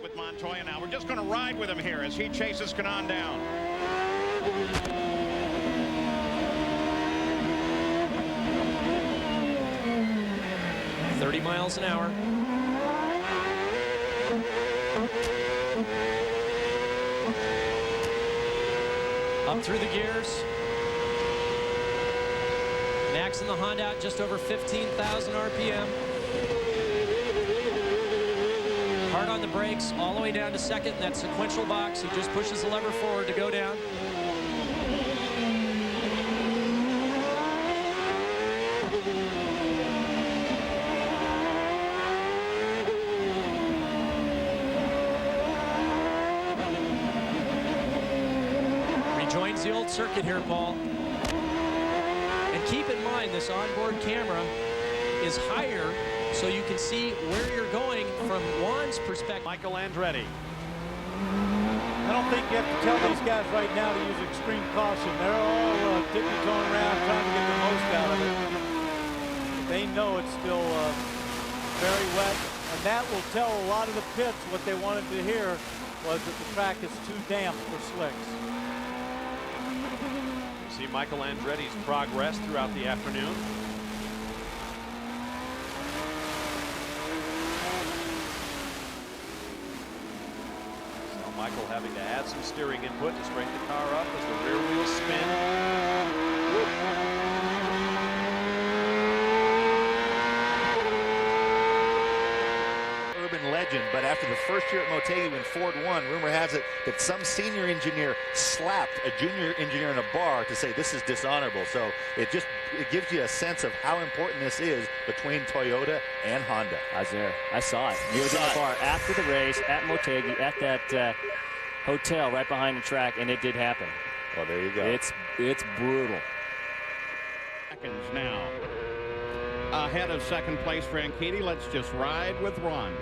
with Montoya now. We're just going to ride with him here as he chases Kanaan down. miles an hour. Up through the gears. Maxing the Honda out just over 15,000 RPM. Hard on the brakes, all the way down to second in that sequential box. He just pushes the lever forward to go down. Rejoins the old circuit here, Paul. And keep in mind, this onboard camera is higher, so you can see where you're going from Juan's perspective. Michael Andretti. I don't think you have to tell these guys right now to use extreme caution. They're all tippy-toeing around trying to get the most out of it. They know it's still very wet, and that will tell a lot of the pits what they wanted to hear was that the track is too damp for slicks. See Michael Andretti's progress throughout the afternoon. So Michael having to add some steering input to straighten the car up as the rear wheels spin. Legend, but after the first year at Motegi when Ford won, rumor has it that some senior engineer slapped a junior engineer in a bar to say this is dishonorable. So it gives you a sense of how important this is between Toyota and Honda. I was there. I saw it. He was in the bar after the race at Motegi at that hotel right behind the track, and it did happen. Well, there you go. It's brutal. Seconds now ahead of second place Franchitti. Let's just ride with Ron.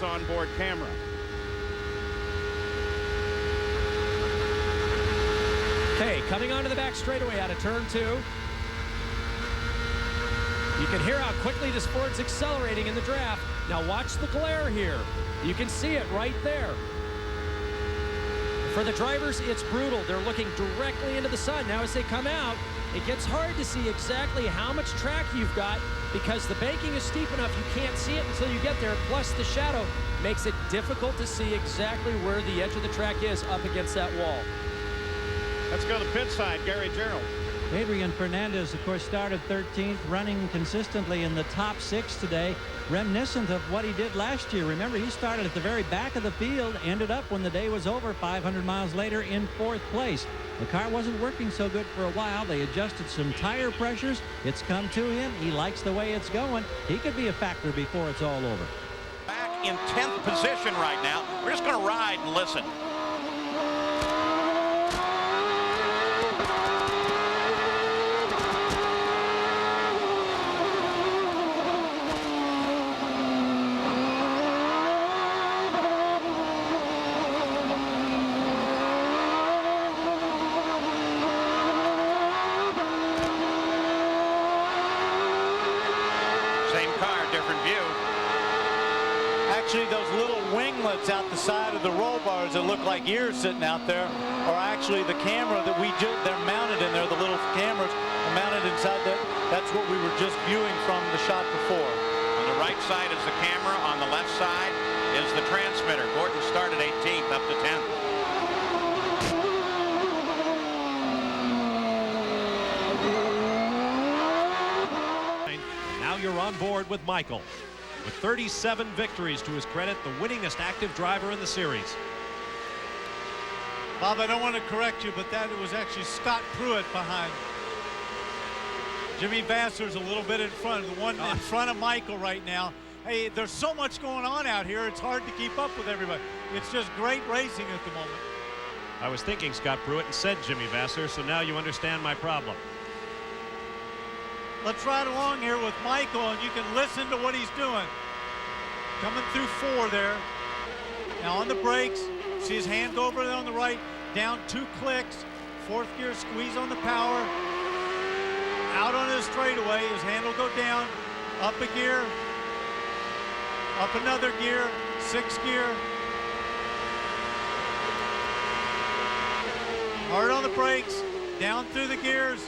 Onboard camera. Okay, coming onto the back straightaway out of turn 2. You can hear how quickly this Ford's accelerating in the draft. Now watch the glare here. You can see it right there. For the drivers, it's brutal. They're looking directly into the sun. Now as they come out, it gets hard to see exactly how much track you've got because the banking is steep enough you can't see it until you get there. Plus the shadow makes it difficult to see exactly where the edge of the track is up against that wall. Let's go to the pit side. Gary Gerald. Adrian Fernandez, of course, started 13th, running consistently in the top 6 today, reminiscent of what he did last year. Remember, he started at the very back of the field, ended up when the day was over 500 miles later in 4th place. The car wasn't working so good for a while. They adjusted some tire pressures. It's come to him. He likes the way it's going. He could be a factor before it's all over. Back in 10th position right now. We're just going to ride and listen. Same car, different view. Actually, those little winglets out the side of the roll bars that look like ears sitting out there are actually the camera that they're mounted in there. The little cameras are mounted inside that. That's what we were just viewing from the shot before. On the right side is the camera. On the left side is the transmitter. Gordon started 18th up to 10th. Now you're on board with Michael. With 37 victories to his credit, the winningest active driver in the series. Bob, I don't want to correct you, but that was actually Scott Pruett behind. Jimmy Vasser's a little bit in front, the one in front of Michael right now. Hey, there's so much going on out here, it's hard to keep up with everybody. It's just great racing at the moment. I was thinking Scott Pruett and said Jimmy Vasser, so now you understand my problem. Let's ride along here with Michael, and you can listen to what he's doing. Coming through 4 there. Now on the brakes, see his hand go over there on the right, down 2 clicks, 4th gear squeeze on the power, out on his straightaway, his hand will go down, up a gear, up another gear, 6th gear. Hard on the brakes, down through the gears.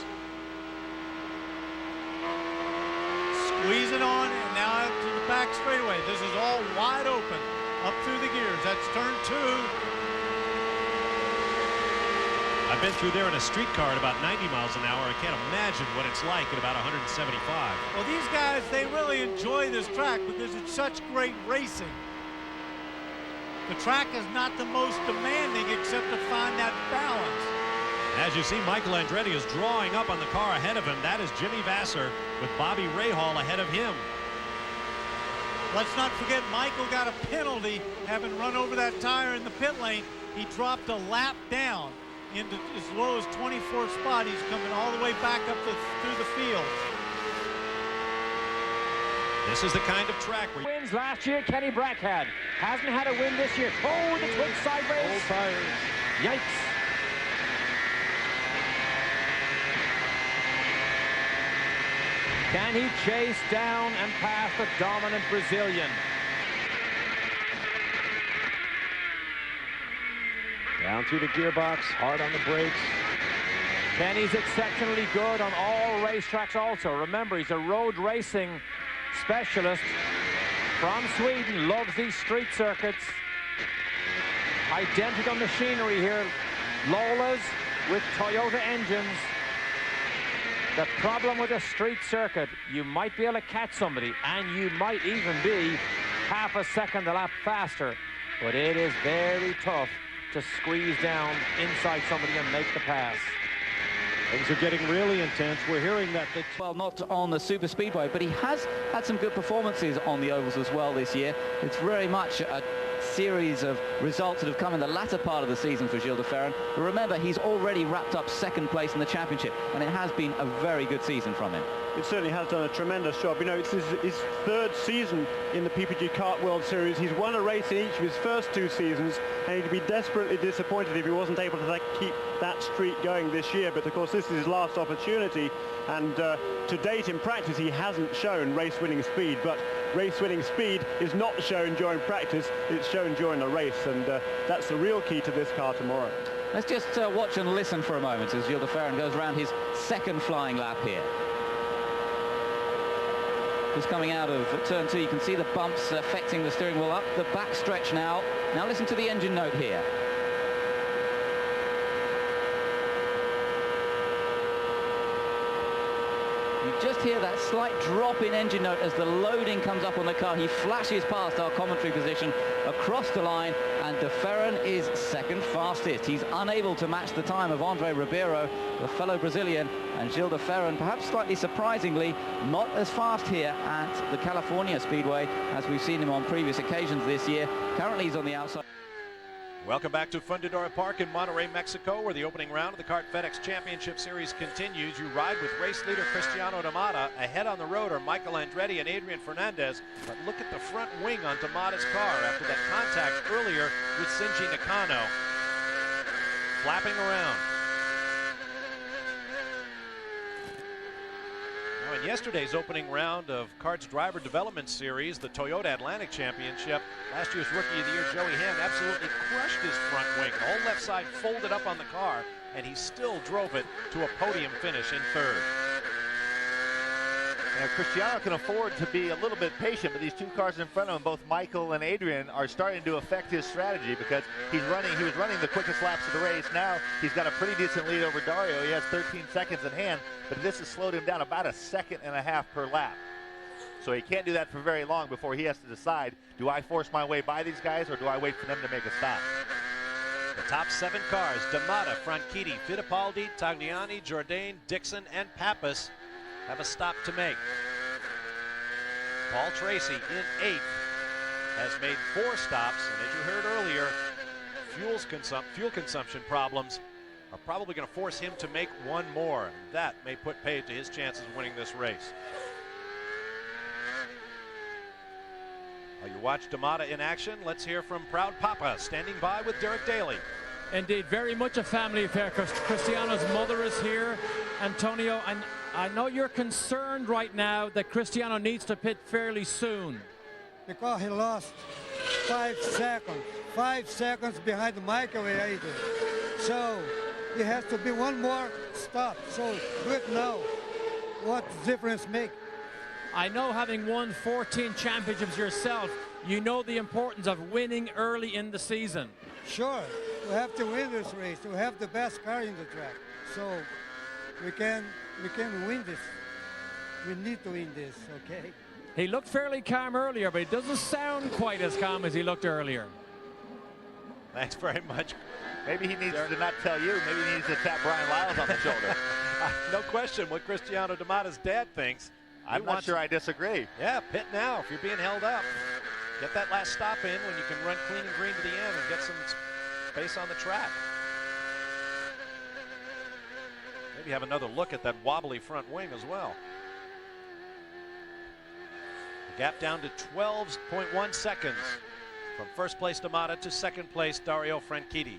Squeeze it on, and now out to the back straightaway. This is all wide open, up through the gears. That's turn 2. I've been through there in a streetcar at about 90 miles an hour. I can't imagine what it's like at about 175. Well, these guys, they really enjoy this track because it's such great racing. The track is not the most demanding except to find that balance. As you see, Michael Andretti is drawing up on the car ahead of him. That is Jimmy Vasser with Bobby Rahal ahead of him. Let's not forget Michael got a penalty having run over that tire in the pit lane. He dropped a lap down into as low as 24th spot. He's coming all the way back up through the field. This is the kind of track where Wins last year, Kenny Brack hasn't had a win this year. Oh, the twin sideways. old tires. Yikes. Can he chase down and pass the dominant Brazilian? Down through the gearbox, hard on the brakes. Kenny's exceptionally good on all racetracks also. Remember, he's a road racing specialist from Sweden, loves these street circuits. Identical machinery here. Lolas with Toyota engines. The problem with a street circuit, you might be able to catch somebody, and you might even be half a second a lap faster, but it is very tough to squeeze down inside somebody and make the pass. Things are getting really intense. We're hearing that. Well, not on the super speedway, but he has had some good performances on the ovals as well this year. It's very much a series of results that have come in the latter part of the season for Gilles de Ferran. But remember, he's already wrapped up 2nd place in the championship, and it has been a very good season from him. It certainly has done a tremendous job. You know, it's his 3rd season in the PPG Kart World Series. He's won a race in each of his first 2 seasons, and he'd be desperately disappointed if he wasn't able to keep that streak going this year. But of course, this is his last opportunity, and to date in practice he hasn't shown race-winning speed. But race-winning speed is not shown during practice, it's shown during a race, and that's the real key to this car tomorrow. Let's just watch and listen for a moment as Gilles de Ferran goes around his 2nd flying lap here. Just coming out of turn 2, you can see the bumps affecting the steering wheel up the back stretch now. Now listen to the engine note here. You just hear that slight drop in engine note as the loading comes up on the car. He flashes past our commentary position across the line, and de Ferran is 2nd fastest. He's unable to match the time of Andre Ribeiro, the fellow Brazilian, and Gilles de Ferran, perhaps slightly surprisingly, not as fast here at the California Speedway as we've seen him on previous occasions this year. Currently he's on the outside. Welcome back to Fundidora Park in Monterrey, Mexico, where the opening round of the Kart FedEx Championship Series continues. You ride with race leader Cristiano Matta. Ahead on the road are Michael Andretti and Adrian Fernandez. But look at the front wing on Matta's car after that contact earlier with Shinji Nakano. Flapping around. Now, in yesterday's opening round of Kart's Driver Development Series, the Toyota Atlantic Championship, last year's Rookie of the Year, Joey Hand, absolutely crushed his front wing. The whole left side folded up on the car, and he still drove it to a podium finish in 3rd. Now, Cristiano can afford to be a little bit patient, but these 2 cars in front of him, both Michael and Adrian, are starting to affect his strategy because he was running the quickest laps of the race. Now he's got a pretty decent lead over Dario. He has 13 seconds in hand, but this has slowed him down about 1.5 seconds per lap. So he can't do that for very long before he has to decide, do I force my way by these guys or do I wait for them to make a stop? The top 7 cars, Matta, Franchitti, Fittipaldi, Tagliani, Jourdain, Dixon, and Papis have a stop to make. Paul Tracy in 8th has made 4 stops, and as you heard earlier, fuel consumption problems are probably going to force him to make 1 more. That may put paid to his chances of winning this race. While you watch Matta in action, let's hear from proud Papa standing by with Derek Daly. Indeed, very much a family affair. Cristiano's mother is here. Antonio, I know you're concerned right now that Cristiano needs to pit fairly soon. Because he lost 5 seconds. 5 seconds behind Michael Adrian. So he has to be 1 more stop. So do it now. What difference make? I know, having won 14 championships yourself, you know the importance of winning early in the season. Sure, we have to win this race. We have the best car in the track, so we can win this. We need to win this, okay? He looked fairly calm earlier, but he doesn't sound quite as calm as he looked earlier. Thanks very much. Maybe he needs to not tell you. Maybe he needs to tap Brian Lyles on the shoulder. No question what Cristiano Matta's dad thinks. I'm not sure I disagree. Yeah, pit now if you're being held up. Get that last stop in when you can run clean and green to the end and get some space on the track. Maybe have another look at that wobbly front wing as well. The gap down to 12.1 seconds from first place Matta to second place Dario Franchitti.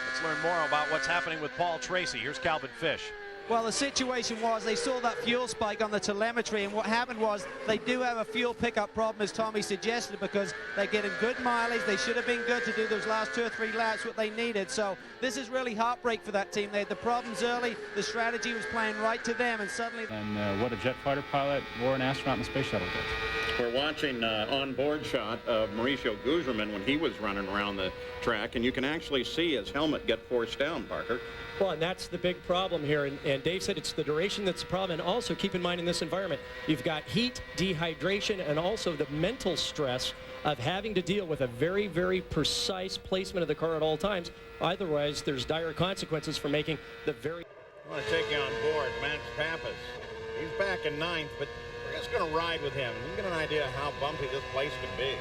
Let's learn more about what's happening with Paul Tracy. Here's Calvin Fish. Well, the situation was they saw that fuel spike on the telemetry, and what happened was they do have a fuel pickup problem, as Tommy suggested, because they're getting good mileage. They should have been good to do those last 2 or 3 laps, what they needed. So this is really heartbreak for that team. They had the problems early. The strategy was playing right to them, and suddenly... And what a jet fighter pilot or an astronaut in the space shuttle does. We're watching an onboard shot of Mauricio Gugelmin when he was running around the track, and you can actually see his helmet get forced down, Parker. Well, and that's the big problem here, and Dave said it's the duration that's the problem, and also keep in mind in this environment, you've got heat, dehydration, and also the mental stress of having to deal with a very, very precise placement of the car at all times. Otherwise, there's dire consequences for making the very... I want to take you on board, Max Papis. He's back in 9th, but we're just going to ride with him. You get an idea how bumpy this place could be.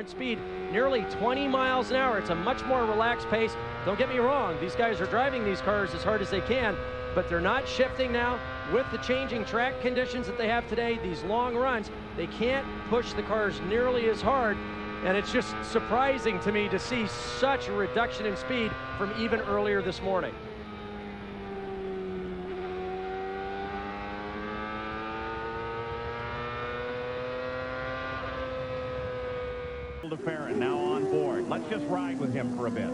Speed nearly 20 miles an hour. It's a much more relaxed pace. Don't get me wrong, these guys are driving these cars as hard as they can, but they're not shifting now with the changing track conditions that they have today. These long runs, they can't push the cars nearly as hard, and it's just surprising to me to see such a reduction in speed from even earlier this morning. To Ferran, now on board. Let's just ride with him for a bit.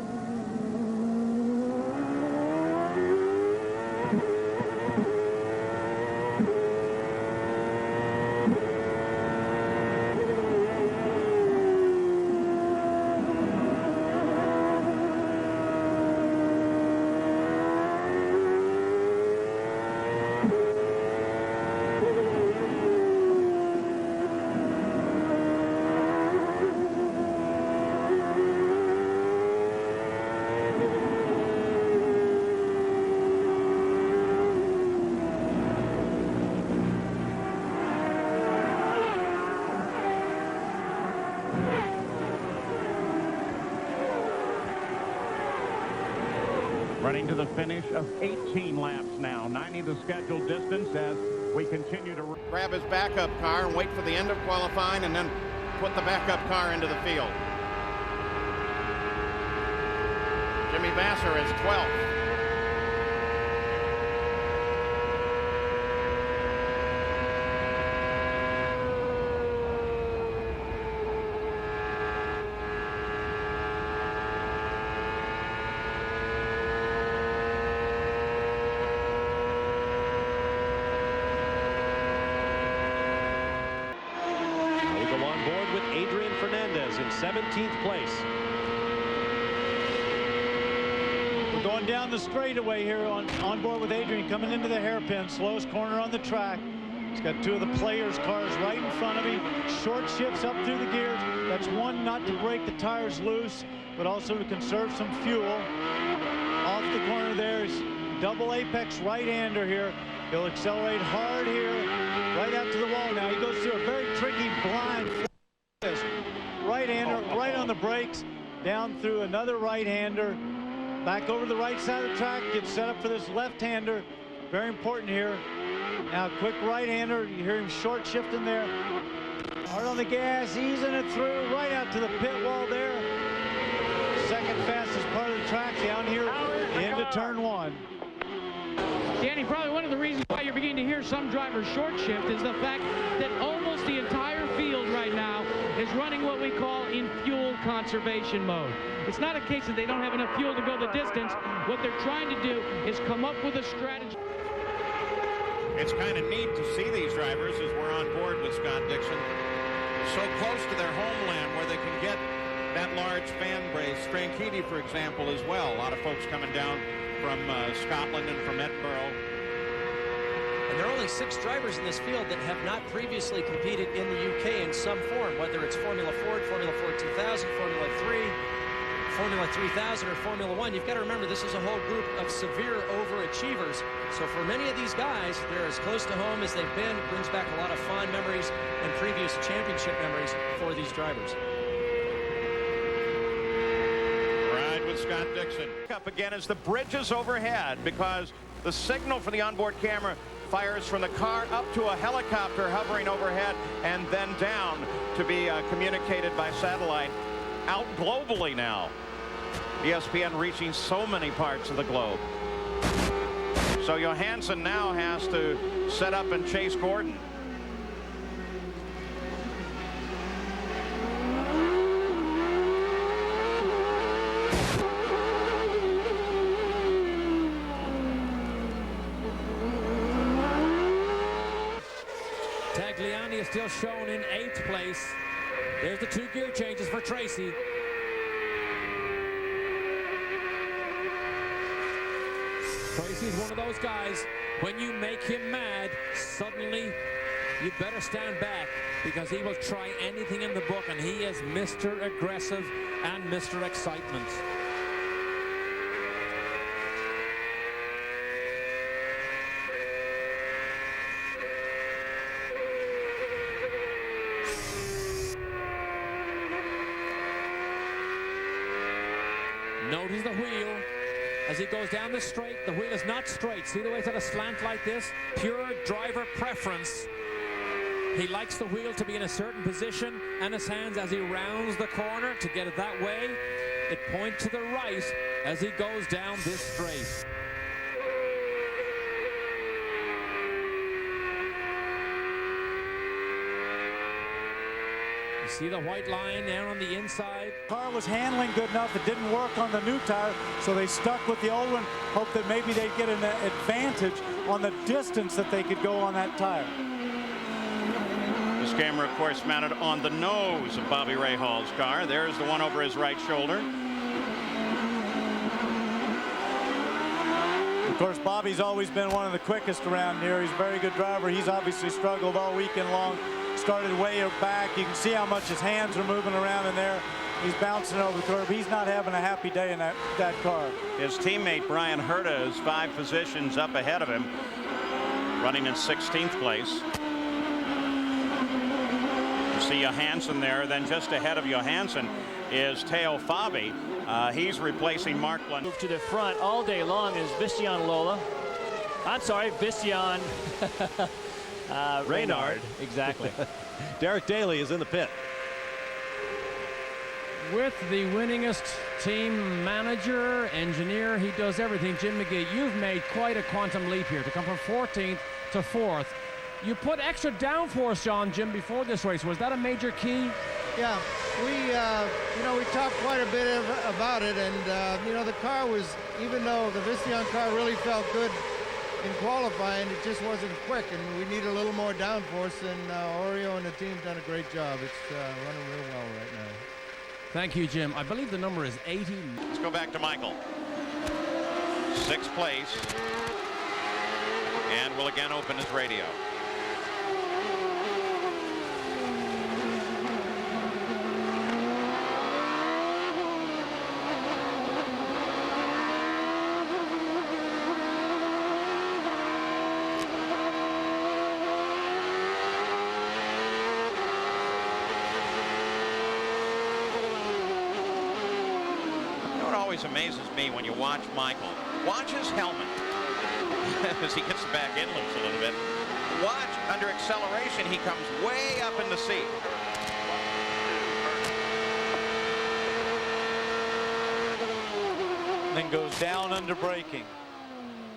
Running to the finish of 18 laps now, 90 the scheduled distance as we continue to grab his backup car and wait for the end of qualifying and then put the backup car into the field. Jimmy Vasser is 12th. Fernandez in 17th place. We're going down the straightaway here on board with Adrian, coming into the hairpin, slowest corner on the track. He's got two of the players' cars right in front of him. Short shifts up through the gears. That's one, not to break the tires loose, but also to conserve some fuel. Off the corner there is double apex right-hander here. He'll accelerate hard here, right out to the wall now. He goes through a very tricky blind. Right-hander right on the brakes, down through another right-hander, back over to the right side of the track, gets set up for this left-hander. Very important here. Now quick right-hander, you hear him short shifting there. Hard on the gas, easing it through, right out to the pit wall there. Second fastest part of the track down here into turn one. Danny, probably one of the reasons why you're beginning to hear some drivers short shift is the fact that almost the entire field right now is running what we call in fuel conservation mode. It's not a case that they don't have enough fuel to go the distance. What they're trying to do is come up with a strategy. It's kind of neat to see these drivers as we're on board with Scott Dixon, so close to their homeland where they can get that large fan base. Franchitti, for example, as well. A lot of folks coming down from Scotland and from Edinburgh. And there are only 6 drivers in this field that have not previously competed in the UK in some form, whether it's Formula Ford, Formula Ford 2000, Formula 3, Formula 3000, or Formula 1. You've got to remember, this is a whole group of severe overachievers. So for many of these guys, they're as close to home as they've been. It brings back a lot of fond memories and previous championship memories for these drivers. Scott Dixon. Up again as the bridge is overhead because the signal for the onboard camera fires from the car up to a helicopter hovering overhead and then down to be communicated by satellite out globally now. ESPN reaching so many parts of the globe. So Johansson now has to set up and chase Gordon. Is still shown in 8th place. There's the 2 gear changes for Tracy. Tracy's one of those guys, when you make him mad, suddenly you better stand back because he will try anything in the book, and he is Mr. Aggressive and Mr. Excitement. Notice the wheel as he goes down the straight. The wheel is not straight. See the way it's at a slant like this? Pure driver preference. He likes the wheel to be in a certain position, and his hands as he rounds the corner to get it that way. It points to the right as he goes down this straight. See the white line down on the inside. The car was handling good enough. It didn't work on the new tire, so they stuck with the old one, hoped that maybe they'd get an advantage on the distance that they could go on that tire. This camera, of course, mounted on the nose of Bobby Rahal's car. There's the one over his right shoulder. Of course, Bobby's always been one of the quickest around here. He's a very good driver. He's obviously struggled all weekend long. Started way back. You can see how much his hands are moving around in there. He's bouncing over the curb. He's not having a happy day in that car. His teammate Brian Herta is 5 positions up ahead of him, running in 16th place. You see Johansson there. Then just ahead of Johansson is Teo Fabi. He's replacing Markland. Move to the front all day long is Vistian Lola. I'm sorry, Vistian Reynard. Exactly. Derek Daly is in the pit. With the winningest team manager, engineer, he does everything. Jim McGee, you've made quite a quantum leap here to come from 14th to 4th. You put extra downforce on, Jim, before this race. Was that a major key? Yeah, we talked quite a bit about it, and the car was, even though the Vistian car really felt good in qualifying, it just wasn't quick, and we need a little more downforce, and Oreo and the team's done a great job. It's running real well right now. Thank you, Jim. I believe the number is 80. Let's go back to Michael. 6th place, and will again open his radio. Amazes me when you watch Michael. Watch his helmet as he gets the back end loose a little bit. Watch under acceleration, he comes way up in the seat. Then goes down under braking.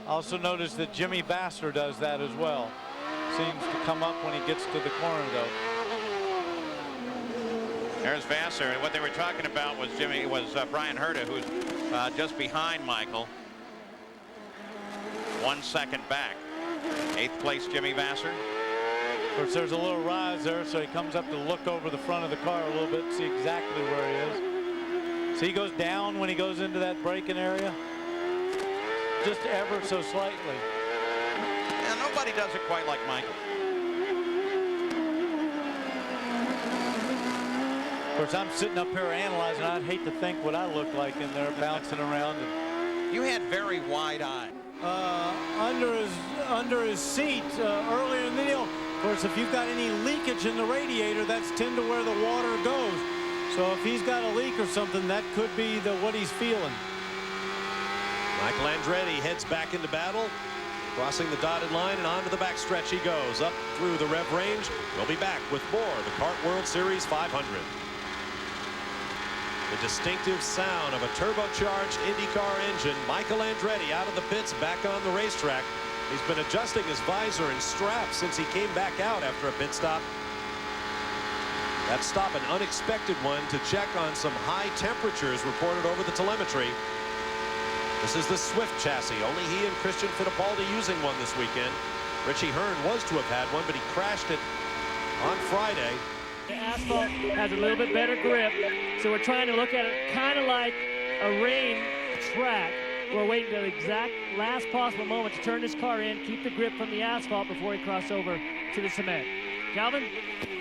Also notice that Jimmy Vasser does that as well. Seems to come up when he gets to the corner though. There's Vasser, and what they were talking about was Brian Herta, who's just behind Michael. 1 second back. 8th place, Jimmy Vasser. Of course, there's a little rise there, so he comes up to look over the front of the car a little bit, see exactly where he is. So he goes down when he goes into that braking area, just ever so slightly. Yeah, nobody does it quite like Michael. Of course, I'm sitting up here analyzing. I'd hate to think what I look like in there bouncing around. You had very wide eye. Under his seat earlier in the deal. Of course, if you've got any leakage in the radiator, that's tend to where the water goes. So if he's got a leak or something, that could be what he's feeling. Michael Andretti heads back into battle, crossing the dotted line, and onto the backstretch he goes up through the rev range. We'll be back with more of the Kart World Series 500. The distinctive sound of a turbocharged IndyCar engine. Michael Andretti out of the pits, back on the racetrack. He's been adjusting his visor and strap since he came back out after a pit stop. That stop, an unexpected one, to check on some high temperatures reported over the telemetry. This is the Swift chassis. Only he and Christian Fittipaldi using one this weekend. Richie Hearn was to have had one, but he crashed it on Friday. The asphalt has a little bit better grip, so we're trying to look at it kind of like a rain track. We're waiting the exact last possible moment to turn this car in, keep the grip from the asphalt before he crosses over to the cement. Calvin?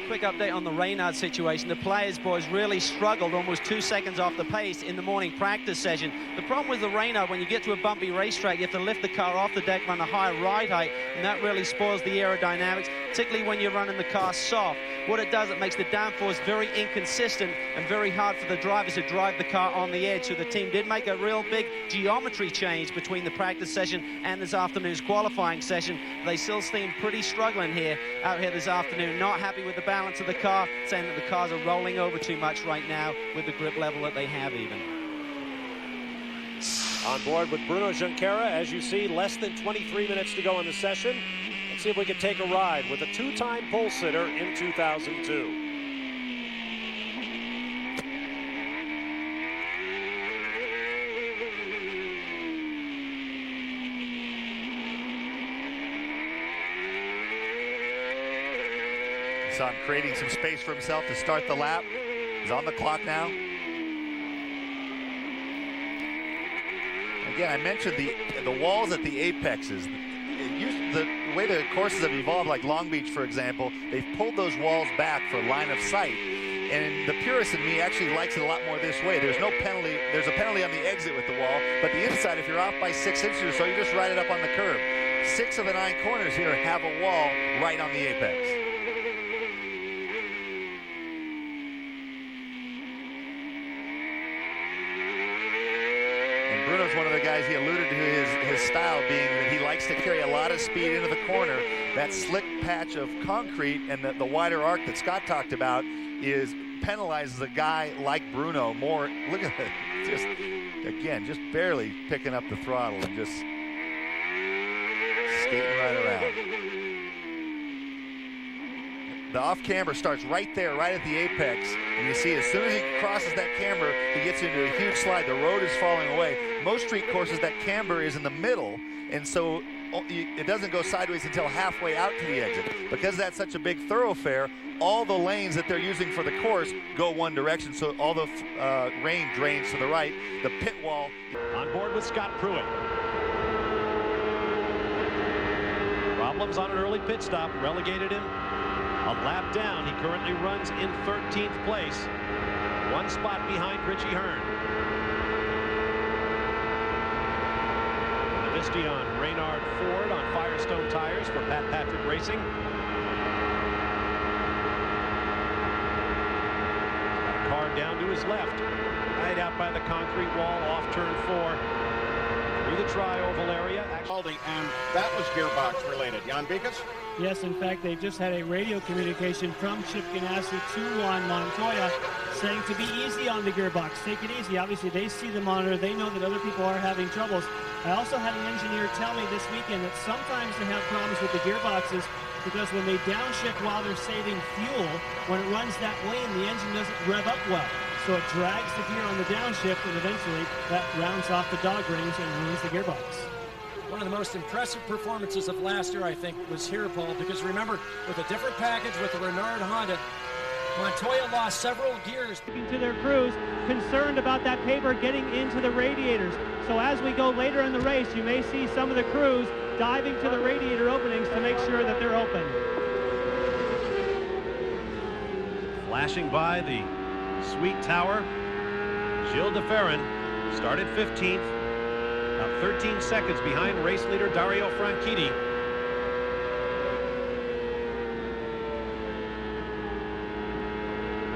Quick update on the Reynard situation. The players, boys, really struggled, almost 2 seconds off the pace in the morning practice session. The problem with the Reynard, when you get to a bumpy racetrack, you have to lift the car off the deck, run a higher ride height, and that really spoils the aerodynamics, particularly when you're running the car soft. What it does, it makes the downforce very inconsistent and very hard for the drivers to drive the car on the edge. So the team did make a real big geometry change between the practice session and this afternoon's qualifying session. They still seem pretty struggling out here this afternoon, not happy with the balance of the car, saying that the cars are rolling over too much right now with the grip level that they have even. On board with Bruno Junqueira, as you see, less than 23 minutes to go in the session. Let's see if we can take a ride with a two-time pole sitter in 2002. Saw him creating some space for himself to start the lap. He's on the clock now. Again, I mentioned the walls at the apexes. The way the courses have evolved, like Long Beach, for example, they've pulled those walls back for line of sight. And the purist in me actually likes it a lot more this way. There's no penalty. There's a penalty on the exit with the wall, but the inside, if you're off by 6 inches or so, you just ride it up on the curb. 6 of the 9 corners here have a wall right on the apex. Bruno's one of the guys, he alluded to his style being that he likes to carry a lot of speed into the corner. That slick patch of concrete and the wider arc that Scott talked about penalizes a guy like Bruno more. Look at it, just again, just barely picking up the throttle and just skating right around. The off camber starts right there, right at the apex, and you see as soon as he crosses that camber, he gets into a huge slide. The road is falling away. Most street courses, that camber is in the middle, and so it doesn't go sideways until halfway out to the exit. Because that's such a big thoroughfare, all the lanes that they're using for the course go one direction, so all the rain drains to the right. The pit wall. On board with Scott Pruett. Problems on an early pit stop relegated him a lap down. He currently runs in 13th place, one spot behind Richie Hearn. Minassian Reynard Ford on Firestone tires for Pat Patrick Racing. Got a car down to his left, right out by the concrete wall, off turn 4. Through the tri-oval area. And that was gearbox related. Jan Bikas? Yes, in fact, they just had a radio communication from Chip Ganassi to Juan Montoya saying to be easy on the gearbox. Take it easy. Obviously, they see the monitor. They know that other people are having troubles. I also had an engineer tell me this weekend that sometimes they have problems with the gearboxes because when they downshift while they're saving fuel, when it runs that lane, the engine doesn't rev up well. So it drags the gear on the downshift, and eventually that rounds off the dog rings and ruins the gearbox. One of the most impressive performances of last year, I think, was here, Paul, because remember, with a different package with the Renard Honda, Montoya lost several gears. To their crews, concerned about that paper getting into the radiators. So as we go later in the race, you may see some of the crews diving to the radiator openings to make sure that they're open. Flashing by the Sweet Tower, Gilles de Ferran started 15th, about 13 seconds behind race leader Dario Franchitti.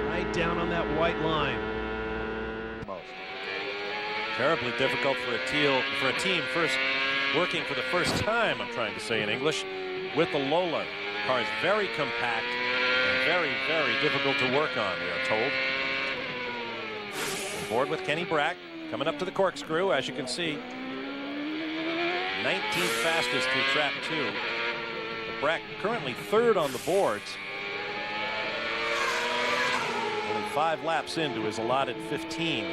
Right down on that white line. Terribly difficult for a team first working for the first time, I'm trying to say in English, with the Lola. The car is very compact and very, very difficult to work on, we are told. Board with Kenny Brack coming up to the corkscrew, as you can see. 19th fastest through trap 2. But Brack currently 3rd on the boards. Only 5 laps into his allotted 15.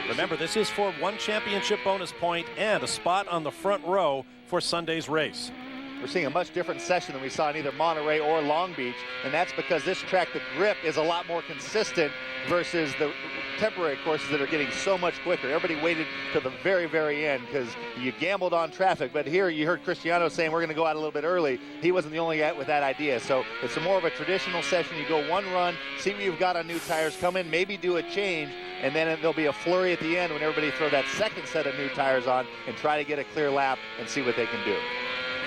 Remember, this is for 1 championship bonus point and a spot on the front row for Sunday's race. We're seeing a much different session than we saw in either Monterey or Long Beach, and that's because this track, the grip is a lot more consistent versus the temporary courses that are getting so much quicker. Everybody waited to the very, very end because you gambled on traffic, but here you heard Cristiano saying we're going to go out a little bit early. He wasn't the only guy with that idea, so it's more of a traditional session. You go 1 run, see what you've got on new tires, come in, maybe do a change, and then there'll be a flurry at the end when everybody throw that second set of new tires on and try to get a clear lap and see what they can do.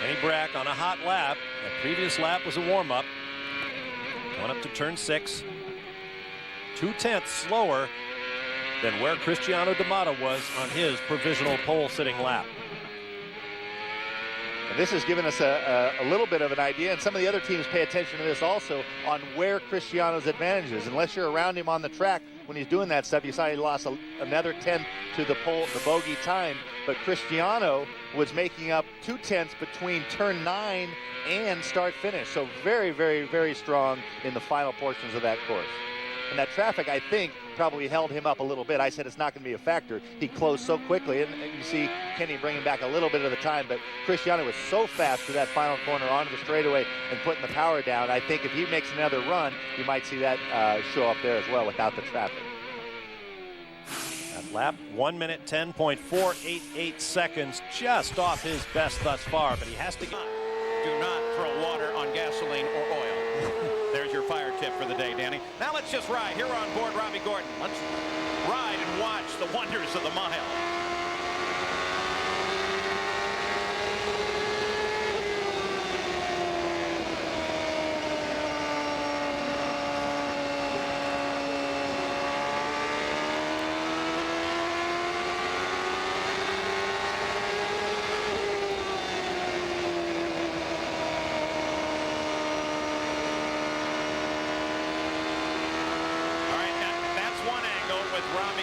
Kenny Brack on a hot lap. The previous lap was a warm-up. Going up to turn 6. 0.2 slower than where Cristiano de Matta was on his provisional pole-sitting lap. And this has given us a little bit of an idea, and some of the other teams pay attention to this also, on where Cristiano's advantage is. Unless you're around him on the track when he's doing that stuff, you saw he lost another 10 to the bogey time, but Cristiano was making up 0.2 between turn 9 and start finish. So very, very, very strong in the final portions of that course. And that traffic, I think, probably held him up a little bit. I said it's not going to be a factor. He closed so quickly, and you see Kenny bringing back a little bit of the time, but Cristiano was so fast to that final corner onto the straightaway and putting the power down. I think if he makes another run, you might see that show up there as well without the traffic. That lap, 1 minute 10.488 seconds, just off his best thus far, but he has to get... Do not throw water on gasoline or oil. There's your fire tip for the day, Danny. Now let's just ride. Here on board Robbie Gordon. Let's ride and watch the wonders of the mile.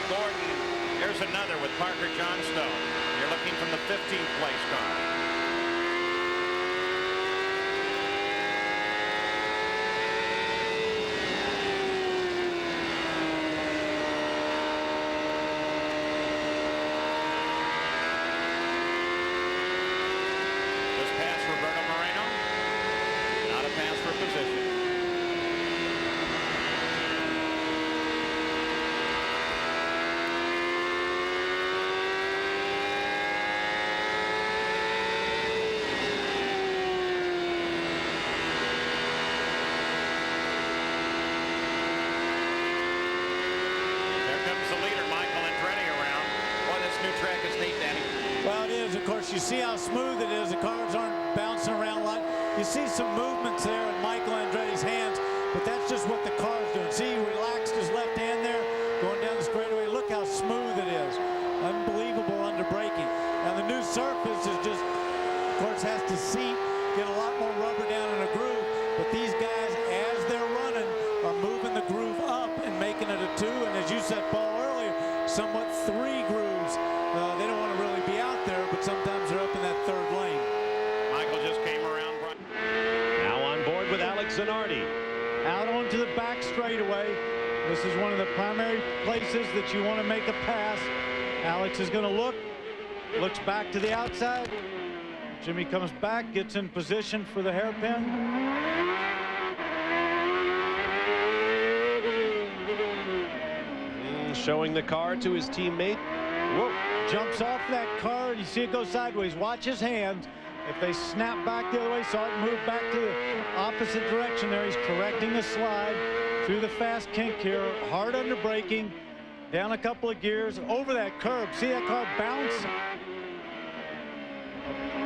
Gordon. Here's another with Parker Johnstone. You're looking from the 15th place car. This pass Roberto Moreno. Not a pass for position. Track is neat, Danny. Well, it is. Of course, you see how smooth it is. The cars aren't bouncing around a lot. You see some movements there in Michael Andretti's hands, but that's just what the car's doing. See, he relaxed his left hand there, going down the straightaway. Look how smooth it is. Unbelievable under braking. Now, the new surface is just, of course, has to seat, get a lot more rubber down in a groove, but these guys, as they're running, are moving the groove up and making it a 2, and as you said, Paul, earlier, somewhat 3 grooves. They don't want to really be out there, but sometimes they're up in that 3rd lane. Michael just came around. Now on board with Alex Zanardi. Out onto the back straightaway. This is one of the primary places that you want to make a pass. Alex is going to look, looks back to the outside. Jimmy comes back, gets in position for the hairpin. Showing the car to his teammate. Whoa, jumps off that car. You see it go sideways. Watch his hands. If they snap back the other way, saw it move back to the opposite direction there. He's correcting the slide through the fast kink here. Hard under braking. Down a couple of gears. Over that curb. See that car bounce?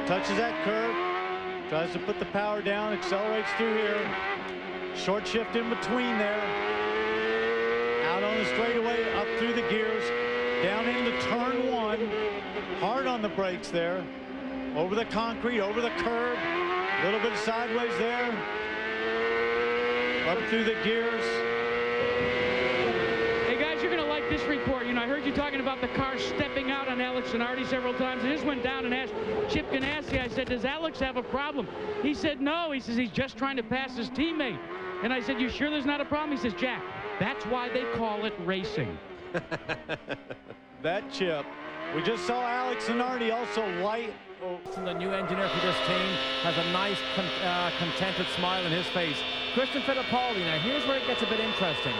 Touches that curb. Tries to put the power down. Accelerates through here. Short shift in between there. Out on the straightaway, up through the gears, down into turn 1, hard on the brakes there, over the concrete, over the curb, a little bit sideways there, up through the gears. Hey guys, you're going to like this report. You know, I heard you talking about the car stepping out on Alex Zanardi several times. I just went down and asked Chip Ganassi, I said, does Alex have a problem? He said no. He says he's just trying to pass his teammate. And I said, you sure there's not a problem? He says, Jack, that's why they call it racing. That Chip. We just saw Alex Zanardi also light. The new engineer for this team has a nice, contented smile on his face. Christian Fittipaldi, now here's where it gets a bit interesting.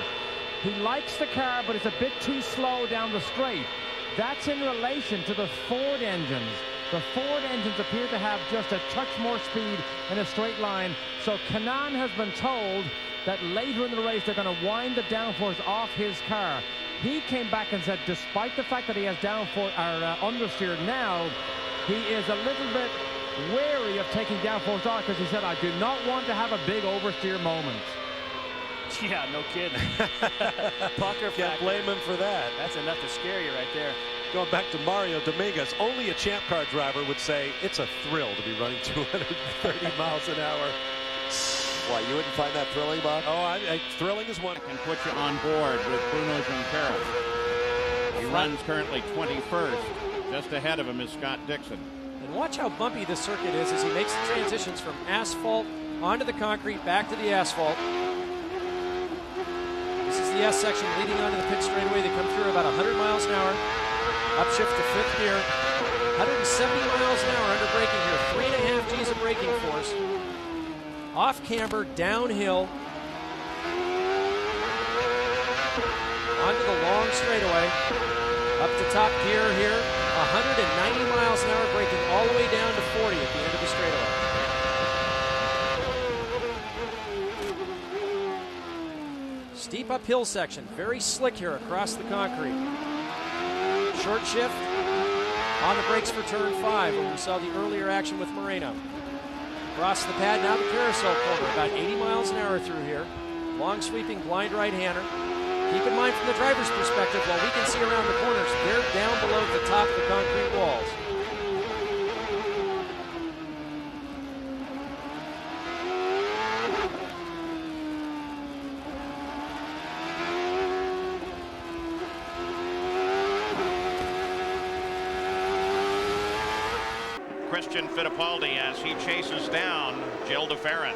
He likes the car, but it's a bit too slow down the straight. That's in relation to the Ford engines. The Ford engines appear to have just a touch more speed in a straight line. So Kanaan has been told that later in the race they're going to wind the downforce off his car. He came back and said despite the fact that he has downforce or understeer now, he is a little bit wary of taking downforce off because he said, I do not want to have a big oversteer moment. Yeah, no kidding. Pucker Can't blame him for that. That's enough to scare you right there. Going back to Mario Dominguez, only a champ car driver would say it's a thrill to be running 230 miles an hour. Why, you wouldn't find that thrilling, Bob? Oh, thrilling is one. Can put you on board with Bruno Junqueras. He runs currently 21st. Just ahead of him is Scott Dixon. And watch how bumpy this circuit is as he makes the transitions from asphalt onto the concrete, back to the asphalt. This is the S section leading onto the pit straightaway. They come through about 100 miles an hour. Upshift to 5th gear. 170 miles an hour under braking here. 3.5 G's of braking force. Off camber, downhill. Onto the long straightaway. Up to top gear here. 190 miles an hour, braking all the way down to 40 at the end of the straightaway. Steep uphill section, very slick here across the concrete. Short shift on the brakes for turn 5, where we saw the earlier action with Moreno. Across the pad, now the carousel corner, about 80 miles an hour through here. Long sweeping blind right-hander. Keep in mind from the driver's perspective, while we can see around the corners, they're down below the top of the concrete walls. Christian Fittipaldi as he chases down Gil de Ferran.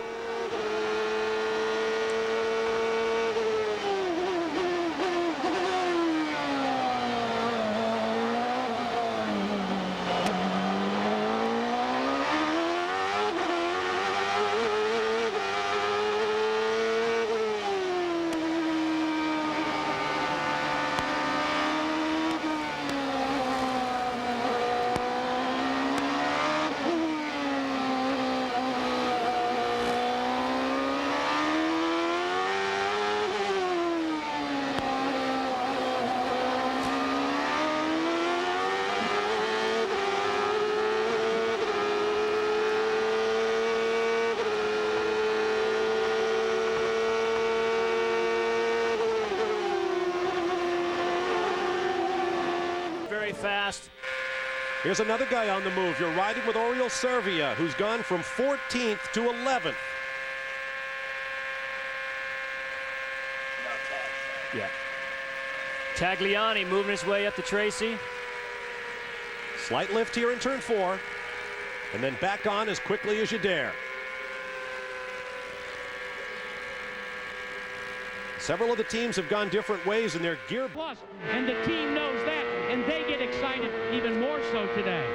Fast. Here's another guy on the move. You're riding with Oriol Servia, who's gone from 14th to 11th. Yeah. Tagliani moving his way up to Tracy. Slight lift here in turn 4, and then back on as quickly as you dare. Several of the teams have gone different ways in their gear. Plus, and the team knows that, and they get excited even more so today.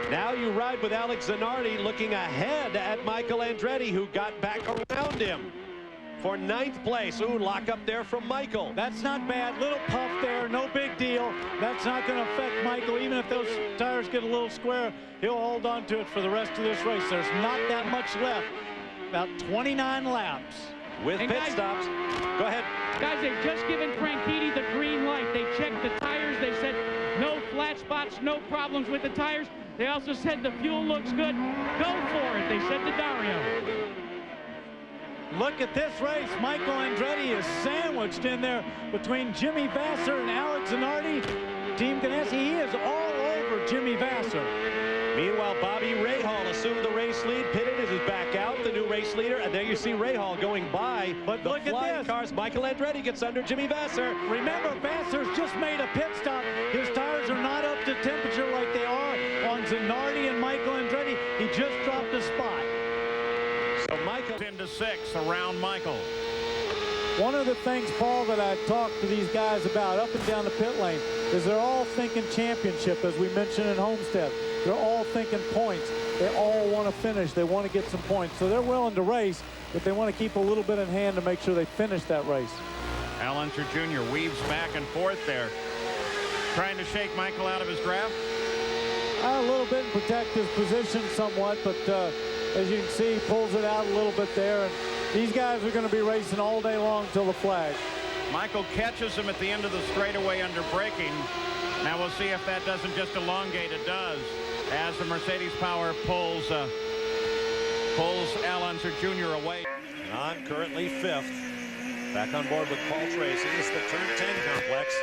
Now you ride with Alex Zanardi looking ahead at Michael Andretti, who got back around him for 9th place. Ooh, lock up there from Michael. That's not bad. Little puff there, no big deal. That's not going to affect Michael. Even if those tires get a little square, he'll hold on to it for the rest of this race. There's not that much left. About 29 laps. With pit stops. Go ahead. Guys, they've just given Franchitti the green light. They checked the tires. They said no flat spots, no problems with the tires. They also said the fuel looks good. Go for it, they said to Dario. Look at this race. Michael Andretti is sandwiched in there between Jimmy Vasser and Alex Zanardi. Team Ganassi, he is all over Jimmy Vasser. Meanwhile, Bobby Rahal assumed the race lead, pitted as he's back out, the new race leader, and there you see Rahal going by. But the look at flying this. cars. Michael Andretti gets under Jimmy Vasser. Remember, Vasser's just made a pit stop. His tires are not up to temperature like they are on Zanardi and Michael Andretti. He just dropped a spot. So Michael into 6th around Michael. One of the things, Paul, that I talked to these guys about up and down the pit lane is they're all thinking championship, as we mentioned in Homestead. They're all thinking points. They all want to finish. They want to get some points. So they're willing to race, but they want to keep a little bit in hand to make sure they finish that race. Al Unser Jr. weaves back and forth there, trying to shake Michael out of his draft. A little bit and protect his position somewhat, but as you can see, he pulls it out a little bit there. And these guys are going to be racing all day long till the flag. Michael catches him at the end of the straightaway under braking. Now we'll see if that doesn't just elongate. It does, as the Mercedes power pulls Al Unser Jr. away. Kanaan currently 5th. Back on board with Paul Tracy. This is the turn 10 complex.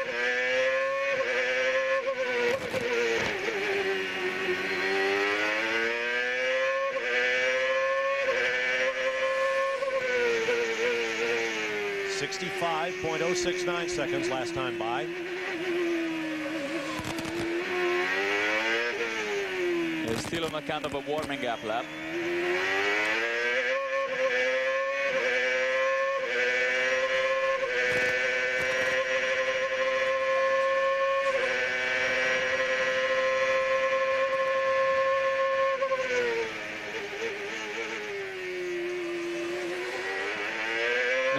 .069 seconds last time by. It's still on a kind of a warming up lap.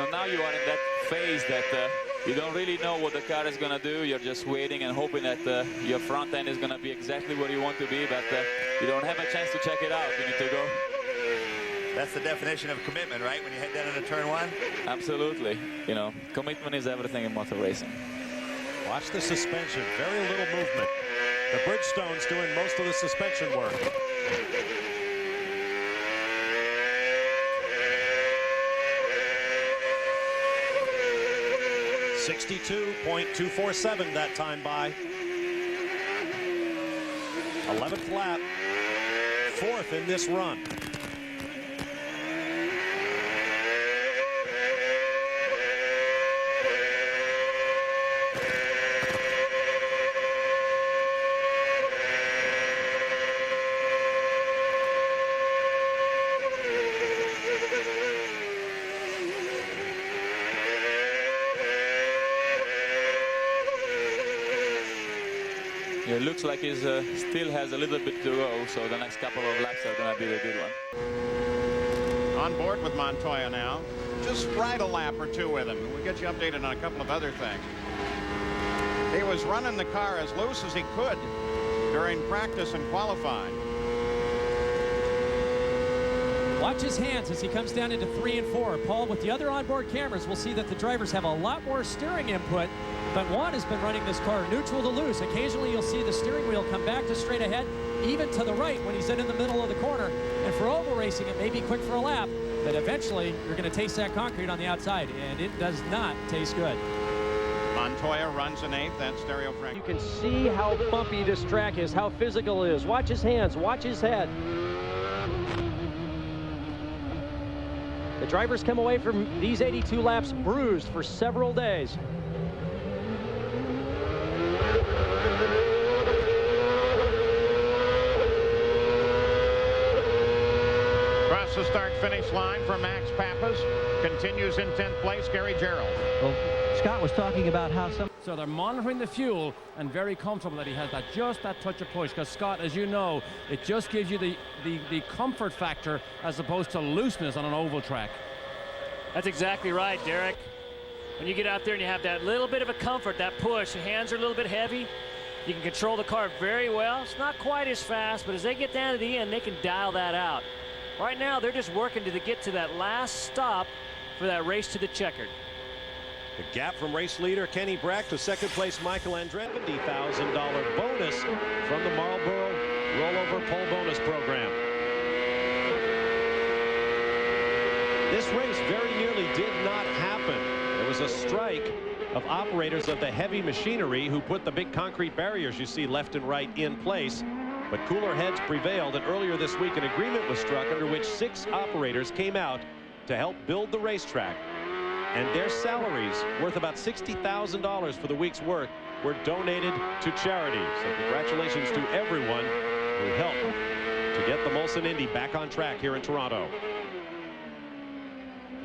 Now you are in that phase that you don't really know what the car is going to do. You're just waiting and hoping that your front end is going to be exactly where you want to be, but you don't have a chance to check it out. You need to go. That's the definition of commitment, right? When you head down into turn 1? Absolutely. You know, commitment is everything in motor racing. Watch the suspension. Very little movement. The Bridgestone's doing most of the suspension work. .247 that time by. 11th lap, 4th in this run. it looks like he still has a little bit to go, so the next couple of laps are going to be the good one. On board with Montoya now. Just ride a lap or two with him. We'll get you updated on a couple of other things. He was running the car as loose as he could during practice and qualifying. Watch his hands as he comes down into 3 and 4. Paul, with the other onboard cameras, we'll see that the drivers have a lot more steering input, but Juan has been running this car neutral to loose. Occasionally you'll see the steering wheel come back to straight ahead, even to the right when he's in the middle of the corner. And for oval racing, it may be quick for a lap, but eventually you're going to taste that concrete on the outside, and it does not taste good. Montoya runs an 8th. That's Stereo Frank. You can see how bumpy this track is, how physical it is. Watch his hands, watch his head. The drivers come away from these 82 laps bruised for several days. Across the start-finish line for Max Papis. Continues in 10th place, Gary Gerald. Well, Scott was talking about how some... So they're monitoring the fuel and very comfortable that he has just that touch of push, because Scott, as you know, it just gives you the comfort factor as opposed to looseness on an oval track. That's exactly right, Derek. When you get out there and you have that little bit of a comfort, that push, the hands are a little bit heavy, you can control the car very well. It's not quite as fast, but as they get down to the end, they can dial that out. Right now, they're just working to get to that last stop for that race to the checkered. The gap from race leader Kenny Brack to second place Michael Andretti. $70,000 bonus from the Marlboro rollover pole bonus program. This race very nearly did not happen. There was a strike of operators of the heavy machinery who put the big concrete barriers you see left and right in place. But cooler heads prevailed, and earlier this week an agreement was struck under which 6 operators came out to help build the racetrack. And their salaries, worth about $60,000 for the week's work, were donated to charity. So congratulations to everyone who helped to get the Molson Indy back on track here in Toronto.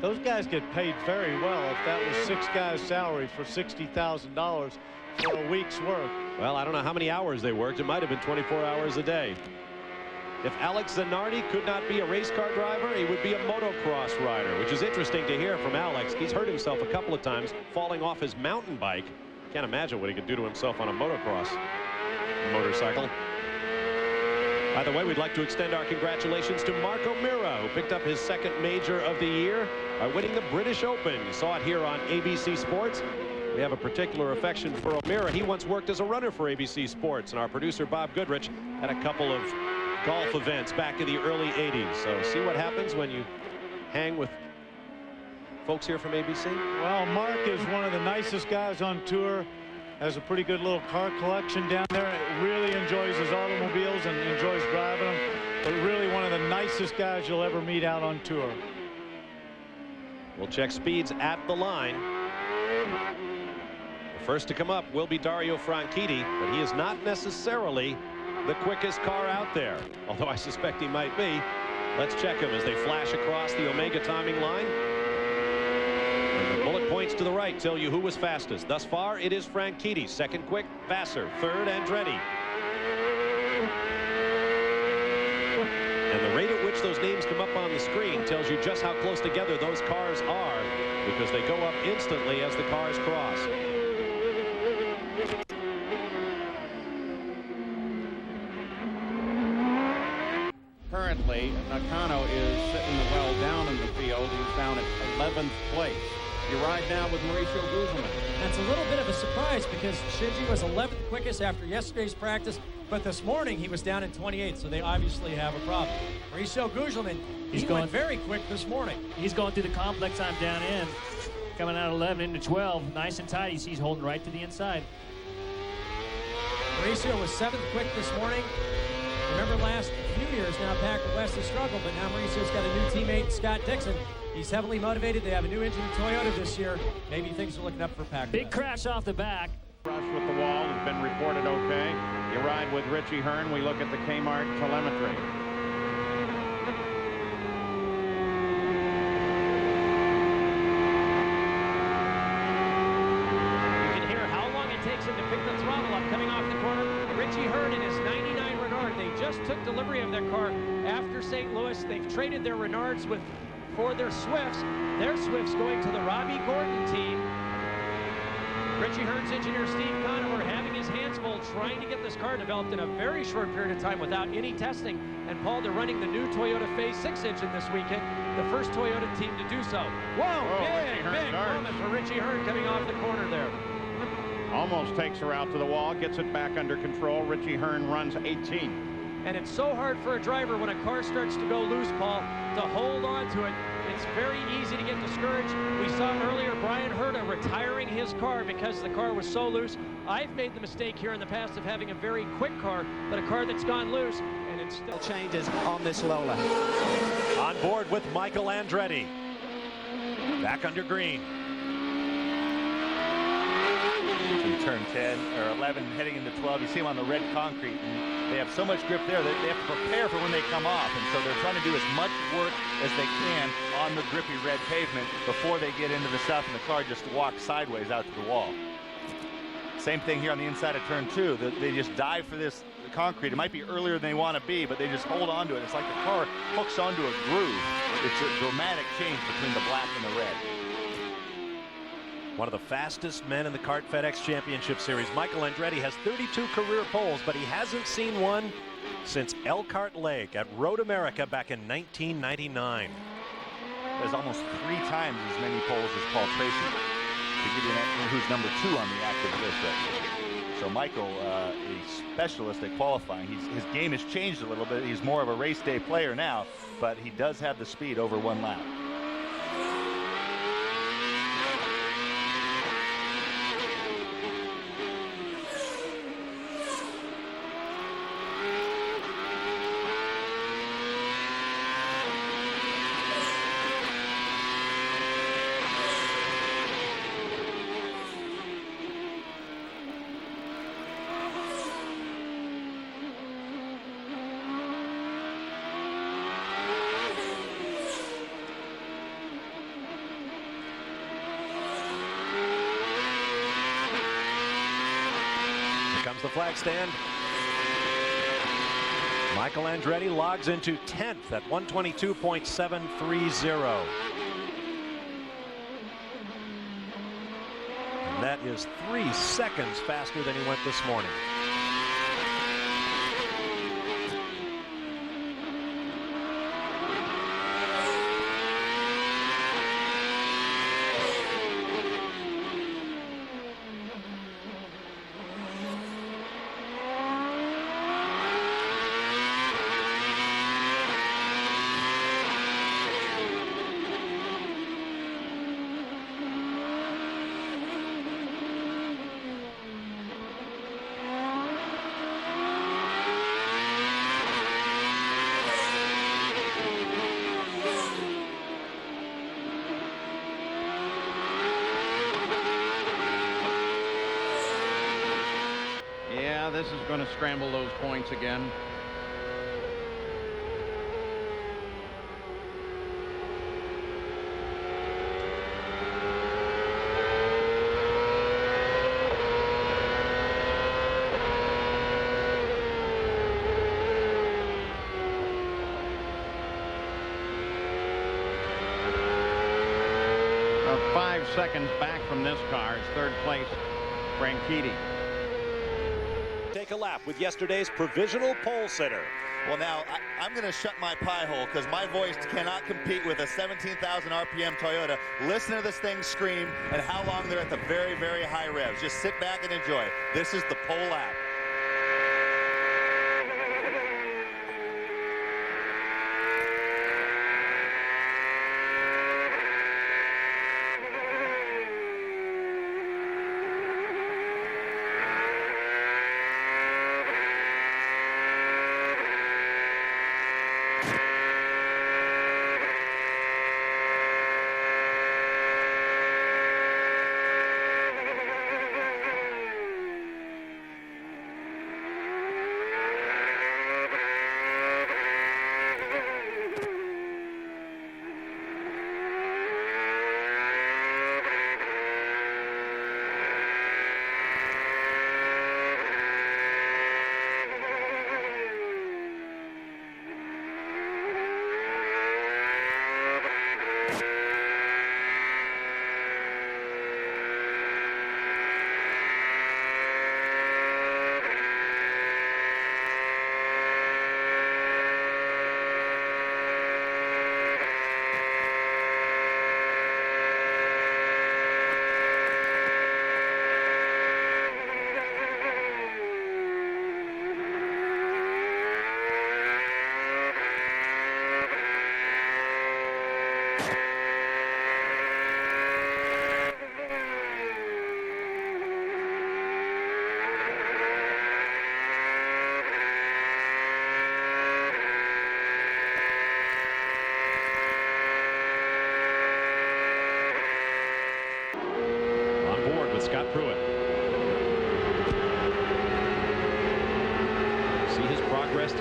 Those guys get paid very well if that was 6 guys' salary for $60,000 for a week's work. Well, I don't know how many hours they worked. It might have been 24 hours a day. If Alex Zanardi could not be a race car driver, he would be a motocross rider, which is interesting to hear from Alex. He's hurt himself a couple of times falling off his mountain bike. Can't imagine what he could do to himself on a motocross motorcycle. By the way, we'd like to extend our congratulations to Mark O'Meara, who picked up his 2nd major of the year by winning the British Open. You saw it here on ABC Sports. We have a particular affection for O'Meara. He once worked as a runner for ABC Sports, and our producer Bob Goodrich had a couple of golf events back in the early 80s. So see what happens when you hang with folks here from ABC. Well, Mark is one of the nicest guys on tour. Has a pretty good little car collection down there. Really enjoys his automobiles and enjoys driving them. But really one of the nicest guys you'll ever meet out on tour. We'll check speeds at the line. The first to come up will be Dario Franchitti, but he is not necessarily the quickest car out there, although I suspect he might be. Let's check him as they flash across the Omega timing line. And the bullet points to the right tell you who was fastest. Thus far, it is Franchitti. 2nd quick, Vasser. 3rd, Andretti. And the rate at which those names come up on the screen tells you just how close together those cars are, because they go up instantly as the cars cross. Currently, Nakano is sitting well down in the field. He's down at 11th place. You ride now with Mauricio Gugelmin. That's a little bit of a surprise because Shinji was 11th quickest after yesterday's practice, but this morning he was down in 28th, so they obviously have a problem. Mauricio Gugelmin, he went very quick this morning. He's going through the complex time down in, coming out 11 into 12, nice and tight. He's holding right to the inside. Mauricio was 7th quick this morning. Remember last few years now, Packer West has struggled, but now Mauricio's got a new teammate, Scott Dixon. He's heavily motivated. They have a new engine in Toyota this year. Maybe things are looking up for Packer. Big crash off the back. Rush with the wall has been reported okay. You ride with Richie Hearn. We look at the Kmart telemetry. You can hear how long it takes him to pick the throttle up coming off the corner. Richie Hearn in his 99 Renard. They just took delivery of their car after St. Louis. They've traded their Renards for their Swifts. Their Swifts going to the Robbie Gordon team. Richie Hearn's engineer Steve Conover having his hands full trying to get this car developed in a very short period of time without any testing. And Paul, they're running the new Toyota Phase 6 engine this weekend, the first Toyota team to do so. Whoa, big moment for Richie Hearn coming off the corner there. Almost takes her out to the wall, gets it back under control. Richie Hearn runs 18. And it's so hard for a driver when a car starts to go loose, Paul, to hold on to it. It's very easy to get discouraged. We saw earlier Brian Herta retiring his car because the car was so loose. I've made the mistake here in the past of having a very quick car, but a car that's gone loose, and it still changes on this Lola. On board with Michael Andretti. Back under green. In turn 10 or 11 heading into 12, you see them on the red concrete, and they have so much grip there that they have to prepare for when they come off, and so they're trying to do as much work as they can on the grippy red pavement before they get into the stuff and the car just walks sideways out to the wall. Same thing here on the inside of turn 2. They just dive for this concrete. It might be earlier than they want to be, but they just hold on to it. It's like the car hooks onto a groove. It's a dramatic change between the black and the red. One of the fastest men in the Kart FedEx Championship Series. Michael Andretti has 32 career poles, but he hasn't seen one since Elkhart Lake at Road America back in 1999. There's almost 3 times as many poles as Paul Tracy, to give you an idea who's number 2 on the active list right now. So Michael, a specialist at qualifying. His game has changed a little bit. He's more of a race day player now, but he does have the speed over 1 lap. The flag stand. Michael Andretti logs into 10th at 122.730. And that is 3 seconds faster than he went this morning. This is going to scramble those points again. About 5 seconds back from this car is third place Franchitti. Take a lap with yesterday's provisional pole sitter. Well, now I'm going to shut my pie hole because my voice cannot compete with a 17,000 RPM Toyota. Listen to this thing scream and how long they're at the very, very high revs. Just sit back and enjoy. This is the pole lap.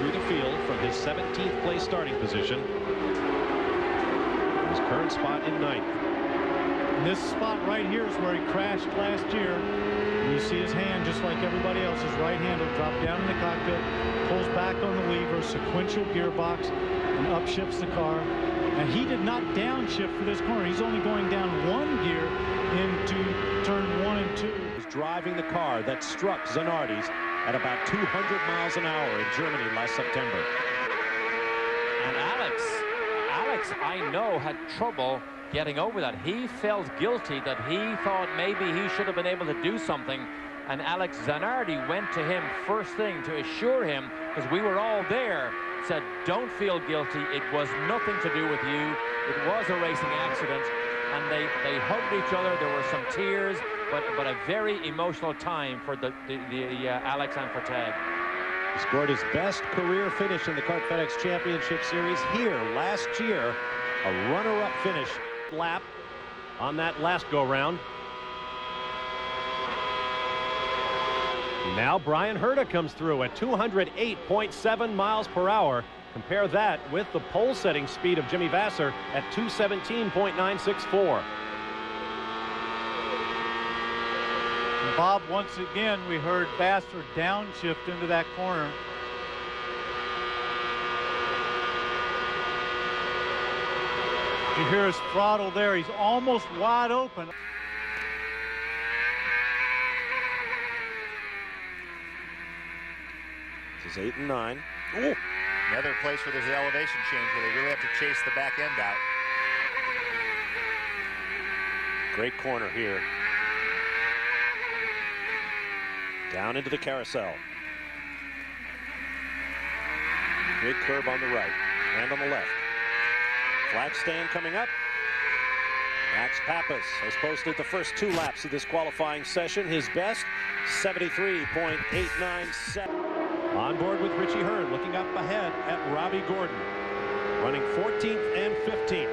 through the field from his 17th place starting position. His current spot in 9th. And this spot right here is where he crashed last year. And you see his hand, just like everybody else's, right handle drop down in the cockpit, pulls back on the lever, sequential gearbox, and upshifts the car. And he did not downshift for this corner. He's only going down 1 gear into turn 1 and 2. He's driving the car that struck Zanardi's at about 200 miles an hour in Germany last September. And Alex, I know, had trouble getting over that. He felt guilty that he thought maybe he should have been able to do something. And Alex Zanardi went to him first thing to assure him, because we were all there, said, don't feel guilty. It was nothing to do with you. It was a racing accident. And they hugged each other. There were some tears, but a very emotional time for the Alex and for Tag. He scored his best career finish in the Kart FedEx Championship Series here last year. A runner-up finish lap on that last go-round. Now Brian Herta comes through at 208.7 miles per hour. Compare that with the pole-setting speed of Jimmy Vasser at 217.964. Bob, once again, we heard Vasser downshift into that corner. You hear his throttle there. He's almost wide open. This is 8 and 9. Ooh. Another place where there's an elevation change where they really have to chase the back end out. Great corner here. Down into the carousel. Big curb on the right and on the left. Flag stand coming up. Max Papis has posted the first 2 laps of this qualifying session. His best, 73.897. On board with Richie Hearn, looking up ahead at Robbie Gordon, running 14th and 15th.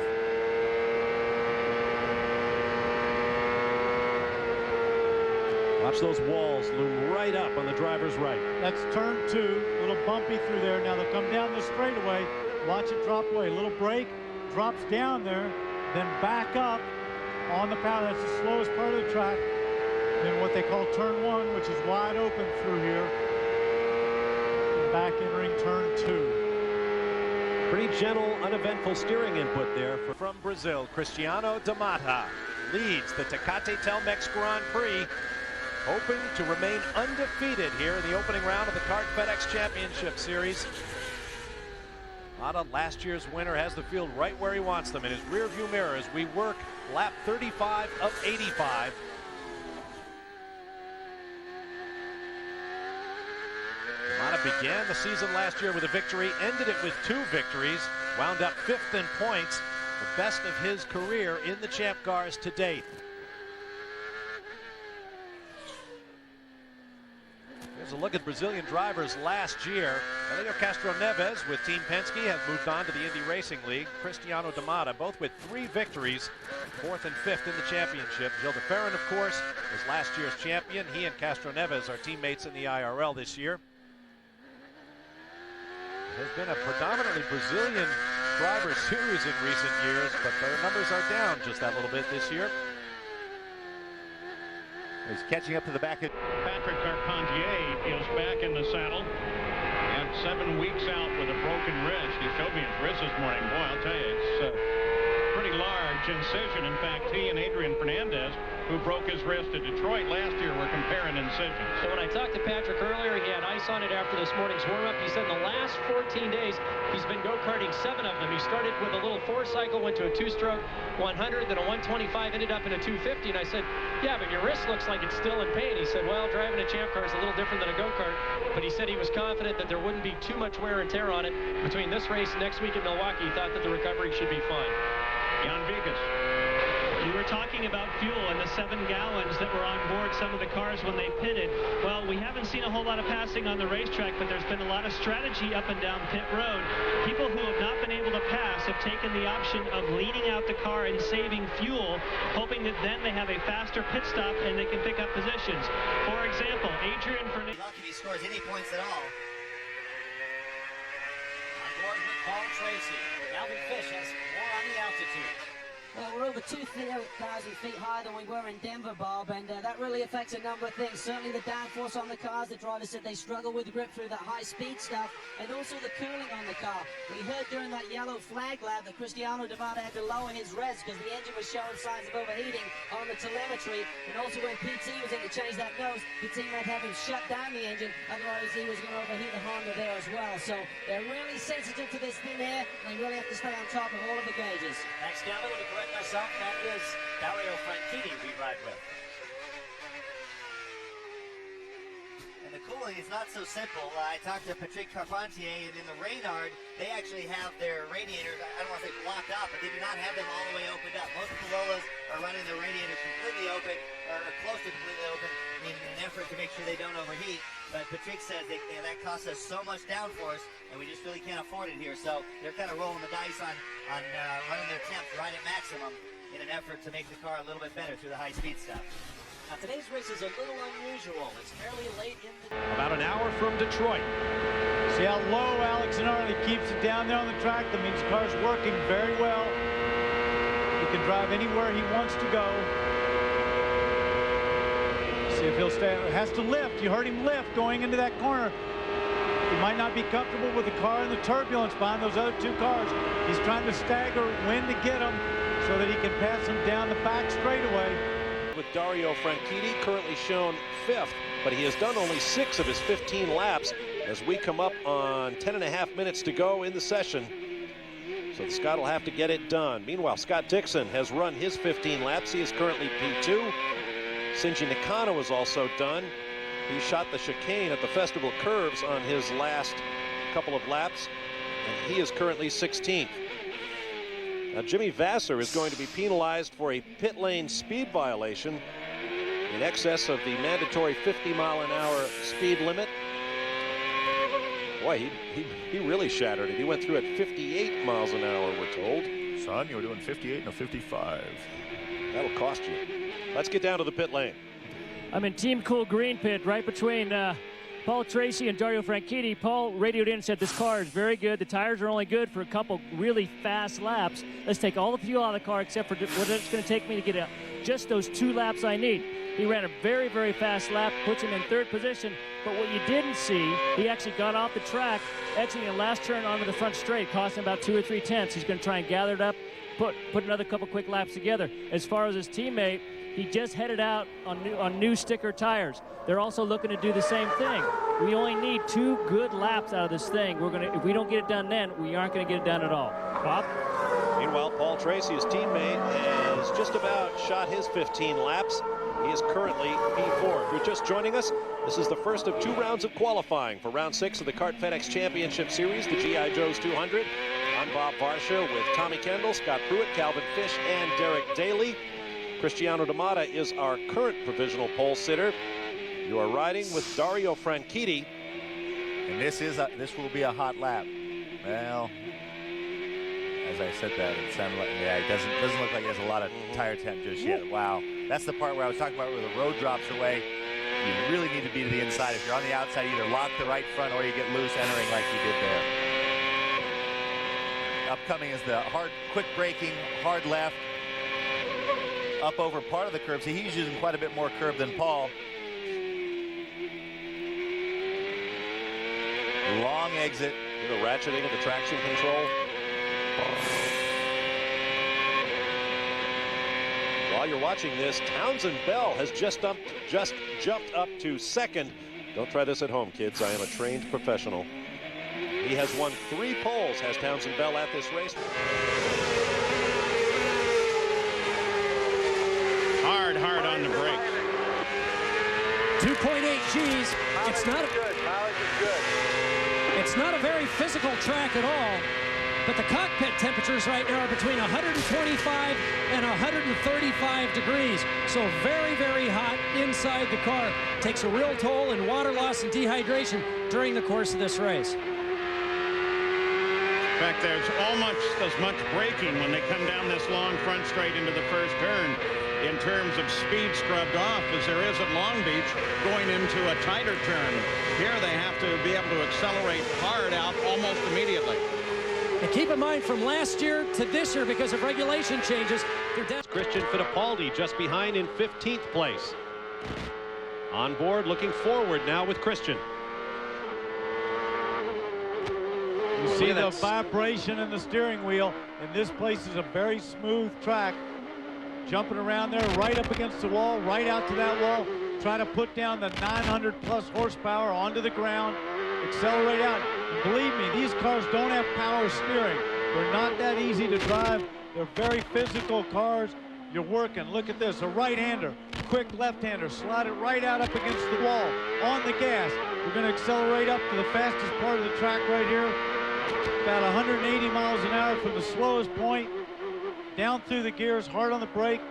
Watch those walls loom right up on the driver's right. That's turn 2, a little bumpy through there. Now they'll come down the straightaway. Watch it drop away. A little break, drops down there, then back up on the power. That's the slowest part of the track. Then what they call turn 1, which is wide open through here. And back entering turn 2. Pretty gentle, uneventful steering input there. From Brazil, Cristiano de Matta leads the Tecate Telmex Grand Prix, hoping to remain undefeated here in the opening round of the Kart FedEx Championship Series. Matta, last year's winner, has the field right where he wants them in his rearview mirror as we work lap 35 of 85. Matta began the season last year with a victory, ended it with 2 victories, wound up 5th in points, the best of his career in the Champ Cars to date. Here's a look at Brazilian drivers last year. Helio Castroneves with Team Penske has moved on to the Indy Racing League. Cristiano de Matta, both with 3 victories, 4th and 5th in the championship. Gil de Ferran, of course, was last year's champion. He and Castroneves are teammates in the IRL this year. There's been a predominantly Brazilian driver series in recent years, but their numbers are down just that little bit this year. He's catching up to the back. Patrick Carpentier is back in the saddle, and 7 weeks out with a broken wrist. He showed me his wrist this morning. Boy, I'll tell you, it's a pretty large incision. In fact, he and Adrian Fernandez, who broke his wrist at Detroit last year, were comparing incisions. So when I talked to Patrick earlier, he had ice on it after this morning's warm-up. He said in the last 14 days, he's been go-karting 7 of them. He started with a little 4-cycle, went to a 2-stroke 100, then a 125, ended up in a 250. And I said, yeah, but your wrist looks like it's still in pain. He said, well, driving a Champ Car is a little different than a go-kart. But he said he was confident that there wouldn't be too much wear and tear on it. Between this race and next week in Milwaukee, he thought that the recovery should be fine. Jan Vigas. You were talking about fuel and the 7 gallons that were on board some of the cars when they pitted. Well, we haven't seen a whole lot of passing on the racetrack, but there's been a lot of strategy up and down pit road. People who have not been able to pass have taken the option of leaning out the car and saving fuel, hoping that then they have a faster pit stop and they can pick up positions. For example, Adrian Fernandez. Lucky if he scores any points at all. Paul Tracy. Calvin Fish has more on the altitude. Well, we're over 2,000 feet higher than we were in Denver, Bob, and that really affects a number of things. Certainly the downforce on the cars. The driver said they struggle with the grip through that high-speed stuff, and also the cooling on the car. We heard during that yellow flag lap that Cristiano Damata had to lower his revs because the engine was showing signs of overheating on the telemetry, and also when PT was in to change that nose, the team had to have him shut down the engine, otherwise he was going to overheat the Honda there as well. So they're really sensitive to this thin air, and they really have to stay on top of all of the gauges. Next down, I'm going to correct myself. That is Dario Franchitti we ride with. And the cooling is not so simple. I talked to Patrick Carpentier, and in the Reynard, they actually have their radiators, I don't want to say blocked out, but they do not have them all the way opened up. Most Corollas are running their radiators completely open, or close to completely open, in an effort to make sure they don't overheat. But Patrick says that costs us so much downforce, and we just really can't afford it here. So they're kind of rolling the dice on running their temps right at maximum in an effort to make the car a little bit better through the high-speed stuff. Now, today's race is a little unusual. It's fairly late in the... About an hour from Detroit. See how low Alex Zanardi keeps it down there on the track? That means the car's working very well. He can drive anywhere he wants to go. See if he'll stay. Has to lift. You heard him lift going into that corner. He might not be comfortable with the car and the turbulence behind those other two cars. He's trying to stagger when to get them so that he can pass them down the back straightaway. With Dario Franchitti currently shown 5th, but he has done only 6 of his 15 laps as we come up on 10.5 minutes to go in the session. So Scott will have to get it done. Meanwhile, Scott Dixon has run his 15 laps. He is currently P2. Shinji Nakano is also done. He shot the chicane at the Festival Curves on his last couple of laps, and he is currently 16th. Now, Jimmy Vasser is going to be penalized for a pit lane speed violation in excess of the mandatory 50-mile-an-hour speed limit. Boy, he really shattered it. He went through at 58 miles an hour, we're told. Son, you were doing 58 and a 55. That'll cost you. Let's get down to the pit lane. I'm in Team Cool Green pit right between Paul Tracy and Dario Franchitti. Paul radioed in and said this car is very good. The tires are only good for a couple really fast laps. Let's take all the fuel out of the car except for what it's going to take me to get just those 2 laps I need. He ran a very, very fast lap, puts him in 3rd position. But what you didn't see, he actually got off the track, exiting the last turn onto the front straight, cost him about 2 or 3 tenths. He's going to try and gather it up, put another couple quick laps together. As far as his teammate, he just headed out on new sticker tires. They're also looking to do the same thing. We only need 2 good laps out of this thing. If we don't get it done then, we aren't going to get it done at all. Bob? Meanwhile, Paul Tracy, his teammate, has just about shot his 15 laps. He is currently P4. If you're just joining us, this is the first of 2 rounds of qualifying for round 6 of the Kart FedEx Championship Series, the G.I. Joe's 200. I'm Bob Varsha with Tommy Kendall, Scott Pruett, Calvin Fish, and Derek Daly. Cristiano Damata is our current provisional pole sitter. You are riding with Dario Franchitti. And this will be a hot lap. Well, as I said that, it sounded like, yeah, it doesn't look like he has a lot of tire temp just yet. Wow. That's the part where I was talking about where the road drops away. You really need to be to the inside. If you're on the outside, you either lock the right front or you get loose entering like he did there. Upcoming is the quick braking, hard left. Up over part of the curb. See, he's using quite a bit more curb than Paul. Long exit. The ratcheting of the traction control. While you're watching this, Townsend Bell has just jumped up to 2nd. Don't try this at home, kids. I am a trained professional. He has won 3 poles, has Townsend Bell at this race. Hard on the brake. 2.8 Gs. It's not good. Mileage is good. It's not a very physical track at all, but the cockpit temperatures right now are between 125 and 135 degrees. So very, very hot inside the car. Takes a real toll in water loss and dehydration during the course of this race. In fact, there's almost as much braking when they come down this long front straight into the first turn in terms of speed scrubbed off as there is at Long Beach going into a tighter turn. Here they have to be able to accelerate hard out almost immediately. But keep in mind, from last year to this year, because of regulation changes, they're down. Christian Fittipaldi just behind in 15th place. Onboard looking forward now with Christian. You see the vibration in the steering wheel, and this place is a very smooth track. Jumping around there, right up against the wall, right out to that wall. Try to put down the 900 plus horsepower onto the ground. Accelerate out. And believe me, these cars don't have power steering. They're not that easy to drive. They're very physical cars. You're working. Look at this, a right-hander, quick left-hander, slide it right out up against the wall, on the gas. We're going to accelerate up to the fastest part of the track right here, about 180 miles an hour from the slowest point, down through the gears, hard on the brake,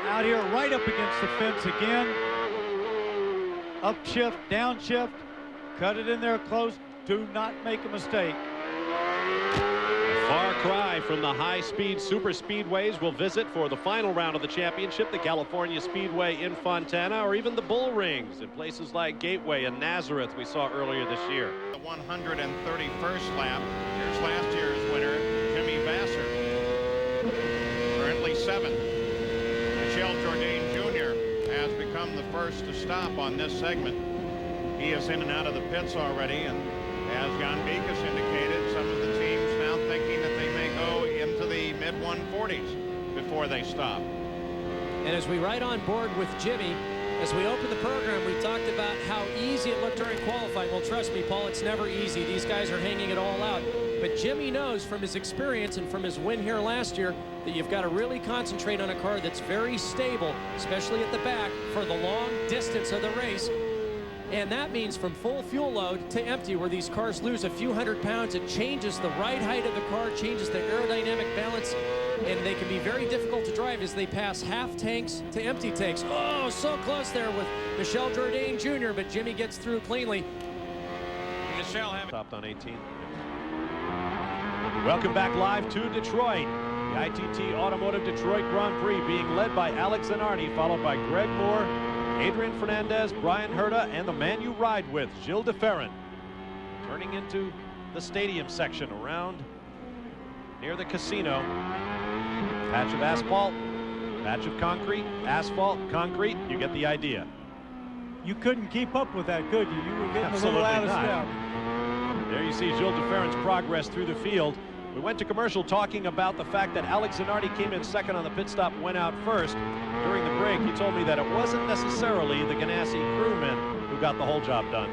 out here right up against the fence again, upshift, downshift, cut it in there close, do not make a mistake. Far cry from the high-speed super speedways we'll visit for the final round of the championship, the California Speedway in Fontana, or even the bull rings in places like Gateway and Nazareth we saw earlier this year. The 131st lap. Here's last year's winner, Jimmy Vasser. Currently 7th. Michel Jourdain Jr. has become the first to stop on this segment. He is in and out of the pits already, and as Jan Beekes indicated, some of the teams now thinking that they may go into the mid-140s before they stop. And as we ride on board with Jimmy, as we open the program, we talked about how easy it looked during qualifying. Well, trust me, Paul, it's never easy. These guys are hanging it all out. But Jimmy knows from his experience and from his win here last year that you've got to really concentrate on a car that's very stable, especially at the back, for the long distance of the race. And that means from full fuel load to empty, where these cars lose a few hundred pounds, it changes the ride height of the car, changes the aerodynamic balance, and they can be very difficult to drive as they pass half tanks to empty tanks. Oh, so close there with Michel Jourdain Jr., but Jimmy gets through cleanly. Michel stopped on 18. Welcome back live to Detroit. The ITT Automotive Detroit Grand Prix being led by Alex Zanardi, followed by Greg Moore, Adrian Fernandez, Brian Herta, and the man you ride with, Gilles de Ferran. Turning into the stadium section around near the casino. Patch of asphalt, patch of concrete, asphalt, concrete. You get the idea. You couldn't keep up with that, could you? You were getting a little out of step. There you see Gilles de Ferran's progress through the field. We went to commercial talking about the fact that Alex Zanardi came in second on the pit stop, went out first. During the break, he told me that it wasn't necessarily the Ganassi crewmen who got the whole job done.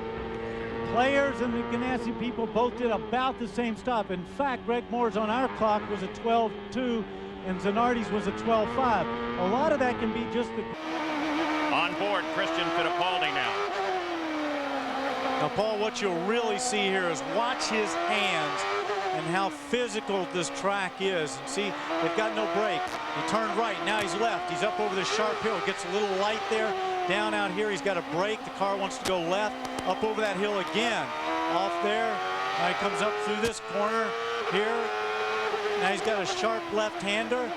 Players and the Ganassi people both did about the same stop. In fact, Greg Moore's on our clock was a 12.2 and Zanardi's was a 12.5. A lot of that can be just the... On board, Christian Fittipaldi now. Now, Paul, what you'll really see here is watch his hands and how physical this track is. And see, they've got no brake. He turned right, now he's left. He's up over the sharp hill, gets a little light there. Down out here, he's got a brake. The car wants to go left, up over that hill again. Off there, now he comes up through this corner here. Now he's got a sharp left-hander,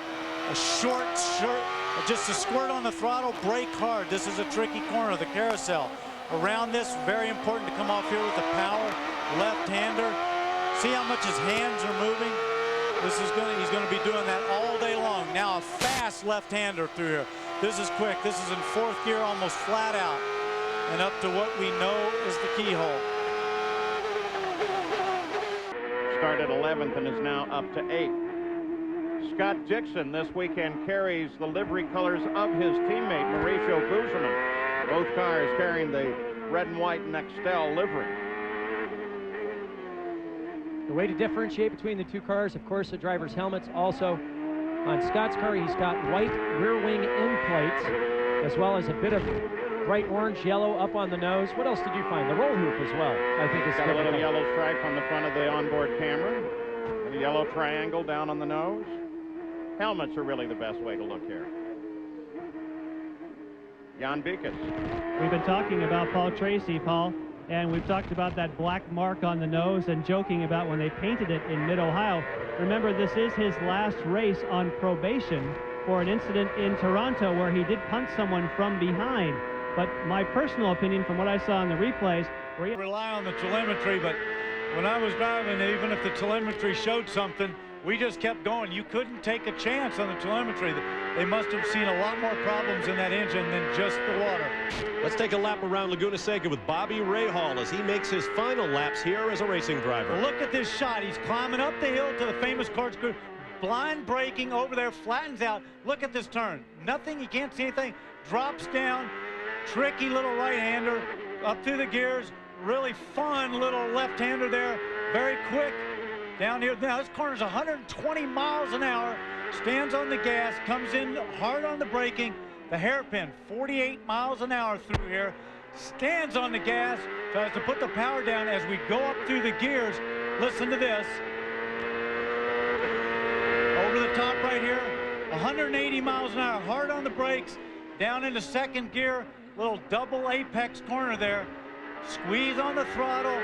a short, just a squirt on the throttle, brake hard. This is a tricky corner, the carousel. Around this, very important to come off here with the power, left-hander. See how much his hands are moving? He's going to be doing that all day long. Now a fast left-hander through here. This is quick. This is in fourth gear, almost flat out. And up to what we know is the keyhole. Started 11th and is now up to 8th. Scott Dixon this weekend carries the livery colors of his teammate, Mauricio Gugelmin. Both cars carrying the red and white Nextel livery. The way to differentiate between the two cars, of course, the driver's helmets. Also, on Scott's car, he's got white rear wing end plates, as well as a bit of bright orange, yellow up on the nose. What else did you find? The roll hoop as well, I think. It's got a little yellow stripe on the front of the onboard camera, and a yellow triangle down on the nose. Helmets are really the best way to look here. Jan Beekes. We've been talking about Paul Tracy, Paul, and we've talked about that black mark on the nose and joking about when they painted it in mid-Ohio. Remember, this is his last race on probation for an incident in Toronto where he did punt someone from behind. But my personal opinion from what I saw in the replays... Rely on the telemetry, but when I was driving, even if the telemetry showed something, we just kept going. You couldn't take a chance on the telemetry. They must have seen a lot more problems in that engine than just the water. Let's take a lap around Laguna Seca with Bobby Rahal as he makes his final laps here as a racing driver. Look at this shot. He's climbing up the hill to the famous corkscrew, blind braking over there, flattens out. Look at this turn. Nothing, he can't see anything. Drops down, tricky little right-hander, up through the gears. Really fun little left-hander there, very quick. Down here, now this corner's 120 miles an hour, stands on the gas, comes in hard on the braking, the hairpin, 48 miles an hour through here, stands on the gas, tries to put the power down as we go up through the gears. Listen to this. Over the top right here, 180 miles an hour, hard on the brakes, down into second gear, little double apex corner there. Squeeze on the throttle,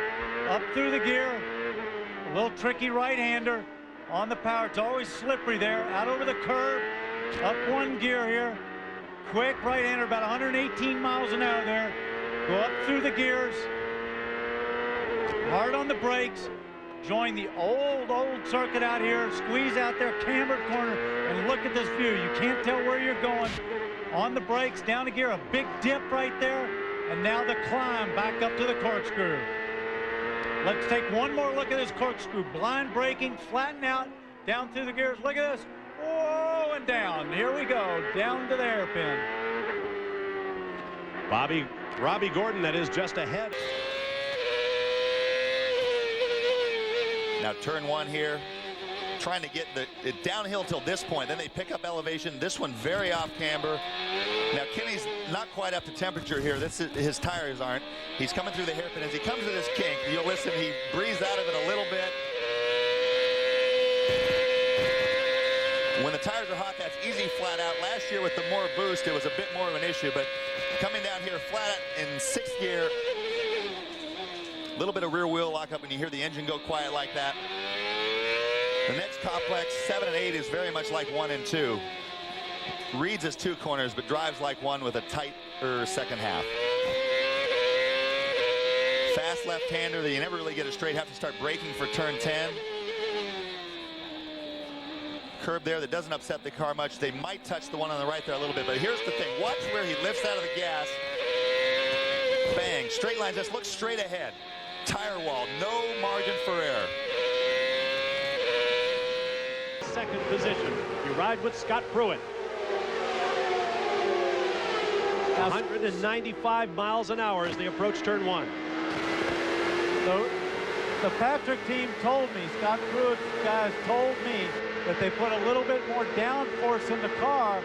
up through the gear. A little tricky right-hander on the power. It's always slippery there. Out over the curb, up one gear here. Quick right-hander, about 118 miles an hour there. Go up through the gears. Hard on the brakes. Join the old circuit out here. Squeeze out there, cambered corner, and look at this view. You can't tell where you're going. On the brakes, down the gear, a big dip right there. And now the climb back up to the corkscrew. Let's take one more look at this corkscrew. Blind braking, flatten out, down through the gears. Look at this. Oh, and down. Here we go, down to the hairpin. Robbie Gordon, that is, just ahead. Now turn one here, trying to get it downhill till this point. Then they pick up elevation. This one very off camber. Now Kimmy's not quite up to temperature here. His tires aren't. He's coming through the hairpin. As he comes to this kink, you'll listen, he breathes out of it a little bit. When the tires are hot, that's easy flat out. Last year with the more boost, it was a bit more of an issue, but coming down here flat out in sixth gear, a little bit of rear wheel lock up when you hear the engine go quiet like that. The next complex, 7 and 8, is very much like 1 and 2. Reads as two corners, but drives like one with a tighter second half. Fast left-hander that you never really get it straight. Have to start braking for turn 10. Curb there that doesn't upset the car much. They might touch the one on the right there a little bit, but here's the thing. Watch where he lifts out of the gas. Bang, straight line, just look straight ahead. Tire wall, no margin for error. Second position, you ride with Scott Pruett. 195 miles an hour as they approach turn 1. So the Patrick team told me, Scott Pruett's guys told me that they put a little bit more downforce in the car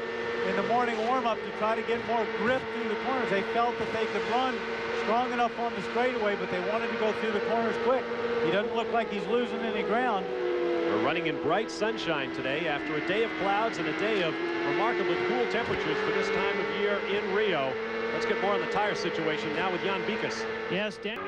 in the morning warm-up to try to get more grip through the corners. They felt that they could run strong enough on the straightaway, but they wanted to go through the corners quick. He doesn't look like he's losing any ground. We're running in bright sunshine today after a day of clouds and a day of remarkably cool temperatures for this time of year in Rio. Let's get more on the tire situation now with Jan Bikas. Yes, Dan.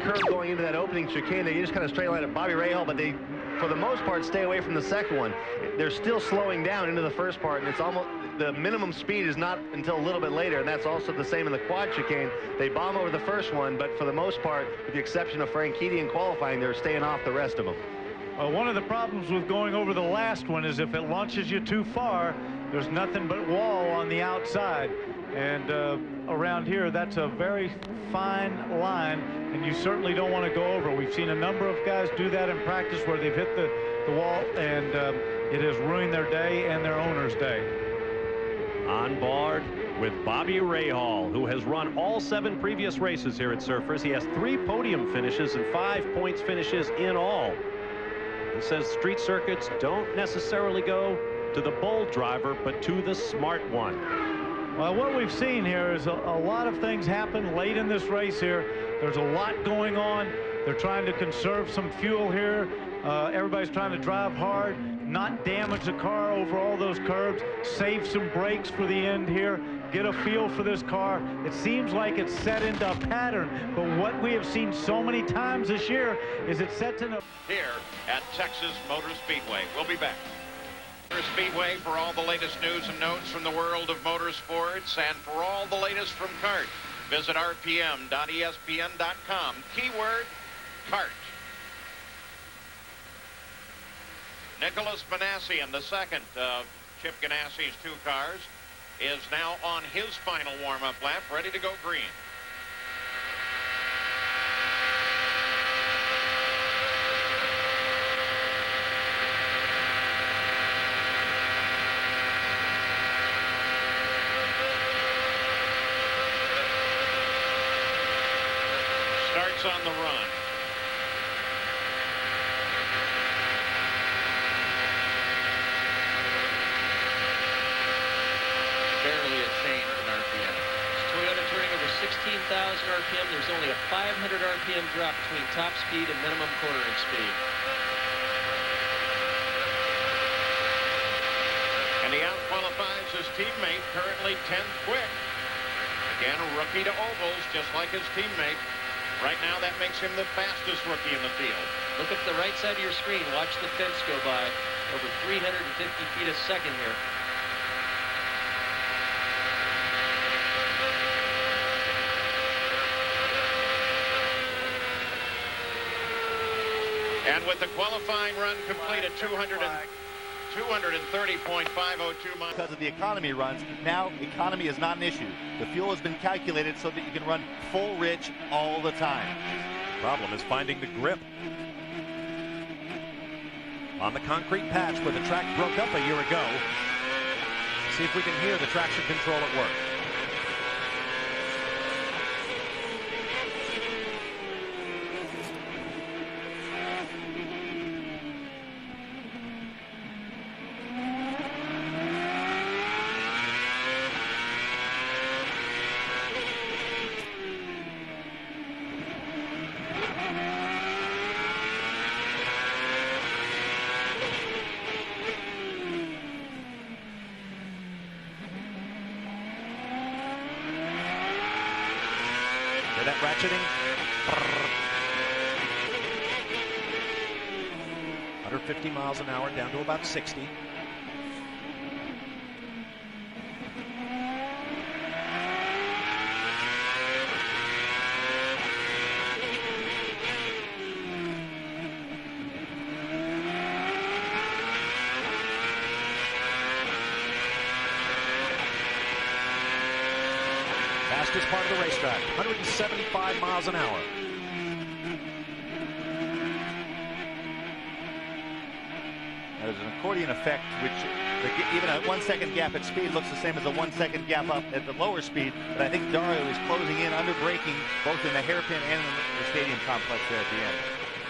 Curve going into that opening chicane, they just kind of straight line at Bobby Rahal, but they, for the most part, stay away from the second one. They're still slowing down into the first part, and it's almost, the minimum speed is not until a little bit later, and that's also the same in the quad chicane. They bomb over the first one, but for the most part, with the exception of Franchitti in qualifying, they're staying off the rest of them. One of the problems with going over the last one is if it launches you too far, there's nothing but wall on the outside. And around here, that's a very fine line, and you certainly don't want to go over. We've seen a number of guys do that in practice where they've hit the wall, and it has ruined their day and their owner's day. On board with Bobby Rahal, who has run all 7 previous races here at Surfers. He has 3 podium finishes and 5 points finishes in all. He says street circuits don't necessarily go to the bold driver, but to the smart one. Well, what we've seen here is a lot of things happen late in this race here. There's a lot going on. They're trying to conserve some fuel here. Everybody's trying to drive hard, not damage the car over all those curbs, save some brakes for the end here, get a feel for this car. It seems like it's set into a pattern, but what we have seen so many times this year is it sets in a... Here at Texas Motor Speedway. We'll be back. Motor Speedway for all the latest news and notes from the world of motorsports and for all the latest from kart. Visit rpm.espn.com. Keyword, kart. Nicholas Minassian, the second of Chip Ganassi's two cars, is now on his final warm-up lap, ready to go green. Starts on the run. Barely a change in RPM. Toyota turning over 16,000 RPM. There's only a 500 RPM drop between top speed and minimum quartering speed. And he out-qualifies his teammate, currently 10th quick. Again, a rookie to ovals, just like his teammate. Right now, that makes him the fastest rookie in the field. Look at the right side of your screen. Watch the fence go by. Over 350 feet a second here. And with the qualifying run complete at 230.502 miles. Because of the economy runs, now economy is not an issue. The fuel has been calculated so that you can run full rich all the time. Problem is finding the grip. On the concrete patch where the track broke up a year ago. See if we can hear the traction control at work. That ratcheting. 150 miles an hour down to about 60. Fastest part of the racetrack, 175 miles an hour. There's an accordion effect, which even a 1 second gap at speed looks the same as a 1 second gap up at the lower speed. But I think Dario is closing in, under braking, both in the hairpin and in the stadium complex there at the end.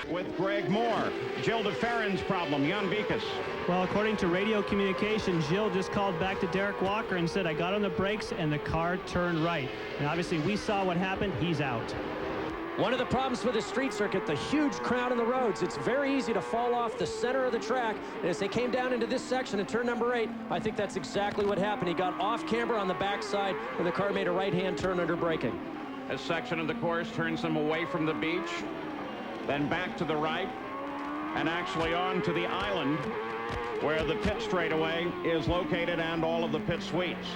With Greg Moore, Gilles de Ferran's problem, Jan Vikas. Well, according to radio communication, Gilles just called back to Derek Walker and said, I got on the brakes and the car turned right. And obviously we saw what happened. He's out. One of the problems with the street circuit, the huge crowd on the roads. It's very easy to fall off the center of the track. And as they came down into this section in turn number 8, I think that's exactly what happened. He got off camber on the backside when the car made a right-hand turn under braking. A section of the course turns them away from the beach, then back to the right, and actually on to the island where the pit straightaway is located and all of the pit suites.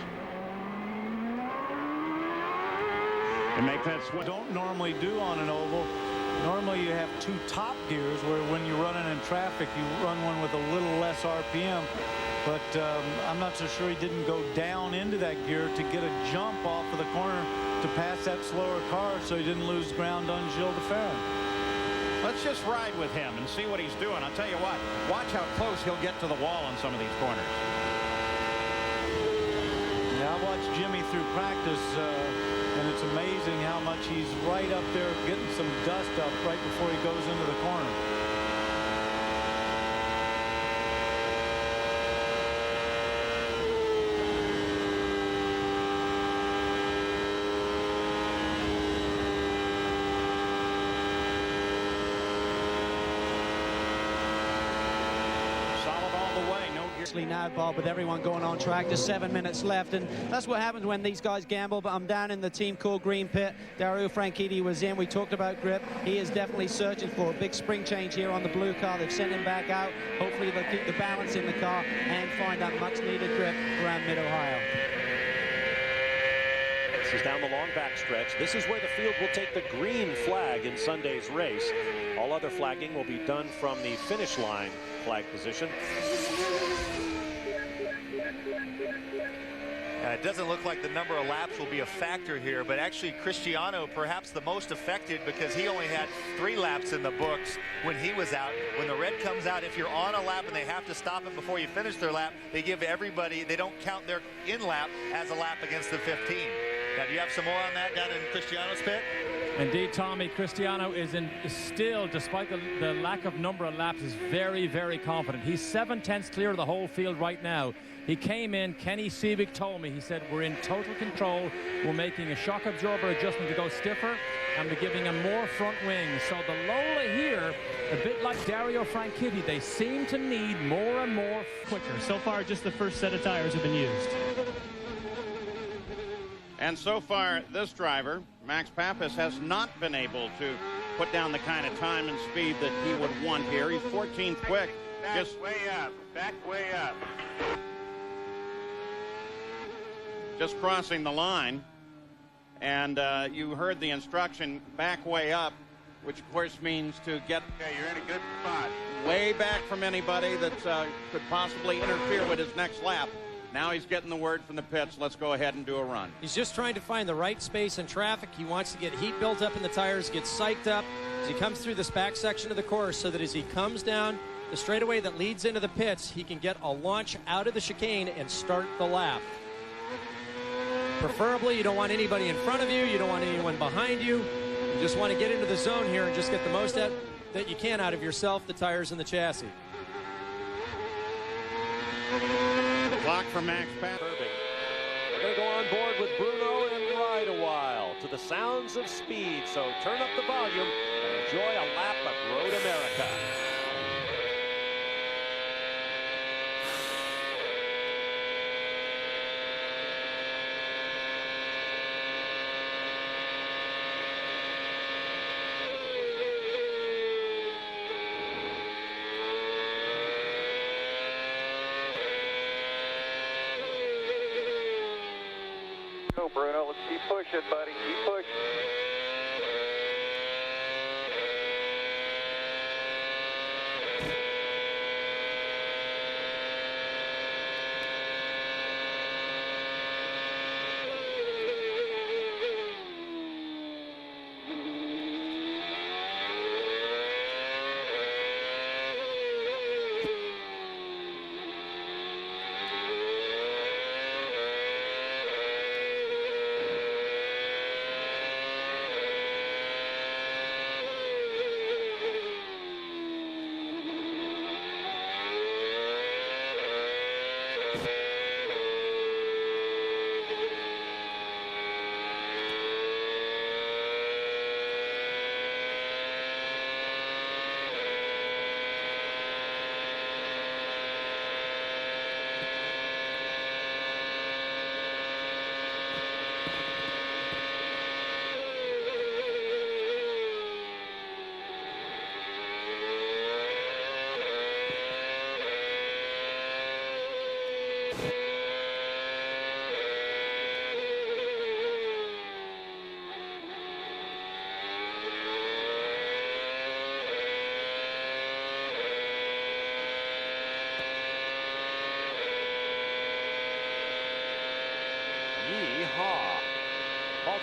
And make that switch. Don't normally do on an oval. Normally you have two top gears where when you're running in traffic you run one with a little less RPM, but I'm not so sure he didn't go down into that gear to get a jump off of the corner to pass that slower car so he didn't lose ground on Gilles de Ferran. Let's just ride with him and see what he's doing. I'll tell you what, watch how close he'll get to the wall on some of these corners. Yeah, I watched Jimmy through practice, and it's amazing how much he's right up there getting some dust up right before he goes into the corner. Now, Bob, with everyone going on track, just 7 minutes left, and that's what happens when these guys gamble. But I'm down in the team called Green Pit. Dario Franchitti was in. We talked about grip. He is definitely searching for a big spring change here on the blue car. They've sent him back out. Hopefully they'll keep the balance in the car and find that much needed grip around mid-Ohio. is down the long backstretch. This is where the field will take the green flag in Sunday's race. All other flagging will be done from the finish line flag position. It doesn't look like the number of laps will be a factor here, but actually Cristiano perhaps the most affected because he only had 3 laps in the books when he was out. When the red comes out, if you're on a lap and they have to stop it before you finish their lap, they give everybody, they don't count their in lap as a lap against the 15. Now, do you have some more on that down in Cristiano's pit? Indeed, Tommy. Cristiano is still, despite the lack of number of laps, is very, very confident. He's 7/10 clear of the whole field right now. He came in, Kenny Seebeck told me, he said, we're in total control. We're making a shock absorber adjustment to go stiffer, and we're giving him more front wings. So the Lola here, a bit like Dario Franchitti, they seem to need more and more quicker. So far, just the first set of tires have been used. And so far, this driver, Max Papis, has not been able to put down the kind of time and speed that he would want here. He's 14th quick. Back way up. Back way up. Just crossing the line. And you heard the instruction, back way up, which of course means to get you're in a good spot. Way back from anybody that could possibly interfere with his next lap. Now he's getting the word from the pits. Let's go ahead and do a run. He's just trying to find the right space in traffic. He wants to get heat built up in the tires, get psyched up as he comes through this back section of the course so that as he comes down the straightaway that leads into the pits, he can get a launch out of the chicane and start the lap. Preferably, you don't want anybody in front of you. You don't want anyone behind you. You just want to get into the zone here and just get the most that you can out of yourself, the tires, and the chassis. Clock for Max Papis. We're going to go on board with Bruno and ride a while to the sounds of speed. So turn up the volume and enjoy a lap of Road America. Bruno, let's keep pushing, buddy. Keep pushing.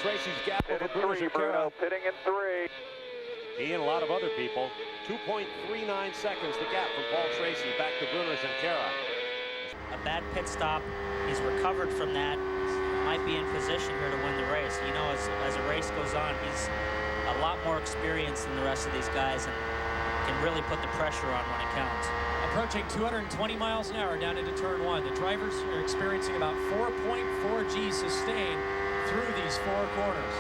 Tracy's gap over Bruno. Pitting in 3. He and a lot of other people. 2.39 seconds the gap from Paul Tracy back to Bruno Junqueira. A bad pit stop. He's recovered from that. Might be in position here to win the race. You know, as the race goes on, he's a lot more experienced than the rest of these guys and can really put the pressure on when it counts. Approaching 220 miles an hour down into turn 1. The drivers are experiencing about 4.4 G sustain through these 4 corners.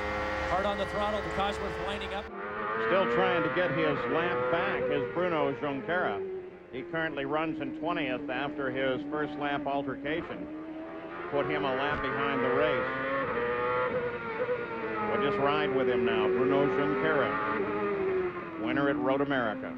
Hard on the throttle, the Cosworth winding up. Still trying to get his lap back is Bruno Junqueira. He currently runs in 20th after his first lap altercation. Put him a lap behind the race. We'll just ride with him now. Bruno Junqueira, winner at Road America.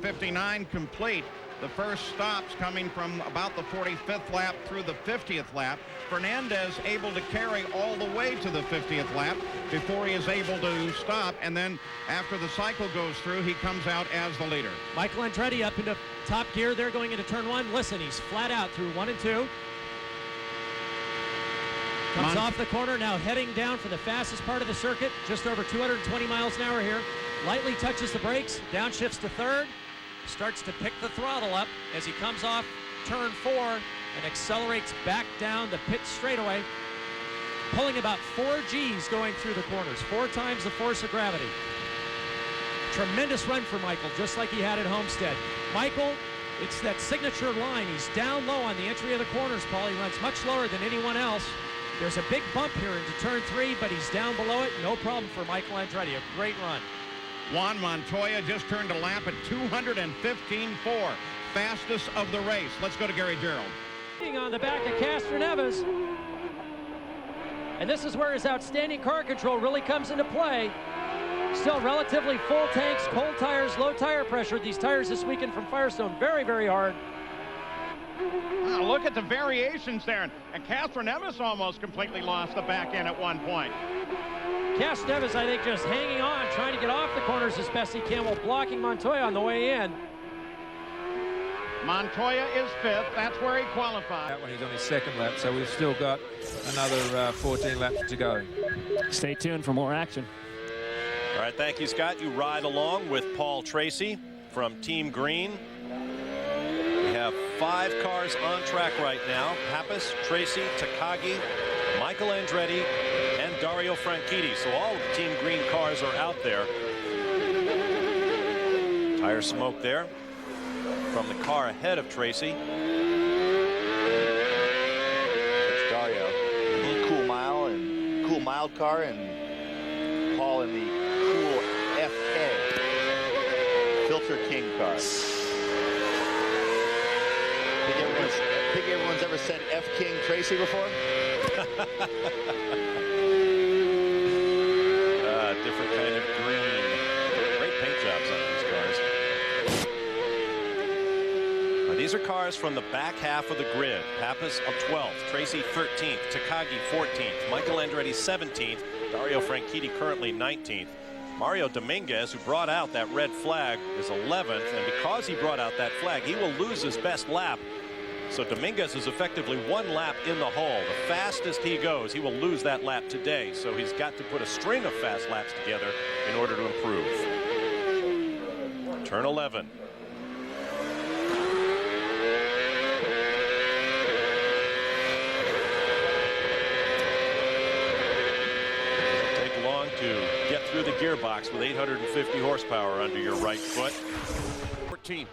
59 complete. The first stops coming from about the 45th lap through the 50th lap. Fernandez able to carry all the way to the 50th lap before he is able to stop. And then after the cycle goes through, he comes out as the leader. Michael Andretti up into top gear there going into turn 1. Listen, he's flat out through 1 and 2. Comes off the corner, now heading down for the fastest part of the circuit, just over 220 miles an hour here. Lightly touches the brakes, downshifts to third. Starts to pick the throttle up as he comes off turn 4 and accelerates back down the pit straightaway, pulling about 4 G's going through the corners, 4 times the force of gravity. Tremendous run for Michael, just like he had at Homestead. Michael, it's that signature line. He's down low on the entry of the corners, Paul. He runs much lower than anyone else. There's a big bump here into turn 3, but he's down below it. No problem for Michael Andretti. A great run. Juan Montoya just turned a lap at 215.4, fastest of the race. Let's go to Gary Gerald. On the back of Castroneves. And this is where his outstanding car control really comes into play. Still relatively full tanks, cold tires, low tire pressure. These tires this weekend from Firestone, very, very hard. Wow, look at the variations there. And Castroneves almost completely lost the back end at one point. Castroneves, I think, just hanging on, trying to get off the corners as best he can while blocking Montoya on the way in. Montoya is 5th. That's where he qualified. That one, he's on his 2nd lap, so we've still got another 14 laps to go. Stay tuned for more action. All right, thank you, Scott. You ride along with Paul Tracy from Team Green. We have 5 cars on track right now. Papis, Tracy, Takagi, Michael Andretti, and Dario Franchitti. So all of the Team Green cars are out there. Tire smoke there from the car ahead of Tracy. It's Dario in the cool mild car, and Paul in the cool FK Filter King car. Think everyone's ever said F King Tracy before? Different kind of green. Great paint jobs on these cars. Now, these are cars from the back half of the grid. Papis 12th, Tracy 13th, Takagi 14th, Michael Andretti 17th, Dario Franchitti currently 19th. Mario Dominguez, who brought out that red flag, is 11th, and because he brought out that flag, he will lose his best lap. So Dominguez is effectively 1 lap in the hole. The fastest he goes, he will lose that lap today. So he's got to put a string of fast laps together in order to improve. Turn 11. Doesn't take long to get through the gearbox with 850 horsepower under your right foot. 14th.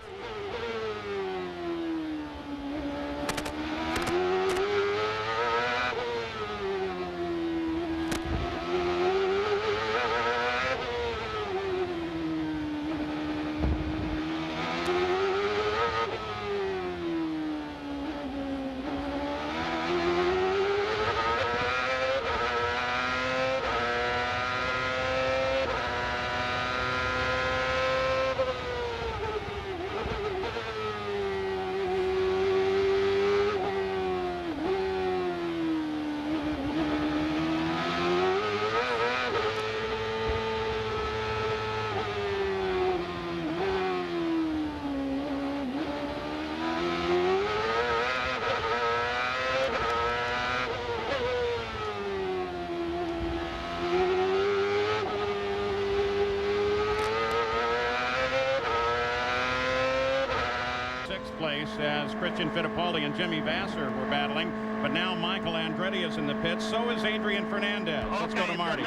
As Christian Fittipaldi and Jimmy Vasser were battling, but now Michael Andretti is in the pits. So is Adrian Fernandez. Let's go to Marty.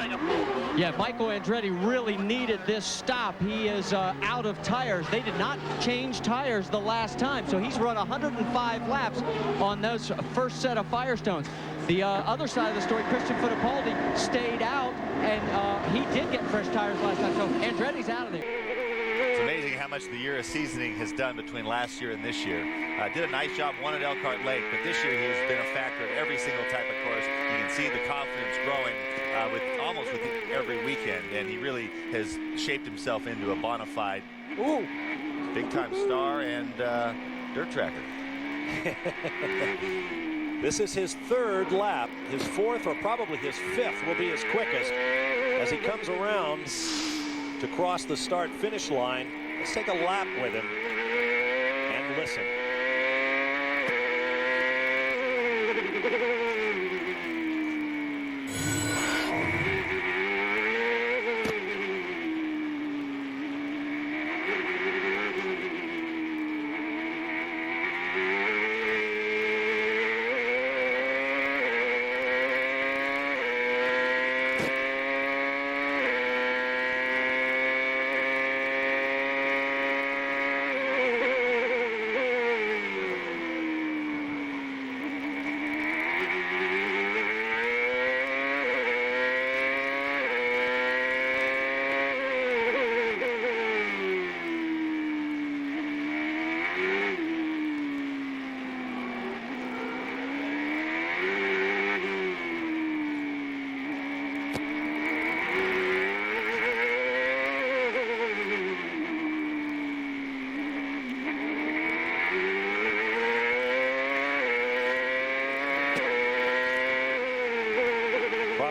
Yeah, Michael Andretti really needed this stop. He is out of tires. They did not change tires the last time, so he's run 105 laps on those first set of Firestones. The other side of the story, Christian Fittipaldi stayed out, and he did get fresh tires last time, so Andretti's out of there. It's amazing how much the year of seasoning has done between last year and this year. Did a nice job, won at Elkhart Lake, but this year he has been a factor at every single type of course. You can see the confidence growing almost with every weekend, and he really has shaped himself into a bona fide Big-time star and dirt tracker. This is his third lap. His fourth, or probably his fifth, will be his quickest as he comes around to cross the start-finish line. Let's take a lap with him and listen.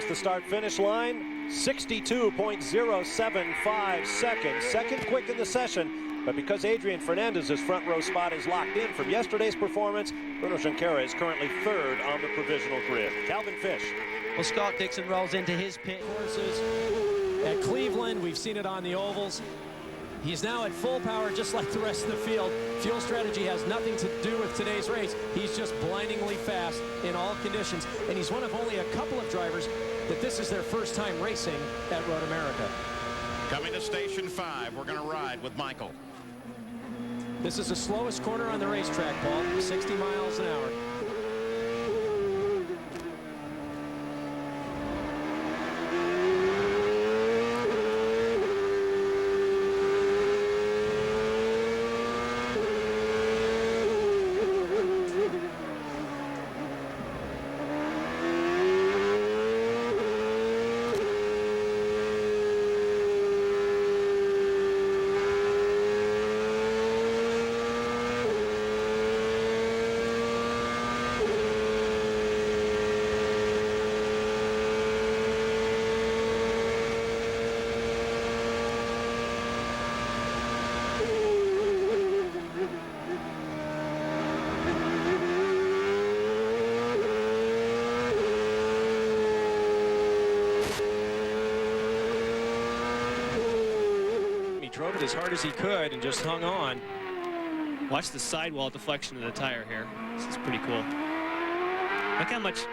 The start-finish line, 62.075 seconds. Second quick in the session, but because Adrian Fernandez's front row spot is locked in from yesterday's performance, Bruno Junqueira is currently third on the provisional grid. Calvin Fish. Well, Scott Dixon rolls into his pit. Courses at Cleveland, we've seen it on the ovals. He's now at full power just like the rest of the field. Fuel strategy has nothing to do with today's race. He's just blindingly fast in all conditions, and he's one of only a couple of drivers that this is their first time racing at Road America. Coming to station 5, we're going to ride with Michael. This is the slowest corner on the racetrack, Paul, 60 miles an hour. Drove it as hard as he could and just hung on. Watch the sidewall deflection of the tire here. This is pretty cool. Look how much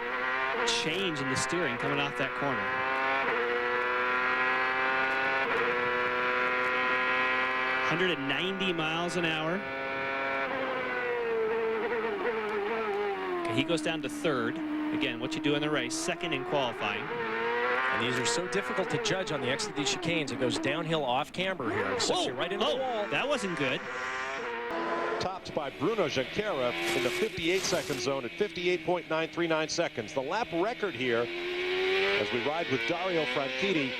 change in the steering coming off that corner. .190 miles an hour. Okay, he goes down to third. Again, what you do in the race, second in qualifying. And these are so difficult to judge on the exit of these chicanes. It goes downhill off camber here. It sets you right into the wall. That wasn't good. Topped by Bruno Junqueira in the 58-second zone at 58.939 seconds. The lap record here, as we ride with Dario Franchitti,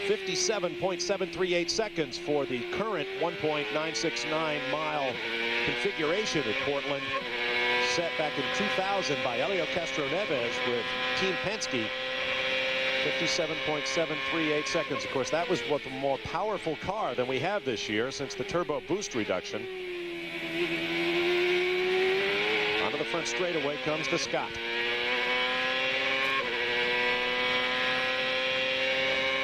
57.738 seconds for the current 1.969-mile configuration at Portland, set back in 2000 by Helio Castro-Neves with Team Penske. 57.738 seconds. Of course, that was with a more powerful car than we have this year since the turbo boost reduction. Onto the front straightaway comes the Scott.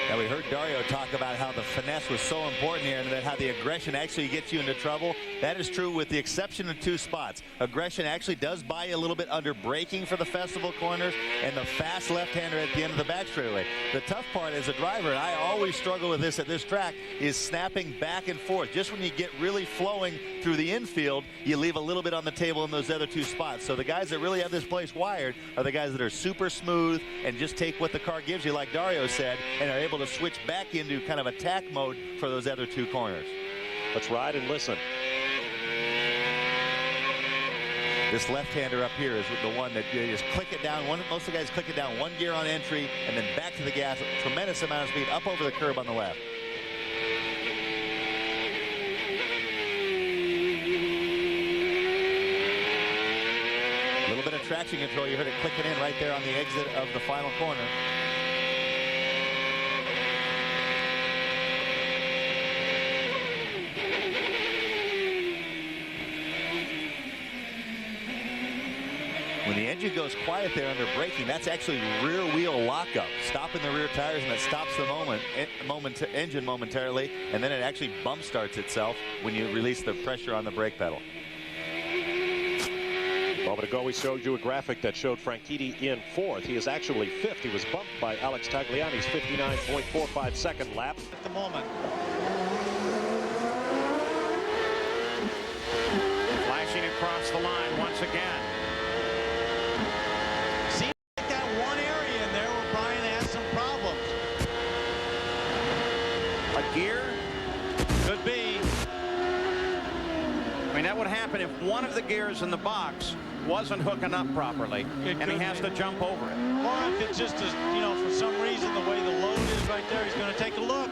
Now, we heard Dario talk about how the finesse was so important here and that how the aggression actually gets you into trouble. That is true with the exception of 2 spots. Aggression actually does buy you a little bit under braking for the festival corners and the fast left-hander at the end of the back straightaway. The tough part as a driver, and I always struggle with this at this track, is snapping back and forth. Just when you get really flowing through the infield, you leave a little bit on the table in those other 2 spots. So the guys that really have this place wired are the guys that are super smooth and just take what the car gives you, like Dario said, and are able to switch back into kind of attack mode for those other 2 corners. Let's ride and listen. This left-hander up here is the one that you just click it down. Most of the guys click it down 1 gear on entry and then back to the gas. A tremendous amount of speed up over the curb on the left. A little bit of traction control. You heard it clicking in right there on the exit of the final corner. When the engine goes quiet there under braking, that's actually rear wheel lockup, stopping the rear tires, and that stops the engine momentarily, and then it actually bump starts itself when you release the pressure on the brake pedal. A moment ago, we showed you a graphic that showed Franchitti in 4th. He is actually 5th. He was bumped by Alex Tagliani's 59.45 second lap. At the moment. Flashing across the line once again. Seems like that one area in there where Brian has some problems. A gear? Could be. I mean, that would happen if one of the gears in the box wasn't hooking up properly, and he has to jump over it. Or if it's just, you know, for some reason, the way the load is right there, he's going to take a look.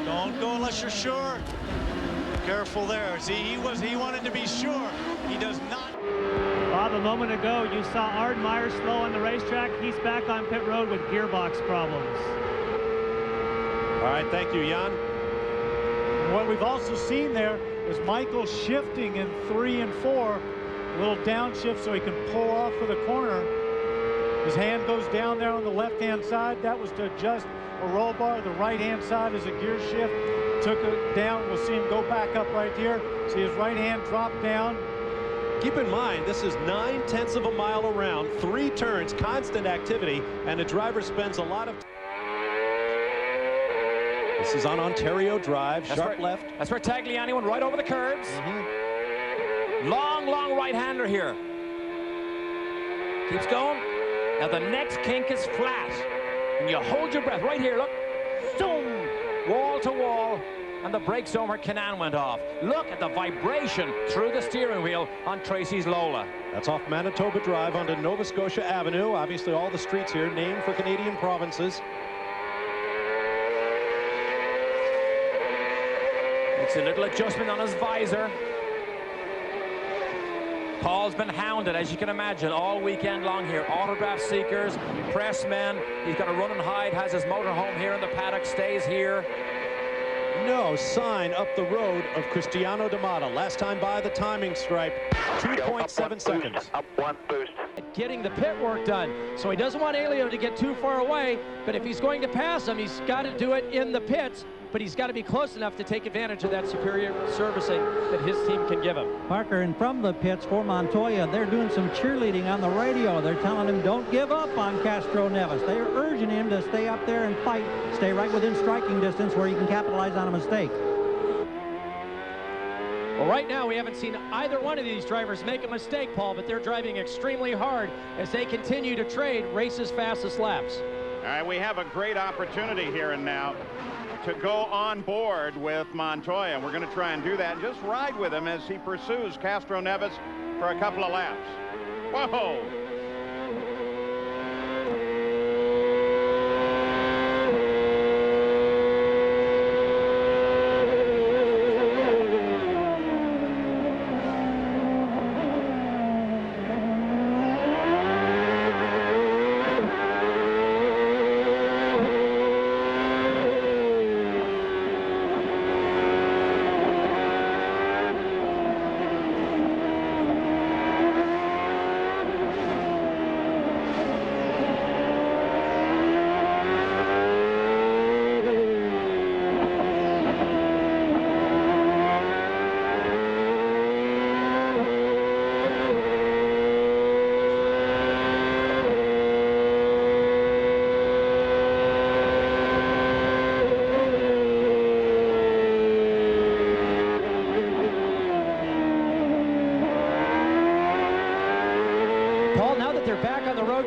Don't go unless you're sure. Careful there. See, he wanted to be sure. He does not. Bob, a moment ago, you saw Ard Meyer slow on the racetrack. He's back on pit road with gearbox problems. All right, thank you, Jan. And what we've also seen there is Michael shifting in 3 and 4. A little downshift so he can pull off for the corner. His hand goes down there on the left-hand side. That was to adjust a roll bar. The right-hand side is a gear shift. Took it down. We'll see him go back up right here. See his right hand drop down. Keep in mind, this is 9/10 of a mile around, 3 turns, constant activity, and the driver spends a lot of time. This is on Ontario Drive, sharp left. That's where Tagliani went right over the curbs. Long right-hander here. Keeps going. Now the next kink is flat. And you hold your breath right here, look. Boom! Wall to wall. And the brake zone where Kanaan went off. Look at the vibration through the steering wheel on Tracy's Lola. That's off Manitoba Drive onto Nova Scotia Avenue. Obviously all the streets here named for Canadian provinces. It's a little adjustment on his visor. Paul's been hounded, as you can imagine, all weekend long here. Autograph seekers, pressmen. He's got a run and hide, has his motorhome here in the paddock, stays here. No sign up the road of Cristiano de Matta. Last time by the timing stripe, 2.7 seconds. Up 1 boost. Getting the pit work done. So he doesn't want Elio to get too far away, but if he's going to pass him, he's got to do it in the pits. But he's got to be close enough to take advantage of that superior servicing that his team can give him. Parker, and from the pits for Montoya, they're doing some cheerleading on the radio. They're telling him don't give up on Castro Neves. They're urging him to stay up there and fight, stay right within striking distance where he can capitalize on a mistake. Well, right now we haven't seen either one of these drivers make a mistake, Paul, but they're driving extremely hard as they continue to trade races fastest laps. All right, we have a great opportunity here and now to go on board with Montoya. We're going to try and do that and just ride with him as he pursues Castro Neves for a couple of laps. Whoa!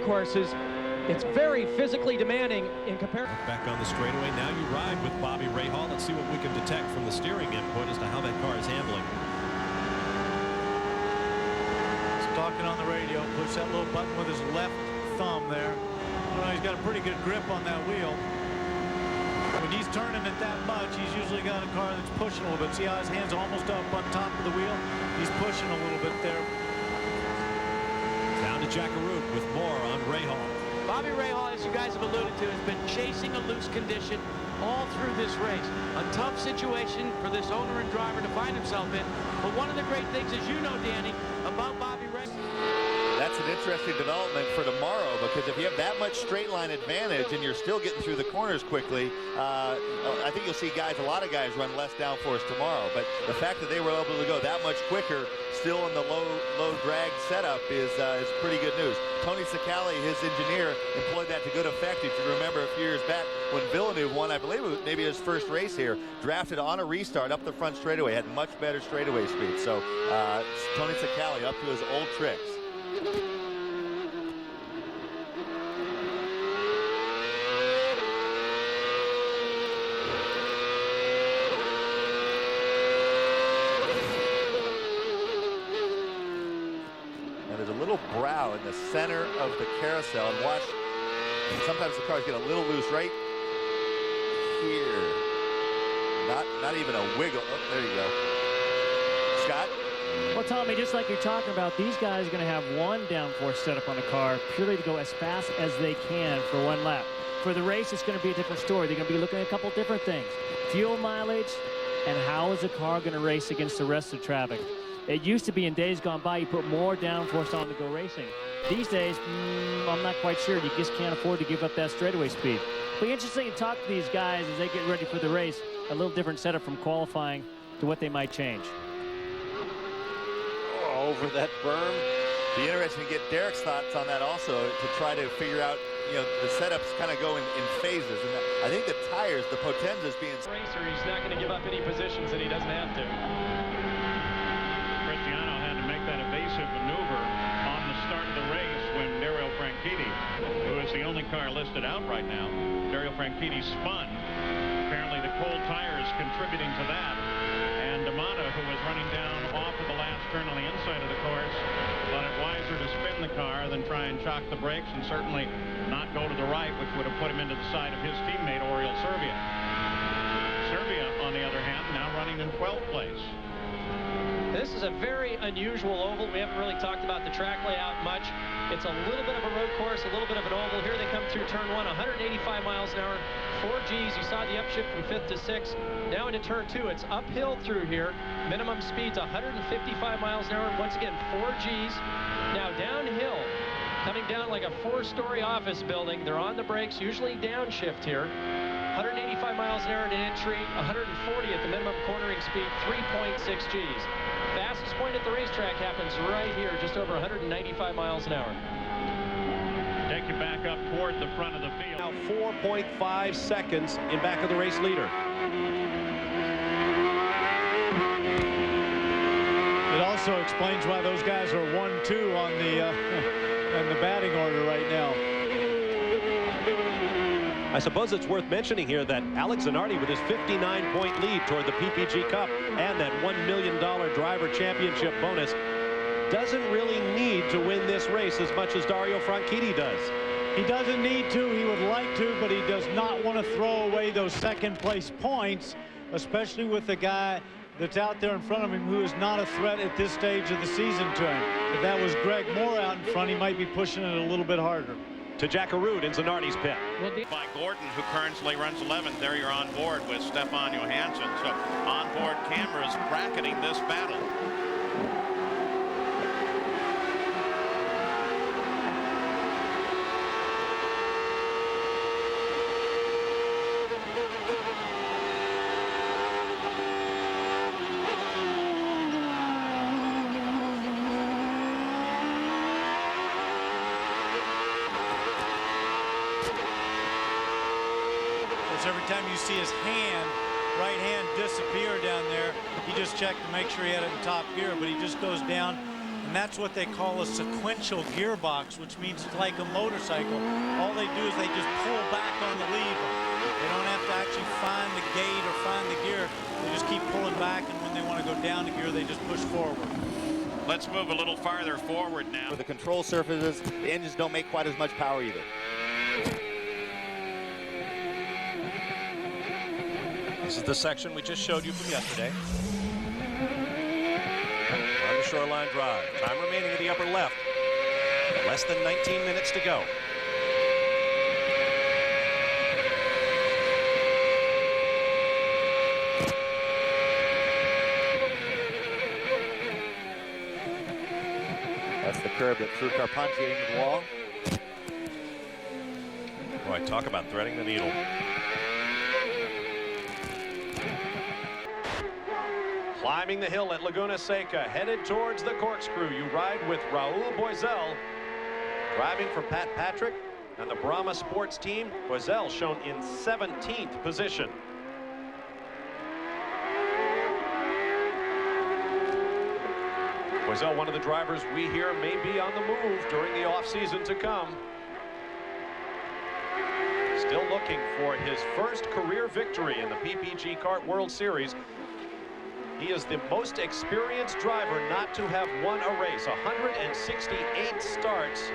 Courses, it's very physically demanding in comparison. Back on the straightaway, now you ride with Bobby Rahal. Let's see what we can detect from the steering input as to how that car is handling. He's talking on the radio, push that little button with his left thumb there. You know, he's got a pretty good grip on that wheel. When he's turning it that much, he's usually got a car that's pushing a little bit. See how his hand's almost up on top of the wheel? He's pushing a little bit there. Down to Jackaroo with more on Rahal. Bobby Rahal, as you guys have alluded to, has been chasing a loose condition all through this race. A tough situation for this owner and driver to find himself in. But one of the great things, as you know, Danny, about Bobby Rahal. That's an interesting development for tomorrow, because if you have that much straight line advantage and you're still getting through the corners quickly, I think you'll see a lot of guys run less downforce tomorrow. But the fact that they were able to go that much quicker, still in the low drag setup, is pretty good news. Tony Sicali, his engineer, employed that to good effect. If you remember a few years back when Villeneuve won, I believe it was maybe his first race here, drafted on a restart up the front straightaway, had much better straightaway speed. So Tony Sicali up to his old tricks. And there's a little brow in the center of the carousel, and watch, sometimes the cars get a little loose right here. Not even a wiggle. Oh, there you go. Scott? Well, Tommy, just like you're talking about, these guys are going to have one downforce setup on the car purely to go as fast as they can for one lap. For the race, it's going to be a different story. They're going to be looking at a couple different things. Fuel mileage, and how is the car going to race against the rest of the traffic. It used to be in days gone by, you put more downforce on to go racing. These days, I'm not quite sure. You just can't afford to give up that straightaway speed. It'll be interesting to talk to these guys as they get ready for the race. A little different setup from qualifying to what they might change. Over that berm. Be interesting to get Derek's thoughts on that also, to try to figure out, the setups kind of go in phases. And I think the tires, the Potenzas being... Racer, he's not going to give up any positions that he doesn't have to. Cristiano had to make that evasive maneuver on the start of the race when Dario Franchitti, who is the only car listed out right now, Dario Franchitti spun. Apparently the cold tires contributing to that. And Matta, who was running down off of the last turn on the inside of the course, thought it wiser to spin the car than try and shock the brakes, and certainly not go to the right, which would have put him into the side of his teammate, Oriol Servia. Servia, on the other hand, now running in 12th place. This is a very unusual oval. We haven't really talked about the track layout much. It's a little bit of a road course, a little bit of an oval. Here they come through turn 1, 185 miles an hour, 4 Gs. You saw the upshift from 5th to 6th. Now into turn 2, it's uphill through here. Minimum speed's 155 miles an hour. Once again, 4 Gs. Now downhill, coming down like a 4-story office building. They're on the brakes, usually downshift here. 185 miles an hour at entry, 140 at the minimum cornering speed, 3.6 Gs. Fastest point at the racetrack happens right here, just over 195 miles an hour. Take you back up toward the front of the field. Now 4.5 seconds in back of the race leader. It also explains why those guys are 1-2 on the batting order right now. I suppose it's worth mentioning here that Alex Zanardi, with his 59-point lead toward the PPG Cup and that $1 million driver championship bonus, doesn't really need to win this race as much as Dario Franchitti does. He doesn't need to. He would like to, but he does not want to throw away those second-place points, especially with the guy that's out there in front of him who is not a threat at this stage of the season to him. If that was Greg Moore out in front, he might be pushing it a little bit harder. To Jackaroo in Zanardi's pit. By Gordon, who currently runs 11th. There you're on board with Stefan Johansson. So onboard cameras bracketing this battle. Every time you see his right hand disappear down there, he just checked to make sure he had it in top gear, but he just goes down, and that's what they call a sequential gearbox, which means it's like a motorcycle. All they do is they just pull back on the lever. They don't have to actually find the gate or find the gear. They just keep pulling back, and when they want to go down the gear, they just push forward. Let's move a little farther forward now. With the control surfaces, the engines don't make quite as much power either. This is the section we just showed you from yesterday. On the Shoreline Drive. Time remaining in the upper left. Less than 19 minutes to go. That's the curve that threw Carpentier into the wall. Boy, talk about threading the needle. Climbing the hill at Laguna Seca, headed towards the corkscrew. You ride with Rahal Boesel. Driving for Pat Patrick and the Brahma Sports team. Boesel shown in 17th position. Boesel, one of the drivers we hear may be on the move during the off-season to come. Still looking for his first career victory in the PPG Kart World Series. He is the most experienced driver not to have won a race. 168 starts.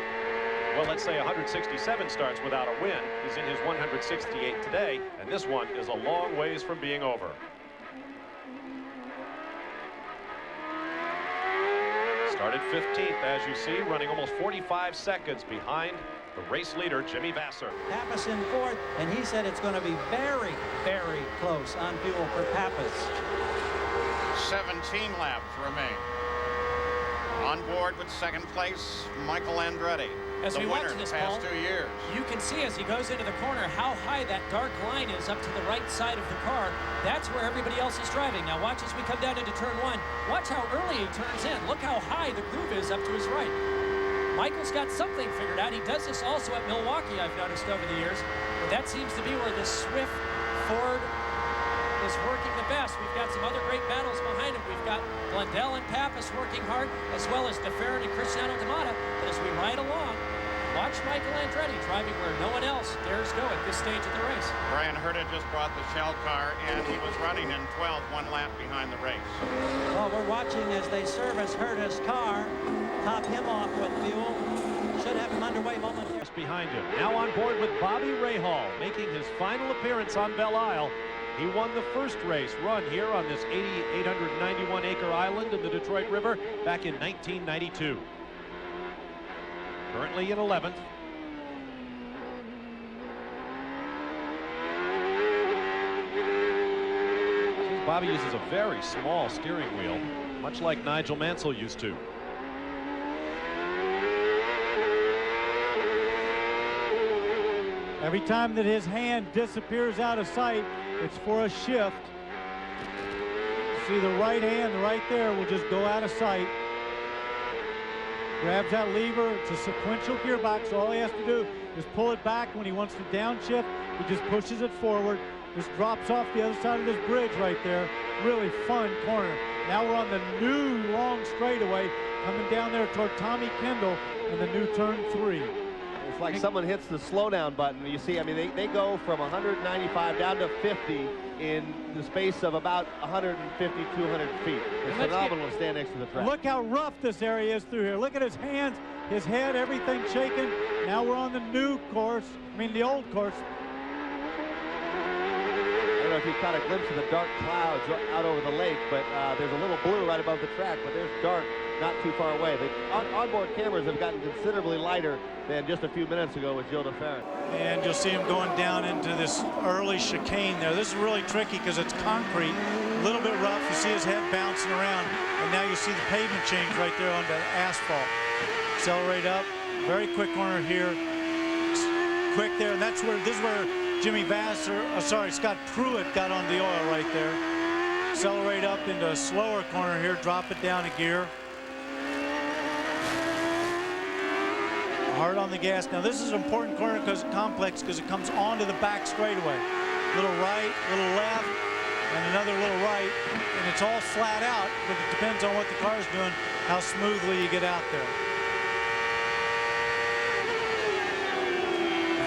Well, let's say 167 starts without a win. He's in his 168 today, and this one is a long ways from being over. Started 15th, as you see, running almost 45 seconds behind the race leader, Jimmy Vasser. Papis in fourth, and he said it's going to be very, very close on fuel for Papis. 17 laps remain. On board with second place, Michael Andretti. As the we winner watch this, the past Paul, 2 years. you can see as he goes into the corner how high that dark line is up to the right side of the car. That's where everybody else is driving. Now watch as we come down into turn one. Watch how early he turns in. Look how high the groove is up to his right. Michael's got something figured out. He does this also at Milwaukee, I've noticed over the years. But that seems to be where the Swift Ford is working the best. We've got some other great battles behind him. We've got Blundell and Papis working hard, as well as Ferran and Cristiano Matta. But as we ride along, watch Michael Andretti driving where no one else dares go at this stage of the race. Brian Herta just brought the Shell car, and he was running in 12th, 1 lap behind the race. Well, we're watching as they service Herta's car, top him off with fuel. Should have him underway momentarily. Behind him. Now on board with Bobby Rahal, making his final appearance on Belle Isle. He won the first race run here on this 891-acre island in the Detroit River back in 1992. Currently in 11th. Bobby uses a very small steering wheel, much like Nigel Mansell used to. Every time that his hand disappears out of sight, it's for a shift. See the right hand right there will just go out of sight. Grabs that lever. It's a sequential gearbox. So all he has to do is pull it back. When he wants to downshift, he just pushes it forward. Just drops off the other side of this bridge right there. Really fun corner. Now we're on the new long straightaway coming down there toward Tommy Kendall in the new turn 3. It's like someone hits the slowdown button. You see, I mean, they go from 195 down to 50 in the space of about 150, 200 feet. It's phenomenal to stand next to the track. Look how rough this area is through here. Look at his hands, his head, everything shaking. Now we're on the new course, the old course. I don't know if you caught a glimpse of the dark clouds out over the lake, but there's a little blue right above the track, but there's dark not too far away. The onboard cameras have gotten considerably lighter than just a few minutes ago with Gilles de Ferran. And you'll see him going down into this early chicane there. This is really tricky because it's concrete, a little bit rough. You see his head bouncing around, and now you see the pavement change right there on the asphalt. Accelerate up, very quick corner here. Quick there, and this is where Jimmy Vasser, Scott Pruett got on the oil right there. Accelerate up into a slower corner here, drop it down a gear. Hard on the gas. Now this is an important corner complex because it comes onto the back straightaway. Little right, little left, and another little right, and it's all flat out, but it depends on what the car is doing, how smoothly you get out there.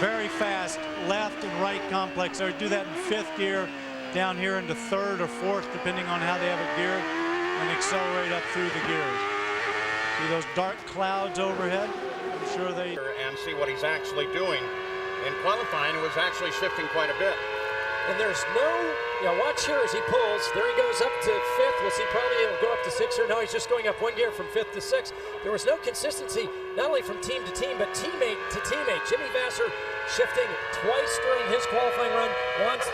Very fast left and right complex there. Do that in 5th gear, down here into 3rd or 4th, depending on how they have it geared, and accelerate up through the gears. See those dark clouds overhead? I'm sure they... And see what he's actually doing. In qualifying, it was actually shifting quite a bit. And there's no, watch here as he pulls. There he goes up to 5th. We'll see probably he'll go up to 6th, or no, he's just going up 1 gear from 5th to 6th. There was no consistency, not only from team to team, but teammate to teammate. Jimmy Vasser shifting twice during his qualifying run,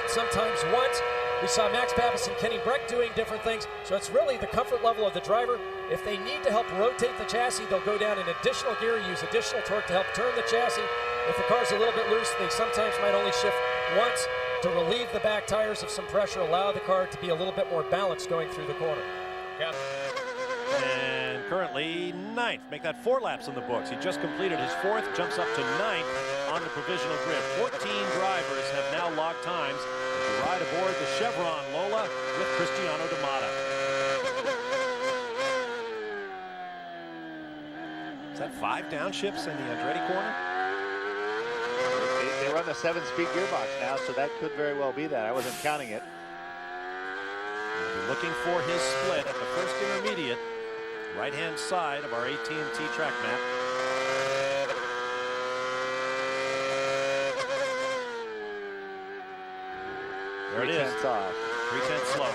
sometimes once. We saw Max Papis and Kenny Brack doing different things. So it's really the comfort level of the driver. If they need to help rotate the chassis, they'll go down an additional gear, use additional torque to help turn the chassis. If the car's a little bit loose, they sometimes might only shift once to relieve the back tires of some pressure, allow the car to be a little bit more balanced going through the corner. And currently 9th. Make that 4 laps in the books. He just completed his 4th, jumps up to 9th on the provisional grid. 14 drivers have now logged times to ride aboard the Chevron Lola with Cristiano de Matta. Is that 5 downshifts in the Andretti corner? They run the 7-speed gearbox now, so that could very well be that. I wasn't counting it. We'll be looking for his split at the first intermediate, right-hand side of our AT&T track map. There it is. 3/10 off. 3/10 slow.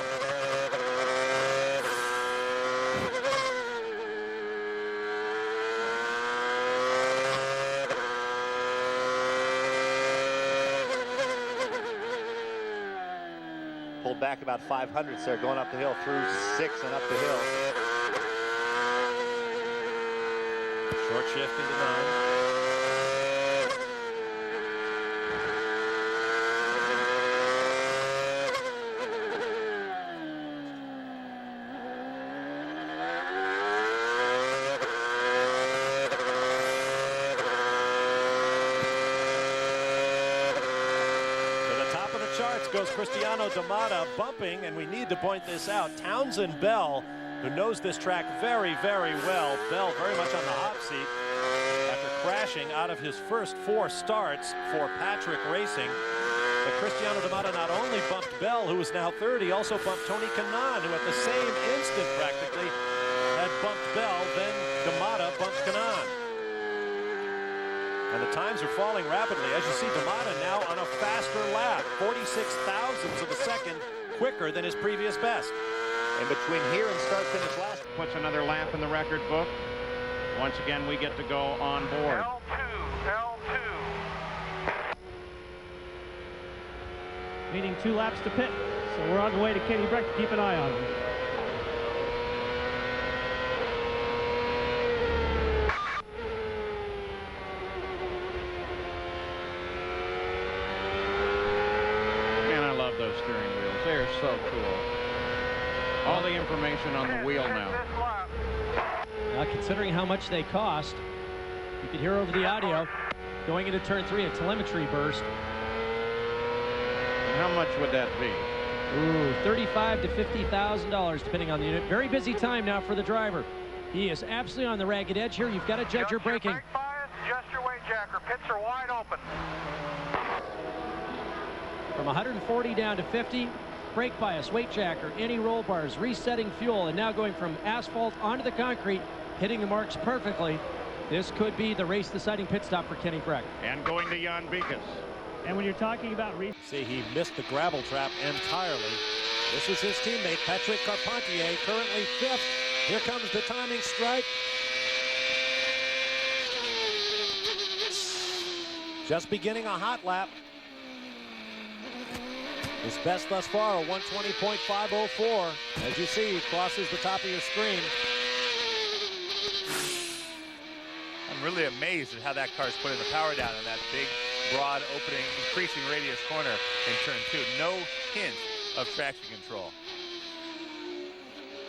Pulled back about 500, so going up the hill through 6 and up the hill. Short shift into 9. Goes Cristiano de Matta bumping, and we need to point this out. Townsend Bell, who knows this track very, very well. Bell very much on the hot seat after crashing out of his first 4 starts for Patrick Racing. But Cristiano de Matta not only bumped Bell, who is now 3rd, he also bumped Tony Kanaan, who at the same instant practically had bumped Bell, then de Matta bumped Kanaan. And the times are falling rapidly. As you see, de Matta now on a faster lap, 46 thousandths of a second quicker than his previous best. And between here and start finish last. Puts another lap in the record book. Once again, we get to go on board. L2. Meaning 2 laps to pit. So we're on the way to Kenny Brack to keep an eye on him. Those steering wheels, they're so cool. All the information on the wheel now. Now, considering how much they cost, you can hear over the audio going into turn 3 a telemetry burst. And how much would that be? Ooh, $35,000 to $50,000 depending on the unit. Very busy time now for the driver. He is absolutely on the ragged edge here. You've got to judge your braking. Adjust your weight jacker. Pits are wide open. From 140 down to 50, brake bias, weight jacker, anti-roll bars, resetting fuel, and now going from asphalt onto the concrete, hitting the marks perfectly. This could be the race-deciding pit stop for Kenny Brack. And going to Jan Bikas. And when you're talking about See, he missed the gravel trap entirely. This is his teammate, Patrick Carpentier, currently 5th. Here comes the timing stripe. Just beginning a hot lap. His best thus far, a 120.504. As you see, crosses the top of your screen. I'm really amazed at how that car's putting the power down in that big, broad, opening, increasing radius corner in turn 2. No hint of traction control.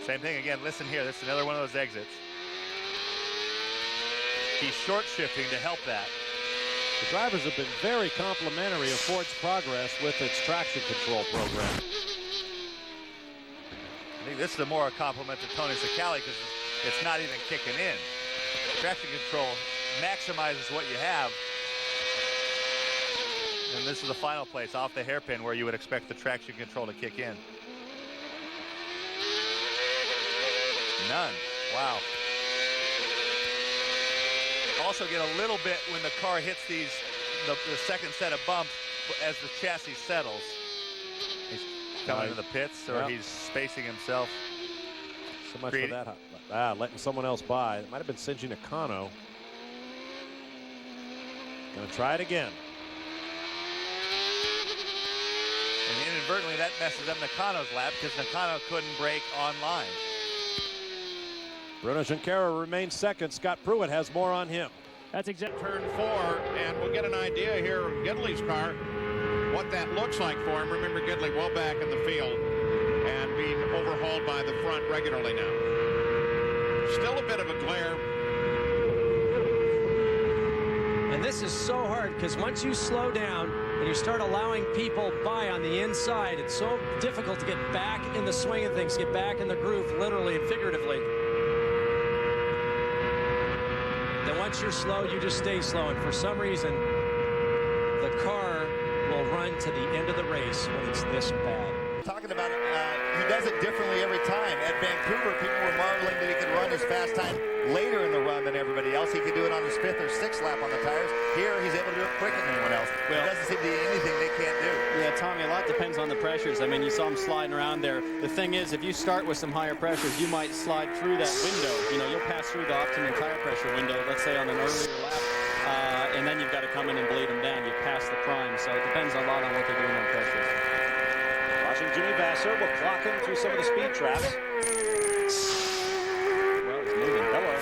Same thing again, listen here, this is another one of those exits. He's short shifting to help that. The drivers have been very complimentary of Ford's progress with its traction control program. I think this is a more a compliment to Tony Physicality because it's not even kicking in. Traction control maximizes what you have. And this is the final place off the hairpin where you would expect the traction control to kick in. None. Wow. Also get a little bit when the car hits the second set of bumps as the chassis settles. He's coming to the pits, or he's spacing himself. So much for that. Letting someone else by. It might have been Shinji Nakano. Going to try it again. And inadvertently, that messes up Nakano's lap because Nakano couldn't brake on line. Bruno Junqueira remains second. Scott Pruett has more on him. That's exactly turn 4, and we'll get an idea here of Gidley's car, what that looks like for him. Remember, Gidley well back in the field and being overhauled by the front regularly now. Still a bit of a glare. And this is so hard because once you slow down and you start allowing people by on the inside, it's so difficult to get back in the swing of things, get back in the groove, literally and figuratively. Then once you're slow, you just stay slow. And for some reason, the car will run to the end of the race when it's this bad. Talking about he does it differently every time. At Vancouver, people were marveling that he could run his fast time later in the run than everybody else. He could do it on his 5th or 6th lap on the tires. Here, he's able to do it quicker than anyone else. Well, there doesn't seem to be anything they can't do. Yeah, Tommy, a lot depends on the pressures. I mean, you saw him sliding around there. The thing is, if you start with some higher pressures, you might slide through that window. You know, you'll pass through the optimum tire pressure window, let's say on an earlier lap, and then you've got to come in and bleed them down. You pass the prime, so it depends a lot on what they're doing on pressures. Watching Jimmy Vasser will clock him through some of the speed traps. Well, he's moving. Hello.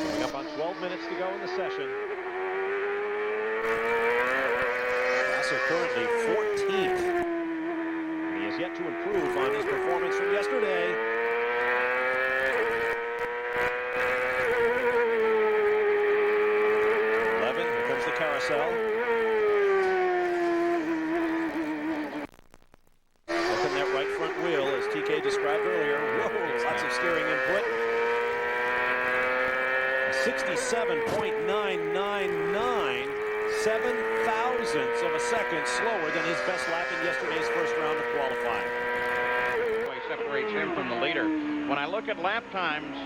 Coming up on 12 minutes to go in the session. Vasser currently 14th. And he has yet to improve on his performance from yesterday. Carousel. Open that right front wheel, as TK described earlier. Whoa, lots of steering input. 67.999, 7 thousandths of a second slower than his best lap in yesterday's first round of qualifying. Separates him from the leader. When I look at lap times,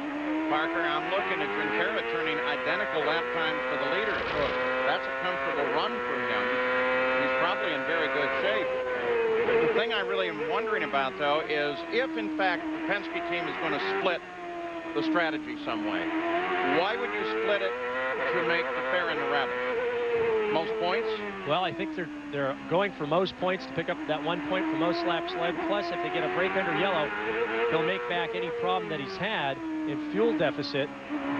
Parker, I'm looking at Junqueira turning identical lap times to the leader. So that's a comfortable run for him. He's probably in very good shape. The thing I really am wondering about, though, is if, in fact, the Penske team is going to split the strategy some way, why would you split it to make the fair and the rabbit? Most points? Well, I think they're going for most points to pick up that 1 point for most laps led. Plus, if they get a break under yellow, he'll make back any problem that he's had in fuel deficit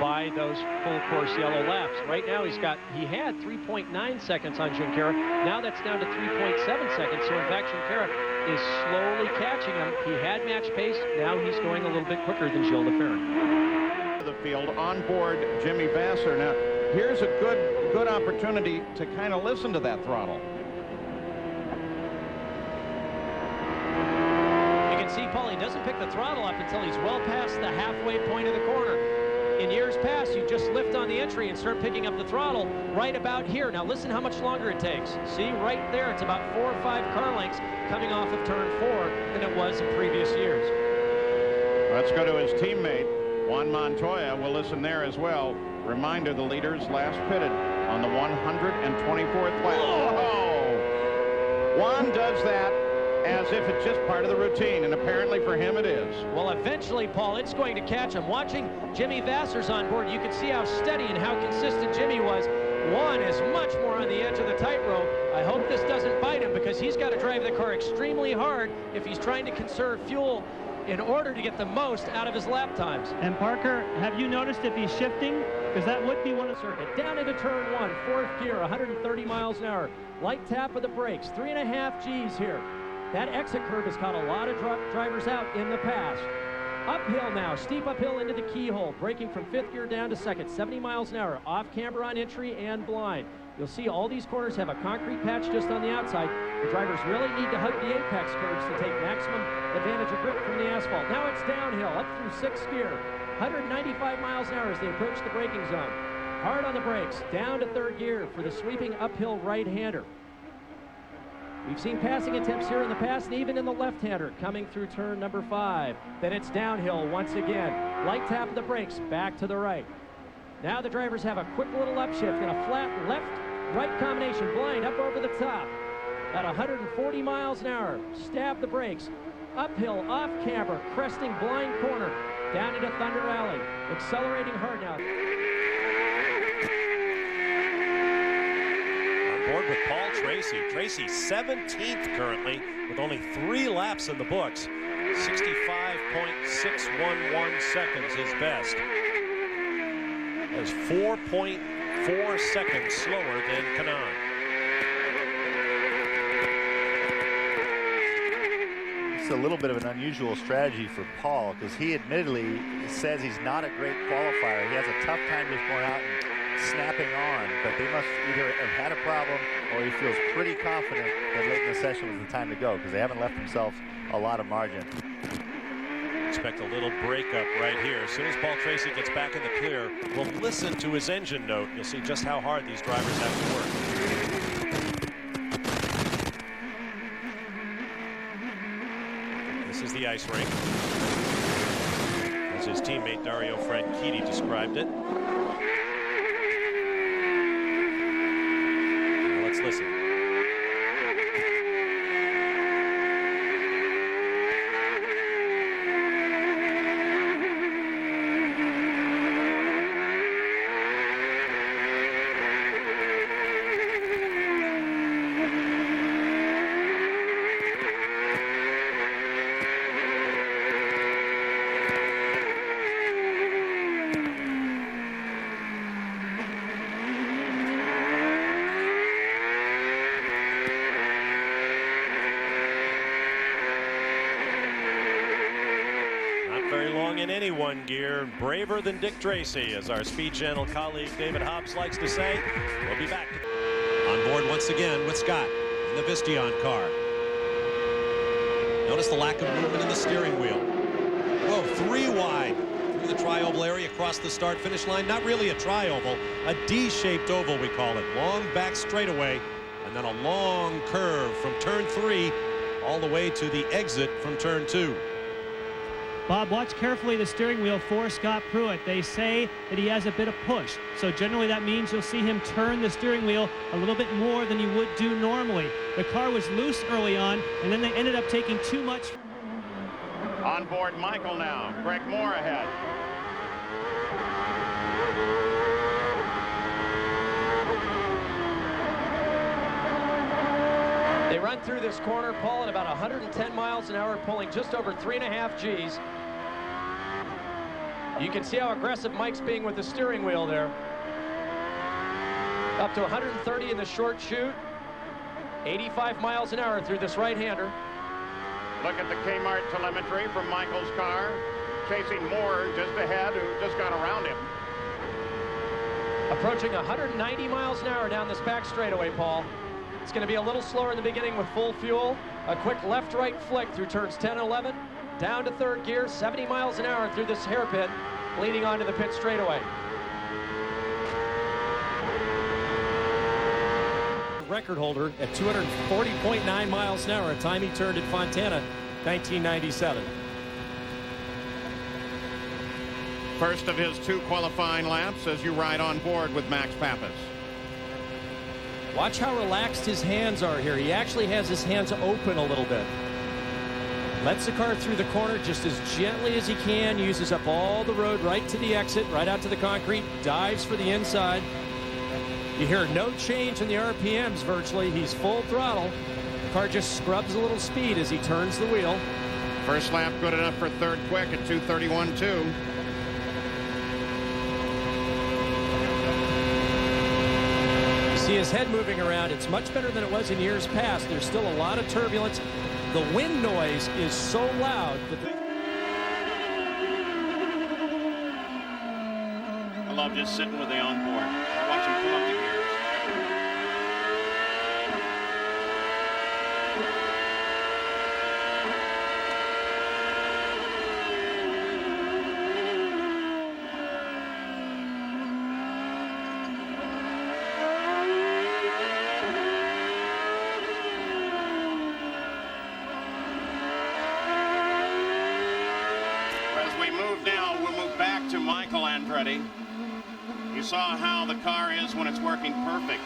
by those full course yellow laps. Right now, he had 3.9 seconds on Junqueira. Now that's down to 3.7 seconds. So in fact, Junqueira is slowly catching him. He had match pace. Now he's going a little bit quicker than Gilles Ferran. The field on board Jimmy Vasser. Now, here's a good opportunity to kind of listen to that throttle. You can see, Paul, he doesn't pick the throttle up until he's well past the halfway point of the corner. In years past, you just lift on the entry and start picking up the throttle right about here. Now listen how much longer it takes. See, right there, it's about 4 or 5 car lengths coming off of turn 4 than it was in previous years. Let's go to his teammate, Juan Montoya. We'll listen there as well. Reminder, the leaders last pitted on the 124th lap. Oh! Juan does that as if it's just part of the routine, and apparently for him it is. Well, eventually, Paul, it's going to catch him. Watching Jimmy Vasser's on board, you can see how steady and how consistent Jimmy was. Juan is much more on the edge of the tightrope. I hope this doesn't bite him, because he's got to drive the car extremely hard if he's trying to conserve fuel in order to get the most out of his lap times. And Parker, have you noticed if he's shifting? Because that would be one of the circuit. Down into turn 1, 4th gear, 130 miles an hour. Light tap of the brakes, 3.5 Gs here. That exit curve has caught a lot of drivers out in the past. Uphill now, steep uphill into the keyhole, braking from 5th gear down to 2nd, 70 miles an hour, off camber on entry and blind. You'll see all these corners have a concrete patch just on the outside. The drivers really need to hug the apex curves to take maximum advantage of grip from the asphalt. Now it's downhill, up through 6th gear, 195 miles an hour as they approach the braking zone. Hard on the brakes, down to 3rd gear for the sweeping uphill right-hander. We've seen passing attempts here in the past, and even in the left-hander coming through turn number 5. Then it's downhill once again. Light tap of the brakes, back to the right. Now the drivers have a quick little upshift and a flat left-right combination. Blind up over the top at 140 miles an hour. Stab the brakes. Uphill, off camber, cresting blind corner. Down into Thunder Alley. Accelerating hard now. On board with Paul Tracy. Tracy 17th currently with only 3 laps in the books. 65.611 seconds is best. That is 4.4 seconds slower than Kanaan. It's a little bit of an unusual strategy for Paul because he admittedly says he's not a great qualifier. He has a tough time just going out and snapping on, but they must either have had a problem or he feels pretty confident that late in the session was the time to go because they haven't left themselves a lot of margin. Expect a little breakup right here. As soon as Paul Tracy gets back in the clear, we'll listen to his engine note. You'll see just how hard these drivers have to work. This is the ice rink, as his teammate Dario Franchitti described it. Now let's listen. In any one gear, braver than Dick Tracy, as our Speed Channel colleague David Hobbs likes to say. We'll be back. On board once again with Scott in the Vistion car. Notice the lack of movement in the steering wheel. Whoa, 3 wide through the tri-oval area across the start-finish line. Not really a tri-oval, a D-shaped oval we call it. Long back straightaway, and then a long curve from turn 3 all the way to the exit from turn 2. Bob, watch carefully the steering wheel for Scott Pruett. They say that he has a bit of push. So generally that means you'll see him turn the steering wheel a little bit more than he would do normally. The car was loose early on, and then they ended up taking too much. On board Michael now. Greg Moore ahead. They run through this corner, Paul, at about 110 miles an hour, pulling just over 3.5 Gs. You can see how aggressive Mike's being with the steering wheel there. Up to 130 in the short chute. 85 miles an hour through this right-hander. Look at the Kmart telemetry from Michael's car. Chasing Moore just ahead, who just got around him. Approaching 190 miles an hour down this back straightaway, Paul. It's going to be a little slower in the beginning with full fuel. A quick left-right flick through turns 10 and 11. Down to third gear, 70 miles an hour through this hairpin, leading onto the pit straightaway. Record holder at 240.9 miles an hour, a time he turned at Fontana, 1997. First of his 2 qualifying laps as you ride on board with Max Papis. Watch how relaxed his hands are here. He actually has his hands open a little bit. Lets the car through the corner just as gently as he can, uses up all the road right to the exit, right out to the concrete, dives for the inside. You hear no change in the RPMs virtually. He's full throttle. The car just scrubs a little speed as he turns the wheel. First lap good enough for third quick at 2:31.2. See his head moving around. It's much better than it was in years past. There's still a lot of turbulence. The wind noise is so loud that I love just sitting with the onboard. Watch him pull up the gears. Michael Andretti. You saw how the car is when it's working perfect.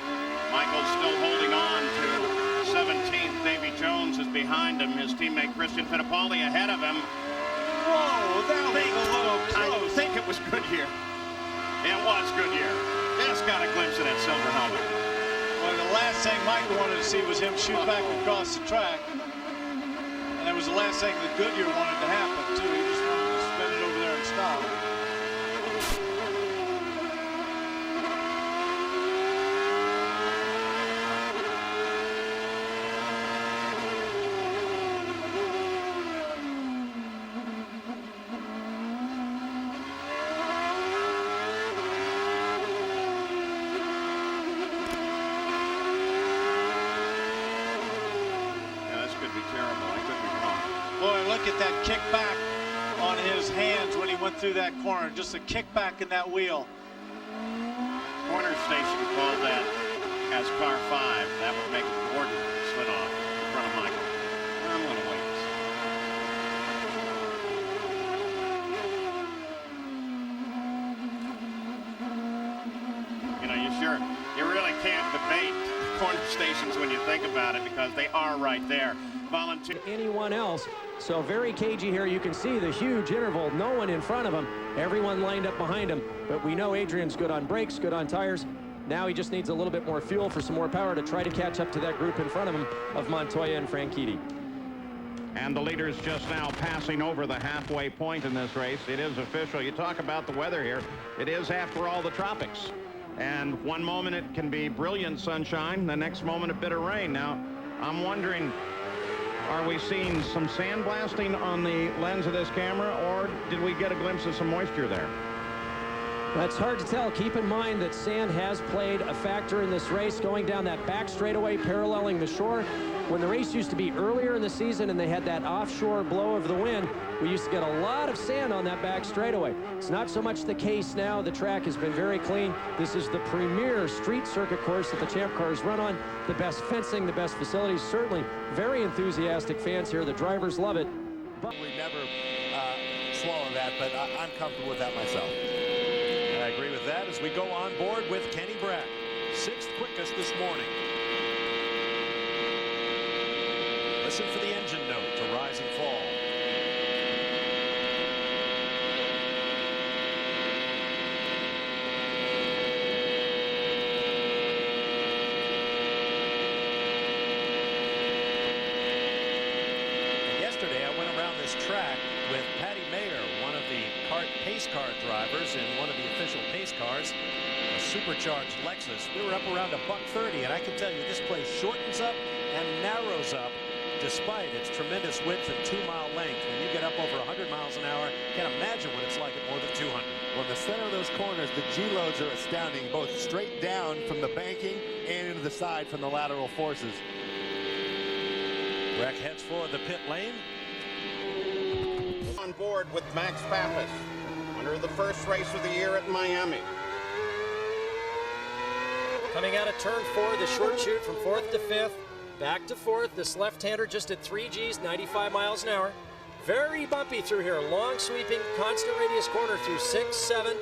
Michael's still holding on to 17th. Davy Jones is behind him. His teammate Christian Fittipaldi ahead of him. Whoa, that was a little close. I think it was Goodyear. It was Goodyear. Just got a glimpse of that silver helmet. Well, the last thing Mike wanted to see was him shoot back across the track. And that was the last thing that Goodyear wanted to happen, too. He just wanted to spin it over there and stop. Look at that kick back on his hands when he went through that corner. Just a kick back in that wheel. Corner station called that as car 5. That would make Gordon split off in front of Michael. I'm going to wait. You know, you really can't debate corner stations when you think about it, because they are right there. Volunteer. Anyone else. So very cagey here. You can see the huge interval. No one in front of him. Everyone lined up behind him. But we know Adrian's good on brakes, good on tires. Now he just needs a little bit more fuel for some more power to try to catch up to that group in front of him of Montoya and Franchitti. And the leaders just now passing over the halfway point in this race. It is official. You talk about the weather here. It is, after all, the tropics. And one moment it can be brilliant sunshine. The next moment a bit of rain. Now, I'm wondering, are we seeing some sandblasting on the lens of this camera, or did we get a glimpse of some moisture there? That's hard to tell. Keep in mind that sand has played a factor in this race, going down that back straightaway paralleling the shore. When the race used to be earlier in the season and they had that offshore blow of the wind, we used to get a lot of sand on that back straightaway. It's not so much the case now. The track has been very clean. This is the premier street circuit course that the Champ cars run on. The best fencing, the best facilities. Certainly very enthusiastic fans here. The drivers love it. But we never swallow that, but I'm comfortable with that myself. I agree with that as we go on board with Kenny Brack, 6th quickest this morning. Listen for the engine note to rise and fall. And yesterday I went around this track with Patty Mayer, one of the pace car drivers in one of the official pace cars, a supercharged Lexus. We were up around $130, and I can tell you this place shortens up and narrows up despite its tremendous width and 2-mile length. When you get up over 100 miles an hour, can't imagine what it's like at more than 200. Well, in the center of those corners, the G-loads are astounding, both straight down from the banking and into the side from the lateral forces. Brack heads for the pit lane. On board with Max Papis, winner of the first race of the year at Miami. Coming out of turn 4, the short chute from 4th to 5th. Back to 4th, this left-hander just at 3 Gs, 95 miles an hour. Very bumpy through here, long sweeping, constant radius corner through 6, 7,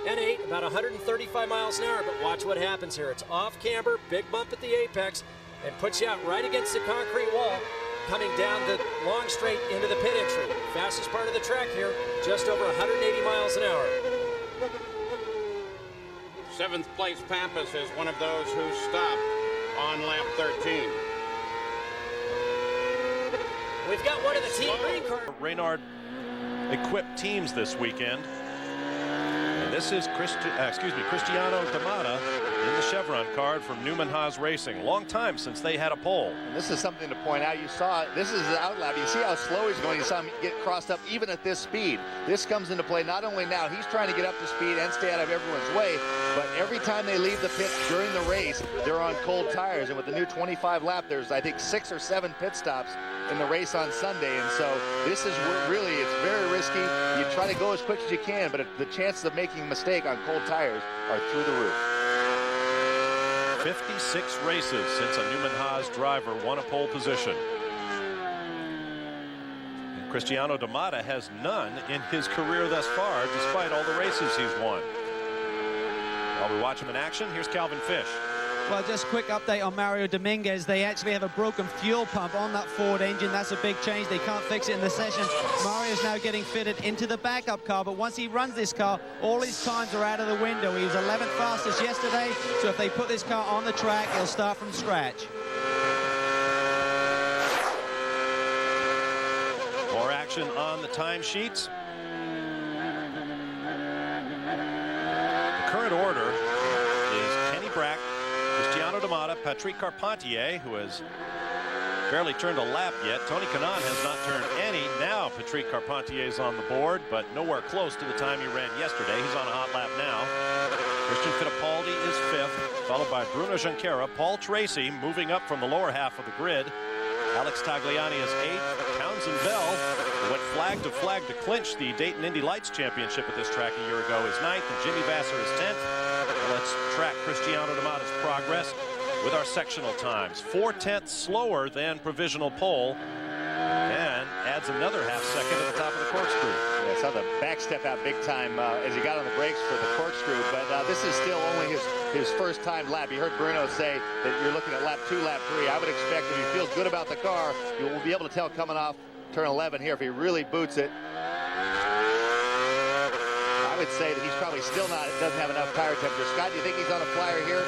and 8, about 135 miles an hour. But watch what happens here. It's off camber, big bump at the apex, and puts you out right against the concrete wall, coming down the long straight into the pit entry. Fastest part of the track here, just over 180 miles an hour. 7th place Papis is one of those who stopped on lap 13. We've got one of the team green car. Reynard equipped teams this weekend. And this is Cristiano Damata in the Chevron card from Newman Haas Racing. Long time since they had a pole. And this is something to point out. You saw it. This is the outlap. You see how slow he's going. You saw him get crossed up even at this speed. This comes into play not only now. He's trying to get up to speed and stay out of everyone's way, but every time they leave the pit during the race, they're on cold tires. And with the new 25 lap, there's, I think, 6 or 7 pit stops in the race on Sunday. And so this is really, it's very risky. You try to go as quick as you can, but the chances of making a mistake on cold tires are through the roof. 56 races since a Newman Haas driver won a pole position. And Cristiano Damata has none in his career thus far, despite all the races he's won. While we watch him in action, here's Calvin Fish. Well, just a quick update on Mario Dominguez. They actually have a broken fuel pump on that Ford engine. That's a big change. They can't fix it in the session. Mario's now getting fitted into the backup car, but once he runs this car, all his times are out of the window. He was 11th fastest yesterday, so if they put this car on the track, he'll start from scratch. More action on the timesheets. The current order is Kenny Brack, Cristiano Matta, Patrick Carpentier, who has barely turned a lap yet. Tony Kanaan has not turned any. Now Patrick Carpentier is on the board, but nowhere close to the time he ran yesterday. He's on a hot lap now. Christian Fittipaldi is 5th, followed by Bruno Junqueira. Paul Tracy moving up from the lower half of the grid. Alex Tagliani is 8th. Townsend Bell, who went flag to clinch the Dayton Indy Lights Championship at this track a year ago, is 9th, and Jimmy Vasser is 10th. Let's track Cristiano Matta's progress with our sectional times. 4/10 slower than provisional pole, and adds another half second at the top of the corkscrew. Yeah, saw the back step out big time as he got on the brakes for the corkscrew, but this is still only his first time lap. You heard Bruno say that you're looking at lap 2, lap 3. I would expect if he feels good about the car, you will be able to tell coming off turn 11 here if he really boots it. I would say that he's probably still doesn't have enough tire temperature. Scott, do you think he's on a flyer here?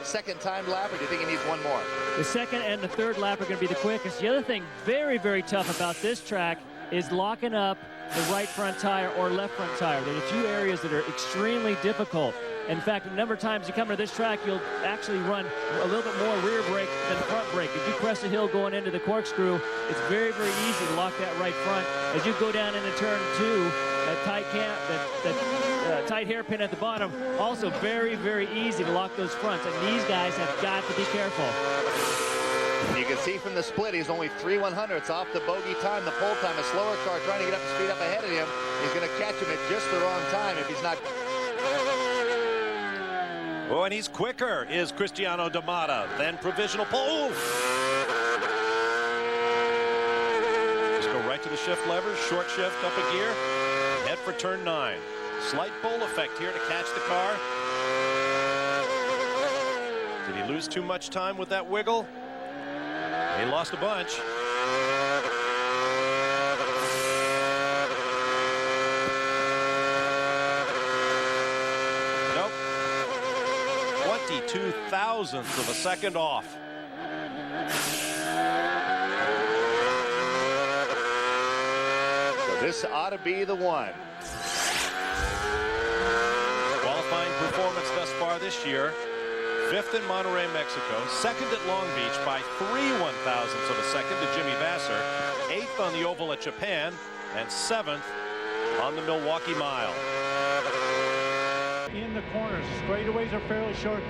Second time lap, or do you think he needs one more? The second and the third lap are going to be the quickest. The other thing very, very tough about this track is locking up the right front tire or left front tire. There are two areas that are extremely difficult. In fact, a number of times you come to this track, you'll actually run a little bit more rear brake than front brake. If you crest a hill going into the corkscrew, it's very, very easy to lock that right front. As you go down into turn 2, that tight hairpin at the bottom, also very, very easy to lock those fronts. And these guys have got to be careful. You can see from the split, he's only 3/100ths off the bogey time. The pole time, a slower car trying to get up to speed up ahead of him. He's going to catch him at just the wrong time if he's not. Oh, and he's quicker, is Cristiano Matta, than provisional pole. Just go right to the shift lever, short shift up a gear, head for turn 9. Slight pole effect here to catch the car. Did he lose too much time with that wiggle? He lost a bunch. Nope. 22 thousandths of a second off. So this ought to be the one. Qualifying performance thus far this year. 5th in Monterey, Mexico. 2nd at Long Beach by 3/1000ths of a second to Jimmy Vasser. 8th on the oval at Japan, and 7th on the Milwaukee Mile. In the corners, straightaways are fairly short.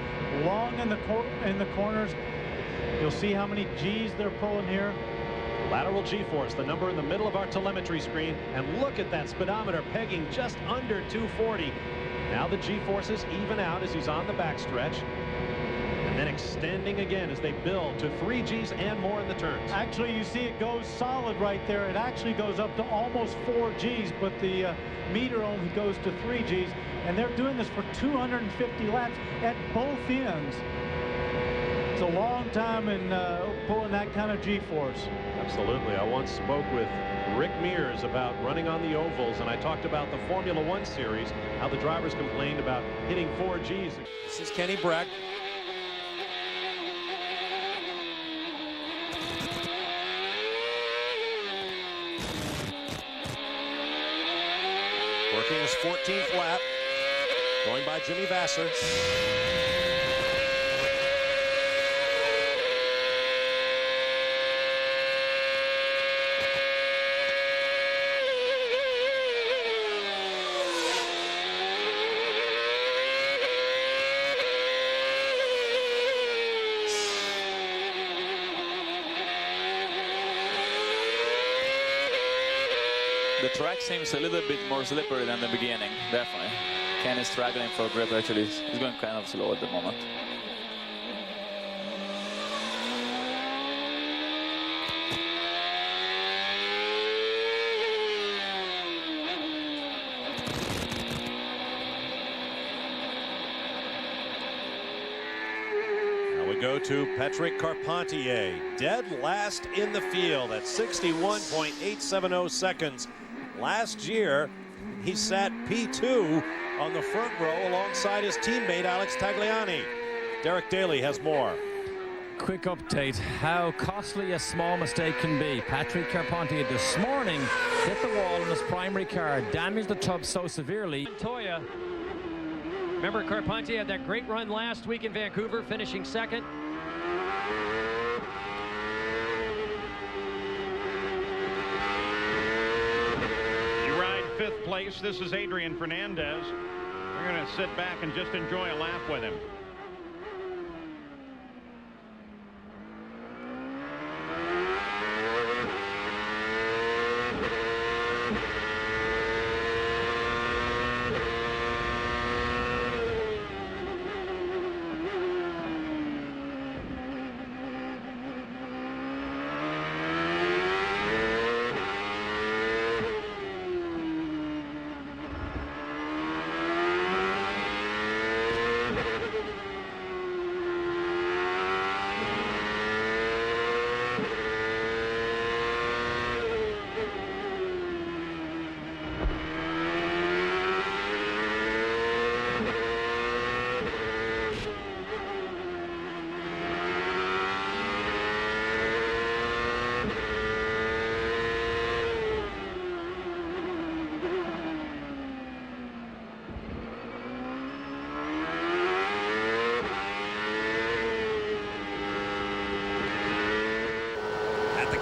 Long in the corners. You'll see how many G's they're pulling here. Lateral G-force, the number in the middle of our telemetry screen, and look at that speedometer pegging just under 240. Now the G-forces even out as he's on the backstretch, and then extending again as they build to 3 G's and more in the turns. Actually, you see it goes solid right there. It actually goes up to almost 4 G's, but the meter only goes to 3 G's, and they're doing this for 250 laps at both ends. It's a long time in pulling that kind of G-force. Absolutely. I once spoke with Rick Mears about running on the ovals, and I talked about the Formula One series, how the drivers complained about hitting 4 G's. This is Kenny Brack. Working his 14th lap, going by Jimmy Vasser. The track seems a little bit more slippery than the beginning, definitely. Ken is struggling for grip, actually. He's going kind of slow at the moment. We'll go to Patrick Carpentier, dead last in the field at 61.870 seconds. Last year, he sat P2 on the front row alongside his teammate Alex Tagliani. Derek Daly has more. Quick update how costly a small mistake can be. Patrick Carpentier this morning hit the wall in his primary car, damaged the tub so severely. Montoya. Remember, Carpentier had that great run last week in Vancouver, finishing second. You ride 5th place. This is Adrian Fernandez. We're going to sit back and just enjoy a lap with him.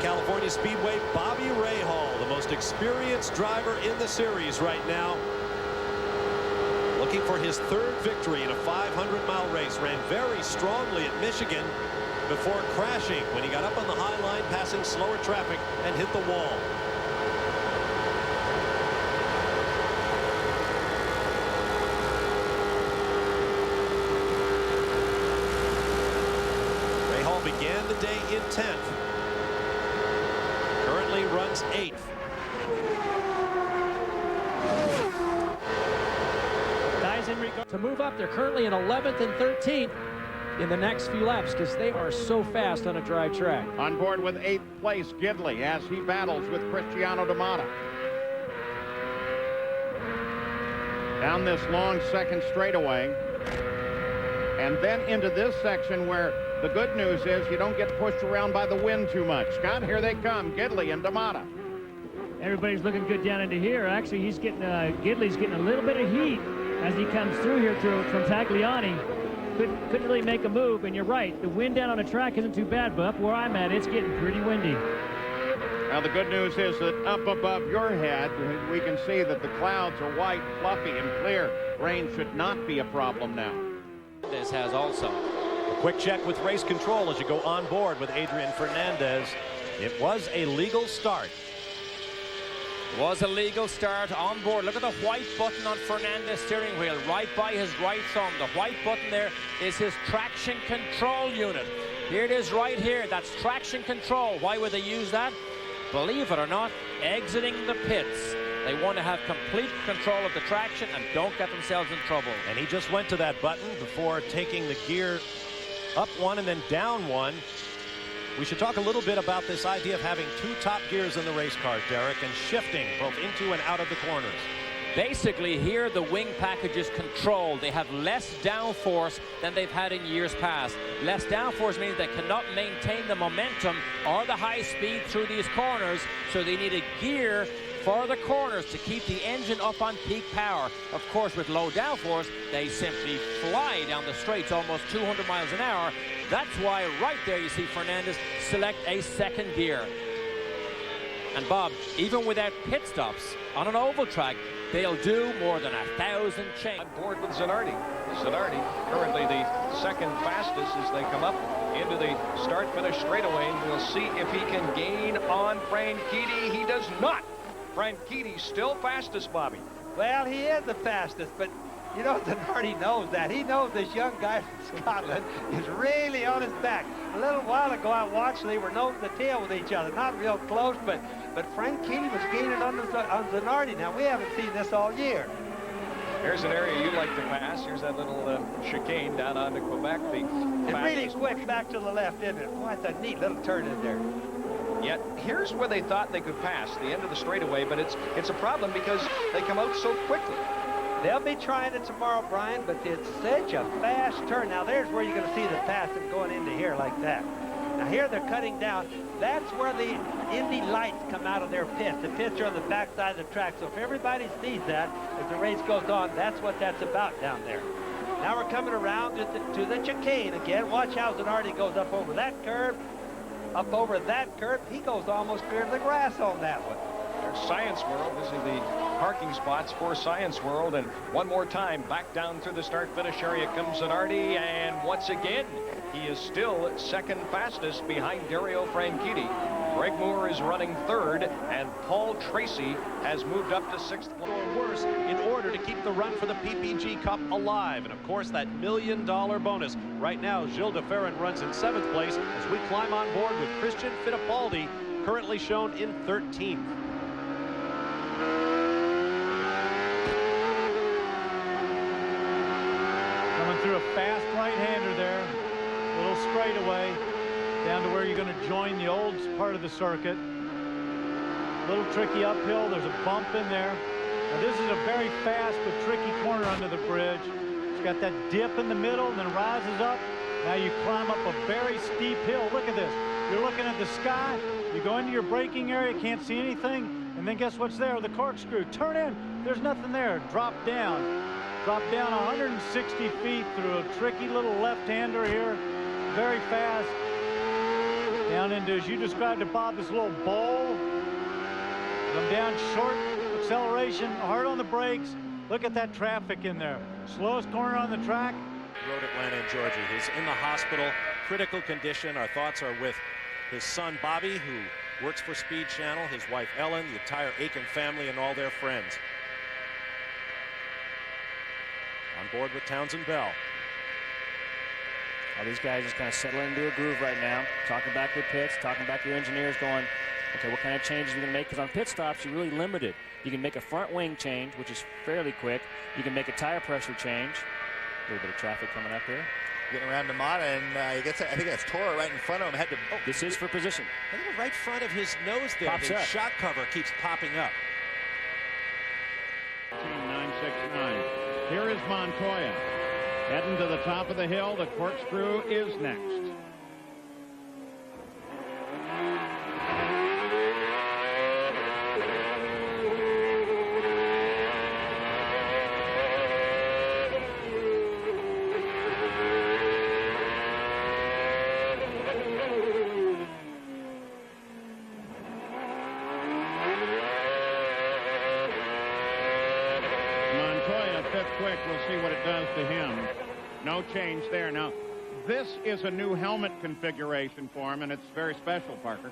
California Speedway, Bobby Rahal, the most experienced driver in the series right now. Looking for his 3rd victory in a 500-mile race. Ran very strongly at Michigan before crashing when he got up on the high line, passing slower traffic and hit the wall. Rahal began the day in 10th. Currently runs 8th. Guys in regard to move up, they're currently in 11th and 13th in the next few laps because they are so fast on a dry track. On board with 8th place, Gidley, as he battles with Cristiano Matta. Down this long second straightaway. And then into this section where the good news is you don't get pushed around by the wind too much. Scott, here they come, Gidley and Matta. Everybody's looking good down into here. Actually, he's getting Gidley's getting a little bit of heat as he comes through here from Tagliani. Couldn't really make a move, and you're right. The wind down on the track isn't too bad, but up where I'm at, it's getting pretty windy. Now, the good news is that up above your head, we can see that the clouds are white, fluffy, and clear. Rain should not be a problem now. This has also. A quick check with race control as you go on board with Adrian Fernandez. It was a legal start. It was a legal start on board. Look at the white button on Fernandez' steering wheel right by his right thumb. The white button there is his traction control unit. Here it is right here. That's traction control. Why would they use that? Believe it or not, exiting the pits. They want to have complete control of the traction and don't get themselves in trouble. And he just went to that button before taking the gear up one and then down one. We should talk a little bit about this idea of having 2 top gears in the race car, Derek, and shifting both into and out of the corners. Basically, here the wing package is controlled. They have less downforce than they've had in years past. Less downforce means they cannot maintain the momentum or the high speed through these corners, so they need a gear for the corners to keep the engine up on peak power. Of course, with low downforce, they simply fly down the straights almost 200 miles an hour. That's why right there you see Fernandez select a second gear. And Bob, even without pit stops on an oval track, they'll do more than 1,000 change. On board with Zanardi. Zanardi currently the second fastest as they come up into the start-finish straightaway. And we'll see if he can gain on Franchitti. He does not. Franchitti's still fastest, Bobby. Well, he is the fastest, but you know, Zanardi knows that. He knows this young guy from Scotland is really on his back. A little while ago, I watched, they were nose to tail with each other. Not real close, but Franchitti was gaining on Zanardi. Now, we haven't seen this all year. Here's an area you like to pass. Here's that little chicane down onto Quebec. It's really quick back to the left, isn't it? Boy, it's a neat little turn in there. Yet here's where they thought they could pass, the end of the straightaway, but it's a problem because they come out so quickly. They'll be trying it tomorrow, Brian, but it's such a fast turn. Now there's where you're going to see the passing going into here like that. Now here they're cutting down. That's where the Indy lights come out of their pits. The pits are on the back side of the track. So if everybody sees that, as the race goes on, that's what that's about down there. Now we're coming around to the chicane again. Watch how Zanardi goes up over that curve. Up over that curve. He goes almost clear to the grass on that one. There's Science World. This is the parking spots for Science World. And one more time, back down through the start-finish area comes Zanardi. And once again, he is still second fastest behind Dario Franchitti. Greg Moore is running third, and Paul Tracy has moved up to sixth. Or worse in order to keep the run for the PPG Cup alive. And of course, that $1 million bonus. Right now, Gilles de Ferran runs in 7th place as we climb on board with Christian Fittipaldi, currently shown in 13th. Coming through a fast right-hander there. A little straightaway down to where you're going to join the old part of the circuit. A little tricky uphill. There's a bump in there. Now this is a very fast but tricky corner under the bridge. It's got that dip in the middle and then rises up. Now you climb up a very steep hill. Look at this. You're looking at the sky. You go into your braking area, can't see anything. And then guess what's there? The corkscrew. Turn in. There's nothing there. Drop down. Drop down 160 feet through a tricky little left-hander here. Very fast. Down into, as you described it, Bob, this little bowl. Come down short acceleration, hard on the brakes. Look at that traffic in there. Slowest corner on the track. Road Atlanta in Georgia. He's in the hospital, critical condition. Our thoughts are with his son Bobby, who works for Speed Channel, his wife Ellen, the entire Aiken family, and all their friends. On board with Townsend Bell. All these guys just kind of settling into a groove right now, talking back to the pits, talking back to your engineers, going, okay, what kind of changes are we going to make? Because on pit stops, you're really limited. You can make a front wing change, which is fairly quick. You can make a tire pressure change. A little bit of traffic coming up here. Getting around to Matta, and he gets, I think that's Toro right in front of him. Had to. Oh, this is for position. I think right front of his nose there. Pops the up. Shock cover keeps popping up. 969. Here is Montoya. Heading to the top of the hill. The corkscrew is next. Montoya, fifth quick. We'll see what it does to him. No change there. Now, this is a new helmet configuration for him, and it's very special, Parker.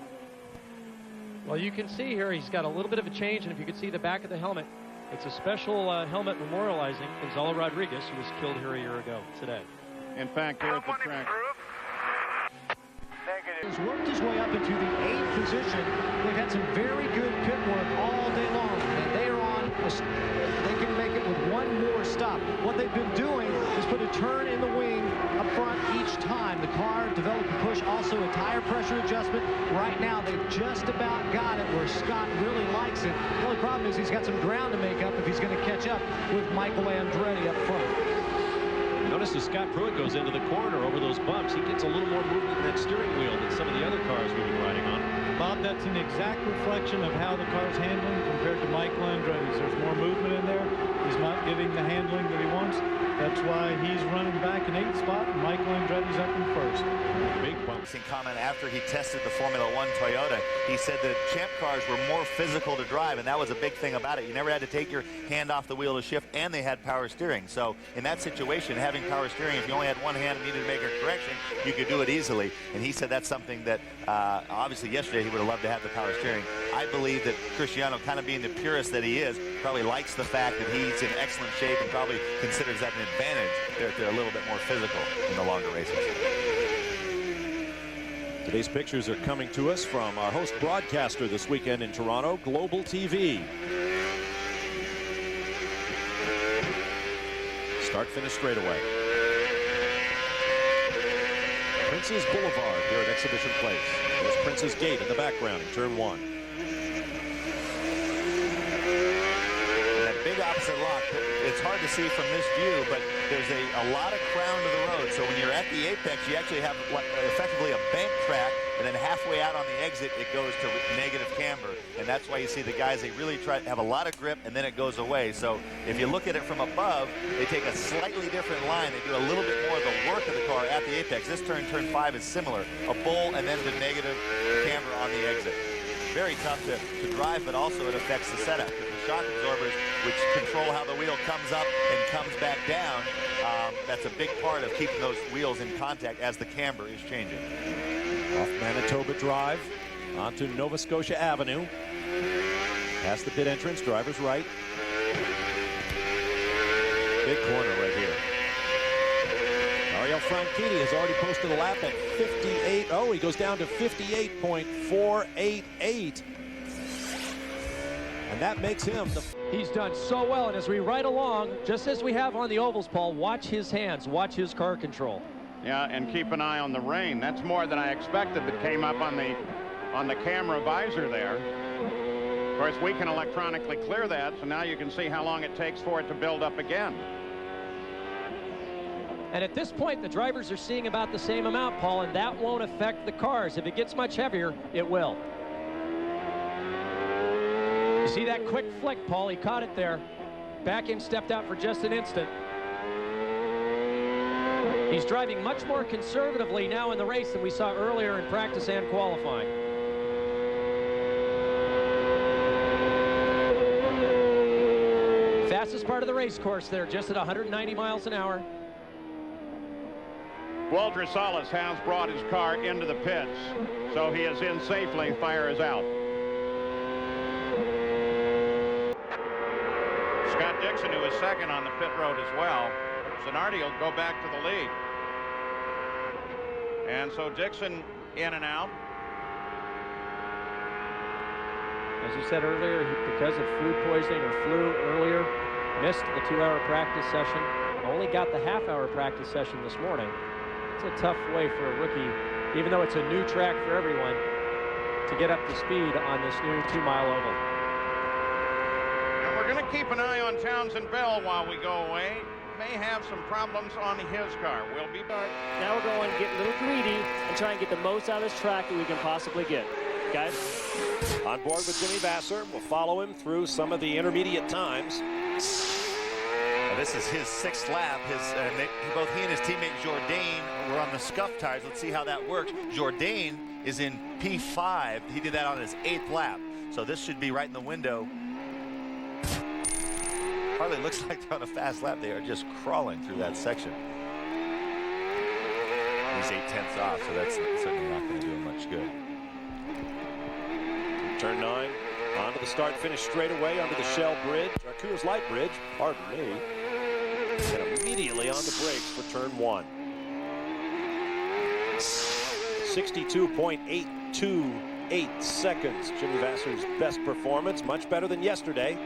Well, you can see here he's got a little bit of a change, and if you can see the back of the helmet, it's a special helmet memorializing Gonzalo Rodriguez, who was killed here a year ago today. In fact, here at the track. He's worked his way up into the 8th position. They've had some very good pit work all day long, and they are on. They can make it with one more stop. What they've been doing is put a turn in the wing up front each time. The car developed a push, also a tire pressure adjustment. Right now, they've just about got it where Scott really likes it. The only problem is he's got some ground to make up if he's going to catch up with Michael Andretti up front. Notice as Scott Pruett goes into the corner over those bumps, he gets a little more movement in that steering wheel than some of the other cars we've been riding on. Bob, that's an exact reflection of how the car's handling compared to Michael Andretti's. There's more movement in there. He's not getting the handling that he wants. That's why he's running back in 8th spot, and Michael Andretti's up in 1st. Big bumps. In comment after he tested the Formula One Toyota, he said the Champ cars were more physical to drive, and that was a big thing about it. You never had to take your hand off the wheel to shift, and they had power steering. So in that situation, having power steering, if you only had one hand and needed to make a correction, you could do it easily. And he said that's something that obviously yesterday he would have loved to have the power steering. I believe that Cristiano, kind of being the purist that he is, probably likes the fact that he's in excellent shape and probably considers that an advantage. They're a little bit more physical in the longer races. Today's pictures are coming to us from our host broadcaster this weekend in Toronto, Global TV. Start-finish straightaway. Prince's Boulevard here at Exhibition Place. There's Prince's Gate in the background in turn 1. That big opposite lock, it's hard to see from this view, but there's a lot of crown to the road. So when you're at the apex, you actually have effectively a bank track, and then halfway out on the exit, it goes to negative camber. And that's why you see the guys, they really try to have a lot of grip, and then it goes away. So if you look at it from above, they take a slightly different line. They do a little bit more of the work of the car at the apex. This turn 5 is similar. A bull and then the negative camber on the exit. Very tough to drive, but also it affects the setup. Because the shock absorbers, which control how the wheel comes up and comes back down, that's a big part of keeping those wheels in contact as the camber is changing. Off Manitoba Drive onto Nova Scotia Avenue. Past the pit entrance, driver's right. Big corner right here. Ariel Franchitti has already posted a lap at 58. Oh, he goes down to 58.488. And that makes him the... He's done so well, and as we ride along, just as we have on the ovals, Paul, watch his hands, watch his car control. Yeah, and keep an eye on the rain. That's more than I expected that came up on the camera visor there. Of course, we can electronically clear that, so now you can see how long it takes for it to build up again. And at this point, the drivers are seeing about the same amount, Paul, and that won't affect the cars. If it gets much heavier, it will. You see that quick flick, Paul? He caught it there. Back in, stepped out for just an instant. He's driving much more conservatively now in the race than we saw earlier in practice and qualifying. Fastest part of the race course there, just at 190 miles an hour. Walter Salas has brought his car into the pits, so he is in safely. Fire is out. Scott Dixon, who is second on the pit road as well. Zanardi will go back to the lead. And so Dixon in and out. As you said earlier, because of food poisoning or flu earlier, missed the 2-hour practice session. Only got the half-hour practice session this morning. It's a tough way for a rookie, even though it's a new track for everyone, to get up to speed on this new 2-mile oval. And we're going to keep an eye on Townsend Bell while we go away. May have some problems on his car. We'll be back. Now we're going to get a little greedy and try and get the most out of this track that we can possibly get. Guys? On board with Jimmy Vasser. We'll follow him through some of the intermediate times. This is his 6th lap. Both he and his teammate Jourdain were on the scuff tires. Let's see how that works. Jourdain is in P5. He did that on his 8th lap. So this should be right in the window. Hardly looks like they're on a fast lap. They are just crawling through that section. He's 8/10 off, so that's certainly not going to do him much good. Turn 9, onto the start-finish straightaway, onto the Shell Bridge, or Coors Light Bridge, pardon me. And immediately on the brakes for turn 1. 62.828 seconds. Jimmy Vasser's best performance, much better than yesterday,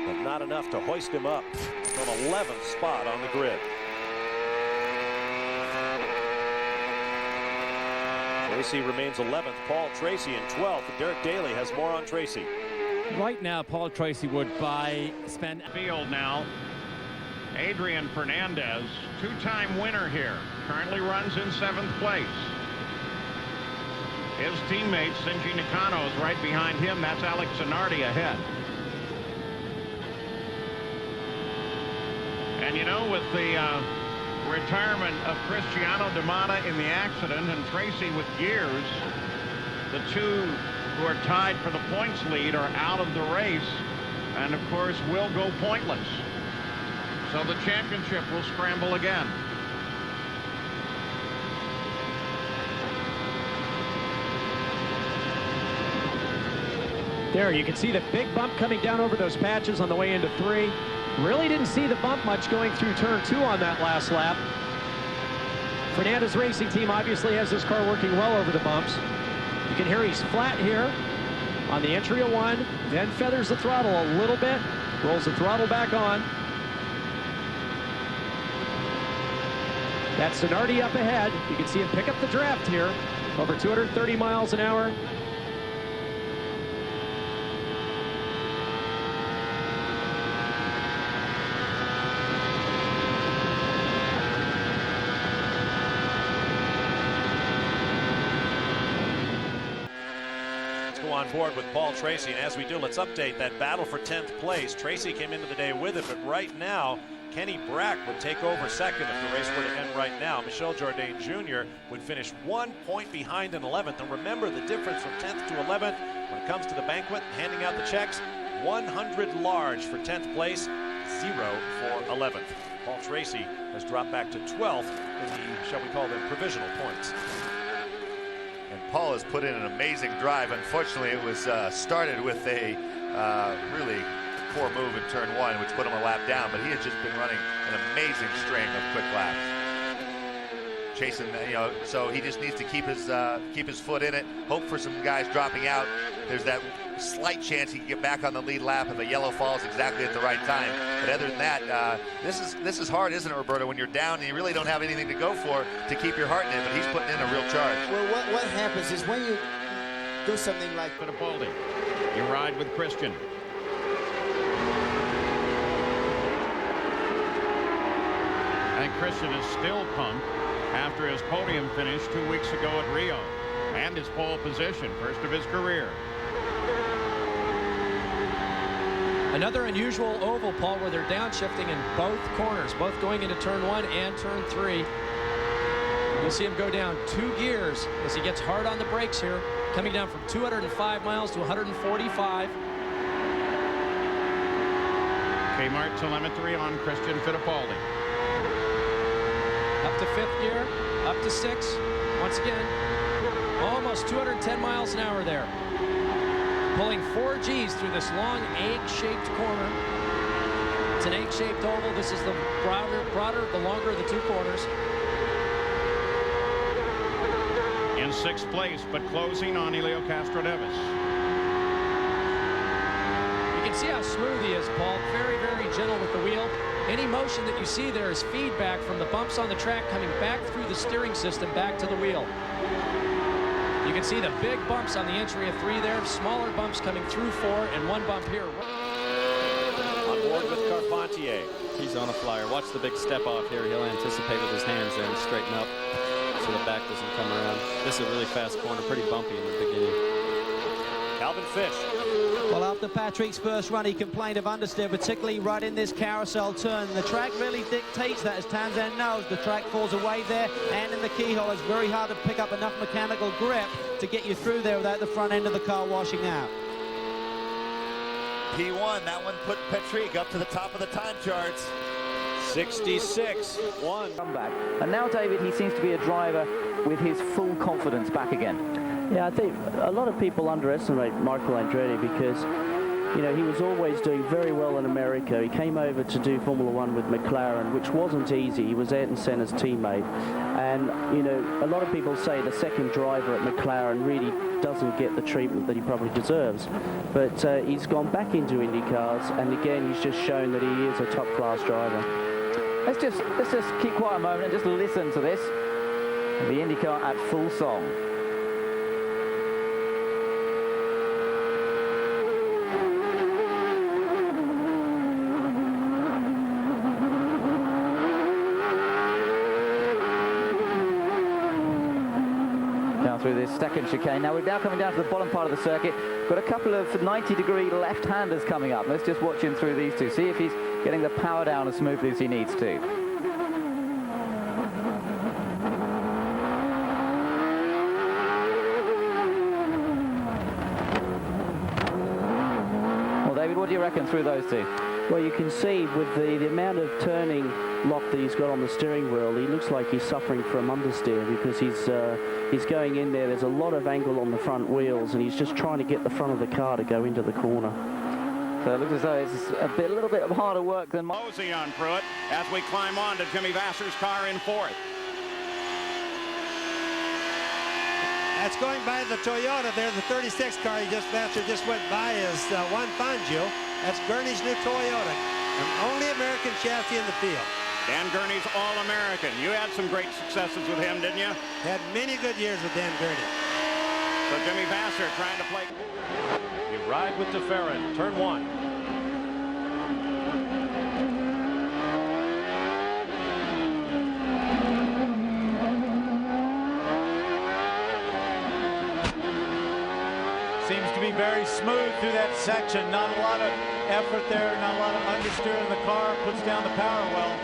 but not enough to hoist him up from 11th spot on the grid. Tracy remains 11th. Paul Tracy in 12th. Derek Daly has more on Tracy. Right now, Paul Tracy would spend field now. Adrian Fernandez, 2-time winner here, currently runs in 7th place. His teammate Shinji Nakano is right behind him. That's Alex Zanardi ahead. And you know, with the retirement of Cristiano de Matta in the accident and Tracy with gears, the two who are tied for the points lead are out of the race, and of course will go pointless. So the championship will scramble again. There, you can see the big bump coming down over those patches on the way into 3. Really didn't see the bump much going through turn 2 on that last lap. Fernandez Racing Team obviously has his car working well over the bumps. You can hear he's flat here on the entry of 1, then feathers the throttle a little bit, rolls the throttle back on. That's Zanardi up ahead. You can see him pick up the draft here. Over 230 miles an hour. On board with Paul Tracy, and as we do, let's update that battle for 10th place. Tracy came into the day with it, but right now Kenny Brack would take over second if the race were to end right now. Michel Jourdain Jr. would finish 1 point behind in 11th, and remember the difference from 10th to 11th when it comes to the banquet, handing out the checks, 100 large for 10th place, 0 for 11th. Paul Tracy has dropped back to 12th in the, shall we call them, provisional points. And Paul has put in an amazing drive. Unfortunately, it was started with a really poor move in turn 1, which put him a lap down, but he has just been running an amazing string of quick laps. Chasing, so he just needs to keep his foot in it, hope for some guys dropping out. There's that slight chance he can get back on the lead lap if a yellow falls exactly at the right time. But other than that, this is hard, isn't it, Roberto, when you're down and you really don't have anything to go for to keep your heart in it, but he's putting in a real charge. Well, what happens is when you do something like Fittipaldi, you ride with Christian. And Christian is still pumped after his podium finish 2 weeks ago at Rio and his pole position, first of his career. Another unusual oval, Paul, where they're downshifting in both corners, both going into turn 1 and turn 3. You'll see him go down 2 gears as he gets hard on the brakes here, coming down from 205 miles to 145. Kmart telemetry on Christian Fittipaldi. Up to 5th gear, up to 6. Once again, almost 210 miles an hour there. Pulling 4 Gs through this long egg-shaped corner. It's an egg-shaped oval. This is the broader, the longer of the 2 corners. In 6th place, but closing on Helio Castroneves. You can see how smooth he is, Paul. Very, very gentle with the wheel. Any motion that you see there is feedback from the bumps on the track coming back through the steering system back to the wheel. You can see the big bumps on the entry of 3 there, smaller bumps coming through 4, and 1 bump here. On board with Carpentier. He's on a flyer. Watch the big step off here. He'll anticipate with his hands there and straighten up so the back doesn't come around. This is a really fast corner, pretty bumpy in the beginning. Calvin Fish. Well, after Patrick's first run, he complained of understeer, particularly right in this carousel turn. The track really dictates that, as Tanzan knows. The track falls away there, and in the keyhole, it's very hard to pick up enough mechanical grip to get you through there without the front end of the car washing out. P1, that one put Patrick up to the top of the time charts. 66-1. Comeback. And now, David, he seems to be a driver with his full confidence back again. Yeah, I think a lot of people underestimate Michael Andretti because, you know, he was always doing very well in America. He came over to do Formula One with McLaren, which wasn't easy. He was Ayrton Senna's teammate. And, you know, a lot of people say the second driver at McLaren really doesn't get the treatment that he probably deserves. But he's gone back into Indy cars, and again, he's just shown that he is a top-class driver. Let's just keep quiet a moment and just listen to this. The IndyCar at full song. Through this second chicane. Now we're now coming down to the bottom part of the circuit. Got a couple of 90-degree left-handers coming up. Let's just watch him through these two. See if he's getting the power down as smoothly as he needs to. Well, David, what do you reckon through those two? Well, you can see with the amount of turning lock that he's got on the steering wheel, he looks like he's suffering from understeer because he's going in there. There's a lot of angle on the front wheels, and he's just trying to get the front of the car to go into the corner. So it looks as though it's a little bit of harder work than... Mosey on Pruett as we climb on to Jimmy Vasser's car in 4th. That's going by the Toyota there, the 36 car. Vasser just went by is Juan Fangio. That's Gurney's new Toyota. An only American chassis in the field. Dan Gurney's All-American. You had some great successes with him, didn't you? Had many good years with Dan Gurney. So Jimmy Vasser trying to play. You ride with Ferran, turn 1. Seems to be very smooth through that section. Not a lot of effort there, not a lot of understeer in the car. Puts down the power well.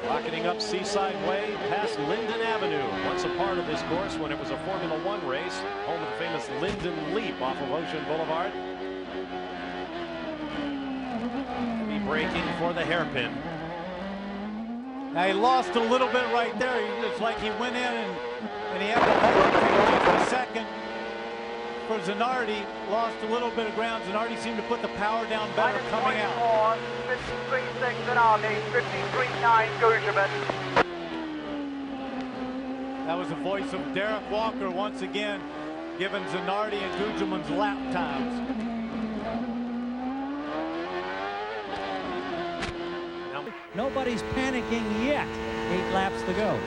Rocketing up Seaside Way past Linden Avenue. Once a part of this course when it was a Formula One race. Home of the famous Linden Leap off of Ocean Boulevard. Heavy braking for the hairpin. Now he lost a little bit right there. It's like he went in and he had to hesitate just a second for Zanardi. Lost a little bit of ground. Zanardi seemed to put the power down better coming out. 53.6 Zanardi, 53.9 Gugelmin. That was the voice of Derek Walker once again, giving Zanardi and Gugelmin's lap times. Nobody's panicking yet. 8 laps to go.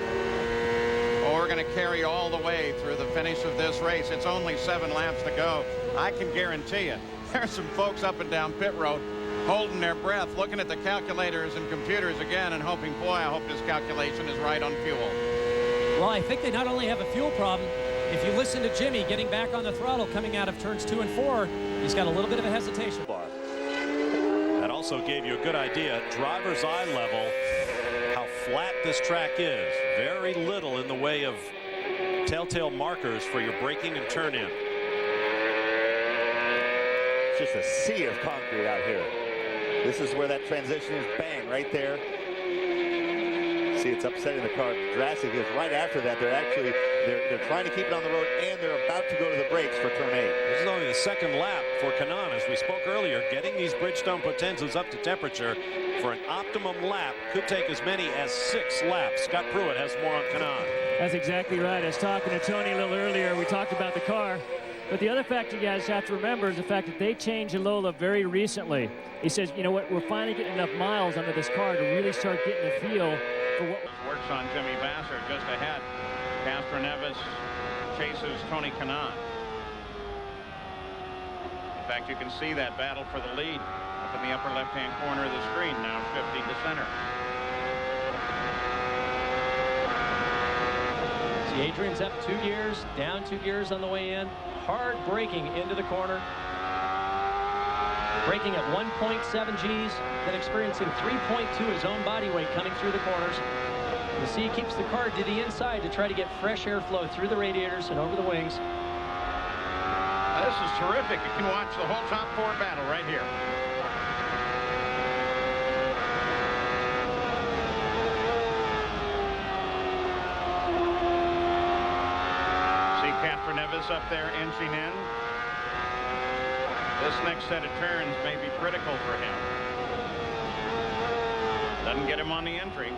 Oh, we're going to carry all the way through the finish of this race. It's only 7 laps to go. I can guarantee you, there's some folks up and down pit road holding their breath, looking at the calculators and computers again and hoping, boy, I hope this calculation is right on fuel. Well, I think they not only have a fuel problem, if you listen to Jimmy getting back on the throttle coming out of turns 2 and 4, he's got a little bit of a hesitation. That also gave you a good idea, driver's eye level, how flat this track is. Very little in the way of telltale markers for your braking and turn in. It's just a sea of concrete out here. This is where that transition is. Bang, right there. See, it's upsetting the car drastically because right after that, they're trying to keep it on the road and they're about to go to the brakes for turn 8. This is only the 2nd lap for Kanaan. As we spoke earlier, getting these Bridgestone Potenzas up to temperature for an optimum lap could take as many as 6 laps. Scott Pruett has more on Kanaan. That's exactly right. I was talking to Tony a little earlier. We talked about the car. But the other factor you guys have to remember is the fact that they changed the Lola very recently. He says, you know what, we're finally getting enough miles under this car to really start getting a feel for what... Works on Jimmy Vasser just ahead. Castro Neves chases Tony Kanaan. In fact, you can see that battle for the lead up in the upper left-hand corner of the screen, now 50 to center. See, Adrian's up 2 gears, down 2 gears on the way in. Hard braking into the corner. Braking at 1.7 Gs, then experiencing 3.2 his own body weight coming through the corners. You see, he keeps the car to the inside to try to get fresh airflow through the radiators and over the wings. This is terrific. You can watch the whole top 4 battle right here. Fernandez up there inching in. This next set of turns may be critical for him. Doesn't get him on the entry.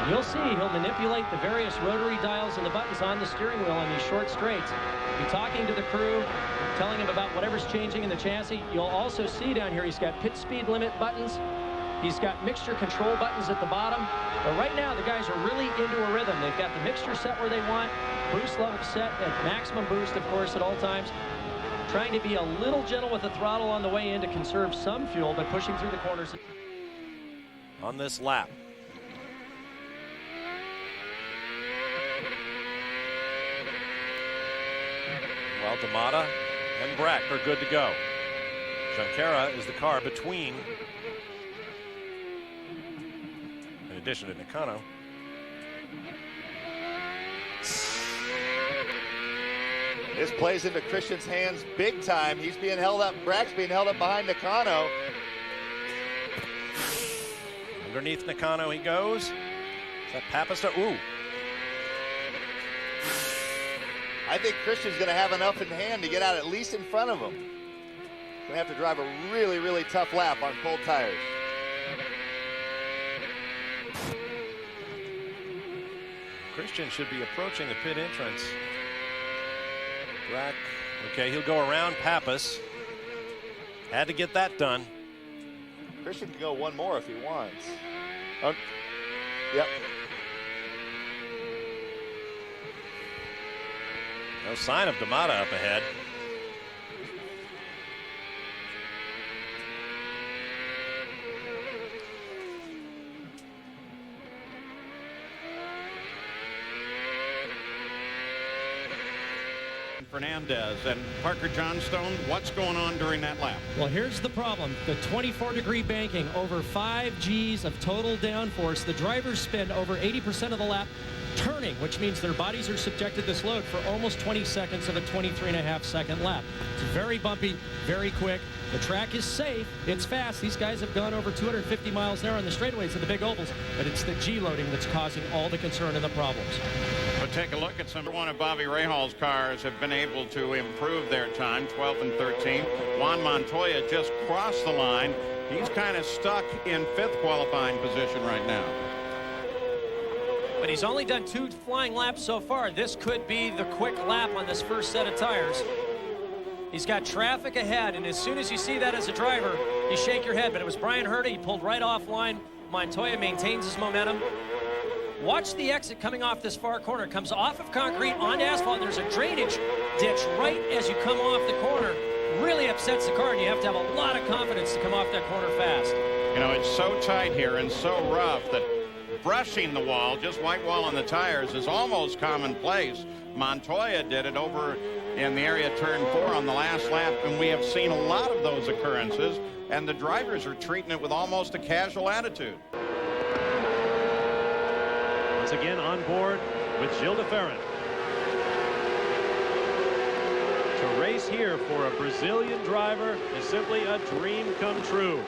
You'll see he'll manipulate the various rotary dials and the buttons on the steering wheel on these short straights. Be talking to the crew, telling him about whatever's changing in the chassis. You'll also see down here he's got pit speed limit buttons. He's got mixture control buttons at the bottom. But right now, the guys are really into a rhythm. They've got the mixture set where they want, boost level set at maximum boost, of course, at all times. Trying to be a little gentle with the throttle on the way in to conserve some fuel, but pushing through the corners. On this lap. Well, Matta and Brack are good to go. Junqueira is the car between, in addition to Nakano. This plays into Christian's hands big time. He's being held up. Brack's being held up behind Nakano. Underneath Nakano he goes. Is that Papis? Ooh. I think Christian's going to have enough in hand to get out at least in front of him. Going to have to drive a really, really tough lap on cold tires. Christian should be approaching the pit entrance. Brack, okay, he'll go around Papis. Had to get that done. Christian can go one more if he wants. Oh, yep. No sign of Matta up ahead. Fernandez and Parker Johnstone, what's going on during that lap? Well, here's the problem. The 24-degree banking, over 5 Gs of total downforce. The drivers spend over 80% of the lap turning, which means their bodies are subjected to this load for almost 20 seconds of a 23.5-second lap. It's very bumpy, very quick. The track is safe. It's fast. These guys have gone over 250 miles an hour on the straightaways of the big ovals, but it's the G loading that's causing all the concern and the problems. But take a look at some. One of Bobby Rahal's cars have been able to improve their time, 12th and 13th. Juan Montoya just crossed the line. He's kind of stuck in 5th qualifying position right now. But he's only done 2 flying laps so far. This could be the quick lap on this first set of tires. He's got traffic ahead, and as soon as you see that as a driver, you shake your head. But it was Brian Herta. He pulled right offline. Montoya maintains his momentum. Watch the exit coming off this far corner. It comes off of concrete onto asphalt, and there's a drainage ditch right as you come off the corner. Really upsets the car, and you have to have a lot of confidence to come off that corner fast. You know, it's so tight here and so rough that brushing the wall, just white wall on the tires, is almost commonplace. Montoya did it over in the area turn 4 on the last lap, and we have seen a lot of those occurrences, and the drivers are treating it with almost a casual attitude. Once again on board with Gilles de Ferran. To race here for a Brazilian driver is simply a dream come true.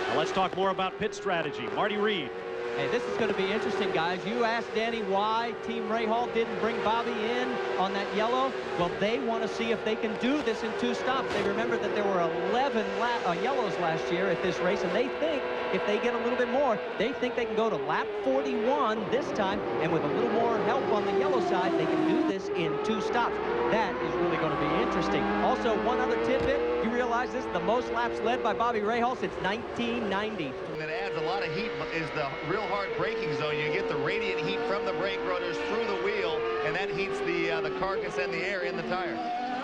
Now let's talk more about pit strategy. Marty Reed. Hey, this is going to be interesting, guys. You asked Danny why Team Rahal didn't bring Bobby in on that yellow. Well, they want to see if they can do this in 2 stops. They remember that there were 11 yellows last year at this race, and they think if they get a little bit more, they think they can go to lap 41 this time, and with a little more help on the yellow side, they can do this in 2 stops. That is really going to be interesting. Also, one other tidbit, you realize this is the most laps led by Bobby Rahal since 1990. And that adds a lot of heat is the real hard braking zone. You get the radiant heat from the brake rotors through the wheel, and that heats the carcass and the air in the tire.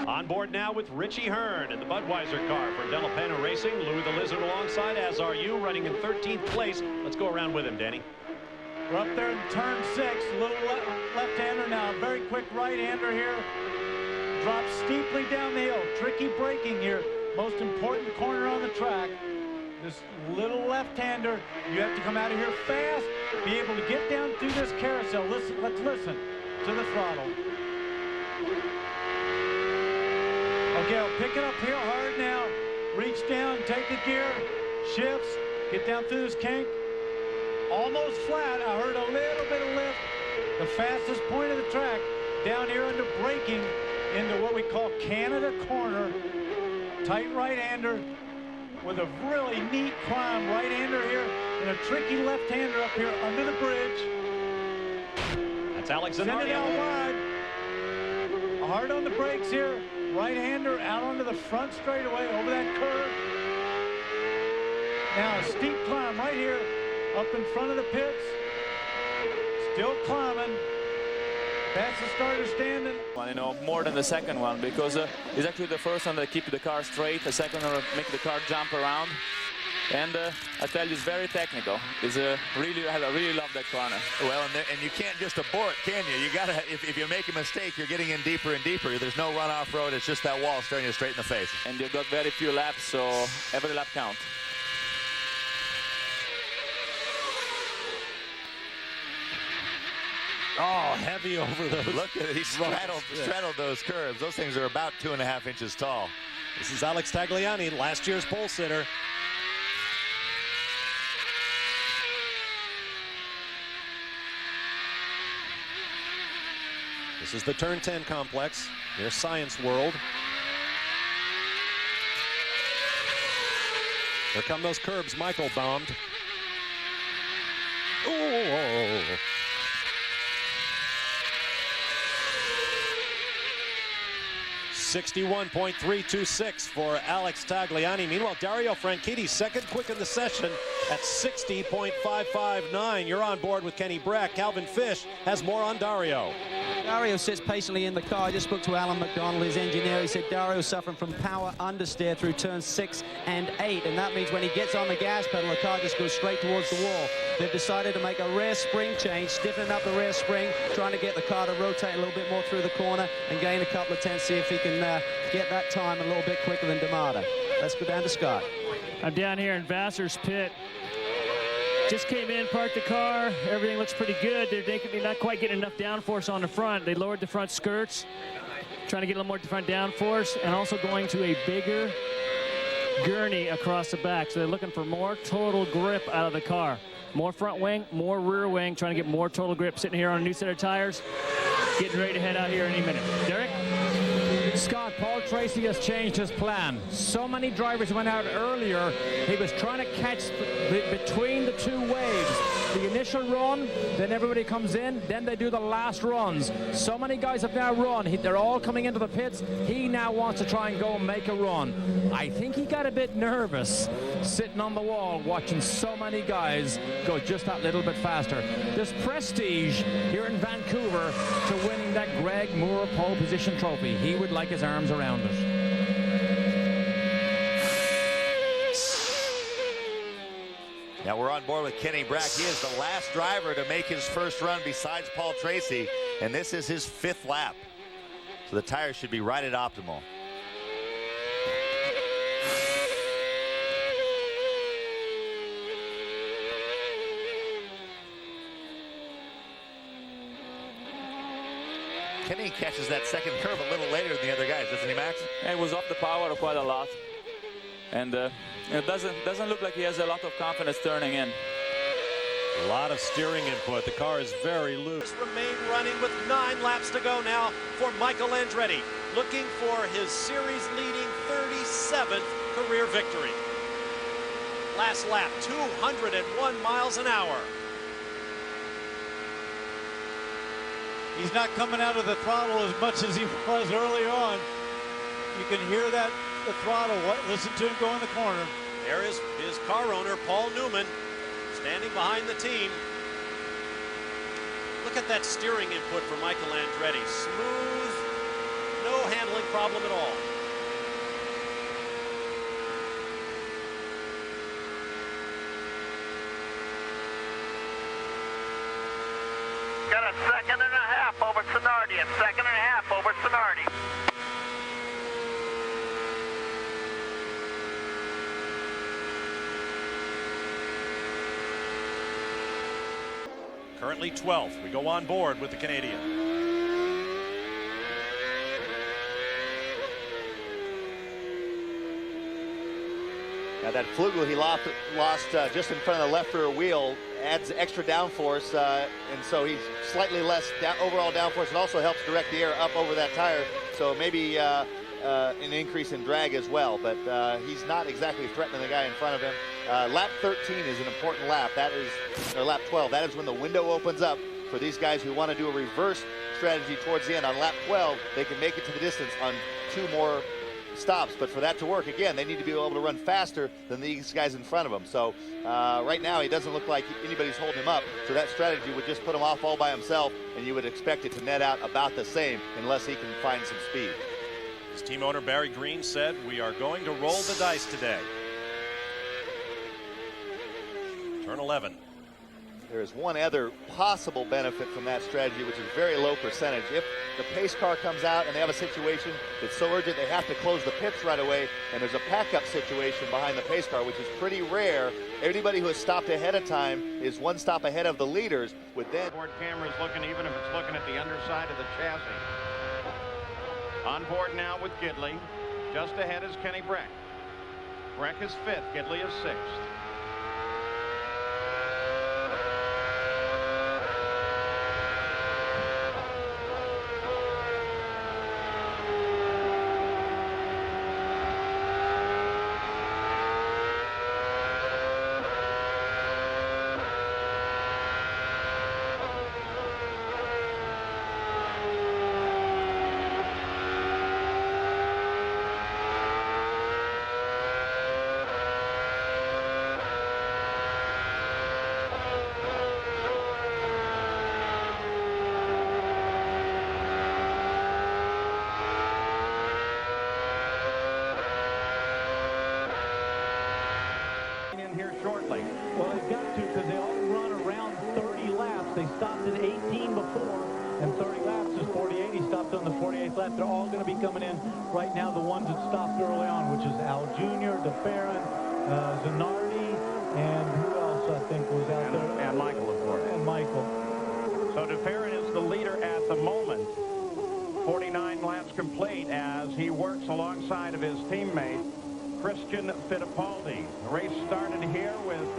On board now with Richie Hearn in the Budweiser car for Della Pena Racing. Louis the Lizard alongside, as are you, running in 13th place. Let's go around with him, Danny. We're up there in turn 6, little left-hander now, very quick right-hander here. Drops steeply down the hill, tricky braking here. Most important corner on the track. This little left-hander, you have to come out of here fast, be able to get down through this carousel. Listen, let's listen to the throttle. Okay, I'll pick it up here hard now. Reach down, take the gear, shifts, get down through this kink. Almost flat. I heard a little bit of lift. The fastest point of the track down here under braking into what we call Canada Corner. Tight right-hander with a really neat climb. Right-hander here and a tricky left-hander up here under the bridge. That's Alex Zanardi. Send it out wide. Hard on the brakes here. Right-hander out onto the front straightaway over that curve. Now a steep climb right here up in front of the pits. Still climbing. That's the starter standing. You know, more than the second one, because it's actually the first one that keeps the car straight, the second one make the car jump around. And I tell you, it's very technical. It's I really love that corner. Well, and you can't just abort, can you? You gotta, if you make a mistake, you're getting in deeper and deeper. There's no run off road. It's just that wall staring you straight in the face. And you've got very few laps, so every lap counts. Oh, heavy over those. Look at it. He straddled those curves. Those things are about 2.5 inches tall. This is Alex Tagliani, last year's pole sitter. This is the Turn 10 complex, near Science World. Here come those curbs Michael bombed. Oh. 61.326 for Alex Tagliani. Meanwhile, Dario Franchitti, second quick in the session at 60.559. You're on board with Kenny Brack. Calvin Fish has more on Dario. Dario sits patiently in the car. I just spoke to Alan McDonald, his engineer. He said Dario's suffering from power understeer through turns 6 and 8, and that means when he gets on the gas pedal, the car just goes straight towards the wall. They've decided to make a rear spring change, stiffening up the rear spring, trying to get the car to rotate a little bit more through the corner and gain a couple of tenths, see if he can get that time a little bit quicker than D'Amato. Let's go down to Scott. I'm down here in Vasser's pit. Just came in, parked the car. Everything looks pretty good. They're not quite getting enough downforce on the front. They lowered the front skirts, trying to get a little more front downforce, and also going to a bigger gurney across the back. So they're looking for more total grip out of the car. More front wing, more rear wing, trying to get more total grip. Sitting here on a new set of tires, getting ready to head out here any minute. Derek? Scott, Paul Tracy has changed his plan. So many drivers went out earlier. He was trying to catch between the two waves. The initial run, then everybody comes in, then they do the last runs. So many guys have now run. They're all coming into the pits. He now wants to try and go and make a run. I think he got a bit nervous sitting on the wall watching so many guys go just that little bit faster. There's prestige here in Vancouver to winning that Greg Moore pole position trophy. He would like his arms around it. Now we're on board with Kenny Brack. He is the last driver to make his first run besides Paul Tracy, and this is his 5th lap. So the tires should be right at optimal. Kenny catches that second curve a little later than the other guys, doesn't he, Max? Yeah, he was off the power quite a lot, and it doesn't look like he has a lot of confidence turning in. A lot of steering input. The car is very loose. Remain running with 9 laps to go now for Michael Andretti, looking for his series-leading 37th career victory. Last lap, 201 miles an hour. He's not coming out of the throttle as much as he was earlier on. You can hear that, the throttle. Listen to him go in the corner. There is his car owner, Paul Newman, standing behind the team. Look at that steering input for Michael Andretti. Smooth, no handling problem at all. Got a second and a half over Zanardi, a second and a half over Zanardi. Currently 12th. We go on board with the Canadian. Now that Flugel he lost just in front of the left rear wheel adds extra downforce, and so he's slightly less overall downforce, and also helps direct the air up over that tire. So maybe an increase in drag as well, but he's not exactly threatening the guy in front of him. Lap 13 is an important lap. That is, or lap 12. That is when the window opens up for these guys who want to do a reverse strategy towards the end. On lap 12, they can make it to the distance on 2 more stops, but for that to work, again, they need to be able to run faster than these guys in front of them. So right now, he doesn't look like anybody's holding him up, so that strategy would just put him off all by himself, and you would expect it to net out about the same unless he can find some speed. His team owner Barry Green said, "We are going to roll the dice today." Turn 11. There is one other possible benefit from that strategy, which is very low percentage. If the pace car comes out and they have a situation that's so urgent they have to close the pits right away, and there's a pack-up situation behind the pace car, which is pretty rare. Everybody who has stopped ahead of time is 1 stop ahead of the leaders. With that, Onboard camera is looking, even if it's looking at the underside of the chassis. On board now with Gidley. Just ahead is Kenny Brack. Brack is 5th, Gidley is 6th. of his teammate, Christian Fittipaldi. The race started here with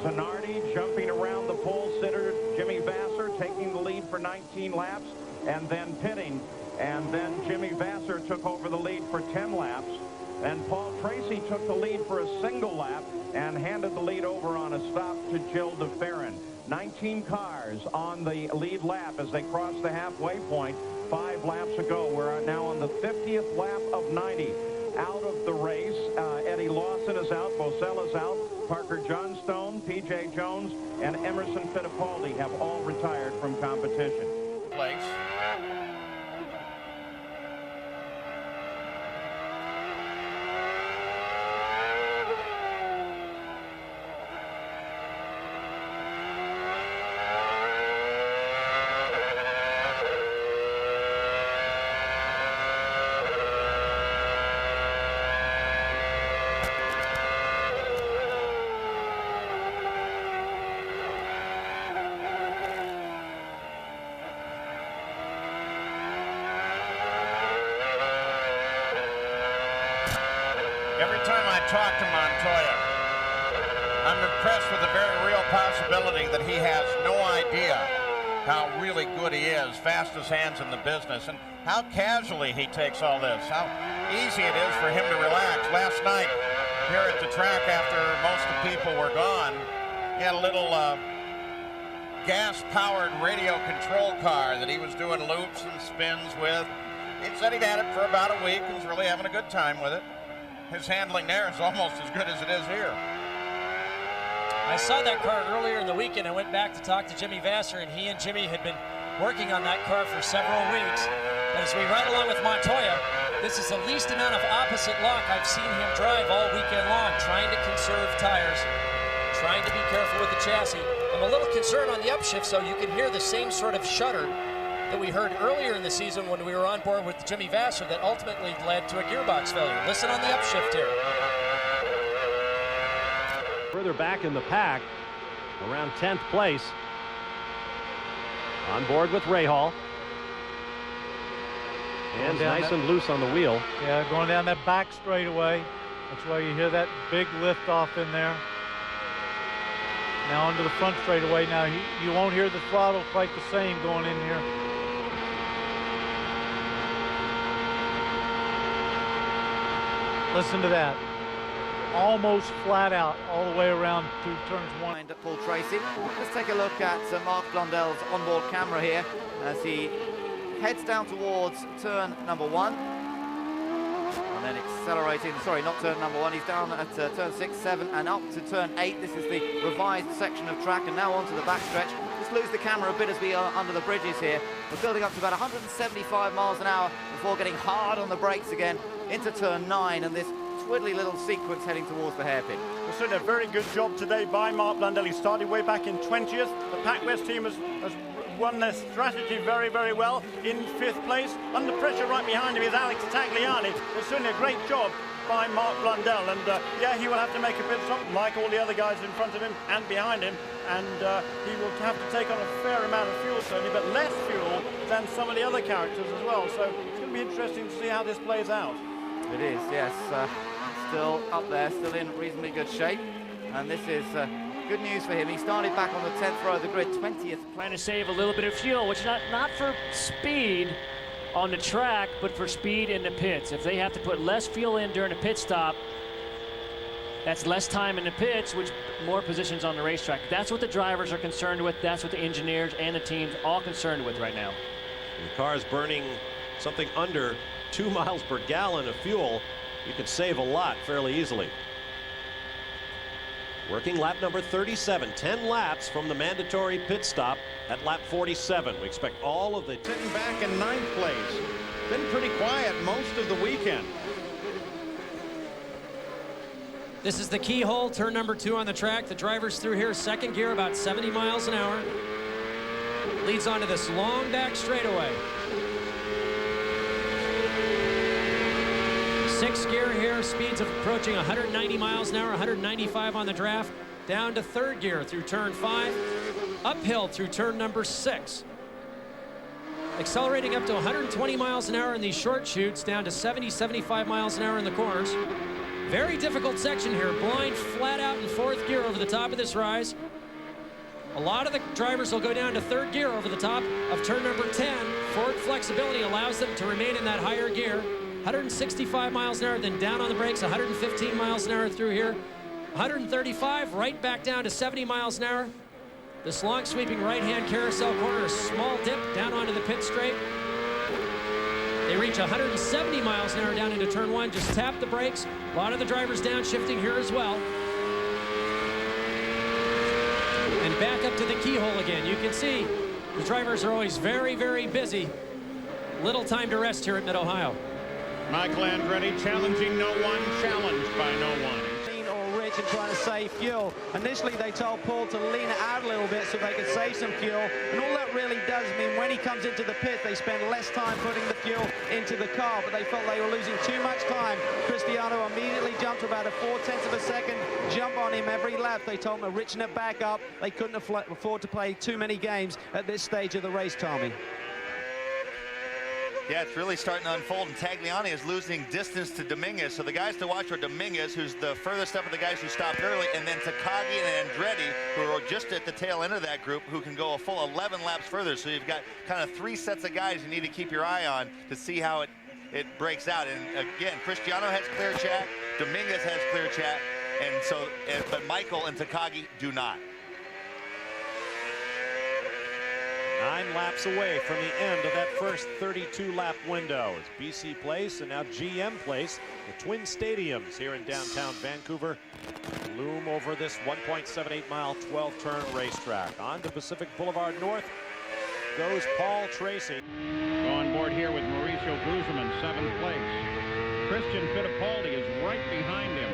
Zanardi jumping around the pole sitter, Jimmy Vasser taking the lead for 19 laps and then pitting. And then Jimmy Vasser took over the lead for 10 laps. And Paul Tracy took the lead for a single lap and handed the lead over on a stop to Jill de Ferran. 19 cars on the lead lap as they cross the halfway point 5 laps ago. We're now on the 50th lap of 90. Out of the race, Eddie Lawson is out, Boesel is out, Parker Johnstone, P.J. Jones, and Emerson Fittipaldi have all retired from competition. Place. Every time I talk to Montoya, I'm impressed with the very real possibility that he has no idea how really good he is, fastest hands in the business, and how casually he takes all this, how easy it is for him to relax. Last night, here at the track, after most of the people were gone, he had a little gas-powered radio control car that he was doing loops and spins with. He said he'd had it for about a week and was really having a good time with it. His handling there is almost as good as it is here. I saw that car earlier in the weekend. I went back to talk to Jimmy Vasser, and he and Jimmy had been working on that car for several weeks. And as we ride along with Montoya, this is the least amount of opposite lock I've seen him drive all weekend long, trying to conserve tires, trying to be careful with the chassis. I'm a little concerned on the upshift, so you can hear the same sort of shudder that we heard earlier in the season when we were on board with Jimmy Vasser that ultimately led to a gearbox failure. Listen on the upshift here. Further back in the pack, around 10th place. On board with Rahal. And nice and loose on the wheel. Yeah, going down that back straightaway. That's why you hear that big lift off in there. Now onto the front straightaway. Now you won't hear the throttle quite the same going in here. Listen to that. Almost flat out all the way around through turns 1. At Paul Tracy. Let's take a look at Mark Blundell's onboard camera here as he heads down towards turn number 1. And then accelerating, sorry, not turn number 1, he's down at turn 6, 7 and up to turn 8. This is the revised section of track, and now onto the backstretch. Just lose the camera a bit as we are under the bridges here. We're building up to about 175 miles an hour before getting hard on the brakes again into turn 9, and this twiddly little sequence heading towards the hairpin. Well, certainly a very good job today by Mark Blundell. He started way back in 20th. The Pac West team has won their strategy very, very well in 5th place. Under pressure right behind him is Alex Tagliani. It's certainly a great job by Mark Blundell, and yeah, he will have to make a pit stop like all the other guys in front of him and behind him, and he will have to take on a fair amount of fuel certainly, but less fuel than some of the other characters as well, so it's going to be interesting to see how this plays out. It is, yes. Still up there, still in reasonably good shape, and this is good news for him. He started back on the 10th row of the grid, 20th. Trying to save a little bit of fuel, which not for speed on the track, but for speed in the pits. If they have to put less fuel in during a pit stop, that's less time in the pits, which more positions on the racetrack. That's what the drivers are concerned with. That's what the engineers and the teams all concerned with right now. The car is burning something under 2 miles per gallon of fuel. You can save a lot fairly easily. Working lap number 37, 10 laps from the mandatory pit stop at lap 47. We expect all of the... Sitting back in 9th place. Been pretty quiet most of the weekend. This is the keyhole, turn number 2 on the track. The driver's through here, second gear, about 70 miles an hour. Leads onto this long back straightaway. 6th gear here, speeds of approaching 190 miles an hour, 195 on the draft. Down to 3rd gear through turn 5. Uphill through turn number 6. accelerating up to 120 miles an hour in these short chutes, down to 70, 75 miles an hour in the corners. Very difficult section here. Blind flat out in fourth gear over the top of this rise. A lot of the drivers will go down to third gear over the top of turn number 10. Forward flexibility allows them to remain in that higher gear. 165 miles an hour, then down on the brakes, 115 miles an hour through here. 135, right back down to 70 miles an hour. This long sweeping right-hand carousel corner, a small dip down onto the pit straight. They reach 170 miles an hour down into turn 1, just tap the brakes. A lot of the drivers downshifting here as well. And back up to the keyhole again. You can see the drivers are always very, very busy. Little time to rest here at Mid-Ohio. Michael Andretti challenging no one, challenged by no one. Or rich and trying to save fuel. Initially, they told Paul to lean it out a little bit so they could save some fuel. And all that really does mean when he comes into the pit, they spend less time putting the fuel into the car, but they felt they were losing too much time. Cristiano immediately jumped to about a 0.4 of a second jump on him every lap. They told him to richen it back up. They couldn't afford to play too many games at this stage of the race, Tommy. Yeah, it's really starting to unfold, and Tagliani is losing distance to Dominguez. So the guys to watch are Dominguez, who's the furthest up of the guys who stopped early, and then Takagi and Andretti, who are just at the tail end of that group, who can go a full 11 laps further. So you've got kind of 3 sets of guys you need to keep your eye on to see how it breaks out. And again, Cristiano has clear chat, Dominguez has clear chat, and so but Michael and Takagi do not. 9 laps away from the end of that first 32-lap window. It's BC Place and now GM Place. The Twin Stadiums here in downtown Vancouver loom over this 1.78-mile, 12-turn racetrack. On to Pacific Boulevard North goes Paul Tracy. On board here with Mauricio Gugelmin, 7th place. Christian Fittipaldi is right behind him.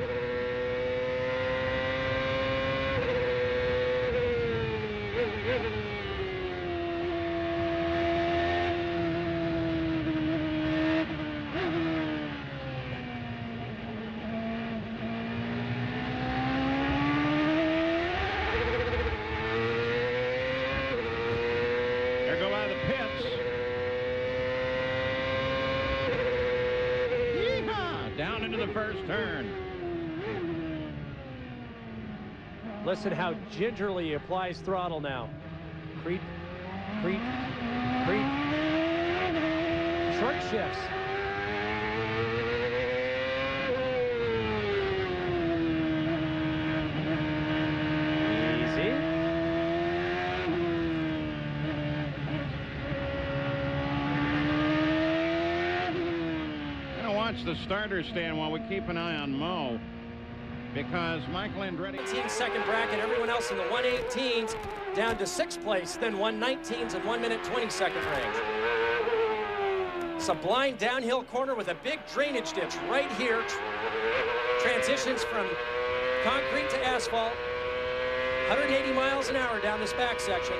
Down into the first turn. Listen how gingerly he applies throttle now. Creep, creep, creep. Short shifts. Easy. Watch the starter stand while we keep an eye on Mo, because Michael Andretti. Second bracket, everyone else in the 118s down to 6th place, then 119s and 1 minute 20 second range. It's a blind downhill corner with a big drainage ditch right here. Transitions from concrete to asphalt. 180 miles an hour down this back section.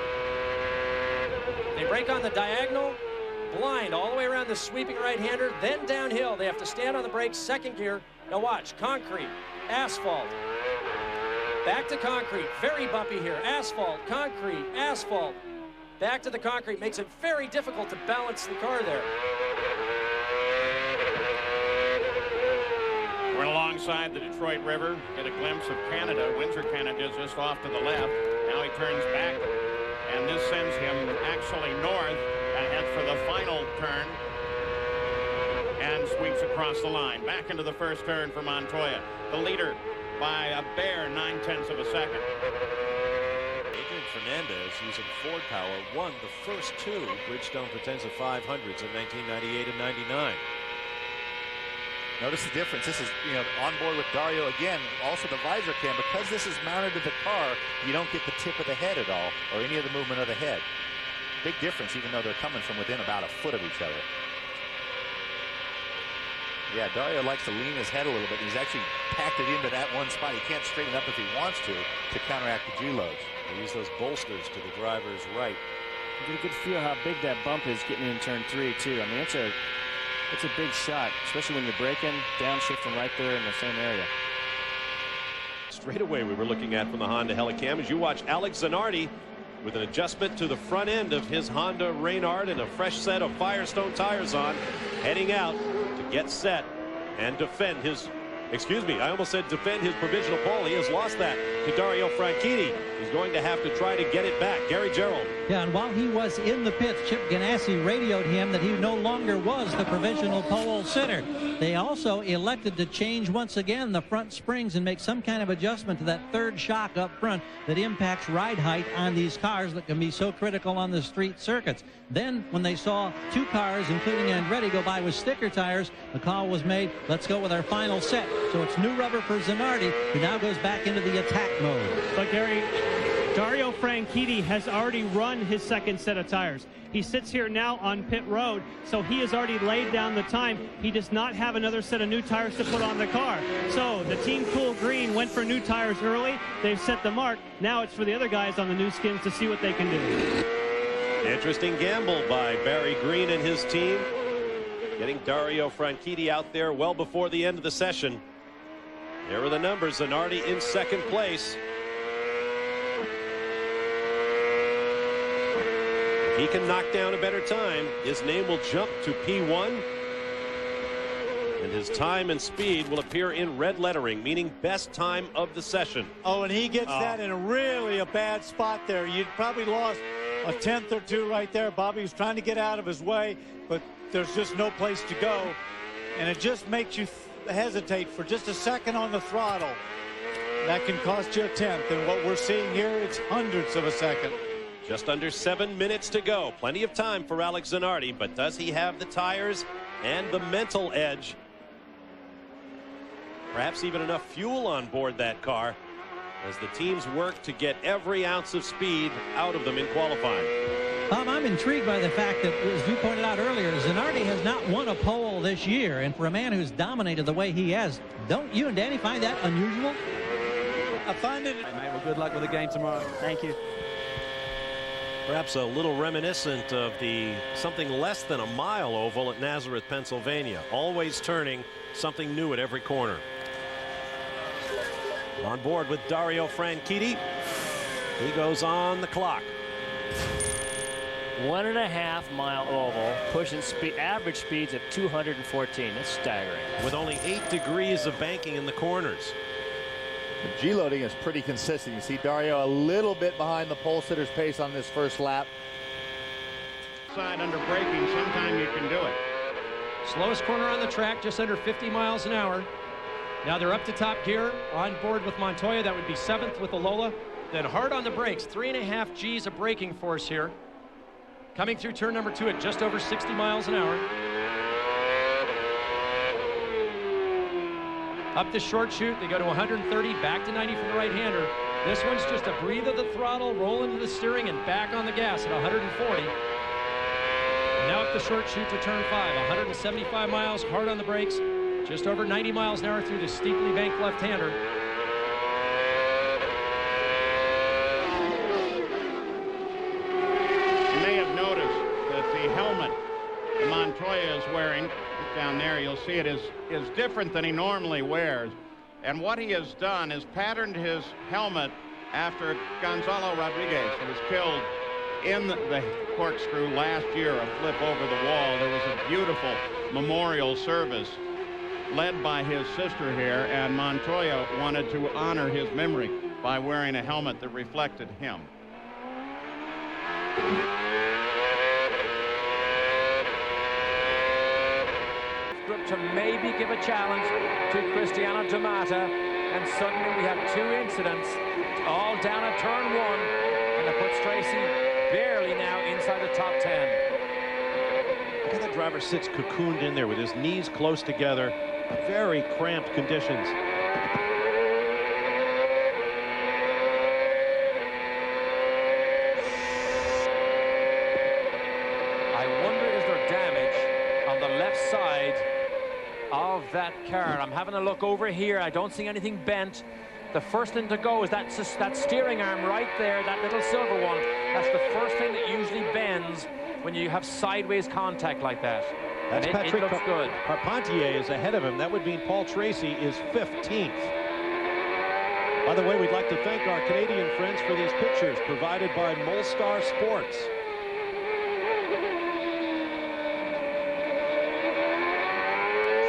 They break on the diagonal. Blind all the way around the sweeping right-hander, then downhill. They have to stand on the brakes, second gear. Now watch, concrete, asphalt, back to concrete, very bumpy here. Asphalt, concrete, asphalt, back to the concrete. Makes it very difficult to balance the car there. We're alongside the Detroit River. Get a glimpse of Canada. Windsor, Canada, just off to the left. Now he turns back, and this sends him actually north. And heads for the final turn and sweeps across the line. Back into the first turn for Montoya. The leader by a bare 9/10 of a second. Adrian Fernandez, using Ford power, won the first 2 Bridgestone Potenza 500s in 1998 and 99. Notice the difference. This is, on board with Dario again. Also the visor cam, because this is mounted to the car, you don't get the tip of the head at all, or any of the movement of the head. Big difference, even though they're coming from within about a foot of each other. Yeah, Dario likes to lean his head a little bit. He's actually packed it into that one spot. He can't straighten up if he wants to counteract the G-loads. They use those bolsters to the driver's right. You get a good feel how big that bump is getting in turn 3, too. I mean, it's a big shot, especially when you're braking, downshifting right there in the same area. Straight away we were looking at from the Honda Helicam as you watch Alex Zanardi with an adjustment to the front end of his Honda Reynard and a fresh set of Firestone tires on, heading out to get set and defend his, excuse me, I almost said defend his provisional pole. He has lost that to Dario Franchitti. He's going to have to try to get it back. Gary Gerald. Yeah, and while he was in the pits, Chip Ganassi radioed him that he no longer was the provisional pole sitter. They also elected to change once again the front springs and make some kind of adjustment to that third shock up front that impacts ride height on these cars that can be so critical on the street circuits. Then when they saw two cars, including Andretti, go by with sticker tires, the call was made, let's go with our final set. So it's new rubber for Zanardi, who now goes back into the attack mode. But Gary, Dario Franchitti has already run his second set of tires. He sits here now on pit road, so he has already laid down the time. He does not have another set of new tires to put on the car. So the Team Cool Green went for new tires early. They've set the mark. Now it's for the other guys on the new skins to see what they can do. Interesting gamble by Barry Green and his team, getting Dario Franchitti out there well before the end of the session. There are the numbers. Zanardi in second place. If he can knock down a better time, his name will jump to P1. And his time and speed will appear in red lettering, meaning best time of the session. Oh, and he gets that in a bad spot there. You'd probably lost a tenth or two right there. Bobby was trying to get out of his way, but there's just no place to go. And it just makes you hesitate for just a second on the throttle. That can cost you a tenth. And what we're seeing here, it's hundredths of a second. Just under 7 minutes to go. Plenty of time for Alex Zanardi, but does he have the tires and the mental edge? Perhaps even enough fuel on board that car as the teams work to get every ounce of speed out of them in qualifying. I'm intrigued by the fact that, as you pointed out earlier, Zanardi has not won a pole this year, and for a man who's dominated the way he has, don't you and Danny find that unusual? I find it. Hey, mate, well, good luck with the game tomorrow. Thank you. Perhaps a little reminiscent of the something less than a mile oval at Nazareth, Pennsylvania. Always turning, something new at every corner. On board with Dario Franchitti. He goes on the clock. 1.5 mile oval, pushing average speeds of 214. That's staggering. With only 8 degrees of banking in the corners. The G-loading is pretty consistent. You see Dario a little bit behind the pole sitter's pace on this first lap. Side under braking, sometime you can do it. Slowest corner on the track, just under 50 miles an hour. Now they're up to top gear, on board with Montoya. That would be 7th with the Lola. Then hard on the brakes, 3.5 G's of braking force here. Coming through turn number 2 at just over 60 miles an hour. Up the short chute, they go to 130, back to 90 for the right-hander. This one's just a breathe of the throttle, roll into the steering, and back on the gas at 140. And now up the short chute to turn 5, 175 miles, hard on the brakes, just over 90 miles an hour through the steeply banked left-hander. You may have noticed that the helmet that Montoya is wearing down there, you'll see it is different than he normally wears. And what he has done is patterned his helmet after Gonzalo Rodriguez, who was killed in the corkscrew last year, a flip over the wall. There was a beautiful memorial service led by his sister here, and Montoya wanted to honor his memory by wearing a helmet that reflected him. To maybe give a challenge to Cristiano de Matta, and suddenly we have 2 incidents all down at turn 1, and that puts Tracy barely now inside the top 10. Look how the driver sits cocooned in there with his knees close together. Very cramped conditions. I wonder, is there damage on the left side of that car? I'm having a look over here. I don't see anything bent. The first thing to go is that steering arm right there, that little silver one. That's the first thing that usually bends when you have sideways contact like that. That's Patrick. It looks good. Carpentier is ahead of him. That would mean Paul Tracy is 15th. By the way, we'd like to thank our Canadian friends for these pictures provided by Molestar Sports.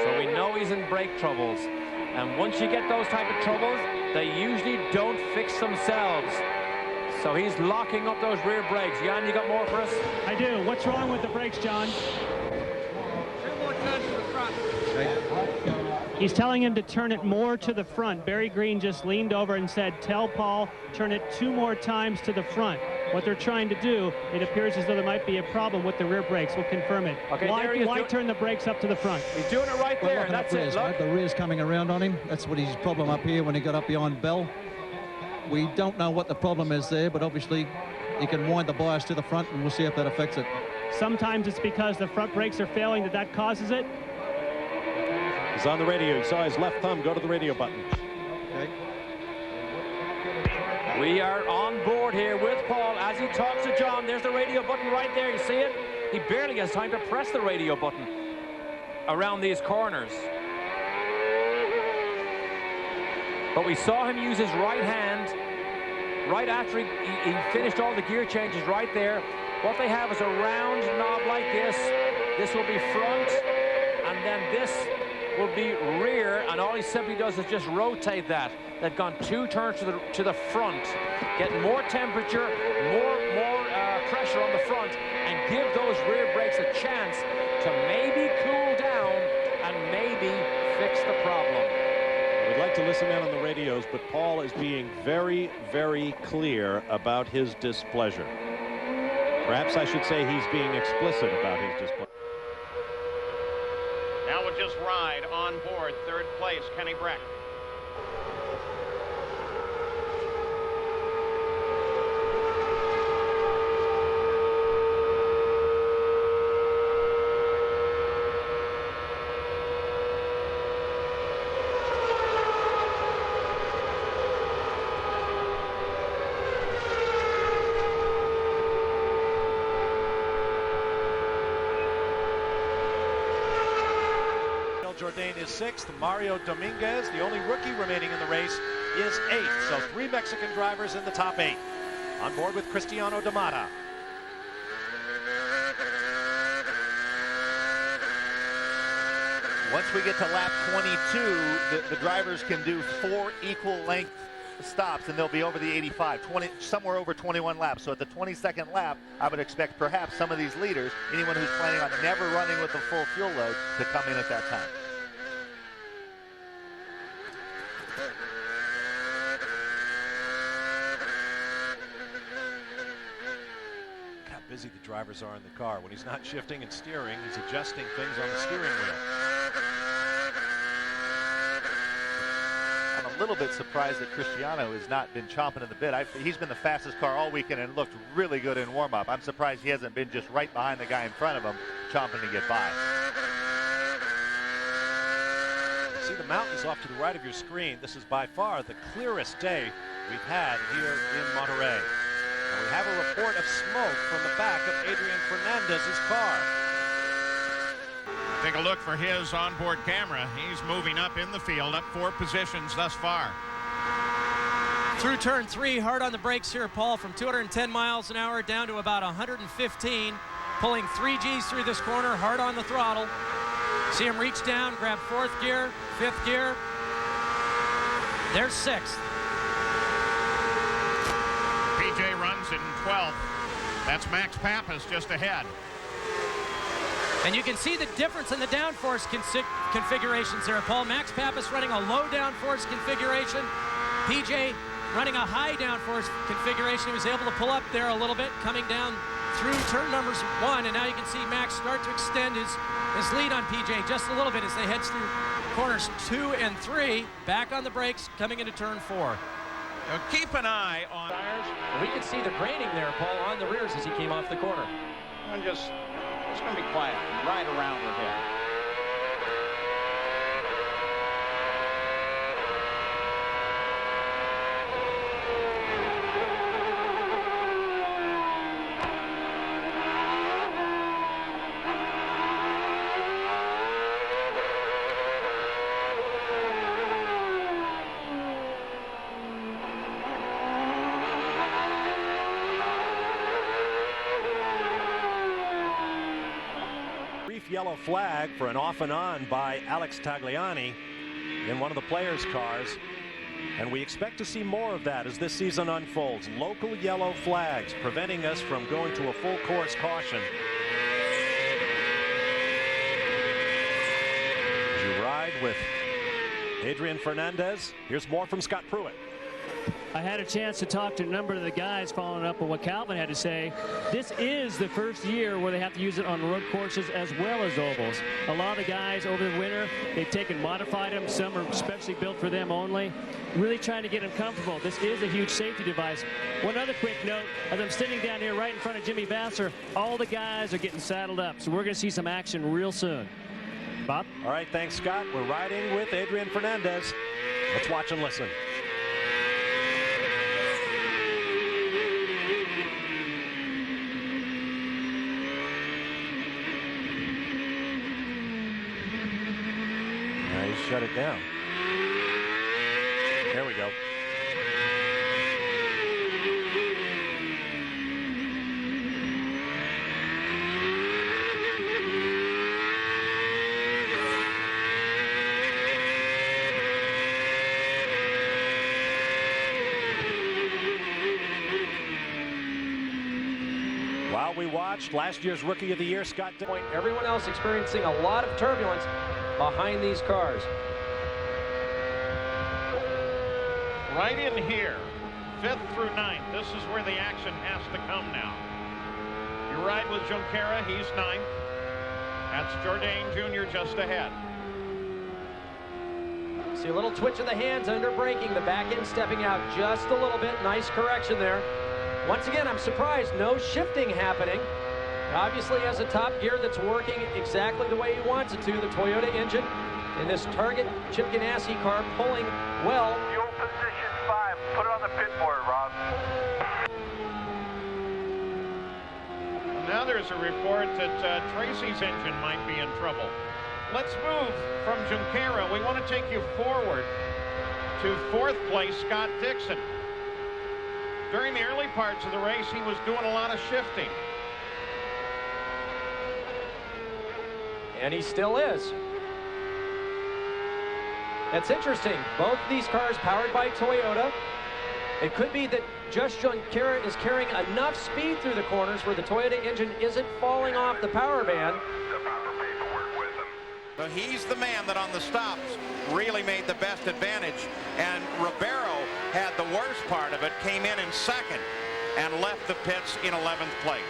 So we know he's in brake troubles. And once you get those type of troubles, they usually don't fix themselves. So he's locking up those rear brakes. Jan, you got more for us? I do. What's wrong with the brakes, John? 2 more turns to the front. He's telling him to turn it more to the front. Barry Green just leaned over and said, tell Paul, turn it 2 more times to the front. What they're trying to do, it appears as though there might be a problem with the rear brakes. We'll confirm it. Okay, why turn the brakes up to the front? He's doing it right there. That's it. Look. The rear's coming around on him. That's what his problem up here when he got up behind Bell. We don't know what the problem is there, but obviously you can wind the bias to the front and we'll see if that affects it. Sometimes it's because the front brakes are failing that causes it. He's on the radio. He saw his left thumb go to the radio button. Okay. We are on board here with Paul as he talks to John. There's the radio button right there. You see it? He barely has time to press the radio button around these corners. But we saw him use his right hand right after he finished all the gear changes right there. What they have is a round knob like this. This will be front, and then this will be rear, and all he simply does is just rotate that. They've gone 2 turns to the front, getting more temperature, more pressure on the front, and give those rear brakes a chance to maybe cool down and maybe fix the problem. We'd like to listen in on the radios, but Paul is being very, very clear about his displeasure. Perhaps I should say he's being explicit about his displeasure. Now we'll just ride on board. 3rd place, Kenny Brack. Jourdain is 6th. Mario Dominguez, the only rookie remaining in the race, is 8th. So 3 Mexican drivers in the top 8. On board with Cristiano de Matta. Once we get to lap 22, the drivers can do 4 equal length stops and they'll be over the 85, somewhere over 21 laps. So at the 22nd lap, I would expect perhaps some of these leaders, anyone who's planning on never running with the full fuel load, to come in at that time. Look how busy the drivers are in the car. When he's not shifting and steering, he's adjusting things on the steering wheel. I'm a little bit surprised that Cristiano has not been chomping at the bit. He's been the fastest car all weekend and looked really good in warm-up. I'm surprised he hasn't been just right behind the guy in front of him, chomping to get by. See the mountains off to the right of your screen. This is by far the clearest day we've had here in Monterey. And we have a report of smoke from the back of Adrian Fernandez's car. Take a look for his onboard camera. He's moving up in the field, up 4 positions thus far. Through turn 3, hard on the brakes here, Paul, from 210 miles an hour down to about 115. Pulling 3 Gs through this corner, hard on the throttle. See him reach down, grab 4th gear, 5th gear. There's 6th. PJ runs in 12th. That's Max Papis just ahead. And you can see the difference in the downforce configurations there, Paul. Max Papis running a low downforce configuration. PJ running a high downforce configuration. He was able to pull up there a little bit, coming down through turn numbers 1, and now you can see Max start to extend his lead on PJ just a little bit as they head through corners 2 and 3. Back on the brakes, coming into turn 4. Now keep an eye on tires. We can see the graining there, Paul, on the rears as he came off the corner. I'm just going to be quiet. Ride around with him. yellow flag for an off and on by Alex Tagliani in one of the players' cars. And we expect to see more of that as this season unfolds. Local yellow flags preventing us from going to a full course caution. As you ride with Adrian Fernandez, here's more from Scott Pruett. I had a chance to talk to a number of the guys following up on what Calvin had to say. This is the first year where they have to use it on road courses as well as ovals. A lot of the guys over the winter, they've taken modified them. Some are specially built for them only. Really trying to get them comfortable. This is a huge safety device. One other quick note, as I'm sitting down here right in front of Jimmy Vasser, all the guys are getting saddled up. So we're going to see some action real soon. Bob? All right, thanks, Scott. We're riding with Adrian Fernandez. Let's watch and listen. Shut it down. There we go. While we watched last year's Rookie of the Year, Scott. Everyone else experiencing a lot of turbulence behind these cars. Right in here, 5th through 9th. This is where the action has to come now. You ride with Junqueira, he's 9th. That's Jourdain Jr. just ahead. See a little twitch of the hands under braking, the back end stepping out just a little bit. Nice correction there. Once again, I'm surprised no shifting happening. Obviously has a top gear that's working exactly the way he wants it to. The Toyota engine in this Target Chip Ganassi car pulling well. Fuel position 5. Put it on the pit board, Rob. Now there's a report that Tracy's engine might be in trouble. Let's move from Junqueira. We want to take you forward to 4th place, Scott Dixon. During the early parts of the race, he was doing a lot of shifting. And he still is. That's interesting. Both these cars powered by Toyota. It could be that just Junqueira is carrying enough speed through the corners where the Toyota engine isn't falling off the power band. So he's the man that on the stops really made the best advantage. And Ribeiro had the worst part of it, came in 2nd and left the pits in 11th place.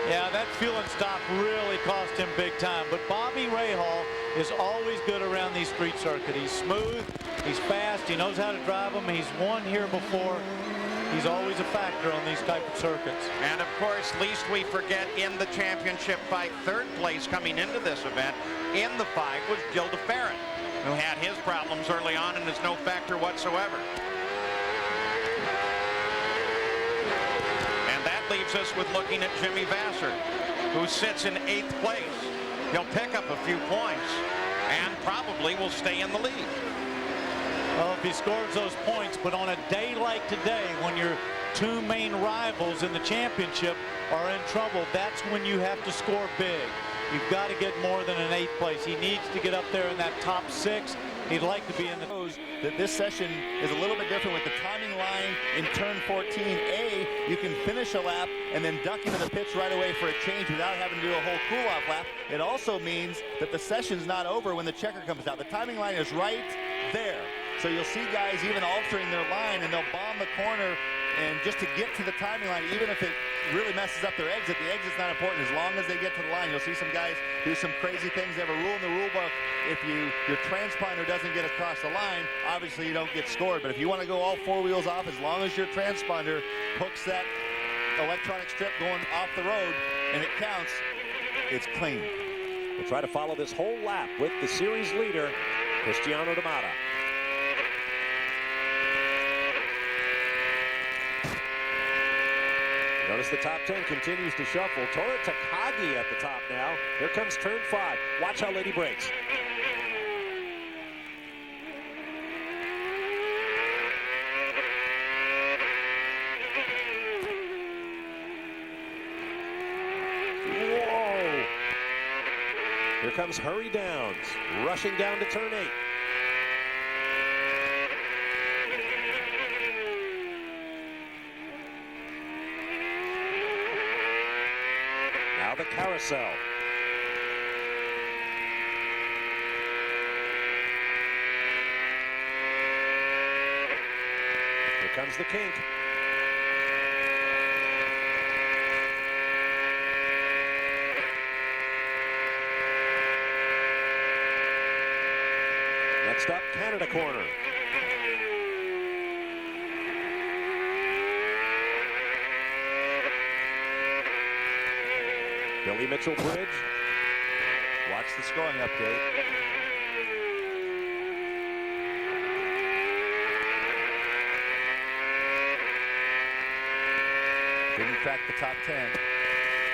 Yeah, that fuel and stop really cost him big time. But Bobby Rahal is always good around these street circuits. He's smooth, he's fast, he knows how to drive them. He's won here before. He's always a factor on these type of circuits. And of course, least we forget in the championship fight, 3rd place coming into this event in the fight was Gil de Ferran, who had his problems early on and is no factor whatsoever. Leaves us with looking at Jimmy Vasser, who sits in 8th place. He'll pick up a few points and probably will stay in the lead. Well, if he scores those points, but on a day like today, when your two main rivals in the championship are in trouble, that's when you have to score big. You've got to get more than an 8th place. He needs to get up there in that top 6. He'd like to be in the... That this session is a little bit different with the timing line in turn 14. You can finish a lap and then duck into the pits right away for a change without having to do a whole cool-off lap. It also means that the session's not over when the checker comes out. The timing line is right there. So you'll see guys even altering their line, and they'll bomb the corner and just to get to the timing line, even if it really messes up their exit, the exit's not important. As long as they get to the line, you'll see some guys do some crazy things. They have a rule in the rule book. If your transponder doesn't get across the line, obviously you don't get scored. But if you want to go all 4 wheels off, as long as your transponder hooks that electronic strip going off the road and it counts, it's clean. We'll try to follow this whole lap with the series leader, Cristiano Matta. Notice the top 10 continues to shuffle. Toru Takagi at the top now. Here comes turn 5. Watch how late he breaks. Whoa! Here comes Hurry Downs, rushing down to turn 8. Now the carousel. Here comes the kink. Next up, Canada corner. Billy Mitchell Bridge. Watch the scoring update. Didn't crack the top 10.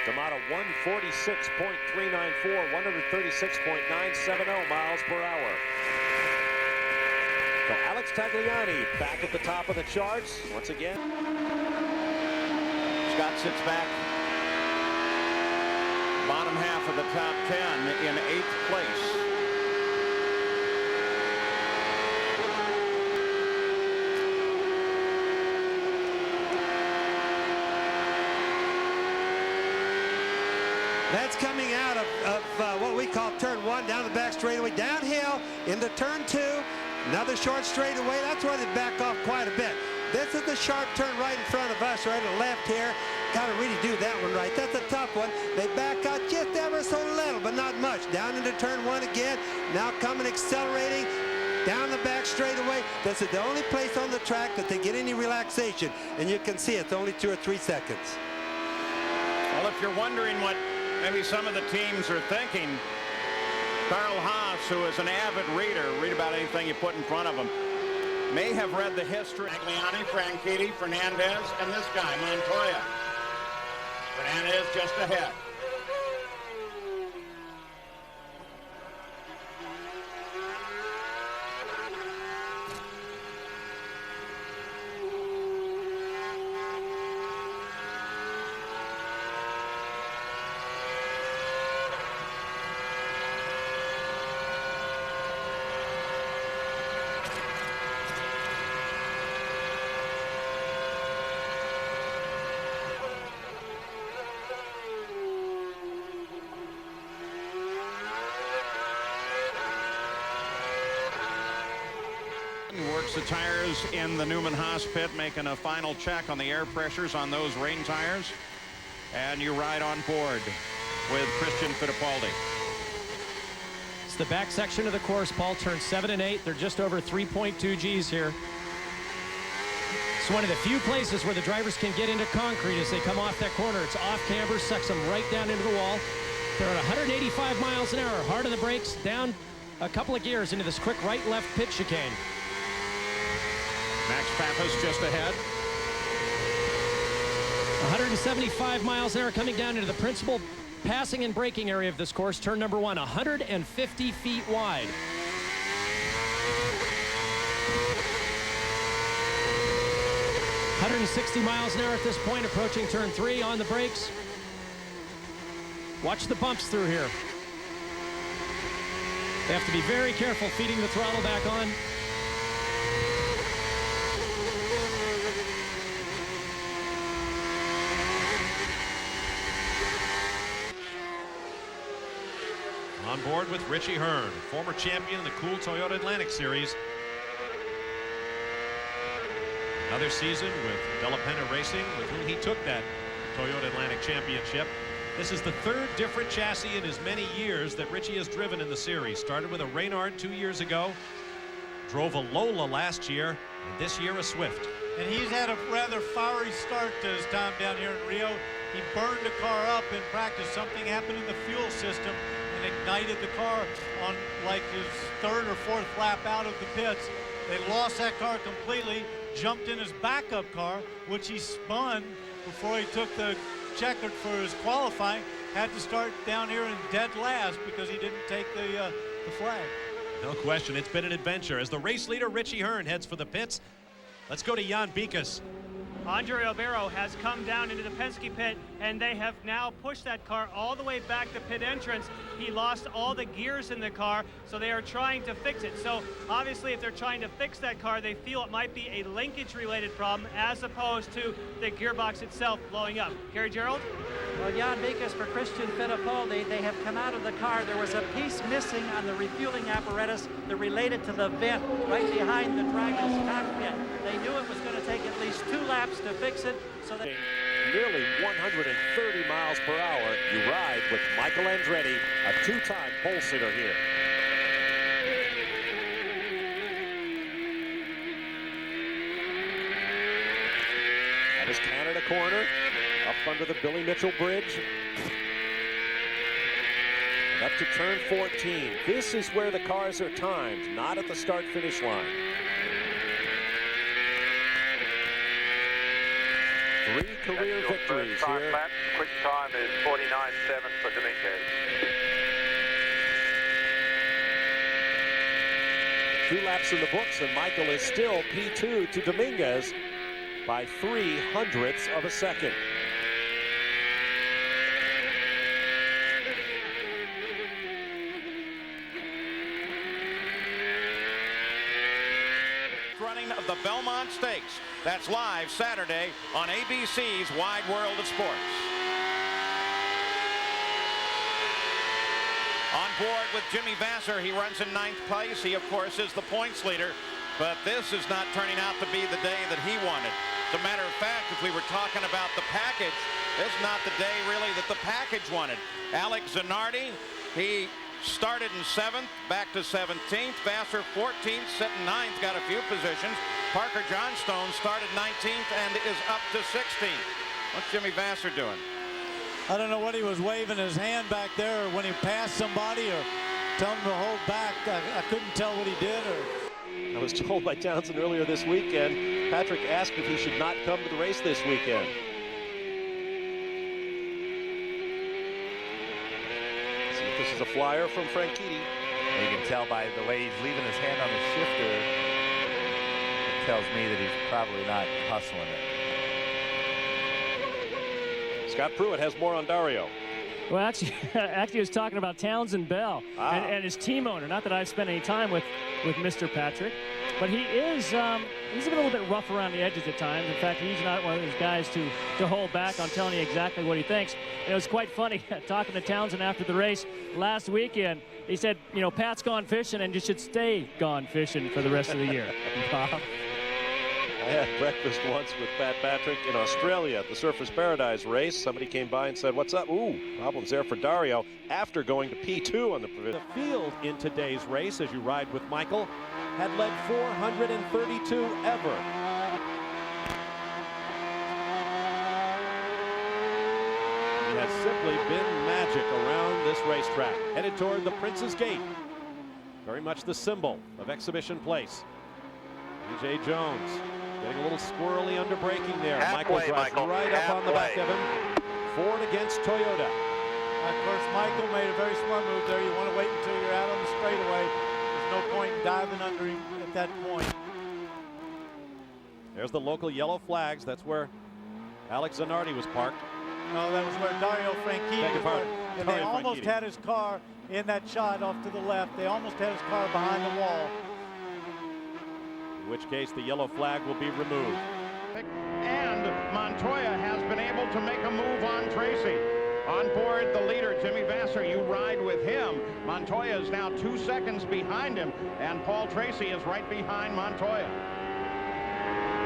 D'Amato 146.394, 136.970 miles per hour. So Alex Tagliani back at the top of the charts once again. Scott sits back. Bottom half of the top 10 in 8th place. That's coming out of what we call turn 1 down the back straightaway, downhill into turn 2, another short straightaway. That's where they back off quite a bit. This is the sharp turn right in front of us, right to the left here. Got to really do that one right. That's a tough one. They back out just ever so little, but not much. Down into turn 1 again. Now coming, accelerating down the back straightaway. This is the only place on the track that they get any relaxation, and you can see it's only 2 or 3 seconds. Well, if you're wondering what maybe some of the teams are thinking, Carl Haas, who is an avid reader, read about anything you put in front of him, may have read the history. Tagliani, Franchitti, Fernandez, and this guy, Montoya. Fernandez just ahead. Works the tires in the Newman Haas pit, making a final check on the air pressures on those rain tires. And you ride on board with Christian Fittipaldi. It's the back section of the course. Paul, turns 7 and 8. They're just over 3.2 Gs here. It's one of the few places where the drivers can get into concrete as they come off that corner. It's off camber, sucks them right down into the wall. They're at 185 miles an hour, hard on the brakes, down a couple of gears into this quick right-left pit chicane. Max Papis just ahead. 175 miles an hour coming down into the principal passing and braking area of this course. Turn number 1, 150 feet wide. $160 miles an hour at this point, approaching turn 3 on the brakes. Watch the bumps through here. They have to be very careful feeding the throttle back on. On board with Richie Hearn, former champion in the cool Toyota Atlantic Series. Another season with Della Penna Racing, with whom he took that Toyota Atlantic Championship. This is the 3rd different chassis in as many years that Richie has driven in the series. Started with a Reynard 2 years ago, drove a Lola last year, and this year a Swift. And he's had a rather fiery start to his time down here in Rio. He burned the car up in practice. Something happened in the fuel system and ignited the car on like his 3rd or 4th lap out of the pits. They lost that car completely, jumped in his backup car, which he spun before he took the checkered for his qualifying. Had to start down here in dead last because he didn't take the flag. No question, it's been an adventure as the race leader Richie Hearn heads for the pits. Let's go to Jan Bikas. Andre Obero has come down into the Penske pit, and they have now pushed that car all the way back to pit entrance. He lost all the gears in the car, so they are trying to fix it. So obviously, if they're trying to fix that car, they feel it might be a linkage-related problem as opposed to the gearbox itself blowing up. Gary Gerald? Well, Jan Mikas for Christian Fittipaldi, they have come out of the car. There was a piece missing on the refueling apparatus that related to the vent right behind the driver's cockpit. They knew it was going to take at least 2 laps to fix it, so that nearly 130 miles per hour. You ride with Michael Andretti, a 2-time pole sitter here. That is Canada corner, up under the Billy Mitchell Bridge. And up to turn 14. This is where the cars are timed, not at the start-finish line. 3 career victories here. Lap. Quick time is 49.7 for Dominguez. 2 laps in the books, and Michael is still P2 to Dominguez by 0.03 of a second. Running of the Belmont Stakes. That's live Saturday on ABC's Wide World of Sports. On board with Jimmy Vasser, he runs in 9th place. He, of course, is the points leader, but this is not turning out to be the day that he wanted. As a matter of fact, if we were talking about the package, this is not the day, really, that the package wanted. Alex Zanardi, he started in 7th, back to 17th. Vasser 14th, sitting 9th, got a few positions. Parker Johnstone started 19th and is up to 16th. What's Jimmy Vasser doing? I don't know what he was waving his hand back there, or when he passed somebody, or telling him to hold back. I couldn't tell what he did. I was told by Townsend earlier this weekend, Patrick asked if he should not come to the race this weekend. See if this is a flyer from Franchitti. You can tell by the way he's leaving his hand on the shifter. It tells me that he's probably not hustling it. Scott Pruett has more on Dario. Well, actually, he was talking about Townsend Bell and his team owner. Not that I've spent any time with Mr. Patrick, but he is he's a little bit rough around the edges at times. In fact, he's not one of those guys to hold back on telling you exactly what he thinks. And it was quite funny talking to Townsend after the race last weekend. He said, you know, Pat's gone fishing and you should stay gone fishing for the rest of the year. I had breakfast once with Pat Patrick in Australia at the Surfers Paradise race. Somebody came by and said, "What's up?" Ooh, problems there for Dario after going to P2 on the provision. The field in today's race, as you ride with Michael, had led 432 ever. It has simply been magic around this racetrack. Headed toward the Prince's Gate. Very much the symbol of Exhibition Place. E.J. Jones getting a little squirrely under braking there. Michael drives right up on the back of him. Ford against Toyota. Of course, Michael made a very smart move there. You want to wait until you're out on the straightaway. There's no point in diving under him at that point. There's the local yellow flags. That's where Alex Zanardi was parked. No, that was where Dario Franchitti was. And they almost had his car in that shot off to the left. They almost had his car behind the wall. In which case the yellow flag will be removed. And Montoya has been able to make a move on Tracy. On board the leader, Jimmy Vasser, you ride with him. Montoya is now 2 seconds behind him, and Paul Tracy is right behind Montoya.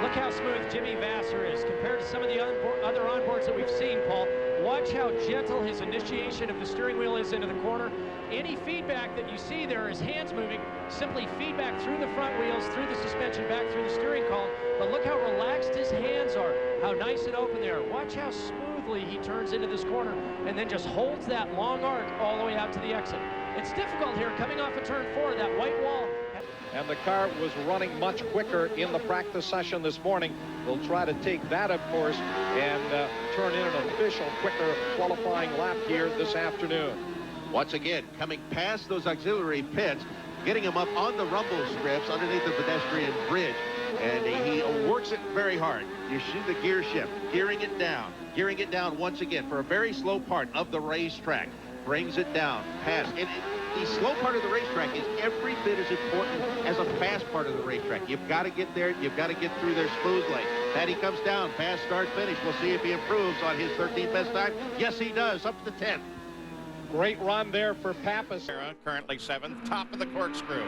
Look how smooth Jimmy Vasser is compared to some of the other onboards that we've seen, Paul. Watch how gentle his initiation of the steering wheel is into the corner. Any feedback that you see there, his hands moving, simply feedback through the front wheels, through the suspension, back through the steering column. But look how relaxed his hands are, how nice and open they are. Watch how smoothly he turns into this corner and then just holds that long arc all the way out to the exit. It's difficult here coming off of turn 4, that white wall. And the car was running much quicker in the practice session this morning. They'll try to take that, of course, and turn in an official quicker qualifying lap here this afternoon. Once again, coming past those auxiliary pits, getting them up on the rumble strips underneath the pedestrian bridge. and he works it very hard. You see the gear shift, gearing it down once again for a very slow part of the racetrack. Brings it down, pass. And the slow part of the racetrack is every bit as important as a fast part of the racetrack. You've got to get there. You've got to get through there smoothly. Then he comes down, pass, start, finish. We'll see if he improves on his 13th best time. Yes, he does, up to 10th. Great run there for Papis. Currently 7th, top of the corkscrew.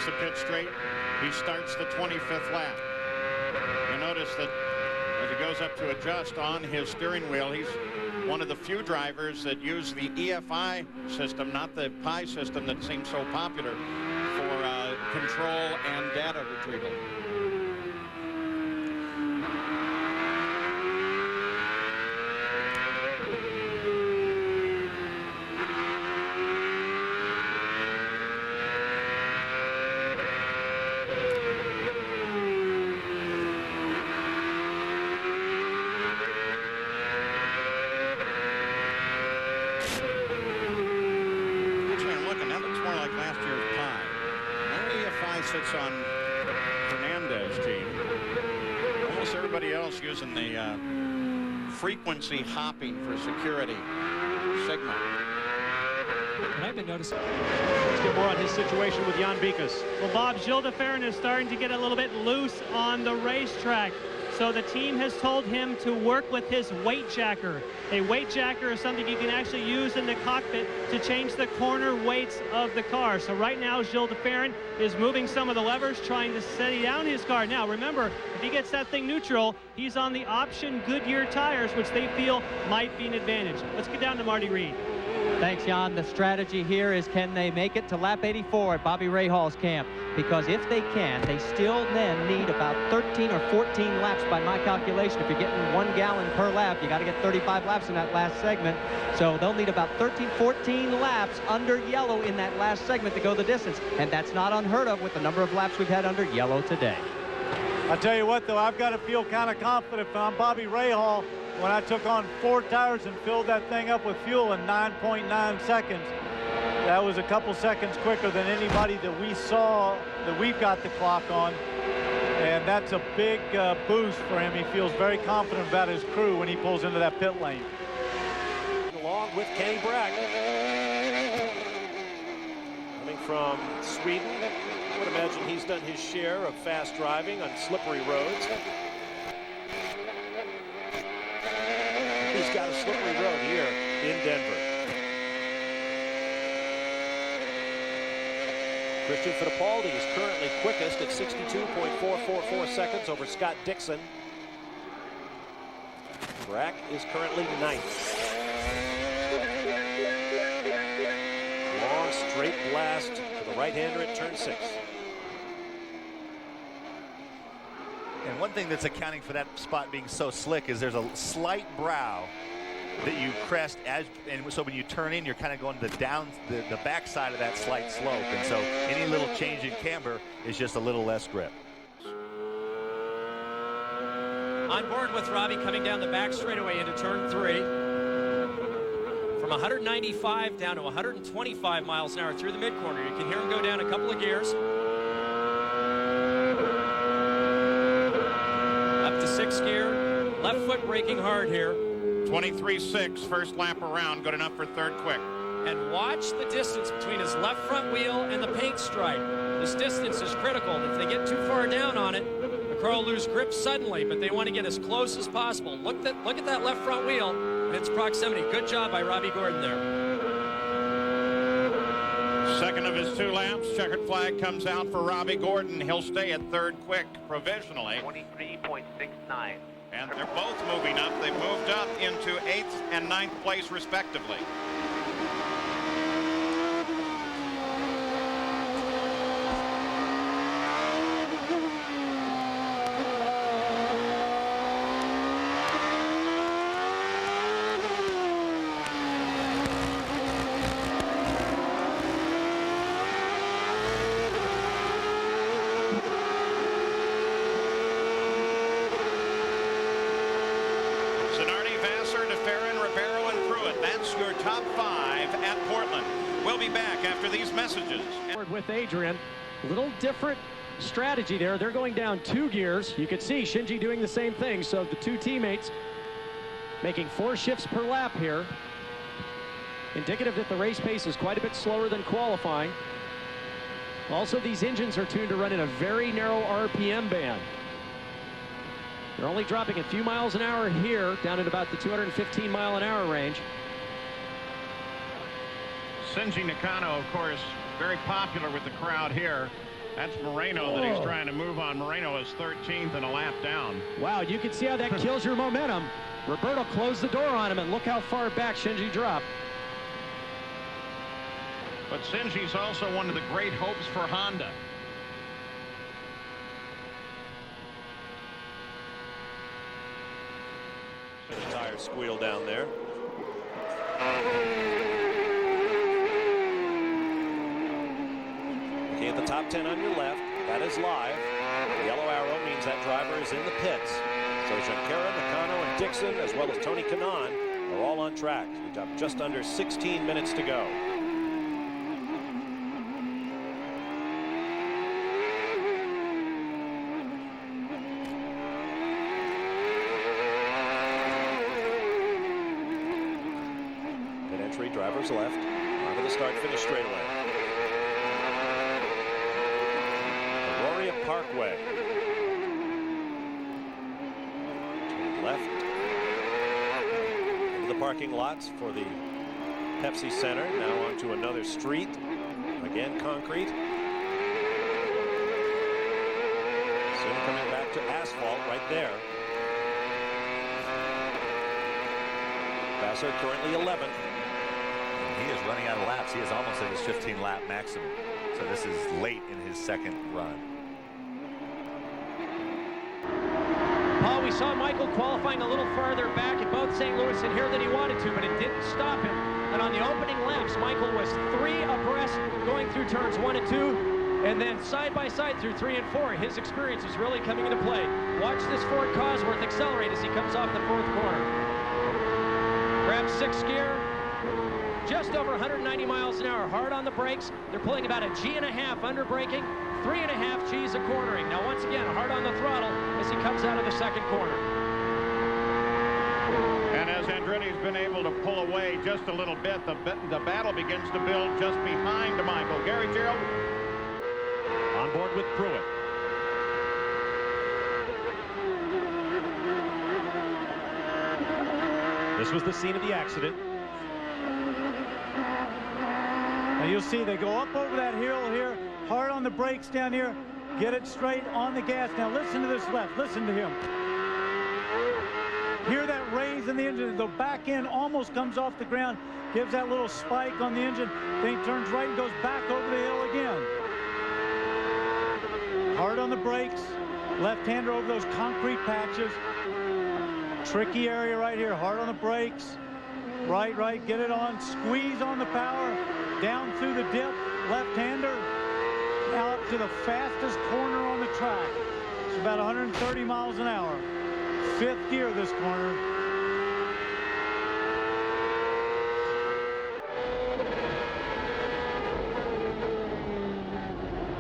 The pit straight. He starts the 25th lap. You notice that as he goes up to adjust on his steering wheel, he's one of the few drivers that use the EFI system, not the PI system that seems so popular for control and data retrieval. Sits on Fernandez team. Almost everybody else using the frequency hopping for security signal. And I've been noticing. Let's get more on his situation with Jan Bikus. Well, Bob, Gilles de Ferran is starting to get a little bit loose on the racetrack. So the team has told him to work with his weight jacker. A weight jacker is something you can actually use in the cockpit to change the corner weights of the car. So right now, Gilles de Ferran is moving some of the levers, trying to steady down his car. Now, remember, if he gets that thing neutral, he's on the option Goodyear tires, which they feel might be an advantage. Let's get down to Marty Reed. Thanks, Jan. The strategy here is, can they make it to lap 84 at Bobby Rahal's camp? Because if they can, they still then need about 13 or 14 laps by my calculation. If you're getting 1 gallon per lap, you got to get 35 laps in that last segment. So they'll need about 13, 14 laps under yellow in that last segment to go the distance. And that's not unheard of with the number of laps we've had under yellow today. I'll tell you what, though, I've got to feel kind of confident if I'm Bobby Rahal. When I took on 4 tires and filled that thing up with fuel in 9.9 seconds, that was a couple seconds quicker than anybody that we saw that we've got the clock on. And that's a big boost for him. He feels very confident about his crew when he pulls into that pit lane. Along with Kenny Brack. Coming from Sweden. I would imagine he's done his share of fast driving on slippery roads. He's got a slippery road here in Denver. Christian Fittipaldi is currently quickest at 62.444 seconds over Scott Dixon. Brack is currently 9th. Long straight blast to the right-hander at turn 6. And one thing that's accounting for that spot being so slick is there's a slight brow that you crest and so when you turn in, you're kind of going to the back side of that slight slope, and so any little change in camber is just a little less grip. On board with Robbie coming down the back straightaway into turn 3. From 195 down to 125 miles an hour through the mid-corner. You can hear him go down a couple of gears. Up to 6th gear. Left foot braking hard here. 23.6, first lap around, good enough for 3rd quick. And watch the distance between his left front wheel and the paint stripe. This distance is critical. If they get too far down on it, the car will lose grip suddenly, but they want to get as close as possible. Look at that left front wheel and its proximity. Good job by Robbie Gordon there. Second of his 2 laps, checkered flag comes out for Robbie Gordon. He'll stay at 3rd quick provisionally. 23.69. And they're both moving up. They've moved up into 8th and 9th place respectively. top 5 at Portland. We'll be back after these messages. With Adrian, a little different strategy there. They're going down 2 gears. You could see Shinji doing the same thing. So the 2 teammates making 4 shifts per lap here. Indicative that the race pace is quite a bit slower than qualifying. Also, these engines are tuned to run in a very narrow RPM band. They're only dropping a few miles an hour here, down at about the 215-mile-an-hour range. Shinji Nakano, of course, very popular with the crowd here. That's Moreno that he's trying to move on. Moreno is 13th and a lap down. Wow, you can see how that kills your momentum. Roberto closed the door on him, and look how far back Shinji dropped. But Shinji's also one of the great hopes for Honda. The tires squeal down there. Looking at the top 10 on your left, that is live. The yellow arrow means that driver is in the pits. So Junqueira, Nakano, and Dixon, as well as Tony Kanaan, are all on track. We've got just under 16 minutes to go. Drivers left onto the start-finish straightaway. Aurora Parkway. Turn left into the parking lots for the Pepsi Center. Now onto another street. Again, concrete. Soon coming back to asphalt right there. Vasser currently 11th. He is running out of laps. He is almost at his 15-lap maximum. So this is late in his second run. Paul, we saw Michael qualifying a little farther back at both St. Louis and here than he wanted to, but it didn't stop him. And on the opening laps, Michael was 3 abreast going through turns 1 and 2, and then side by side through 3 and 4. His experience is really coming into play. Watch this Ford Cosworth accelerate as he comes off the 4th corner. Grabs 6th gear. Just over 190 miles an hour, hard on the brakes. They're pulling about a G1/2 under braking, 3.5 G's of cornering. Now, once again, hard on the throttle as he comes out of the 2nd corner. And as Andretti's been able to pull away just a little bit, the battle begins to build just behind Michael. Gary Gerald. On board with Pruett. This was the scene of the accident. Now you'll see they go up over that hill here, hard on the brakes down here, get it straight on the gas. Now listen to this left, listen to him. Hear that raise in the engine, the back end almost comes off the ground, gives that little spike on the engine, then he turns right and goes back over the hill again. Hard on the brakes, left-hander over those concrete patches. Tricky area right here, hard on the brakes. Right, get it on, squeeze on the power, down through the dip, left-hander, now up to the fastest corner on the track. It's about 130 miles an hour. 5th gear this corner.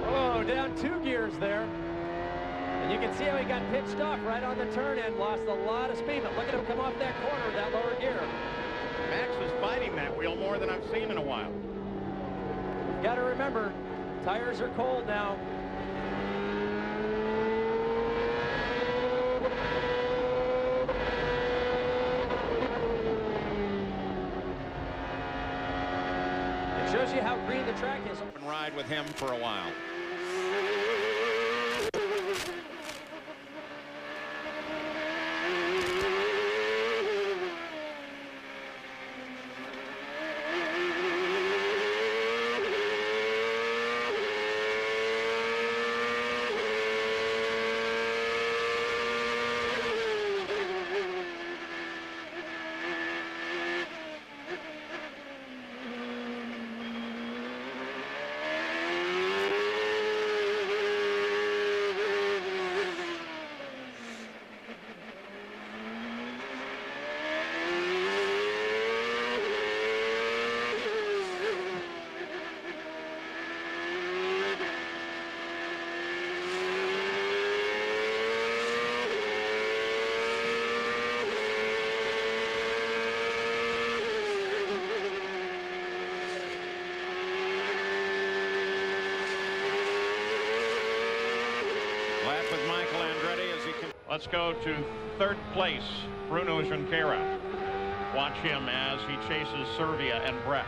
Oh, down 2 gears there. And you can see how he got pitched off right on the turn and lost a lot of speed. But look at him come off that corner with that lower gear. Max was fighting that wheel more than I've seen in a while. You've got to remember, tires are cold now. It shows you how green the track is. And ride with him for a while. Michael Andretti as he can. Let's go to third place, Bruno Junqueira. Watch him as he chases Servia and Brack.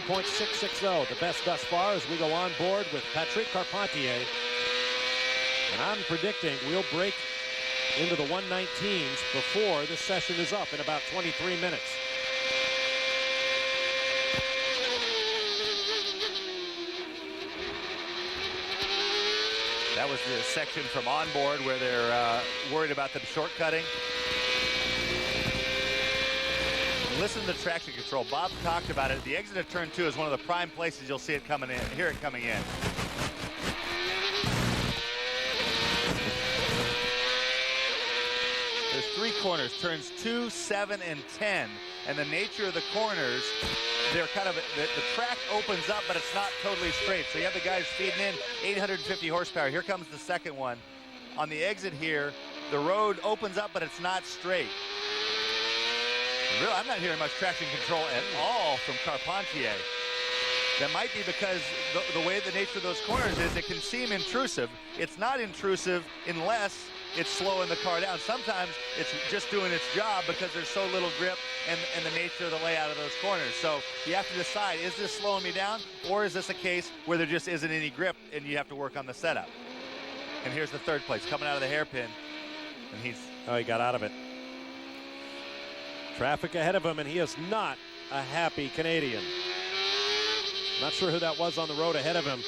.660, the best thus far as we go on board with Patrick Carpentier. And I'm predicting we'll break into the 119s before the session is up in about 23 minutes. That was the section from Onboard where they're worried about them shortcutting. Listen to the traction control. Bob talked about it. The exit of turn 2 is one of the prime places you'll see it coming in. Hear it coming in. There's 3 corners, turns 2, 7, and 10. And the nature of the corners, they're kind of, the track opens up, but it's not totally straight. So you have the guys feeding in 850 horsepower. Here comes the second one. On the exit here, the road opens up, but it's not straight. Really, I'm not hearing much traction control at all from Carpentier. That might be because the way the nature of those corners is, it can seem intrusive. It's not intrusive unless it's slowing the car down. Sometimes it's just doing its job because there's so little grip and the nature of the layout of those corners. So you have to decide, is this slowing me down, or is this a case where there just isn't any grip and you have to work on the setup? And here's the third place coming out of the hairpin, and he got out of it. Traffic ahead of him, and he is not a happy Canadian. Not sure who that was on the road ahead of him,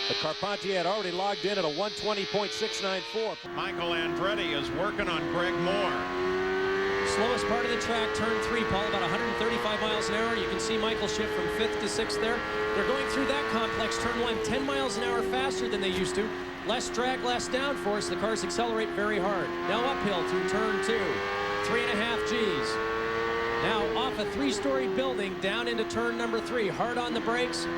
but Carpentier had already logged in at a 120.694. Michael Andretti is working on Greg Moore. Slowest part of the track, turn 3, Paul, about 135 miles an hour. You can see Michael shift from 5th to 6th there. They're going through that complex turn 1 10 miles an hour faster than they used to. Less drag, less downforce. The cars accelerate very hard. Now uphill through turn 2, 3.5 Gs. Now off a 3-story building down into turn number 3. Hard on the brakes. And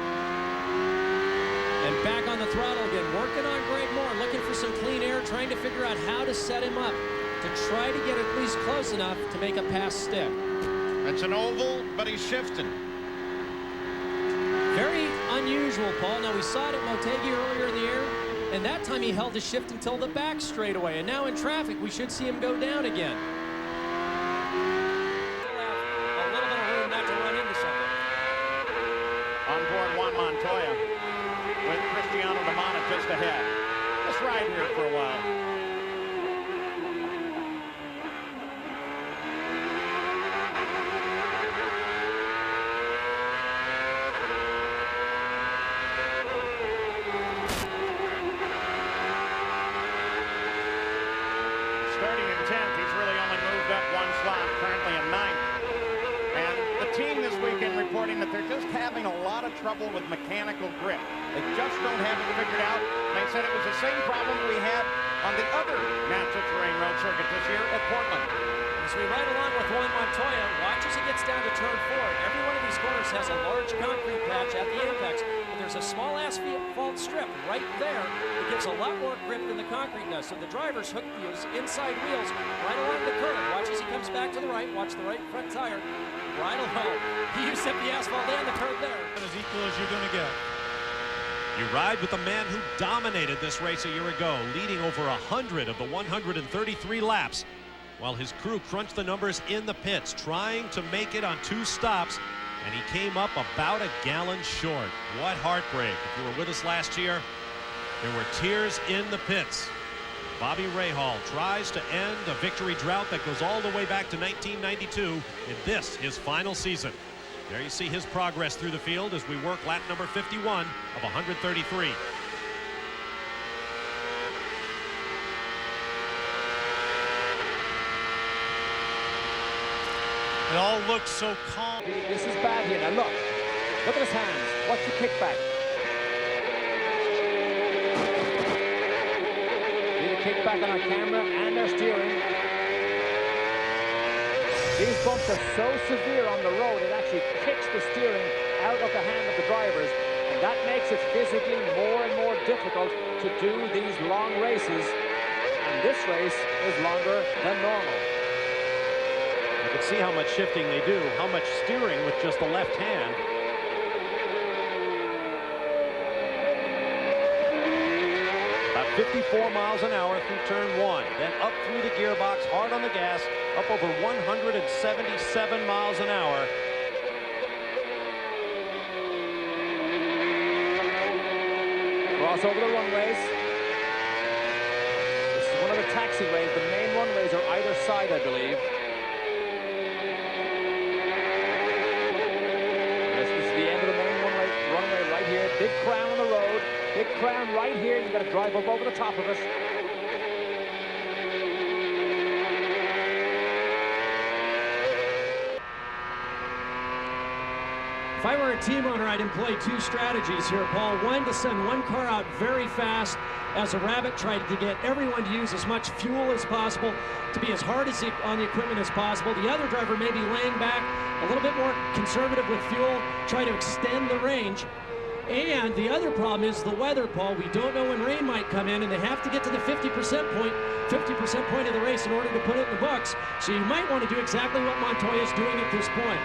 back on the throttle again. Working on Greg Moore. Looking for some clean air. Trying to figure out how to set him up to try to get at least close enough to make a pass stick. It's an oval, but he's shifting. Very unusual, Paul. Now we saw it at Motegi earlier in the year. And that time he held his shift until the back straightaway. And now in traffic, we should see him go down again. Onboard Juan Montoya with Cristiano de Matta just ahead. Just ride here for a while. Starting in 10th, he's really only moved up 1 slot, currently in 9th. And the team this weekend reporting that they're just having a lot of trouble with mechanical grip. They just don't have it figured out. They said it was the same problem we had on the other natural terrain road circuit this year at Portland. As we ride along with Juan Montoya, watch as he gets down to turn 4. Every one of these corners has a large concrete patch at the apex, and there's a small asphalt strip right there that gives a lot more grip than the concrete does. So the drivers hook these inside wheels right along the curve. Watch as he comes back to the right. Watch the right front tire. Right along. He used up the asphalt and the curve there. As equal as you're going to get. You ride with the man who dominated this race a year ago, leading over 100 of the 133 laps, while his crew crunched the numbers in the pits, trying to make it on 2 stops, and he came up about a gallon short. What heartbreak. If you were with us last year, there were tears in the pits. Bobby Rahal tries to end a victory drought that goes all the way back to 1992 in this, his final season. There you see his progress through the field as we work lap number 51 of 133. It all looks so calm. This is bad here. Now look at his hands. Watch the kickback. See the kickback on our camera and our steering. These bumps are so severe on the road, it actually kicks the steering out of the hand of the drivers, and that makes it physically more and more difficult to do these long races, and this race is longer than normal. You can see how much shifting they do, how much steering with just the left hand. About 54 miles an hour through turn 1, then up through the gearbox, hard on the gas, up over 177 miles an hour. Cross over the runways. This is one of the taxiways. The main runways are either side, I believe. This is the end of the main runway right here. Big crown on the road. Big crown right here. You've got to drive up over the top of it. If I were a team owner, I'd employ two strategies here, Paul. One, to send one car out very fast as a rabbit, trying to get everyone to use as much fuel as possible, to be as hard on the equipment as possible. The other driver may be laying back, a little bit more conservative with fuel, try to extend the range. And the other problem is the weather, Paul. We don't know when rain might come in, and they have to get to the 50% point of the race in order to put it in the books. So you might want to do exactly what Montoya's doing at this point.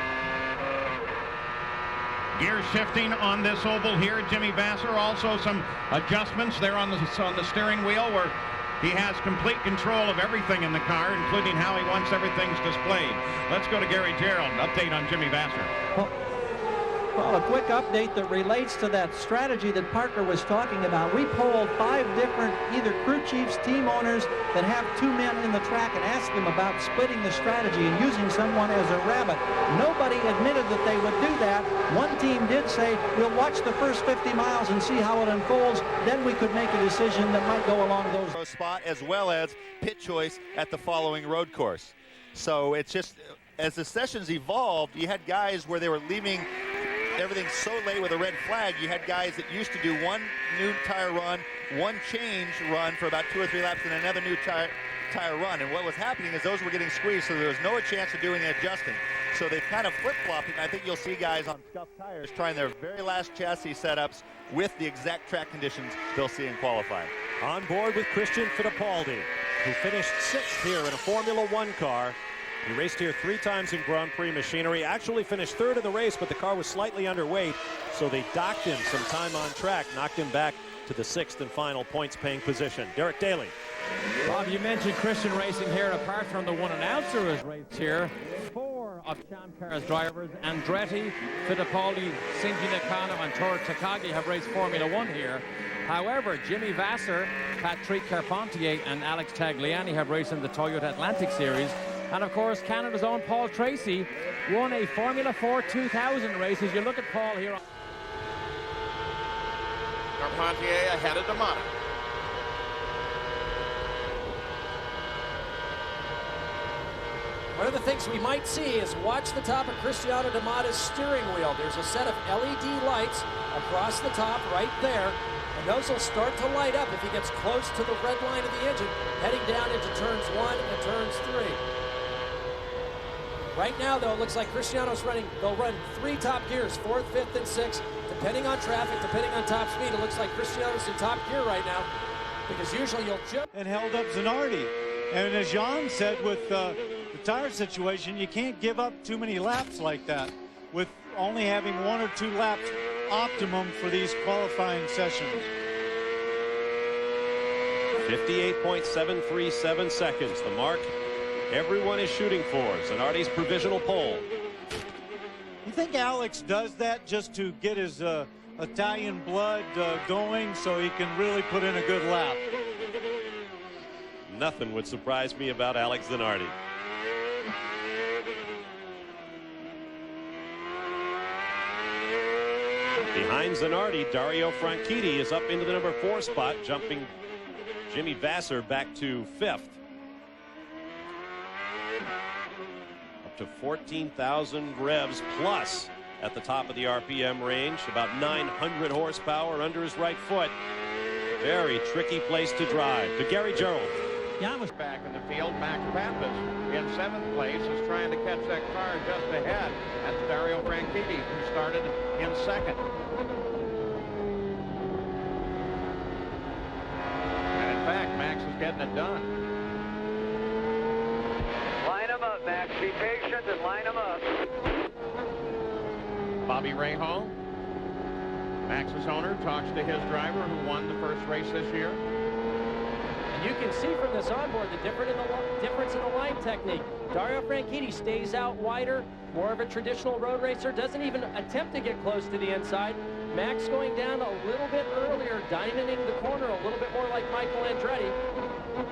Gear shifting on this oval here. Jimmy Vasser, also some adjustments there on the steering wheel where he has complete control of everything in the car, including how he wants everything's displayed. Let's go to Gary Gerald. Update on Jimmy Vasser. Well, a quick update that relates to that strategy that Parker was talking about. We polled 5 different either crew chiefs, team owners that have 2 men in the track and asked them about splitting the strategy and using someone as a rabbit. Nobody admitted that they would do that. One team did say, we'll watch the first 50 miles and see how it unfolds. Then we could make a decision that might go along those spot, as well as pit choice at the following road course. So it's just, as the sessions evolved, you had guys where they were leaving everything so late with a red flag. You had guys that used to do one new tire run, one change run for about 2 or 3 laps, and another new tire run. And what was happening is those were getting squeezed, so there was no chance of doing adjusting. So they kind of flip-flopped, and I think you'll see guys on scuffed tires trying their very last chassis setups with the exact track conditions they'll see in qualifying. On board with Christian Fittipaldi, who finished 6th here in a Formula One car. He raced here 3 times in Grand Prix machinery, actually finished 3rd in the race, but the car was slightly underweight, so they docked him some time on track, knocked him back to the 6th and final points-paying position. Derek Daly. Bob, you mentioned Christian racing here. Apart from the one announcer who has raced here, 4 of Champ Car's drivers, Andretti, Fittipaldi, Shinji Nakano, and Takagi have raced Formula One here. However, Jimmy Vasser, Patrick Carpentier, and Alex Tagliani have raced in the Toyota Atlantic Series. And of course, Canada's own Paul Tracy won a Formula 4 2000 race. As you look at Paul here. Carpentier ahead of Matta. One of the things we might see is watch the top of Cristiano de Matta's steering wheel. There's a set of LED lights across the top right there, and those will start to light up if he gets close to the red line of the engine, heading down into turns 1 and turns 3. Right now, though, it looks like Cristiano's they'll run 3 top gears, 4th, 5th, and 6th, depending on traffic, depending on top speed. It looks like Cristiano's in top gear right now, because usually you'll jump. And held up Zanardi. And as Jan said, with the tire situation, you can't give up too many laps like that, with only having 1 or 2 laps optimum for these qualifying sessions. 58.737 seconds, the mark everyone is shooting for. Zanardi's provisional pole. You think Alex does that just to get his Italian blood going so he can really put in a good lap? Nothing would surprise me about Alex Zanardi. Behind Zanardi, Dario Franchitti is up into the number 4 spot, jumping Jimmy Vasser back to 5th. Up to 14,000 revs plus at the top of the RPM range, about 900 horsepower under his right foot. Very tricky place to drive. To Gary Gerald. Yeah, I was back in the field. Max Papis in 7th place is trying to catch that car just ahead. That's Dario Franchitti, who started in 2nd. And in fact, Max is getting it done. Line them up, Max. Be patient and line them up. Bobby Rahal, Max's owner, talks to his driver who won the first race this year. And you can see from this onboard the difference in the line technique. Dario Franchitti stays out wider, more of a traditional road racer, doesn't even attempt to get close to the inside. Max going down a little bit earlier, diamonding the corner a little bit more like Michael Andretti.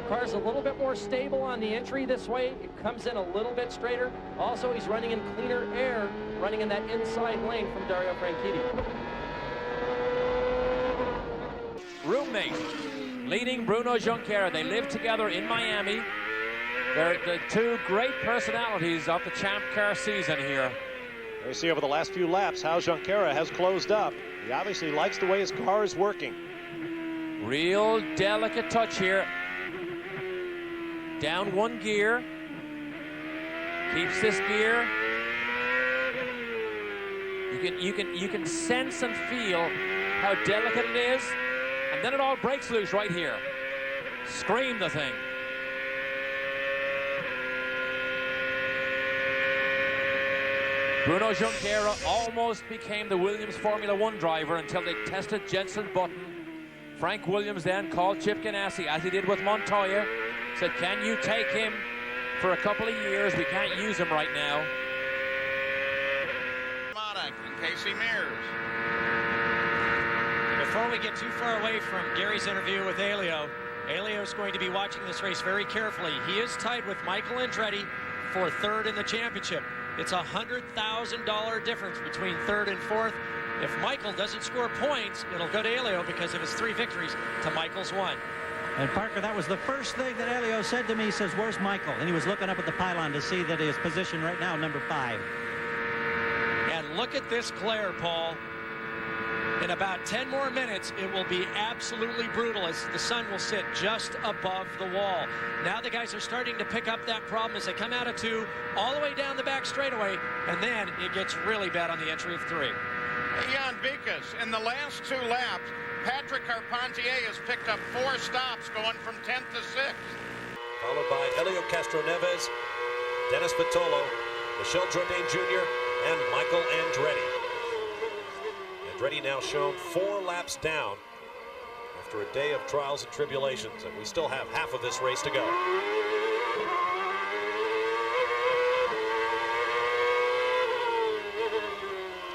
Car's a little bit more stable on the entry this way. It comes in a little bit straighter. Also, he's running in cleaner air, running in that inside lane from Dario Franchitti. Roommate, leading Bruno Junqueira. They live together in Miami. They're the two great personalities of the Champ Car season here. We see over the last few laps how Junqueira has closed up. He obviously likes the way his car is working. Real delicate touch here. Down 1 gear. Keeps this gear. You can sense and feel how delicate it is, and then it all breaks loose right here. Scream the thing. Bruno Junqueira almost became the Williams Formula One driver until they tested Jenson Button. Frank Williams then called Chip Ganassi, as he did with Montoya, said, can you take him for a couple of years? We can't use him right now. Matta and Casey Mears. Before we get too far away from Gary's interview with Elio, Elio's going to be watching this race very carefully. He is tied with Michael Andretti for 3rd in the championship. It's a $100,000 difference between 3rd and 4th. If Michael doesn't score points, it'll go to Elio because of his 3 victories to Michael's 1. And Parker, that was the first thing that Elio said to me. He says, where's Michael? And he was looking up at the pylon to see that his position right now, number 5. And look at this glare, Paul. In about 10 more minutes, it will be absolutely brutal as the sun will sit just above the wall. Now the guys are starting to pick up that problem as they come out of 2, all the way down the back straightaway, and then it gets really bad on the entry of 3. Jan Vikas, in the last 2 laps, Patrick Carpentier has picked up 4 stops going from 10th to 6th. Followed by Helio Castroneves, Dennis Vitolo, Michel Jourdain Jr., and Michael Andretti. Andretti now shown 4 laps down after a day of trials and tribulations, and we still have half of this race to go.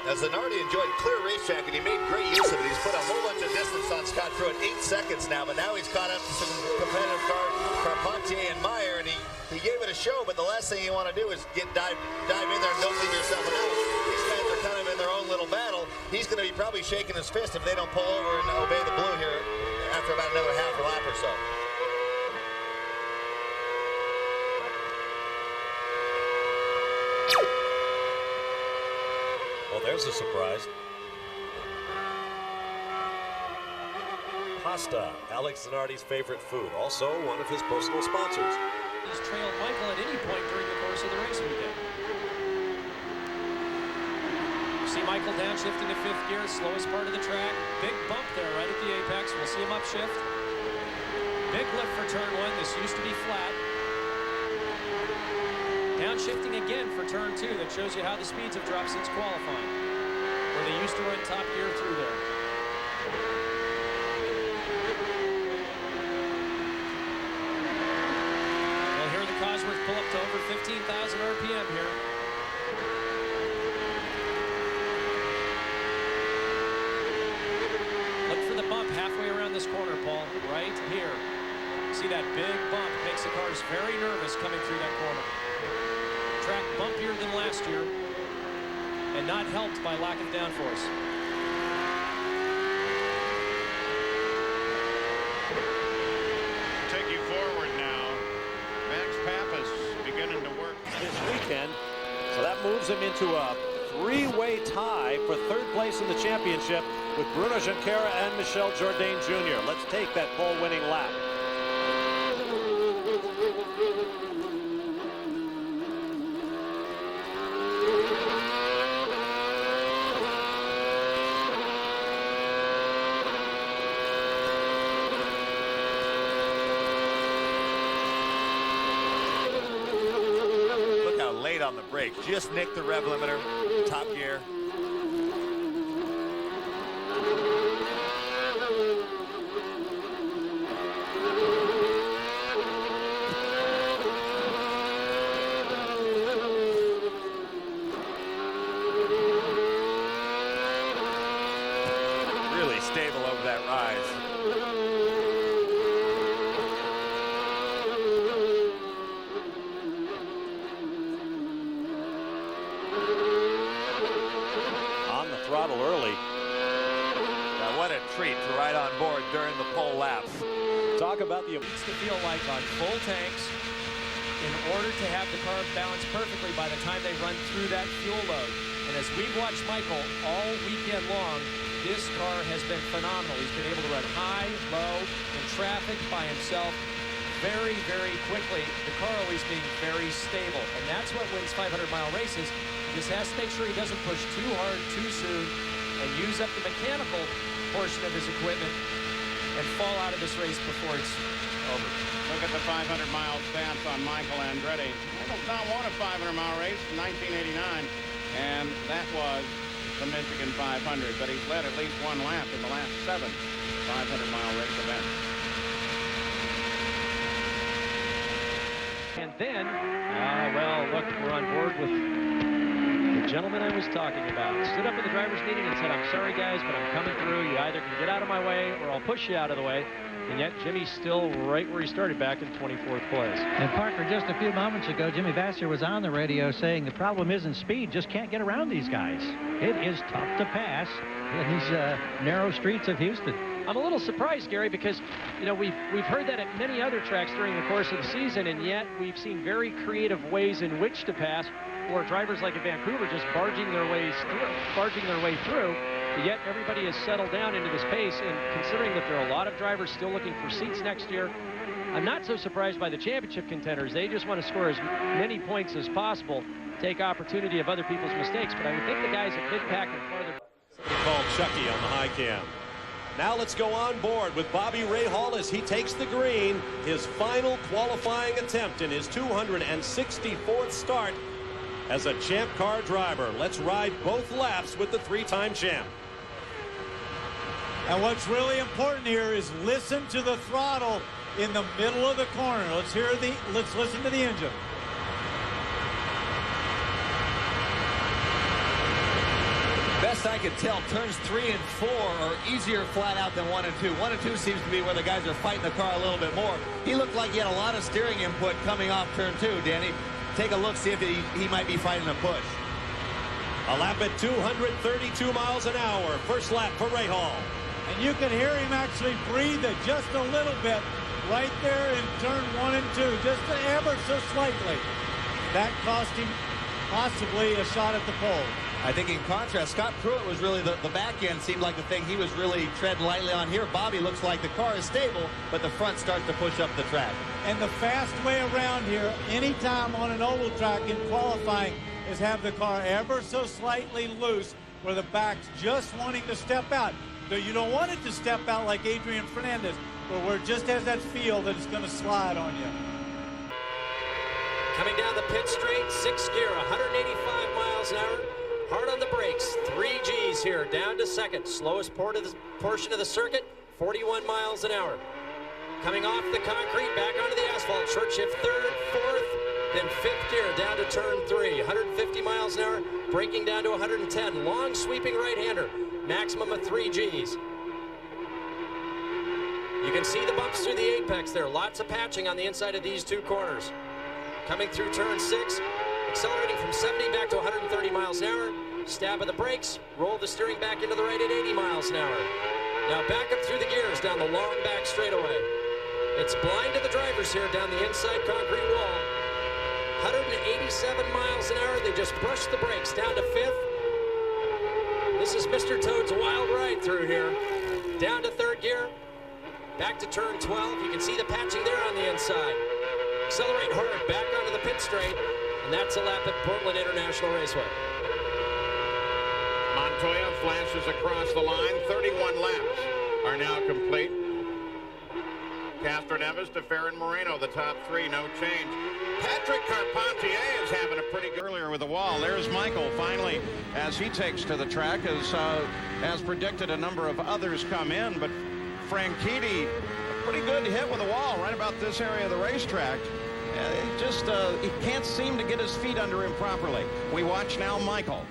Now, Zanardi enjoyed clear racetrack, and he made great use of it. He's put a whole bunch of distance on Scott Pruett, 8 seconds now, but now he's caught up to some competitive Carpentier and Meyer, and he gave it a show, but the last thing you want to do is dive in there and don't leave yourself out. These guys are kind of in their own little battle. He's going to be probably shaking his fist if they don't pull over and obey the blue here after about another half a lap or so. Well, there's a surprise. Pasta, Alex Zanardi's favorite food, also one of his personal sponsors. He's trailed Michael at any point during the course of the race weekend. You see Michael downshifting to 5th gear, slowest part of the track. Big bump there right at the apex. We'll see him upshift. Big lift for turn 1. This used to be flat. Downshifting again for turn 2. That shows you how the speeds have dropped since qualifying, where they used to run top gear through there. Well, here the Cosworth pull up to over 15,000 RPM here. Look for the bump halfway around this corner, Paul, right here. See that big bump makes the cars very nervous coming through that corner. Track bumpier than last year and not helped by lack of downforce. Take you forward now. Max Papis beginning to work this weekend, so that moves him into a 3-way tie for 3rd place in the championship with Bruno Junqueira and Michel Jourdain Jr. Let's take that pole-winning lap. on the brake. Just nicked the rev limiter, top gear. Really stable over that rise. Throttle early. Now what a treat to ride on board during the pole laps. Talk about the... It's to feel like on full tanks, in order to have the car balance perfectly by the time they run through that fuel load. And as we've watched Michael all weekend long, this car has been phenomenal. He's been able to run high, low, in traffic by himself very, very quickly. The car always being very stable. And that's what wins 500-mile races. Just has to make sure he doesn't push too hard too soon and use up the mechanical portion of his equipment and fall out of this race before it's over. Look at the 500-mile stats on Michael Andretti. Michael's not won a 500-mile race in 1989, and that was the Michigan 500, but he's led at least one lap in the last 7 500-mile race events. And then, well, look, we're on board with the gentleman I was talking about. Stood up at the driver's meeting and said, I'm sorry, guys, but I'm coming through. You either can get out of my way or I'll push you out of the way. And yet Jimmy's still right where he started, back in 24th place. And Parker, just a few moments ago, Jimmy Vasser was on the radio saying the problem isn't speed, just can't get around these guys. It is tough to pass in these narrow streets of Houston. I'm a little surprised, Gary, because, you know, we've heard that at many other tracks during the course of the season, and yet we've seen very creative ways in which to pass, or drivers like at Vancouver just barging their way through. But yet everybody has settled down into this pace, and considering that there are a lot of drivers still looking for seats next year, I'm not so surprised by the championship contenders. They just want to score as many points as possible, take opportunity of other people's mistakes. But I would think the guys at mid-pack and farther. Called Chucky on the high cam. Now let's go on board with Bobby Rahal as he takes the green, his final qualifying attempt in his 264th start as a champ car driver. Let's ride both laps with the 3-time champ. And what's really important here is listen to the throttle in the middle of the corner. Let's listen to the engine. Best I could tell, turns 3 and 4 are easier flat out than 1 and 2. 1 and 2 seems to be where the guys are fighting the car a little bit more. He looked like he had a lot of steering input coming off turn 2, Danny. Take a look, see if he might be fighting a push. A lap at 232 miles an hour. First lap for Rahal. And you can hear him actually breathe it just a little bit right there in turn 1 and 2, just ever so slightly. That cost him possibly a shot at the pole. I think in contrast, Scott Pruett was really the back end seemed like the thing he was really treading lightly on here. Bobby looks like the car is stable, but the front starts to push up the track. And the fast way around here, anytime on an oval track in qualifying, is have the car ever so slightly loose where the back's just wanting to step out. So you don't want it to step out like Adrian Fernandez, but where it just has that feel that it's going to slide on you. Coming down the pit straight, 6th gear, 185 miles an hour. Hard on the brakes, 3 Gs here, down to 2nd. Slowest portion of the circuit, 41 miles an hour. Coming off the concrete, back onto the asphalt. Short shift 3rd, 4th, then 5th gear, down to turn 3. 150 miles an hour, braking down to 110. Long sweeping right-hander, maximum of 3 Gs. You can see the bumps through the apex there. Lots of patching on the inside of these 2 corners. Coming through turn 6. Accelerating from 70 back to 130 miles an hour. Stab of the brakes, roll the steering back into the right at 80 miles an hour. Now back up through the gears down the long back straightaway. It's blind to the drivers here down the inside concrete wall. 187 miles an hour, they just brushed the brakes down to 5th. This is Mr. Toad's wild ride through here. Down to 3rd gear, back to turn 12. You can see the patching there on the inside. Accelerate hard, back onto the pit straight. And that's a lap at Portland International Raceway. Montoya flashes across the line. 31 laps are now complete. Castro Neves to Ferran Moreno, the top 3, no change. Patrick Carpentier is having a pretty good earlier with the wall. There's Michael finally as he takes to the track. As predicted, a number of others come in, but Franchitti, a pretty good hit with the wall right about this area of the racetrack. He can't seem to get his feet under him properly. We watch now Michael.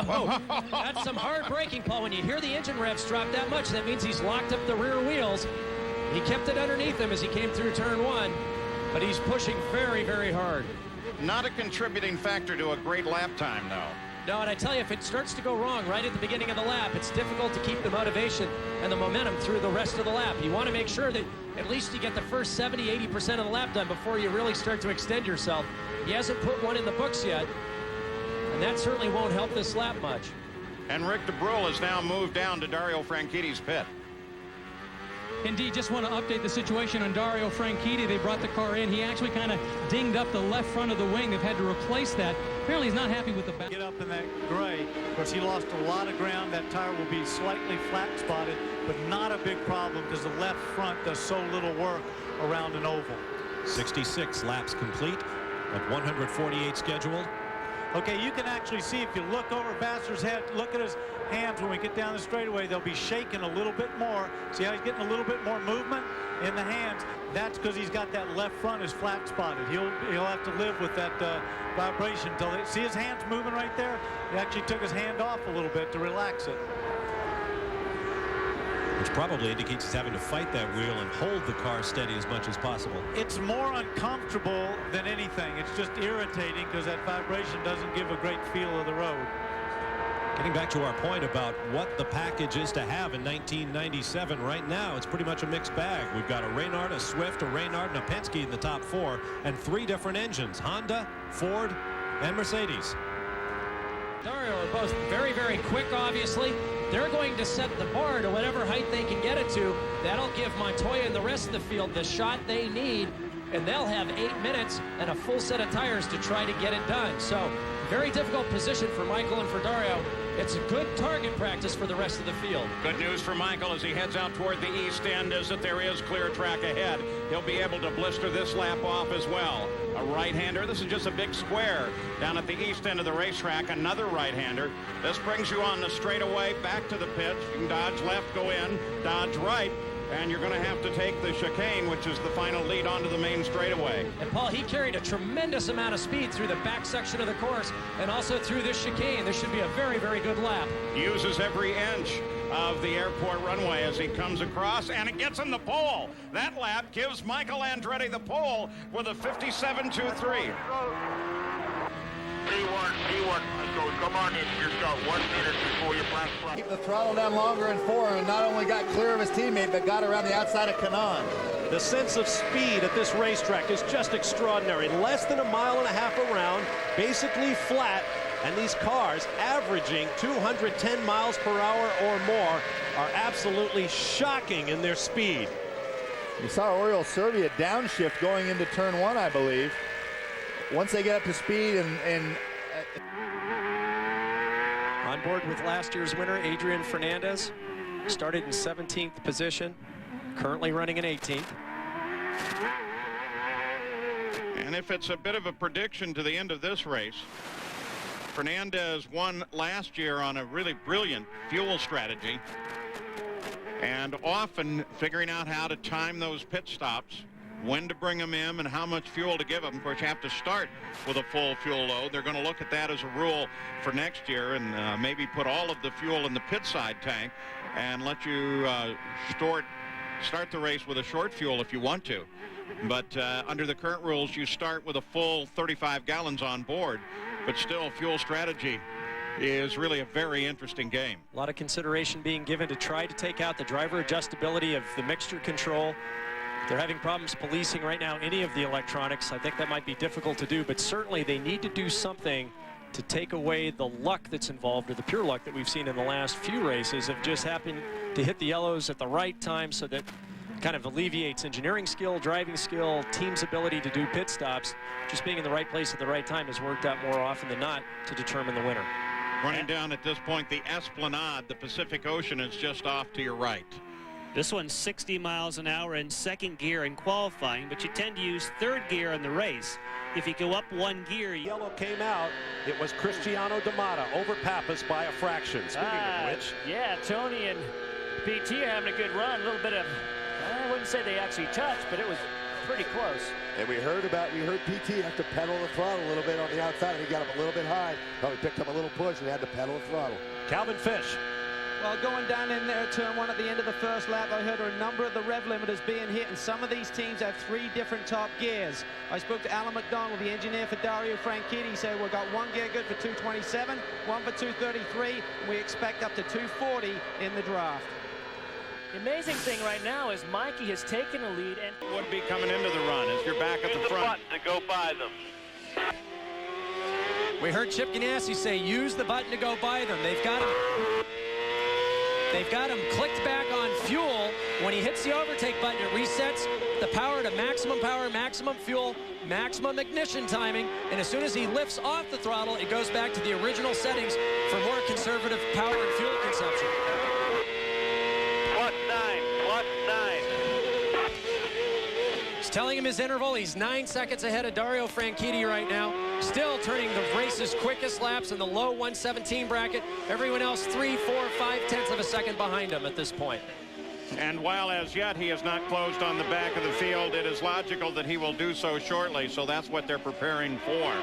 Whoa, that's some hard braking, Paul. When you hear the engine revs drop that much, that means he's locked up the rear wheels. He kept it underneath him as he came through turn 1, but he's pushing very, very hard. Not a contributing factor to a great lap time, though. No, and I tell you, if it starts to go wrong right at the beginning of the lap, it's difficult to keep the motivation and the momentum through the rest of the lap. You want to make sure that at least you get the first 70-80% of the lap done before you really start to extend yourself. He hasn't put one in the books yet, and that certainly won't help this lap much. And Rick DeBrule has now moved down to Dario Franchitti's pit. Indeed, just want to update the situation on Dario Franchitti. They brought the car in. He actually kind of dinged up the left front of the wing. They've had to replace that. Apparently he's not happy with the back. Get up in that gray. Of course, he lost a lot of ground. That tire will be slightly flat spotted, but not a big problem because the left front does so little work around an oval. 66 laps complete of 148 scheduled. Okay, you can actually see if you look over Vasser's head, look at his hands when we get down the straightaway, they'll be shaking a little bit more. See how he's getting a little bit more movement in the hands? That's because he's got that left front is flat spotted. He'll have to live with that vibration until they see his hands moving right there. He actually took his hand off a little bit to relax it. Which probably indicates he's having to fight that wheel and hold the car steady as much as possible. It's more uncomfortable than anything. It's just irritating because that vibration doesn't give a great feel of the road. Getting back to our point about what the package is to have in 1997, right now it's pretty much a mixed bag. We've got a Reynard, a Swift, a Reynard, and a Penske in the top 4, and 3 different engines: Honda, Ford, and Mercedes. Dario are both very, very quick, obviously. They're going to set the bar to whatever height they can get it to. That'll give Montoya and the rest of the field the shot they need, and they'll have 8 minutes and a full set of tires to try to get it done. So, very difficult position for Michael and for Dario. It's a good target practice for the rest of the field. Good news for Michael as he heads out toward the east end is that there is clear track ahead. He'll be able to blister this lap off as well. A right-hander. This is just a big square down at the east end of the racetrack. Another right-hander. This brings you on the straightaway back to the pits. You can dodge left, go in, dodge right, and you're going to have to take the chicane, which is the final lead onto the main straightaway. And Paul, he carried a tremendous amount of speed through the back section of the course and also through this chicane. This should be a very, very good lap. Uses every inch of the airport runway as he comes across, and it gets him the pole. That lap gives Michael Andretti the pole with a 57.23. P1, so come on in. You got 1 minute before your black flag. Keep the throttle down longer in 4, and not only got clear of his teammate, but got around the outside of Kanaan. The sense of speed at this racetrack is just extraordinary. Less than 1.5 miles around, basically flat, and these cars averaging 210 miles per hour or more are absolutely shocking in their speed. You saw Oriol Servia downshift going into turn 1, I believe. Once they get up to speed and On board with last year's winner, Adrian Fernandez. Started in 17th position, currently running in 18th. And if it's a bit of a prediction to the end of this race, Fernandez won last year on a really brilliant fuel strategy and often figuring out how to time those pit stops, when to bring them in and how much fuel to give them. Of course, you have to start with a full fuel load. They're going to look at that as a rule for next year and maybe put all of the fuel in the pit side tank and let you start the race with a short fuel if you want to. But under the current rules, you start with a full 35 gallons on board. But still, fuel strategy is really a very interesting game. A lot of consideration being given to try to take out the driver adjustability of the mixture control. They're having problems policing right now any of the electronics. I think that might be difficult to do, but certainly they need to do something to take away the luck that's involved, or the pure luck that we've seen in the last few races of just happening to hit the yellows at the right time so that kind of alleviates engineering skill, driving skill, team's ability to do pit stops. Just being in the right place at the right time has worked out more often than not to determine the winner. Running down at this point, the Esplanade, the Pacific Ocean is just off to your right. This one's 60 miles an hour in second gear in qualifying, but you tend to use third gear in the race. If you go up one gear, yellow came out. It was Cristiano de Matta over Papis by a fraction. Speaking of which, yeah, Tony and PT are having a good run. A little bit of, I wouldn't say they actually touched, but it was pretty close. And we heard PT have to pedal the throttle a little bit on the outside, and he got up a little bit high. Probably picked up a little push and had to pedal the throttle. Calvin Fish. Well, going down in there, turn one at the end of the first lap, I heard a number of the rev limiters being hit, and some of these teams have 3 different top gears. I spoke to Alan McDonald, the engineer for Dario Franchitti. He said we've got 1 gear good for 227, 1 for 233, and we expect up to 240 in the draft. The amazing thing right now is Mikey has taken a lead and would be coming into the run as you're back at the front. To go by them. We heard Chip Ganassi say use the button to go by them. They've got him clicked back on fuel. When he hits the overtake button, it resets the power to maximum power, maximum fuel, maximum ignition timing, and as soon as he lifts off the throttle, it goes back to the original settings for more conservative power and fuel consumption. +9, +9. He's telling him his interval. He's 9 seconds ahead of Dario Franchitti right now. Still turning the race's quickest laps in the low 117 bracket. Everyone else 3, 4, 5 tenths of a second behind him at this point. And while as yet he has not closed on the back of the field, it is logical that he will do so shortly, so that's what they're preparing for.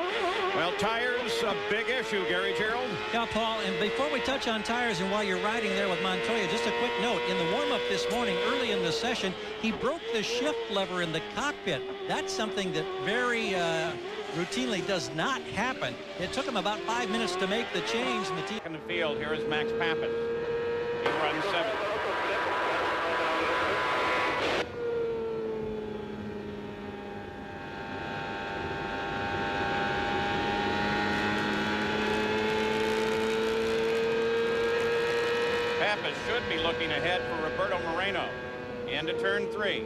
Well, tires, a big issue, Gary Gerald. Yeah, Paul, and before we touch on tires and while you're riding there with Montoya, just a quick note. In the warm-up this morning, early in the session, he broke the shift lever in the cockpit. That's something that very routinely does not happen. It took him about 5 minutes to make the change. In the field, here is Max Papis. He runs 7th. Papis should be looking ahead for Roberto Moreno into turn 3.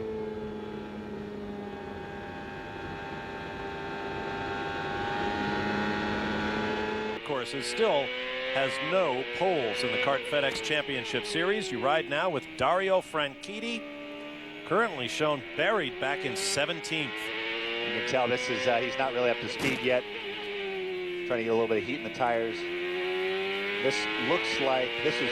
Courses still has no poles in the Kart FedEx Championship Series. You ride now with Dario Franchitti, currently shown buried back in 17th. You can tell this is he's not really up to speed yet. Trying to get a little bit of heat in the tires. This looks like this is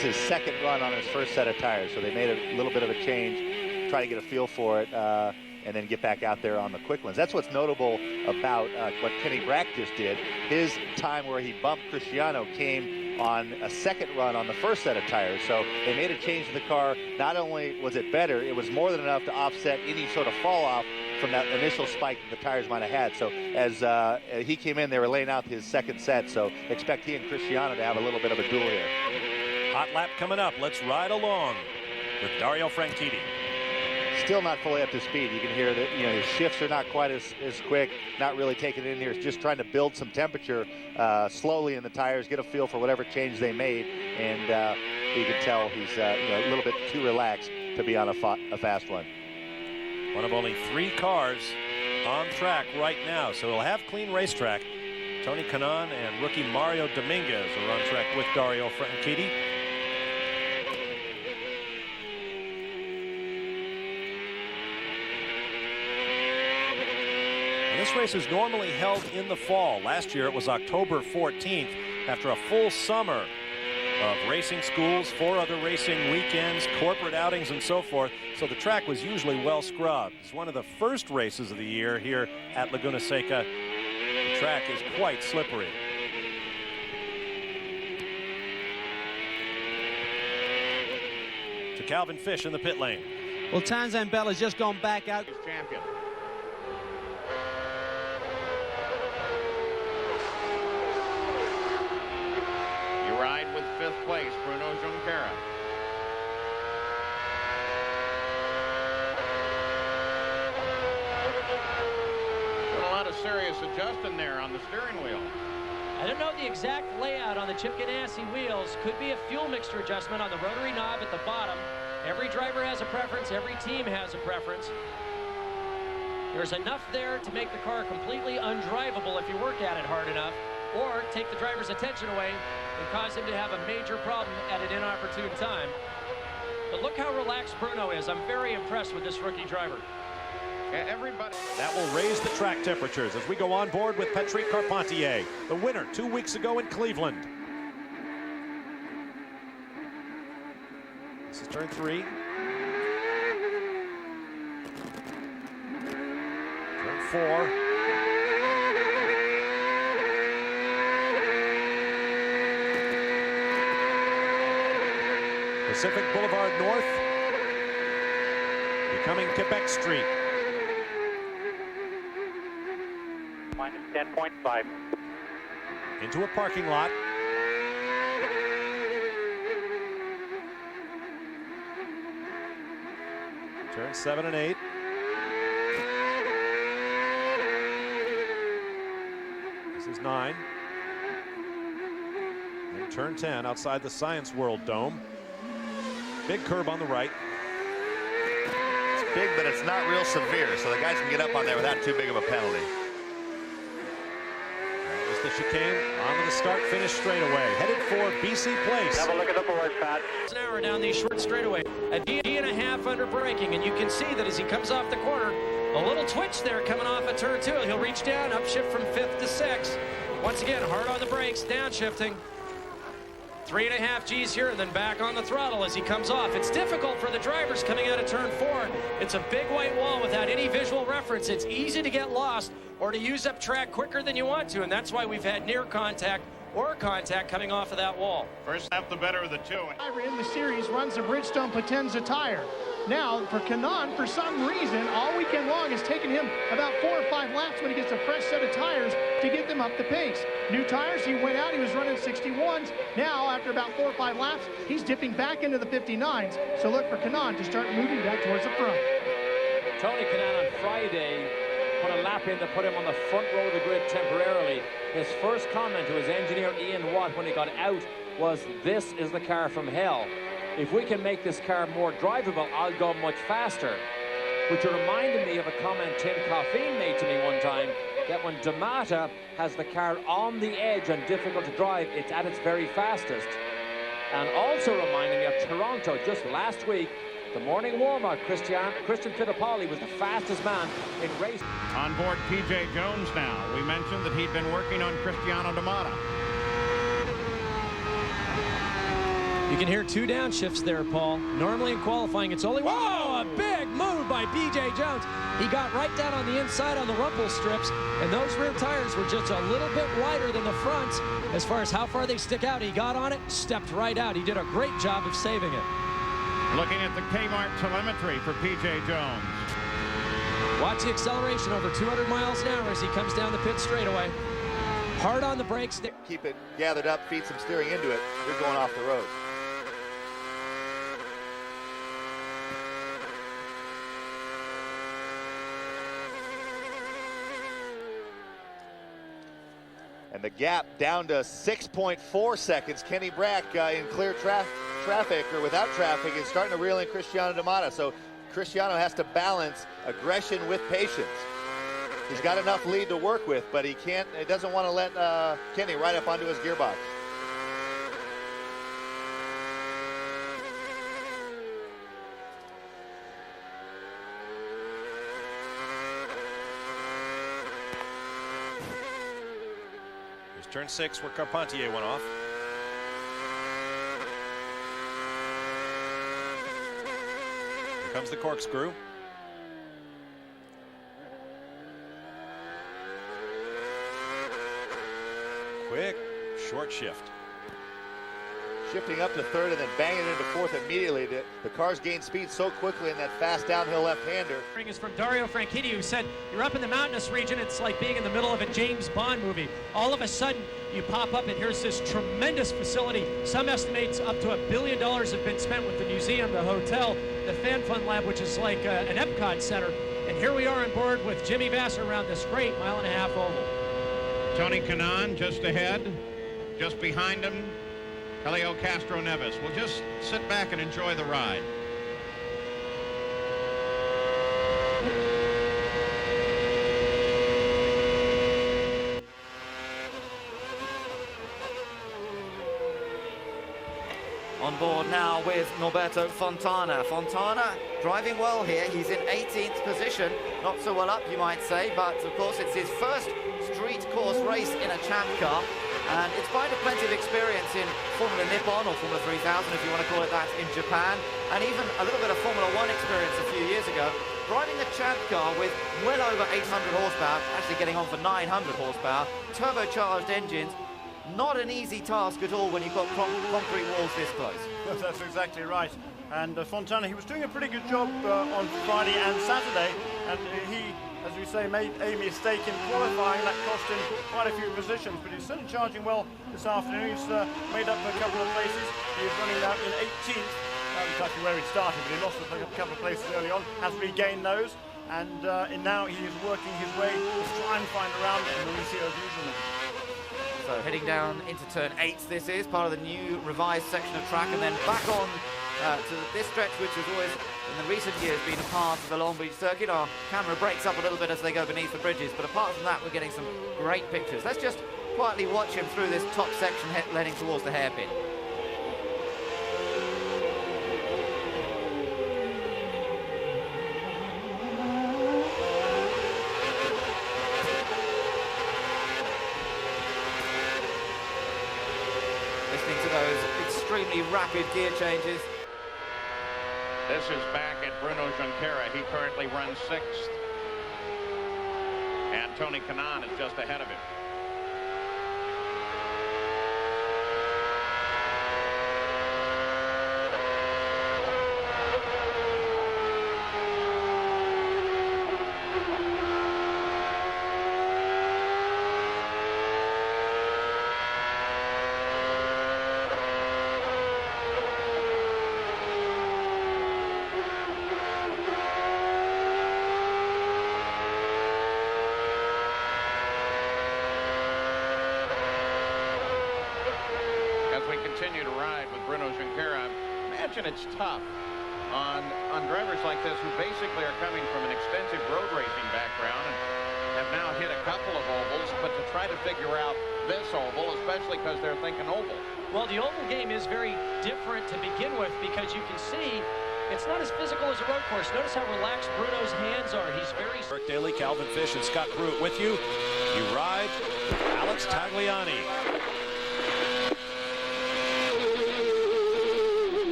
his second run on his first set of tires. So they made a little bit of a change, try to get a feel for it, and then get back out there on the quick ones. That's what's notable about what Kenny Brack just did. His time where he bumped Cristiano came on a second run on the first set of tires. So they made a change to the car. Not only was it better, it was more than enough to offset any sort of fall off from that initial spike that the tires might have had. So as he came in, they were laying out his second set. So expect he and Cristiano to have a little bit of a duel here. Hot lap coming up. Let's ride along with Dario Franchitti. Still not fully up to speed. You can hear that, you know, his shifts are not quite as quick, not really taking it in here. It's just trying to build some temperature slowly in the tires, get a feel for whatever change they made, and you can tell he's a little bit too relaxed to be on a fast one. One of only 3 cars on track right now, so he'll have clean racetrack. Tony Kanaan and rookie Mario Dominguez are on track with Dario Franchitti. This race is normally held in the fall. Last year it was October 14th after a full summer of racing schools, 4 other racing weekends, corporate outings, and so forth. So the track was usually well scrubbed. It's one of the first races of the year here at Laguna Seca. The track is quite slippery. To Calvin Fish in the pit lane. Well, Tanzan Bell has just gone back out. Champion. Ride with 5th place, Bruno Junqueira. Doing a lot of serious adjusting there on the steering wheel. I don't know the exact layout on the Chip Ganassi wheels. Could be a fuel mixture adjustment on the rotary knob at the bottom. Every driver has a preference. Every team has a preference. There's enough there to make the car completely undrivable if you work at it hard enough, or take the driver's attention away and cause him to have a major problem at an inopportune time. But look how relaxed Bruno is. I'm very impressed with this rookie driver. Everybody. That will raise the track temperatures as we go on board with Patrick Carpentier, the winner 2 weeks ago in Cleveland. This is turn 3. Turn 4. Pacific Boulevard North, becoming Quebec Street. Minus 10.5. Into a parking lot. Turn 7 and 8. This is 9. And turn 10 outside the Science World Dome. Big curb on the right. It's big, but it's not real severe, so the guys can get up on there without too big of a penalty. That was the chicane onto the start-finish straightaway. Headed for BC Place. Have a look at the board, Pat. An hour down these short straightaway. A D&a-half under braking, and you can see that as he comes off the corner, a little twitch there coming off of turn 2. He'll reach down, upshift from 5th to 6th. Once again, hard on the brakes, downshifting. 3.5 G's here, and then back on the throttle as he comes off. It's difficult for the drivers coming out of turn 4. It's a big white wall without any visual reference. It's easy to get lost or to use up track quicker than you want to, and that's why we've had near contact or contact coming off of that wall. First lap, the better of the two. Driver in the series runs a Bridgestone Potenza tire. Now, for Kanaan, for some reason, all weekend long has taken him about 4 or 5 laps when he gets a fresh set of tires to get them up the pace. New tires, he went out, he was running 61s. Now, after about 4 or 5 laps, he's dipping back into the 59s. So look for Kanaan to start moving back towards the front. Tony Kanaan on Friday put a lap in to put him on the front row of the grid temporarily. His first comment to his engineer Ian Watt when he got out was, "This is the car from hell. If we can make this car more drivable, I'll go much faster." Which reminded me of a comment Tim Coffeen made to me one time, that when Matta has the car on the edge and difficult to drive, it's at its very fastest. And also reminded me of Toronto just last week. The morning warm-up, Christian Fittipaldi was the fastest man in race. On board P.J. Jones now. We mentioned that he'd been working on Cristiano Matta. You can hear 2 downshifts there, Paul. Normally in qualifying, it's only, whoa, a big move by P.J. Jones. He got right down on the inside on the rumple strips, and those rear tires were just a little bit wider than the fronts as far as how far they stick out. He got on it, stepped right out. He did a great job of saving it. Looking at the Kmart telemetry for P.J. Jones. Watch the acceleration over 200 miles an hour as he comes down the pit straightaway. Hard on the brakes. Keep it gathered up, feed some steering into it. You're going off the road. And the gap down to 6.4 seconds. Kenny Brack in clear traffic or without traffic is starting to reel in Cristiano Matta. So Cristiano has to balance aggression with patience. He's got enough lead to work with, but he doesn't want to let Kenny right up onto his gearbox. Turn 6 where Carpentier went off. Here comes the corkscrew. Quick, short shift. Shifting up to 3rd and then banging into 4th immediately. The cars gain speed so quickly in that fast downhill left-hander. Is from Dario Franchitti, who said, you're up in the mountainous region, it's like being in the middle of a James Bond movie. All of a sudden, you pop up and here's this tremendous facility. Some estimates up to $1 billion have been spent with the museum, the hotel, the Fan Fun Lab, which is like an Epcot center. And here we are on board with Jimmy Vasser around this great 1.5 mile oval. Tony Kanaan just ahead, just behind him. Helio Castro Neves. We'll just sit back and enjoy the ride. On board now with Norberto Fontana. Fontana driving well here. He's in 18th position. Not so well up, you might say, but of course it's his first street course race in a champ car. And it's quite a plenty of experience in Formula Nippon, or Formula 3000 if you want to call it that, in Japan. And even a little bit of Formula 1 experience a few years ago. Driving a champ car with well over 800 horsepower, actually getting on for 900 horsepower, turbocharged engines. Not an easy task at all when you've got concrete walls this close. That's exactly right. And Fontana, he was doing a pretty good job on Friday and Saturday, and he, as we say, made a mistake in qualifying. That cost him quite a few positions, but he's certainly charging well this afternoon. He's made up a couple of places. He is running out in 18th. That's exactly where he started, but he lost a couple of places early on, has regained those, and now he is working his way to try and find around it in the Minassian Gugelmin. So heading down into turn 8, this is part of the new revised section of track, and then back on to this stretch, which has always, in the recent years, been a part of the Long Beach circuit. Our camera breaks up a little bit as they go beneath the bridges, but apart from that, we're getting some great pictures. Let's just quietly watch him through this top section heading towards the hairpin. Extremely rapid gear changes. This is back at Bruno Junqueira. He currently runs 6th. And Tony Kanaan is just ahead of him. Continue to ride with Bruno Junqueira. Imagine it's tough on drivers like this who basically are coming from an extensive road racing background and have now hit a couple of ovals, but to try to figure out this oval, especially because they're thinking oval. Well, the oval game is very different to begin with because you can see it's not as physical as a road course. Notice how relaxed Bruno's hands are. He's very... Eric Daly, Calvin Fish, and Scott Pruett with you. You ride with Alex Tagliani.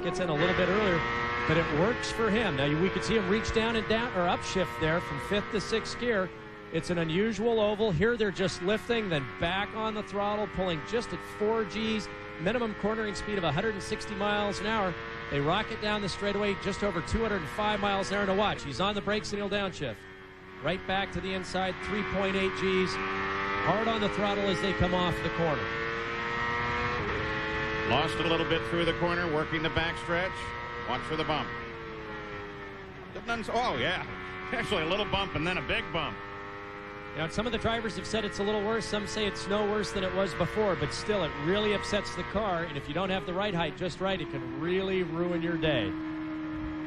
Gets in a little bit earlier, but it works for him. Now we could see him reach down and down or upshift there from 5th to 6th gear. It's an unusual oval. Here they're just lifting, then back on the throttle, pulling just at 4 Gs, minimum cornering speed of 160 miles an hour. They rocket down the straightaway just over 205 miles an hour. To watch, he's on the brakes and he'll downshift. Right back to the inside, 3.8 Gs. Hard on the throttle as they come off the corner. Lost it a little bit through the corner, working the backstretch. Watch for the bump. Oh, yeah. Actually, a little bump and then a big bump. Now, some of the drivers have said it's a little worse. Some say it's no worse than it was before, but still, it really upsets the car. And if you don't have the ride height just right, it can really ruin your day.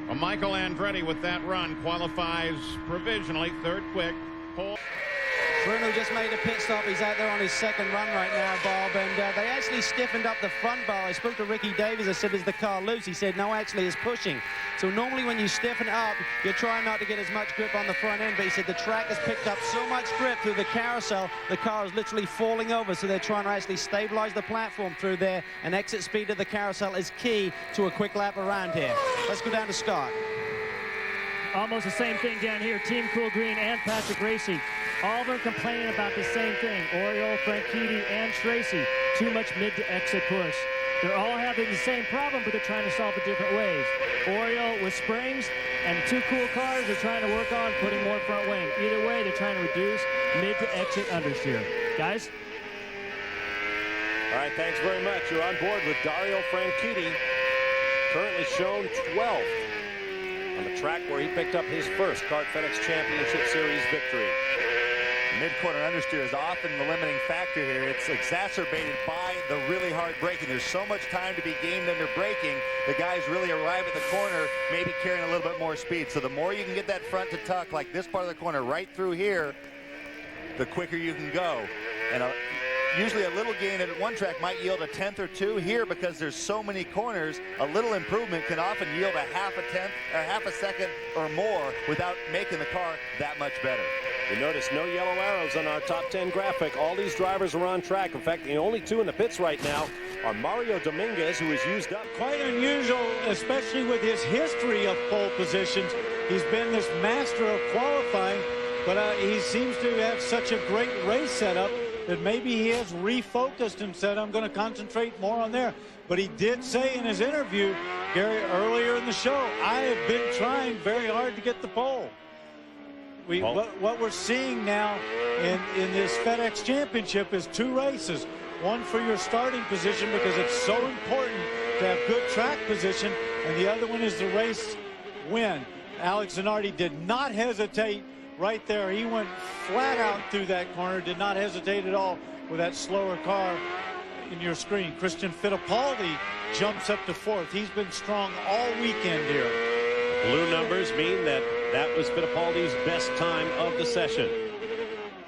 Well, Michael Andretti with that run qualifies provisionally, 3rd quick. Pole. Bruno just made a pit stop. He's out there on his 2nd run right now, Bob, and they actually stiffened up the front bar. I spoke to Ricky Davies. I said, is the car loose? He said, no, actually, it's pushing. So normally when you stiffen up, you're trying not to get as much grip on the front end, but he said the track has picked up so much grip through the carousel, the car is literally falling over, so they're trying to actually stabilize the platform through there, and exit speed of the carousel is key to a quick lap around here. Let's go down to Scott. Almost the same thing down here. Team Cool Green and Patrick Racing. All of them complaining about the same thing. Oriole, Franchitti, and Tracy. Too much mid-to-exit push. They're all having the same problem, but they're trying to solve it different ways. Oriole with springs, and the two cool cars are trying to work on putting more front wing. Either way, they're trying to reduce mid-to-exit understeer. Guys? All right, thanks very much. You're on board with Dario Franchitti, currently shown 12th on the track where he picked up his first Kart FedEx Championship Series victory. Mid-corner understeer is often the limiting factor here. It's exacerbated by the really hard braking. There's so much time to be gained under braking. The guys really arrive at the corner, maybe carrying a little bit more speed. So the more you can get that front to tuck, like this part of the corner right through here, the quicker you can go. And usually a little gain at one track might yield a tenth or two. Here, because there's so many corners, a little improvement can often yield a half a tenth or half a second or more without making the car that much better. You notice no yellow arrows on our top 10 graphic. All these drivers are on track. In fact, the only two in the pits right now are Mario Dominguez, who is used up. Quite unusual, especially with his history of pole positions. He's been this master of qualifying, but he seems to have such a great race setup that maybe he has refocused and said, I'm going to concentrate more on there. But he did say in his interview, Gary, earlier in the show, I have been trying very hard to get the pole. What we're seeing now in this FedEx Championship is two races. One for your starting position because it's so important to have good track position, and the other one is the race win. Alex Zanardi did not hesitate right there. He went flat out through that corner, did not hesitate at all with that slower car in your screen. Christian Fittipaldi jumps up to fourth. He's been strong all weekend here. Blue numbers mean that was Fittipaldi's best time of the session.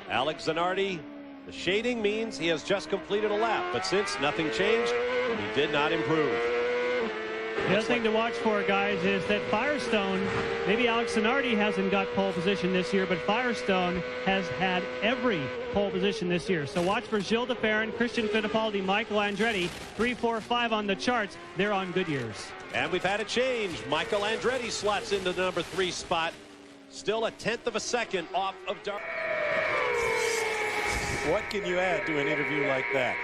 Alex Zanardi, the shading means he has just completed a lap, but since nothing changed, he did not improve. The other thing to watch for, guys, is that Firestone, maybe Alex Zanardi hasn't got pole position this year, but Firestone has had every pole position this year. So watch for Gilles de Ferran, Christian Fittipaldi, Michael Andretti, 3, 4, 5 on the charts. They're on good years. And we've had a change. Michael Andretti slots into the number 3 spot. Still a tenth of a second off of Dar. What can you add to an interview like that?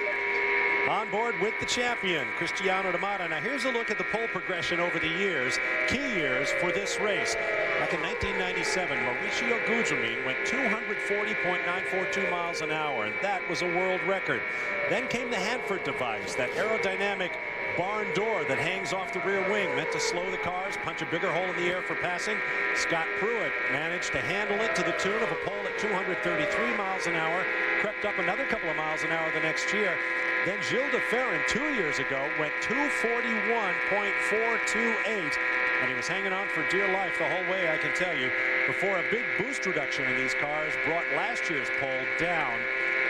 On board with the champion, Cristiano Matta. Now here's a look at the pole progression over the years, key years for this race. Back in 1997, Mauricio Gugelmin went 240.942 miles an hour, and that was a world record. Then came the Hanford device, that aerodynamic barn door that hangs off the rear wing, meant to slow the cars, punch a bigger hole in the air for passing. Scott Pruett managed to handle it to the tune of a pole at 233 miles an hour, crept up another couple of miles an hour the next year. Then Gilles de Ferran 2 years ago went 241.428, and he was hanging on for dear life the whole way, I can tell you, before a big boost reduction in these cars brought last year's pole down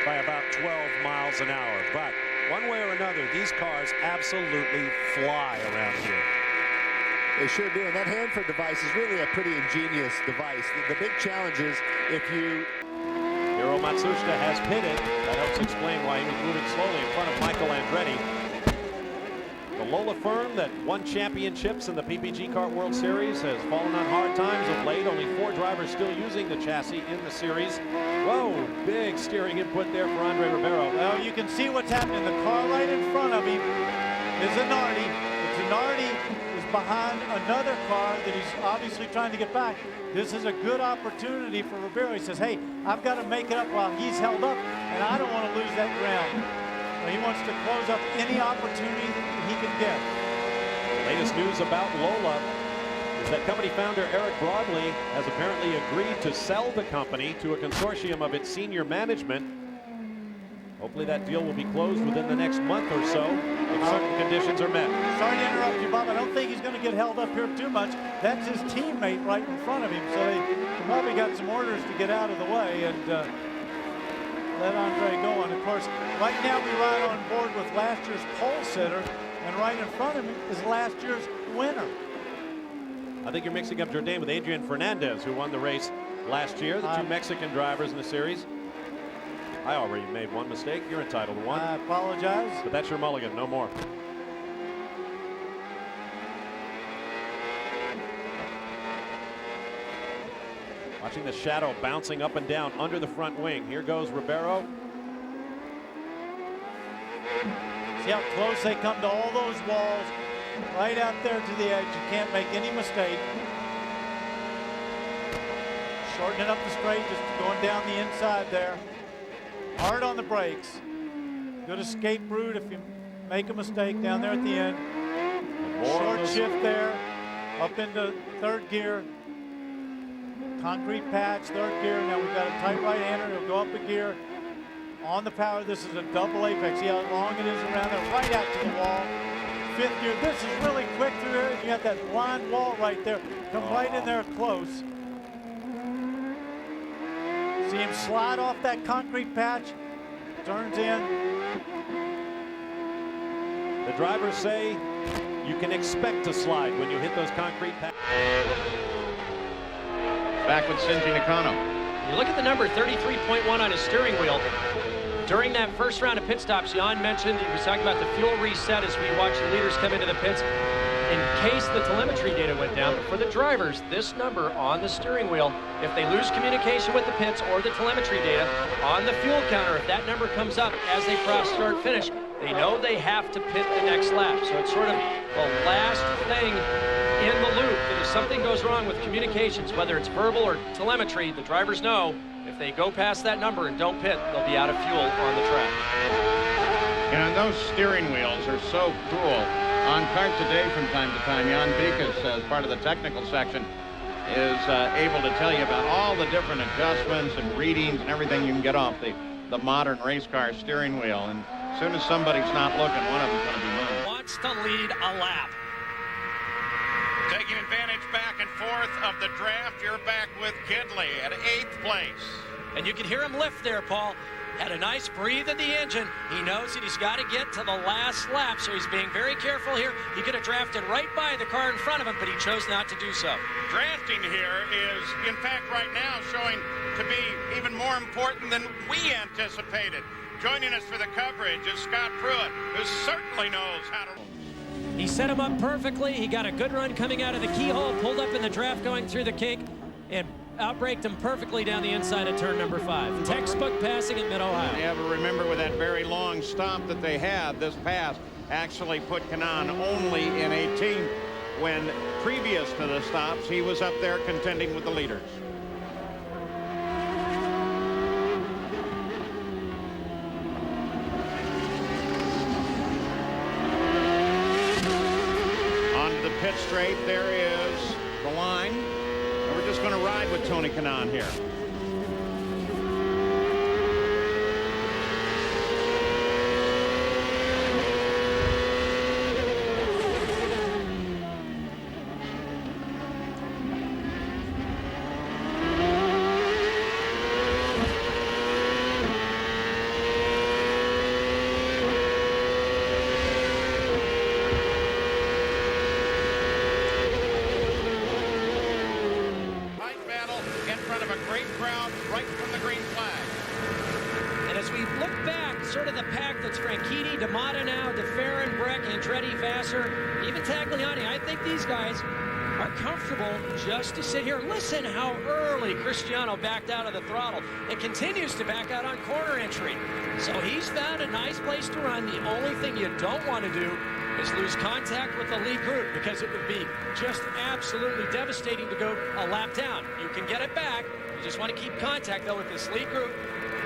by about 12 miles an hour. But one way or another, these cars absolutely fly around here. They sure do, and that Hanford device is really a pretty ingenious device. The big challenge is if you... Hiro Matsushita has pitted. That helps explain why he was moving slowly in front of Michael Andretti. The Lola firm that won championships in the PPG Kart World Series has fallen on hard times of late. Only 4 drivers still using the chassis in the series. Whoa, big steering input there for Andre Ribeiro. Well, you can see what's happening. The car right in front of him is Zanardi. Zanardi is behind another car that he's obviously trying to get back. This is a good opportunity for Ribeiro. He says, hey, I've got to make it up while he's held up, and I don't want to lose that ground. He wants to close up any opportunity that he can get. Latest news about Lola is that company founder Eric Broadley has apparently agreed to sell the company to a consortium of its senior management. Hopefully that deal will be closed within the next month or so if certain conditions are met. Sorry to interrupt you, Bob. I don't think he's going to get held up here too much. That's his teammate right in front of him, so they probably got some orders to get out of the way and let Andre go. And of course, right now we ride on board with last year's pole sitter, and right in front of him is last year's winner. I think you're mixing up Jourdain with Adrian Fernandez, who won the race last year, the 2 Mexican drivers in the series. I already made one mistake. You're entitled to one. I apologize. But that's your mulligan, no more. Watching the shadow bouncing up and down under the front wing. Here goes Ribeiro. See how close they come to all those walls, right out there to the edge. You can't make any mistake. Shortening up the straight, just going down the inside there. Hard on the brakes. Good escape route if you make a mistake down there at the end. Short shift there, up into third gear. Concrete patch, third gear. Now we've got a tight right-hander. It'll go up a gear. On the power, this is a double apex. See how long it is around there, right out to the wall. Fifth gear, this is really quick through here. You got that blind wall right there. Come right in there close. See him slide off that concrete patch. Turns in. The drivers say you can expect to slide when you hit those concrete patches. Back with Shinji Nakano. You look at the number 33.1 on his steering wheel. During that first round of pit stops, Jan mentioned he was talking about the fuel reset as we watch the leaders come into the pits in case the telemetry data went down. But for the drivers, this number on the steering wheel, if they lose communication with the pits or the telemetry data on the fuel counter, if that number comes up as they cross start finish, they know they have to pit the next lap. So it's sort of the last thing in the loop that if something goes wrong with communications, whether it's verbal or telemetry, the drivers know if they go past that number and don't pit, they'll be out of fuel on the track. You know, those steering wheels are so cool. On Kart Today from time to time, Jan Beekes, as part of the technical section, is able to tell you about all the different adjustments and readings and everything you can get off the modern race car steering wheel. And as soon as somebody's not looking, one of them's going to be moving. Wants to lead a lap. Taking advantage back and forth of the draft, you're back with Gidley at 8th place. And you can hear him lift there, Paul. Had a nice breathe in the engine. He knows that he's got to get to the last lap, so he's being very careful here. He could have drafted right by the car in front of him, but he chose not to do so. Drafting here is, in fact, right now showing to be even more important than we anticipated. Joining us for the coverage is Scott Pruett, who certainly knows how to... He set him up perfectly. He got a good run coming out of the keyhole, pulled up in the draft going through the kink, and outbraked him perfectly down the inside of turn number 5. Textbook passing at Mid-Ohio. You ever remember with that very long stop that they had, this pass actually put Kanaan only in 18th when previous to the stops he was up there contending with the leaders. The pit straight, there is the line, and we're just going to ride with Tony Kanaan here. Franchitti, Matta now, Ferran, Brack, Andretti, Vasser, even Tagliani. I think these guys are comfortable just to sit here. Listen how early Cristiano backed out of the throttle and continues to back out on corner entry. So he's found a nice place to run. The only thing you don't want to do is lose contact with the lead group, because it would be just absolutely devastating to go a lap down. You can get it back. You just want to keep contact, though, with this lead group.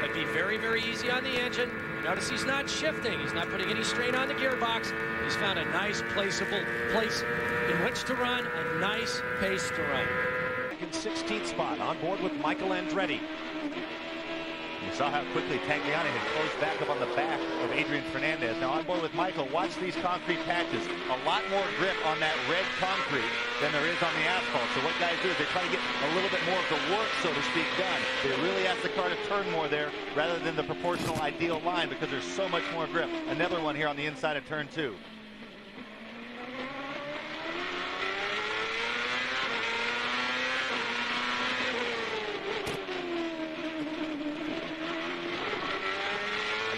It'd be very, very easy on the engine. Notice he's not shifting. He's not putting any strain on the gearbox. He's found a nice placeable place in which to run, a nice pace to run. In 16th spot, on board with Michael Andretti. You saw how quickly Tagliani had closed back up on the back of Adrian Fernandez. Now on board with Michael, watch these concrete patches. A lot more grip on that red concrete than there is on the asphalt. So what guys do is they try to get a little bit more of the work, so to speak, done. They really ask the car to turn more there rather than the proportional ideal line, because there's so much more grip. Another one here on the inside of turn 2.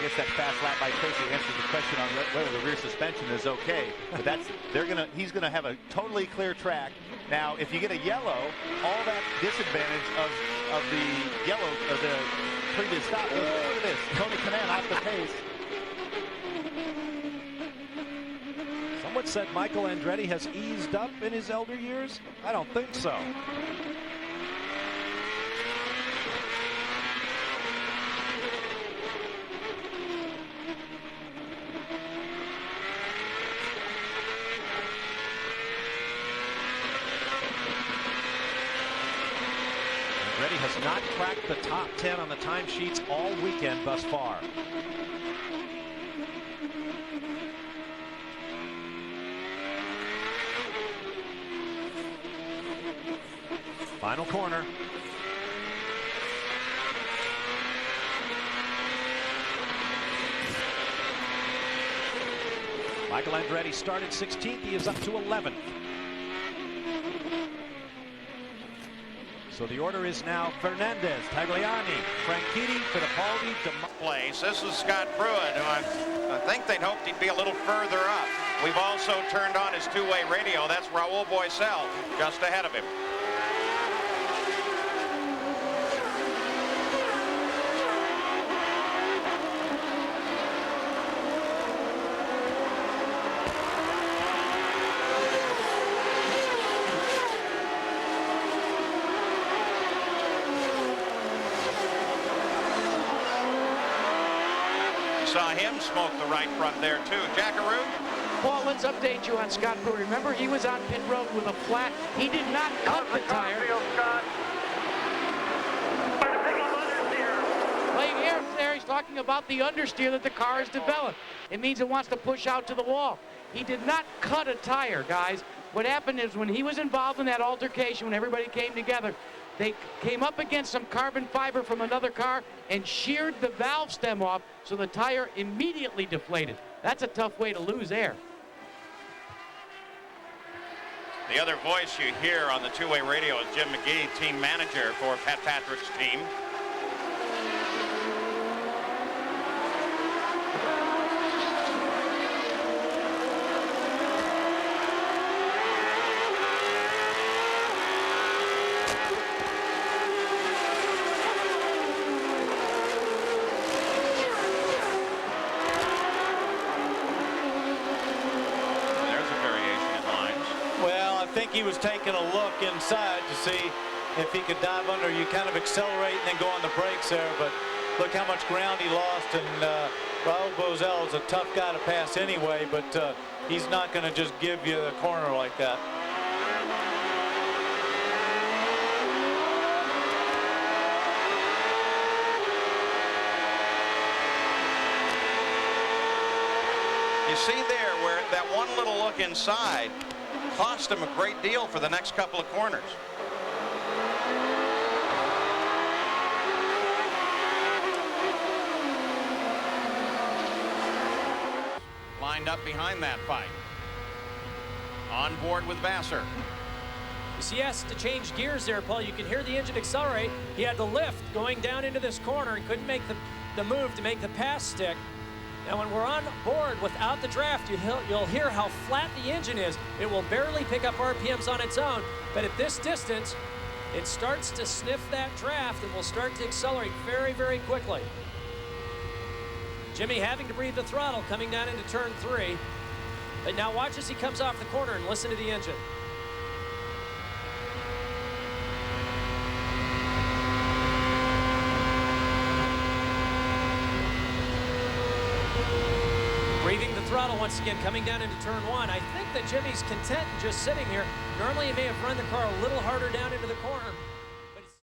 finish that fast lap by Tracy answers the question on whether the rear suspension is okay. But he's gonna have a totally clear track. Now, if you get a yellow, all that disadvantage of the yellow of the previous stop goes. Look at this, Tony Kanaan off the pace. Someone said Michael Andretti has eased up in his elder years. I don't think so. Andretti has not cracked the top 10 on the timesheets all weekend thus far. Final corner. Michael Andretti started 16th. He is up to 11th. So the order is now Fernandez, Tagliani, Franchitti, Fittipaldi, place. This is Scott Pruett, who I think they'd hoped he'd be a little further up. We've also turned on his two-way radio. That's Rahal Boesel just ahead of him. Saw him smoke the right front there too. Jackaroo. Paul, let's update you on Scott Pruett. Remember, he was on pit road with a flat. He did not cut the tire. Playing air there, he's talking about the understeer that the car has developed. It means it wants to push out to the wall. He did not cut a tire, guys. What happened is when he was involved in that altercation, when everybody came together, they came up against some carbon fiber from another car and sheared the valve stem off, so the tire immediately deflated. That's a tough way to lose air. The other voice you hear on the two-way radio is Jim McGee, team manager for Pat Patrick's team. He was taking a look inside to see if he could dive under. You kind of accelerate and then go on the brakes there, but look how much ground he lost. And Rahal Boesel is a tough guy to pass anyway, but he's not going to just give you the corner like that. You see there where that one little look inside cost him a great deal for the next couple of corners. Lined up behind that fight. On board with Vasser. You see, he has to change gears there, Paul. You can hear the engine accelerate. He had the lift going down into this corner and couldn't make the move to make the pass stick. Now, when we're on board without the draft, you'll hear how flat the engine is. It will barely pick up RPMs on its own, but at this distance, it starts to sniff that draft and will start to accelerate very, very quickly. Jimmy having to breathe the throttle coming down into turn 3. But now watch as he comes off the corner and listen to the engine. Breathing the throttle once again, coming down into turn 1. I think that Jimmy's content just sitting here. Normally he may have run the car a little harder down into the corner.